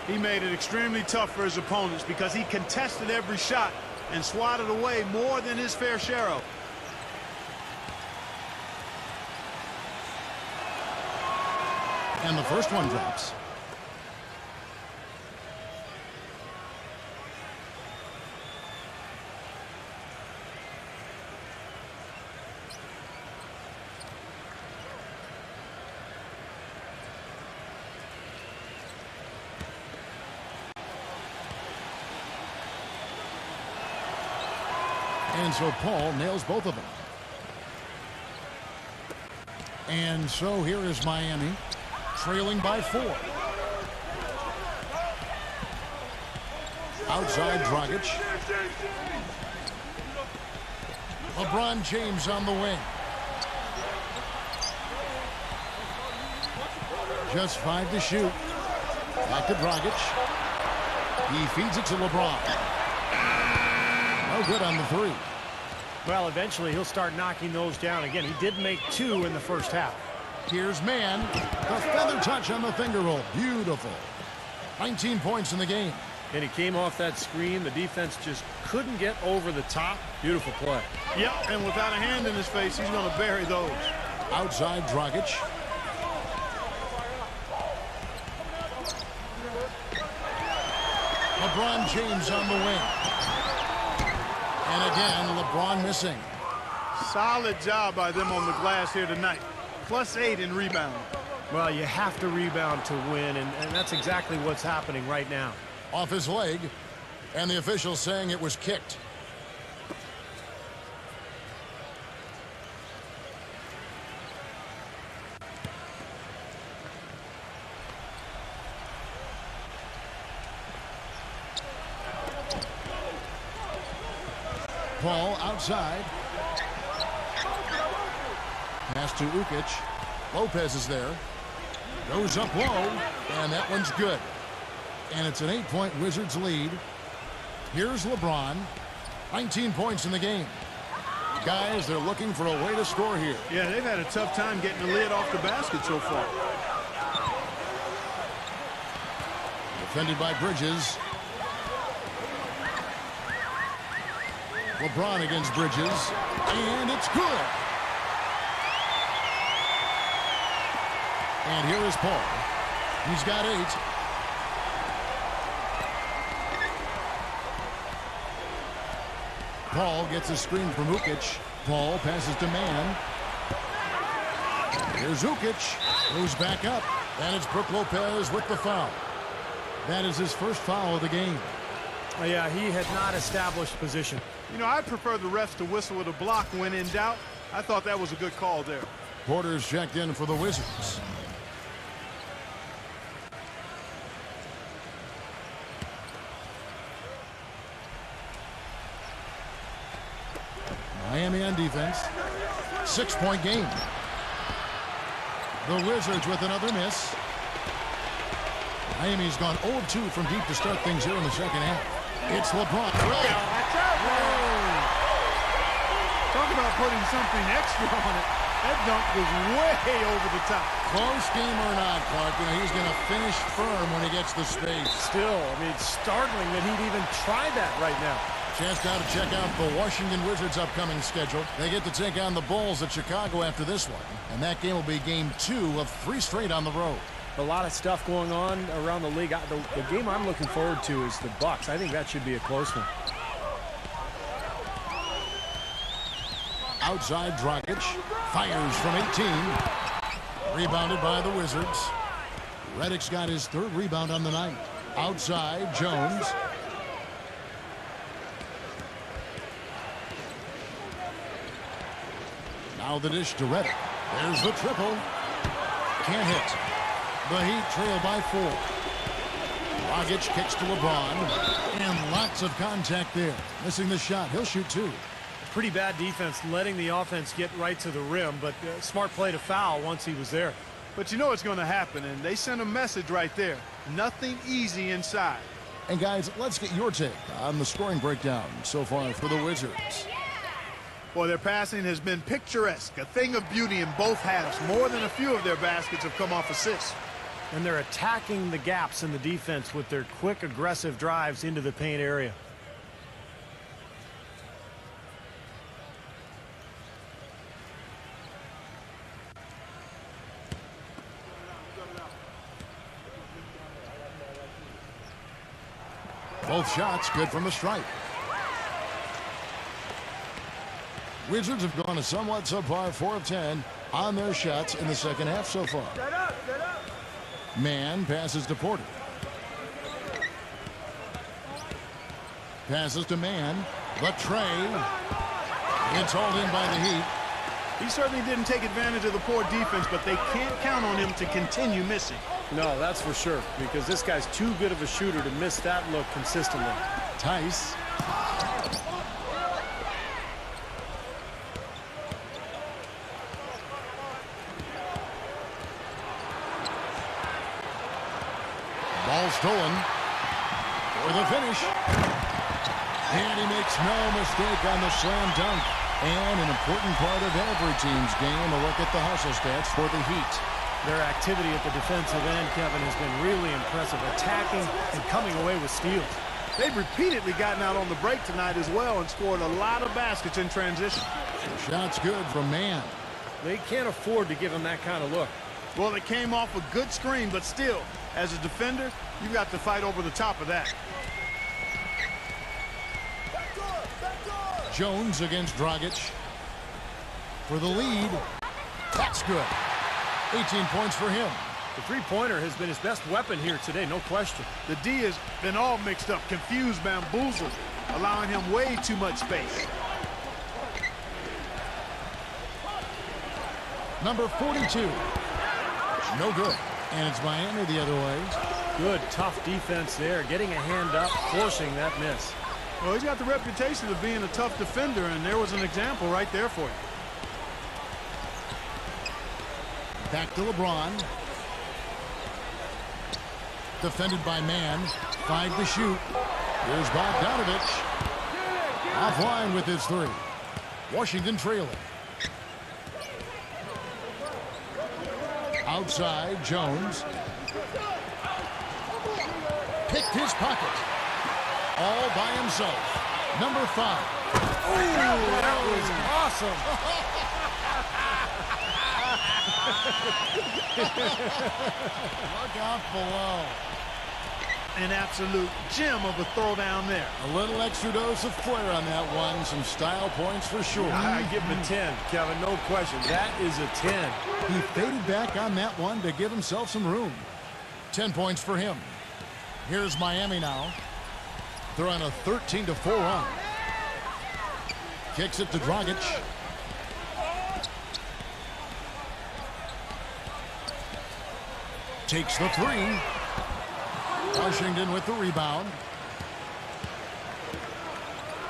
He made it extremely tough for his opponents because he contested every shot and swatted away more than his fair share of. And the first one drops. And so Paul nails both of them. And so here is Miami, trailing by 4. Outside Dragic. LeBron James on the wing. Just 5 to shoot. Back to Dragic. He feeds it to LeBron. No good on the 3. Well, eventually he'll start knocking those down again. He did make 2 in the first half. Here's Man. The feather touch on the finger roll. Beautiful. 19 points in the game. And he came off that screen. The defense just couldn't get over the top. Beautiful play. Yep, and without a hand in his face, he's going to bury those. Outside Dragic. LeBron James on the wing. And again, LeBron missing. Solid job by them on the glass here tonight. +8 in rebounding. Well, you have to rebound to win, and that's exactly what's happening right now. Off his leg, and the official saying it was kicked. Paul outside. Pass to Ukic. Lopez is there. Goes up low, and that one's good. And it's an 8-point Wizards lead. Here's LeBron. 19 points in the game. Guys, they're looking for a way to score here. Yeah, they've had a tough time getting the lid off the basket so far. Defended by Bridges. LeBron against Bridges. And it's good. And here is Paul. He's got 8. Paul gets a screen from Ukic. Paul passes to Mann. Here's Ukic. Moves back up. And it's Brook Lopez with the foul. That is his first foul of the game. Yeah, he had not established position. You know, I prefer the refs to whistle with a block when in doubt. I thought that was a good call there. Porter's checked in for the Wizards. Miami on defense. 6-point game. The Wizards with another miss. Miami's gone 0-2 from deep to start things here in the second half. It's LeBron. Talk about putting something extra on it. That dunk was way over the top. Close game or not, Clark, you know, he's going to finish firm when he gets the space. Still, I mean, it's startling that he'd even try that right now. Chance now to check out the Washington Wizards' upcoming schedule. They get to take on the Bulls at Chicago after this one. And that game will be game 2 of 3 straight on the road. A lot of stuff going on around the league. The game I'm looking forward to is the Bucks. I think that should be a close one. Outside, Dragic fires from 18. Rebounded by the Wizards. Redick's got his 3rd rebound on the night. Outside, Jones. Now the dish to Redick. There's the triple. Can't hit. The Heat trail by 4. Dragic kicks to LeBron. And lots of contact there. Missing the shot. He'll shoot 2. Pretty bad defense letting the offense get right to the rim, but smart play to foul once he was there. But you know it's going to happen, and they sent a message right there. Nothing easy inside. And guys, let's get your take on the scoring breakdown so far for the Wizards. Boy, their passing has been picturesque, a thing of beauty in both halves. More than a few of their baskets have come off assists. And they're attacking the gaps in the defense with their quick, aggressive drives into the paint area. Both shots good from the stripe. Wizards have gone a somewhat subpar 4 of 10 on their shots in the second half so far. Mann passes to Porter. Passes to Mann. The tray. It's hauled in by the Heat. He certainly didn't take advantage of the poor defense, but they can't count on him to continue missing. No, that's for sure, because this guy's too good of a shooter to miss that look consistently. Tice. Ball stolen for the finish. And he makes no mistake on the slam dunk. And an important part of every team's game, a look at the hustle stats for the Heat. Their activity at the defensive end, Kevin, has been really impressive, attacking and coming away with steals. They've repeatedly gotten out on the break tonight as well and scored a lot of baskets in transition. The shot's good from Mann. They can't afford to give him that kind of look. Well, it came off a good screen, but still, as a defender, you've got to fight over the top of that. Jones against Dragic. For the lead. That's good. 18 points for him. The three-pointer has been his best weapon here today, no question. The D has been all mixed up, confused, bamboozled, allowing him way too much space. Number 42. No good. And it's Miami the other way. Good, tough defense there, getting a hand up, forcing that miss. Well, he's got the reputation of being a tough defender, and there was an example right there for you. Back to LeBron. Defended by Man. 5 to shoot. Here's Bogdanovich. Offline with his 3. Washington trailing. Outside, Jones. Picked his pocket. All by himself. Number 5. Ooh, that was awesome. Look out below. An absolute gem of a throwdown there. A little extra dose of flair on that one. Some style points for sure. I give him a 10, Kevin, no question. That is a 10. He faded back on that one to give himself some room. 10 points for him. Here's Miami now. They're on a 13-4 run. Kicks it to Dragic. Takes the 3. Washington with the rebound.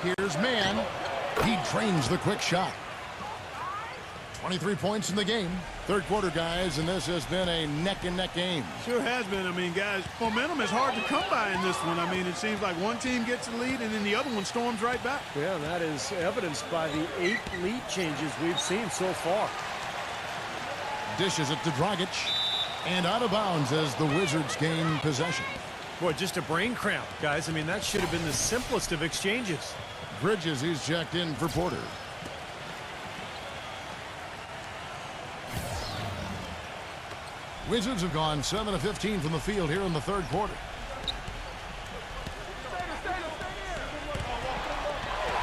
Here's Man. He drains the quick shot. 23 points in the game. Third quarter, guys, and this has been a neck-and-neck game. Sure has been. I mean, guys, momentum is hard to come by in this one. I mean, it seems like one team gets the lead and then the other one storms right back. Yeah, that is evidenced by the 8 lead changes we've seen so far. Dishes it to Dragic. And out of bounds as the Wizards gain possession. Boy, just a brain cramp, guys. I mean, that should have been the simplest of exchanges. Bridges, he's checked in for Porter. Wizards have gone 7 of 15 from the field here in the third quarter.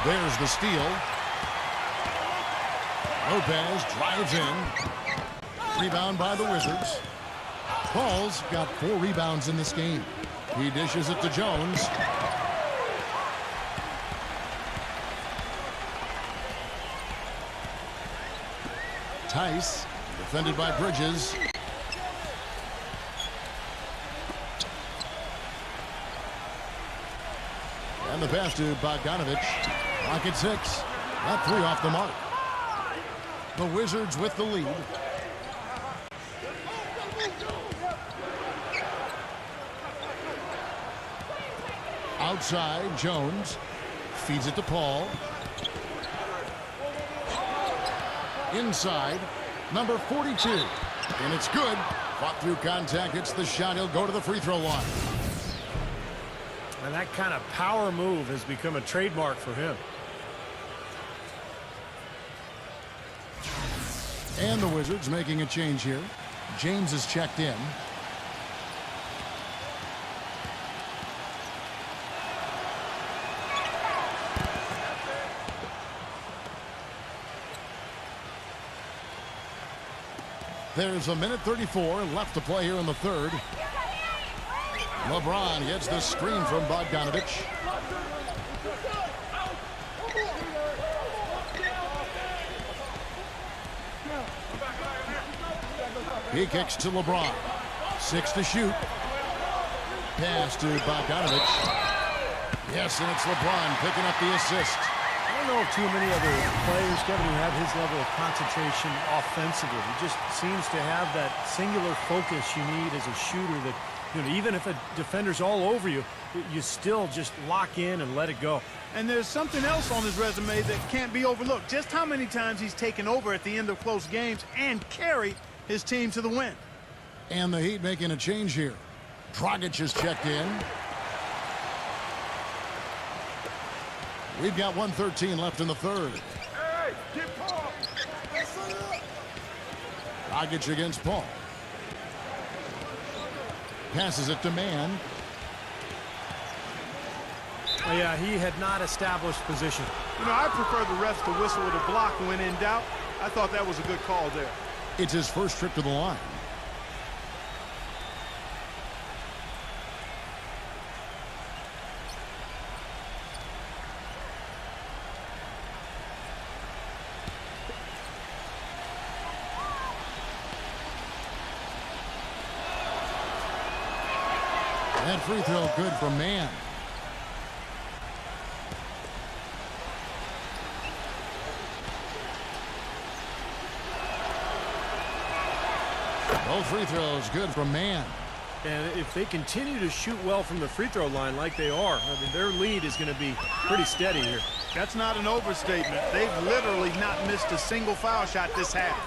There's the steal. Lopez drives in. Rebound by the Wizards. Paul's got 4 rebounds in this game. He dishes it to Jones. Tice, defended by Bridges. And the pass to Bogdanovich. Rocket 6. That 3 off the mark. The Wizards with the lead. Outside, Jones feeds it to Paul. Inside, number 42. And it's good. Fought through contact, hits the shot. He'll go to the free throw line. And that kind of power move has become a trademark for him. And the Wizards making a change here. James is checked in. There's a minute 34 left to play here in the third. LeBron gets the screen from Bogdanovich. He kicks to LeBron. 6 to shoot. Pass to Bogdanovich. Yes, and it's LeBron picking up the assist. I don't know of too many other players, Kevin, who have his level of concentration offensively. He just seems to have that singular focus you need as a shooter that, you know, even if a defender's all over you, you still just lock in and let it go. And there's something else on his resume that can't be overlooked. Just how many times he's taken over at the end of close games and carried his team to the win. And the Heat making a change here. Dragic is checked in. We've got 1:13 left in the third. Hey, get Paul. Dragic against Paul. Passes it to Man. Oh, yeah, he had not established position. You know, I prefer the refs to whistle with a block when in doubt. I thought that was a good call there. It's his first trip to the line. That free throw good from Man. Both free throws good from Mann. And if they continue to shoot well from the free throw line like they are, I mean, their lead is going to be pretty steady here. That's not an overstatement. They've literally not missed a single foul shot this half.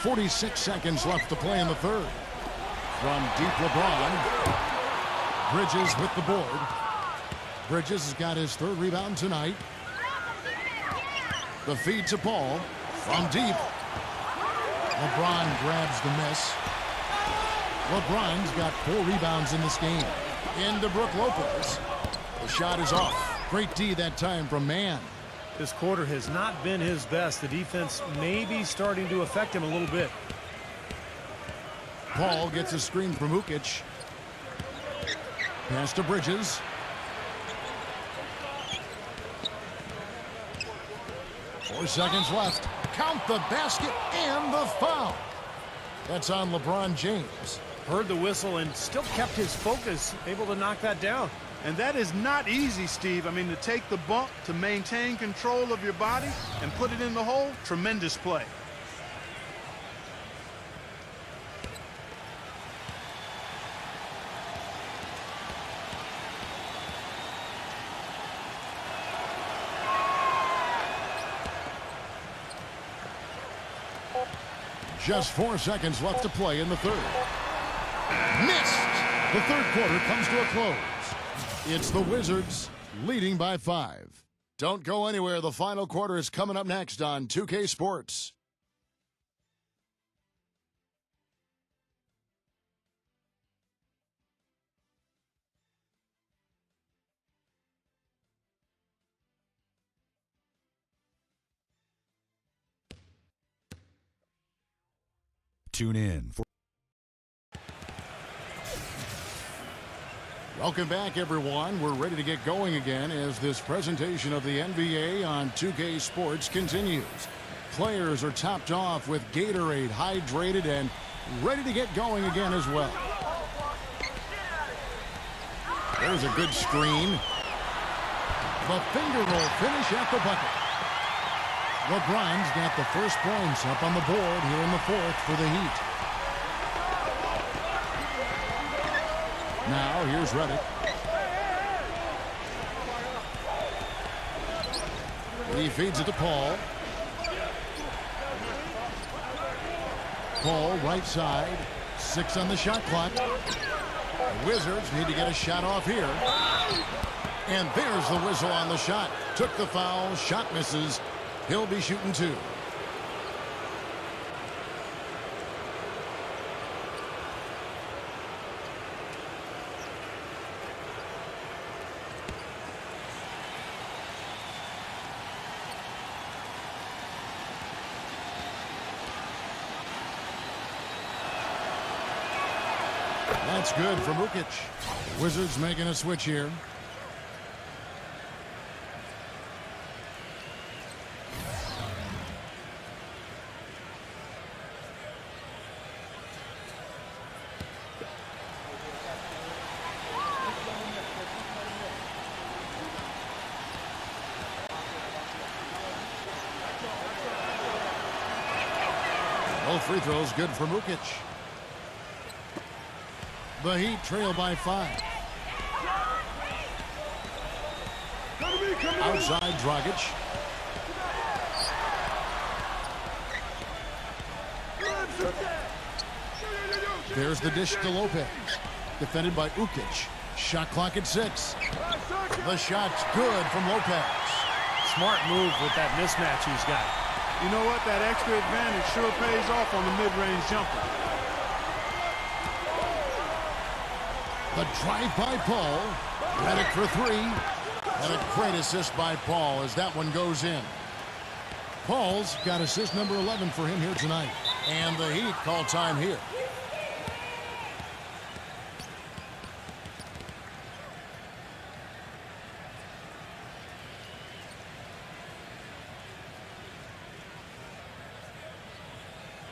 46 seconds left to play in the third. From deep, LeBron. Bridges with the board. Bridges has got his third rebound tonight. The feed to Paul. From deep. LeBron grabs the miss. LeBron's got 4 rebounds in this game. Into Brook Lopez. The shot is off. Great D that time from Mann. This quarter has not been his best. The defense may be starting to affect him a little bit. Paul gets a screen from Ukic. Pass to Bridges. Four seconds left. Count the basket and the foul. That's on LeBron James. Heard the whistle and still kept his focus, able to knock that down. And that is not easy, Steve. I mean, to take the bump, to maintain control of your body, and put it in the hole, tremendous play. Just 4 seconds left to play in the third. Missed! The third quarter comes to a close. It's the Wizards leading by 5. Don't go anywhere. The final quarter is coming up next on 2K Sports. Tune in for Welcome back, everyone. We're ready to get going again as this presentation of the NBA on 2K Sports continues. Players are topped off with Gatorade, hydrated, and ready to get going again as well. There's a good screen. The finger roll finish at the bucket. LeBron's got the first points up on the board here in the fourth for the Heat. Now, here's Reddick. He feeds it to Paul. Paul, right side. 6 on the shot clock. The Wizards need to get a shot off here. And there's the whistle on the shot. Took the foul. Shot misses. He'll be shooting 2. That's good from Ukic. Wizards making a switch here. Both free throws good from Ukic. The Heat trail by 5. Outside Dragic. There's the dish to Lopez. Defended by Ukic. Shot clock at 6. The shot's good from Lopez. Smart move with that mismatch he's got. You know what? That extra advantage sure pays off on the mid-range jumper. The drive by Paul. Reddick for 3. And a great assist by Paul as that one goes in. Paul's got assist number 11 for him here tonight. And the Heat call time here.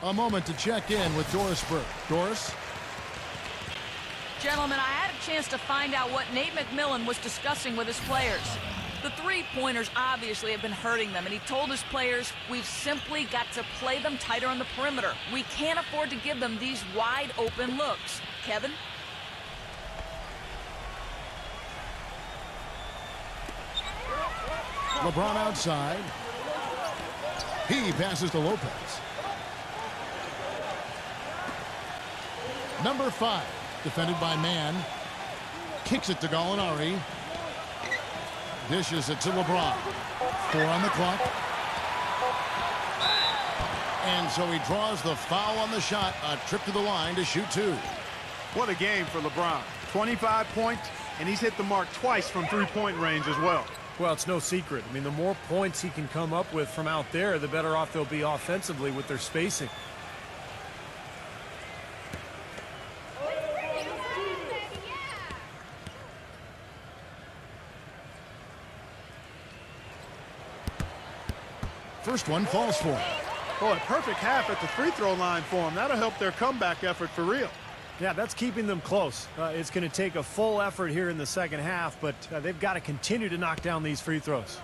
A moment to check in with Doris Burke. Doris? Gentlemen, I had a chance to find out what Nate McMillan was discussing with his players. The three-pointers obviously have been hurting them, and he told his players, we've simply got to play them tighter on the perimeter. We can't afford to give them these wide-open looks. Kevin? LeBron outside. He passes to Lopez. Number 5, defended by Mann. Kicks it to Gallinari. Dishes it to LeBron. 4 on the clock. And so he draws the foul on the shot. A trip to the line to shoot 2. What a game for LeBron. 25 points, and he's hit the mark twice from three-point range as well. Well, it's no secret. I mean, the more points he can come up with from out there, the better off they'll be offensively with their spacing. First one falls for him. Boy, perfect half at the free throw line for him. That'll help their comeback effort for real. Yeah, that's keeping them close. It's going to take a full effort here in the second half, but they've got to continue to knock down these free throws.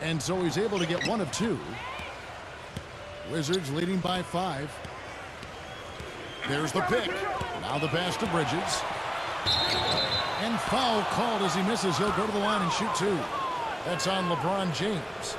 And so he's able to get 1 of 2. Wizards leading by 5. There's the pick. Now the pass to Bridges. And foul called as he misses. He'll go to the line and shoot 2. That's on LeBron James.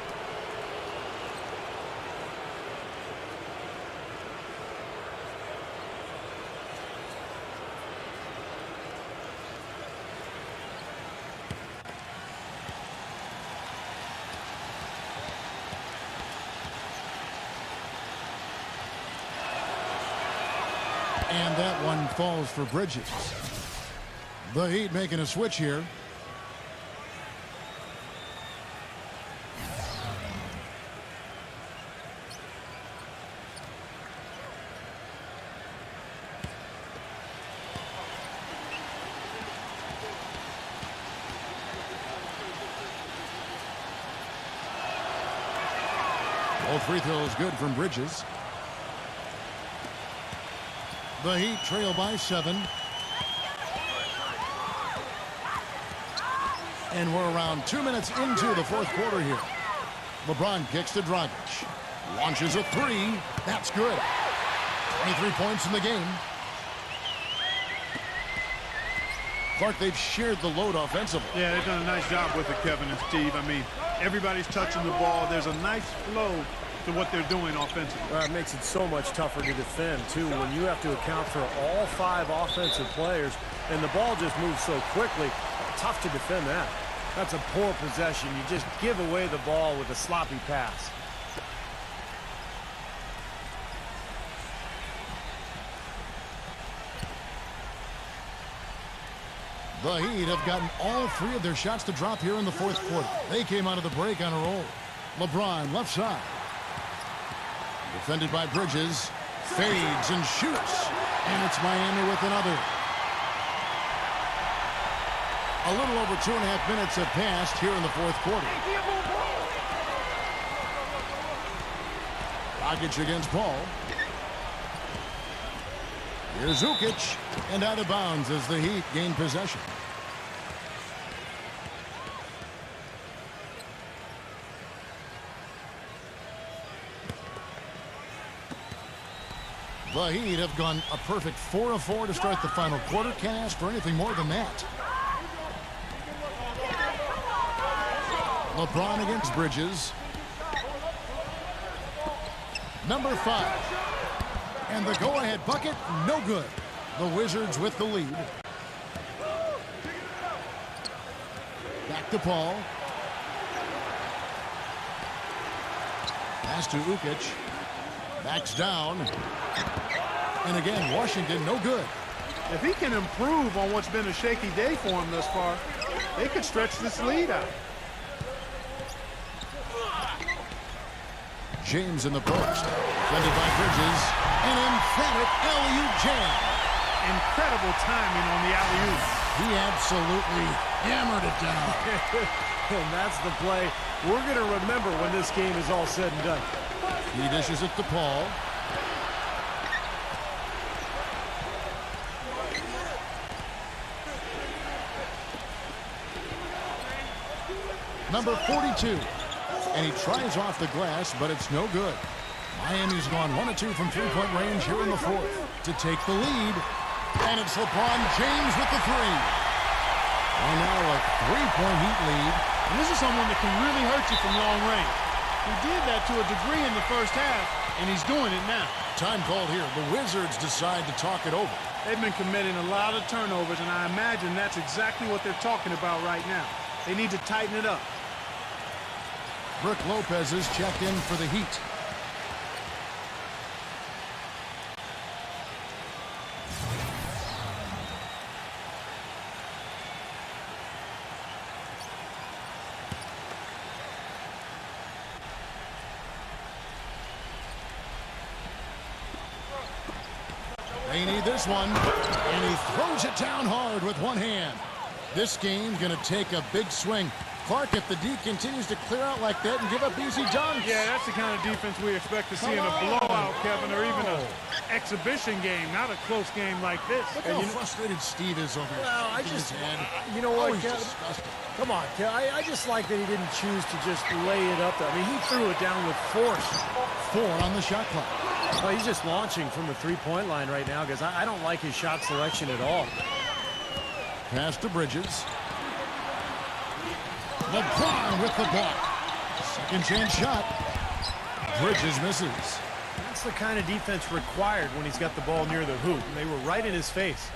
And that one falls for Bridges. The Heat making a switch here. Both free throws good from Bridges. The Heat trail by 7. And we're around 2 minutes into the fourth quarter here. LeBron kicks to Dragic. Launches a 3. That's good. 23 points in the game. Clark, they've shared the load offensively. Yeah, they've done a nice job with it, Kevin and Steve. I mean, everybody's touching the ball. There's a nice flow to what they're doing offensively. Well, it makes it so much tougher to defend, too, when you have to account for all 5 offensive players, and the ball just moves so quickly. Tough to defend that. That's a poor possession. You just give away the ball with a sloppy pass. The Heat have gotten all 3 of their shots to drop here in the fourth quarter. They came out of the break on a roll. LeBron left side. Defended by Bridges. Fades and shoots. And it's Miami with another. A little over 2.5 minutes have passed here in the fourth quarter. Dragic against Paul. Here's Zukic, and out of bounds as the Heat gain possession. The Heat have gone a perfect 4 of 4 to start the final quarter. Can't ask for anything more than that. LeBron against Bridges. Number 5. And the go-ahead bucket, no good. The Wizards with the lead. Back to Paul. Pass to Ukic. Backs down. And again, Washington, no good. If he can improve on what's been a shaky day for him thus far, they could stretch this lead out. James in the post. Defended by Bridges. An emphatic alley-oop jam. Incredible timing on the alley-oop. He absolutely hammered it down. And that's the play we're going to remember when this game is all said and done. He dishes it to Paul. Number 42. And he tries off the glass, but it's no good. Miami's gone 1 of 2 from three-point range here in the fourth to take the lead. And it's LeBron James with the three. And now a three-point Heat lead. And this is someone that can really hurt you from long range. He did that to a degree in the first half, and he's doing it now. Time called here. The Wizards decide to talk it over. They've been committing a lot of turnovers, and I imagine that's exactly what they're talking about right now. They need to tighten it up. Brook Lopez is checked in for the Heat. They need this one, and he throws it down hard with one hand. This game going to take a big swing. Clark, if the D continues to clear out like that and give up easy dunks. Yeah, that's the kind of defense we expect to see in a blowout, Kevin, or even an exhibition game, not a close game like this. Look how frustrated Steve is over here. Well, you know what, Kev? Disgusting. Come on, Kev. I just like that he didn't choose to just lay it up there. I mean, he threw it down with force. 4 on the shot clock. Well, he's just launching from the three-point line right now because I don't like his shot selection at all. Pass to Bridges. LeBron with the block. Second chance shot. Bridges misses. That's the kind of defense required when he's got the ball near the hoop. They were right in his face.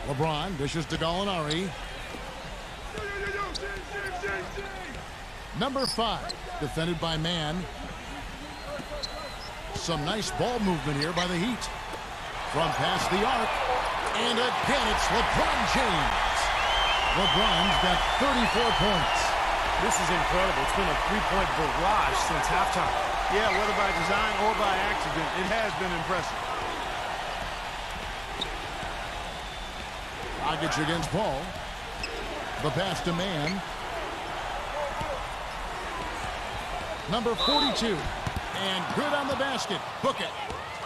LeBron dishes to Gallinari. Number 5, defended by Mann. Some nice ball movement here by the Heat. From past the arc. And again, it's LeBron James. LeBron's got 34 points. This is incredible. It's been a three-point barrage since halftime. Yeah, whether by design or by accident, it has been impressive. Dragic against Paul. The pass to Mann. Number 42. And good on the basket. Book it.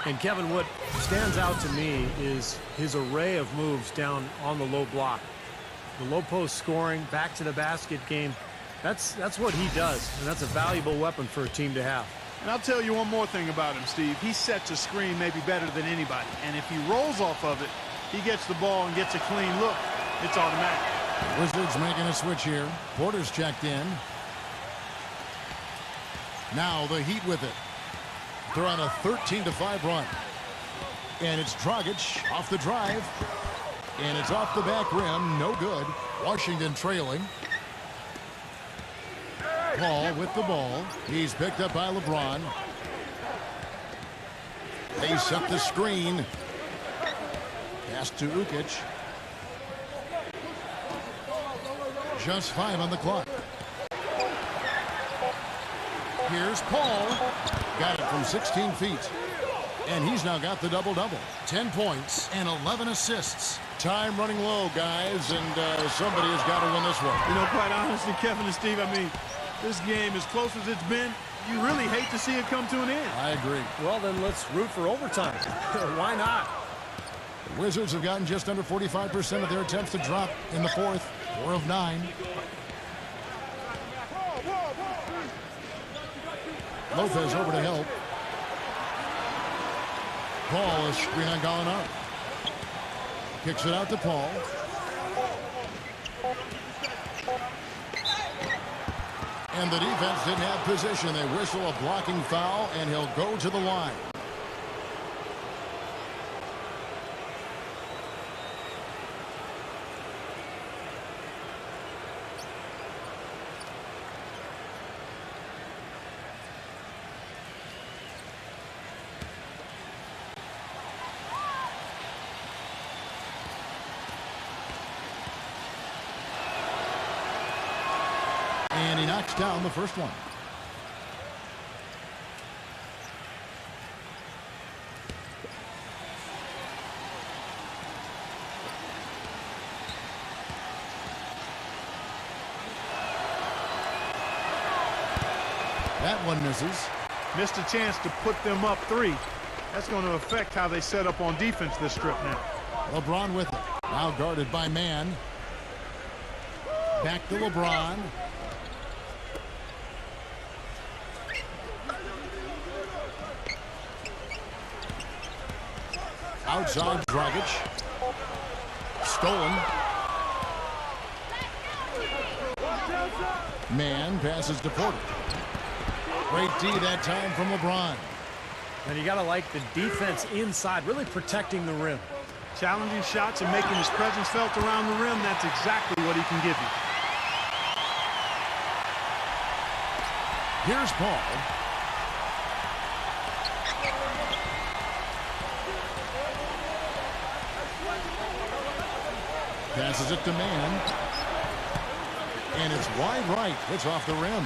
And Kevin, what stands out to me is his array of moves down on the low block. The low post scoring, back to the basket game. That's what he does, and that's a valuable weapon for a team to have. And I'll tell you one more thing about him, Steve. He sets a screen maybe better than anybody. And if he rolls off of it, he gets the ball and gets a clean look. It's automatic. Wizards making a switch here. Porter's checked in. Now the Heat with it. They're on a 13-5 run. And it's Dragic off the drive. And it's off the back rim. No good. Washington trailing. Paul with the ball. He's picked up by LeBron. They set the screen. Pass to Ukic. Just 5 on the clock. Here's Paul. Got it from 16 feet. And he's now got the double-double. 10 points and 11 assists. Time running low, guys, and somebody has got to win this one. You know, quite honestly, Kevin and Steve, I mean, this game, as close as it's been, you really hate to see it come to an end. I agree. Well, then let's root for overtime. Why not? The Wizards have gotten just under 45% of their attempts to drop in the fourth. 4 of 9. Lopez over to help. Paul is screen on Gallinari. Kicks it out to Paul. And the defense didn't have position. They whistle a blocking foul, and he'll go to the line. And he knocks down the first one. That one misses. Missed a chance to put them up 3. That's going to affect how they set up on defense this trip now. LeBron with it. Now guarded by Mann. Back to LeBron. Outside Dragic. Stolen. Man passes to Porter. Great D that time from LeBron. And you got to like the defense inside, really protecting the rim. Challenging shots and making his presence felt around the rim, that's exactly what he can give you. Here's Paul. Passes it to Man. And it's wide right. It's off the rim.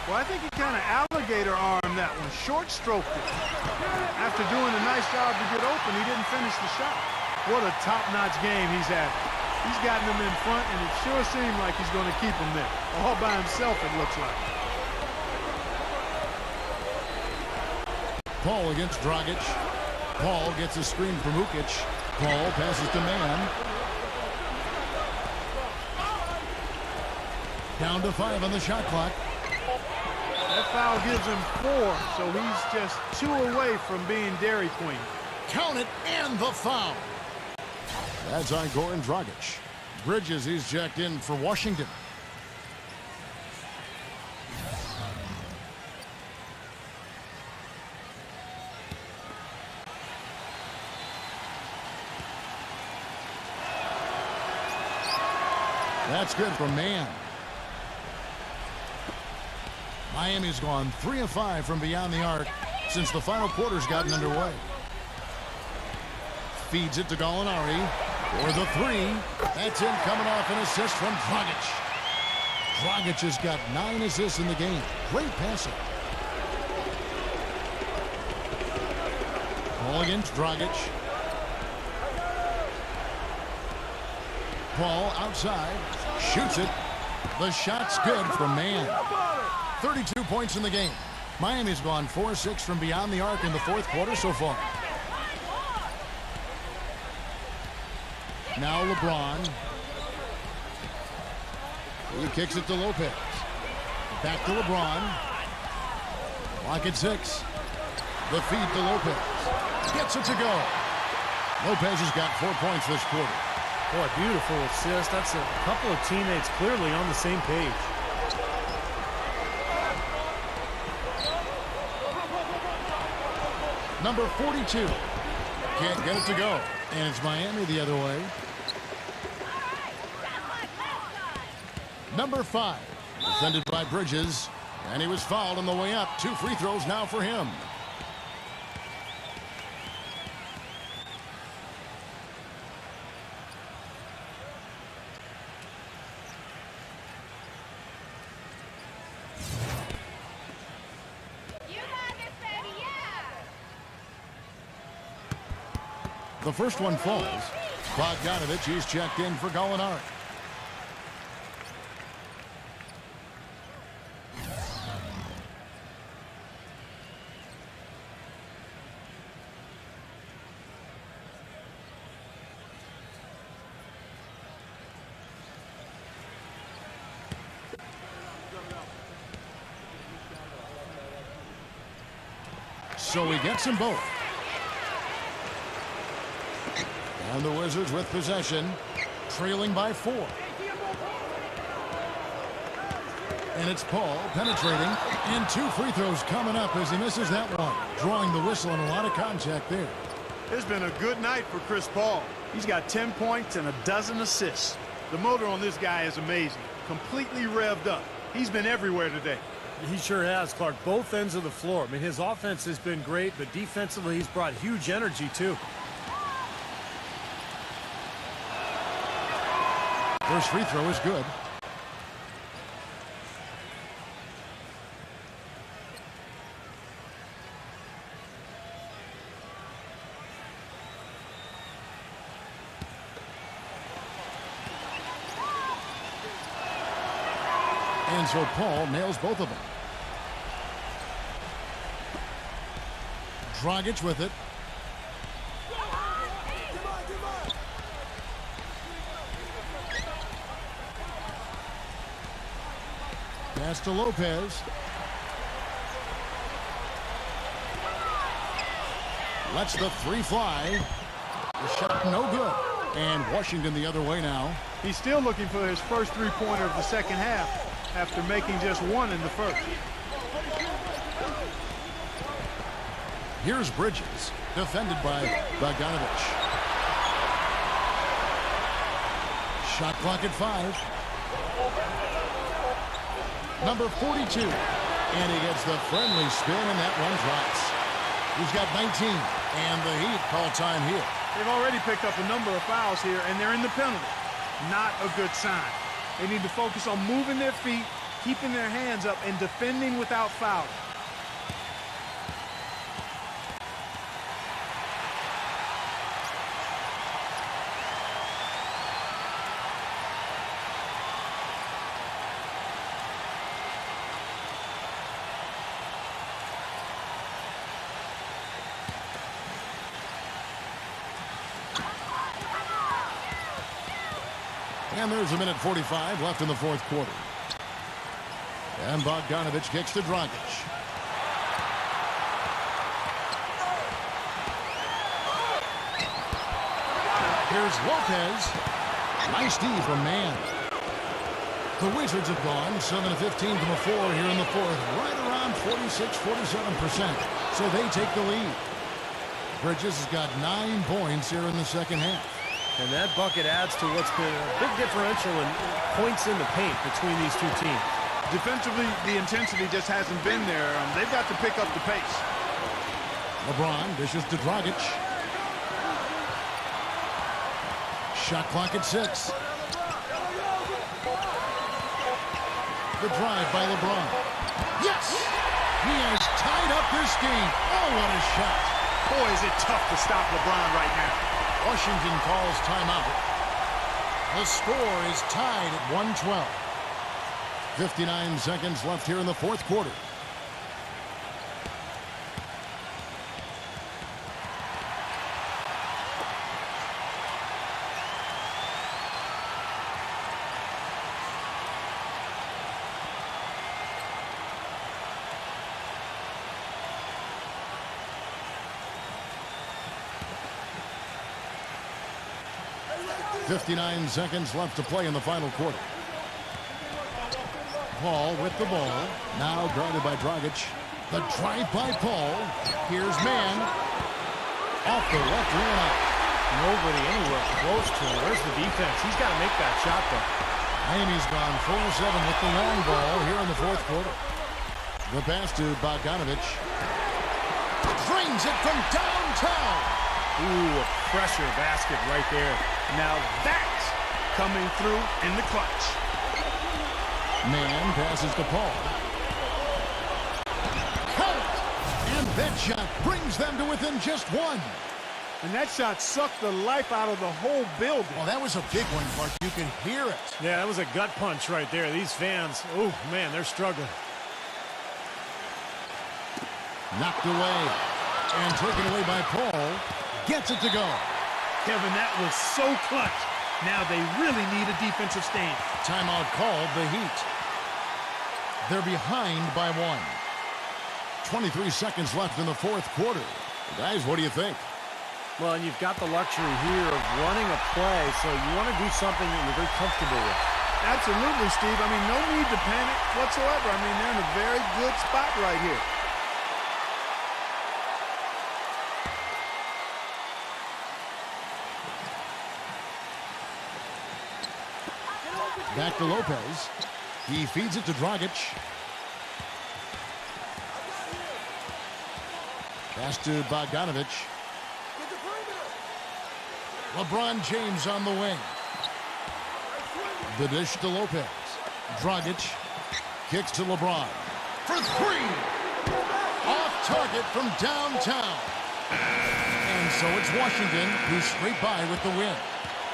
Well, I think he kind of alligator-armed that one. Short-stroked it. After doing a nice job to get open, he didn't finish the shot. What a top-notch game he's having. He's gotten them in front, and it sure seemed like he's going to keep them there. All by himself, it looks like. Paul against Dragic. Paul gets a screen from Ukic. Paul passes to Man. Down to 5 on the shot clock. That foul gives him 4, so he's just 2 away from being Dairy Queen. Count it, and the foul. That's on Goran Dragic. Bridges, he's checked in for Washington. That's good for Man. Miami's gone 3 of 5 from beyond the arc since the final quarter's gotten underway. Feeds it to Gallinari for the 3. That's in, coming off an assist from Dragic. Dragic has got 9 assists in the game. Great passing. Paul against Dragic. Paul outside. Shoots it. The shot's good for Man. 32 points in the game. Miami's gone 4-6 from beyond the arc in the 4th quarter so far. Now LeBron. He kicks it to Lopez. Back to LeBron. Clock at 6. The feed to Lopez. Gets it to go. Lopez has got 4 points this quarter. Boy, beautiful assist. That's a couple of teammates clearly on the same page. Number 42. Can't get it to go. And it's Miami the other way. Number 5. Defended by Bridges. And he was fouled on the way up. 2 free throws now for him. The first one falls. Bogdanovich, he's checked in for Gallinari. So he gets them both. And the Wizards with possession, trailing by 4. And it's Paul penetrating, and 2 free throws coming up as he misses that one. Drawing the whistle and a lot of contact there. It's been a good night for Chris Paul. He's got 10 points and a dozen assists. The motor on this guy is amazing. Completely revved up. He's been everywhere today. He sure has, Clark. Both ends of the floor. I mean, his offense has been great, but defensively he's brought huge energy too. First free throw is good. And so Paul nails both of them. Dragic with it. Pass to Lopez. Lets the 3 fly. The shot no good. And Washington the other way now. He's still looking for his first three-pointer of the second half after making just one in the first. Here's Bridges, defended by Bogdanovich. Shot clock at 5. Number 42. And he gets the friendly spin, and that one drops. He's got 19, and the Heat call time here. They've already picked up a number of fouls here, and they're in the penalty. Not a good sign. They need to focus on moving their feet, keeping their hands up, and defending without fouling. And there's a minute 45 left in the fourth quarter. And Bogdanovich kicks to Dragic. Here's Lopez. Nice D from Mann. The Wizards have gone 7-15 from a 4 here in the fourth. Right around 46-47%. So they take the lead. Bridges has got 9 points here in the second half. And that bucket adds to what's been a big differential in points in the paint between these two teams. Defensively, the intensity just hasn't been there. They've got to pick up the pace. LeBron dishes to Dragic. Shot clock at 6. The drive by LeBron. Yes! He has tied up this game. Oh, what a shot. Boy, is it tough to stop LeBron right now. Washington calls timeout. The score is tied at 112. 59 seconds left here in the fourth quarter. .59 seconds left to play in the final quarter. Paul with the ball. Now guarded by Dragic. The drive by Paul. Here's Mann. Off the left rim out. Nobody anywhere close to him. Where's the defense? He's got to make that shot, though. Miami's gone 4-7 with the long ball here in the fourth quarter. The pass to Bogdanovich. Drains it from downtown. Ooh, a pressure basket right there. Now that's coming through in the clutch. Mann passes to Paul. Count! And that shot brings them to within just one. And that shot sucked the life out of the whole building. Well, that was a big one, Clark. You can hear it. Yeah, that was a gut punch right there. These fans, oh, man, they're struggling. Knocked away. And taken away by Paul. Gets it to go. Kevin, that was so clutch. Now they really need a defensive stand. Timeout called the Heat. They're behind by 1. 23 seconds left in the fourth quarter. Guys, what do you think? Well, and you've got the luxury here of running a play, so you want to do something that you're very comfortable with. Absolutely, Steve. I mean, no need to panic whatsoever. I mean, they're in a very good spot right here. Back to Lopez. He feeds it to Dragic. Pass to Bogdanovich. LeBron James on the wing. The dish to Lopez. Dragic kicks to LeBron. For 3! Off target from downtown. And so it's Washington who's straight by with the win.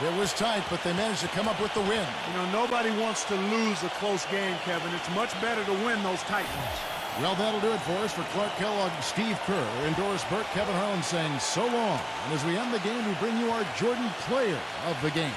It was tight, but they managed to come up with the win. You know, nobody wants to lose a close game, Kevin. It's much better to win those tight ones. Well, that'll do it for us. For Clark Kellogg, Steve Kerr, and Doris Burke, Kevin Harlan saying so long. And as we end the game, we bring you our Jordan Player of the Game.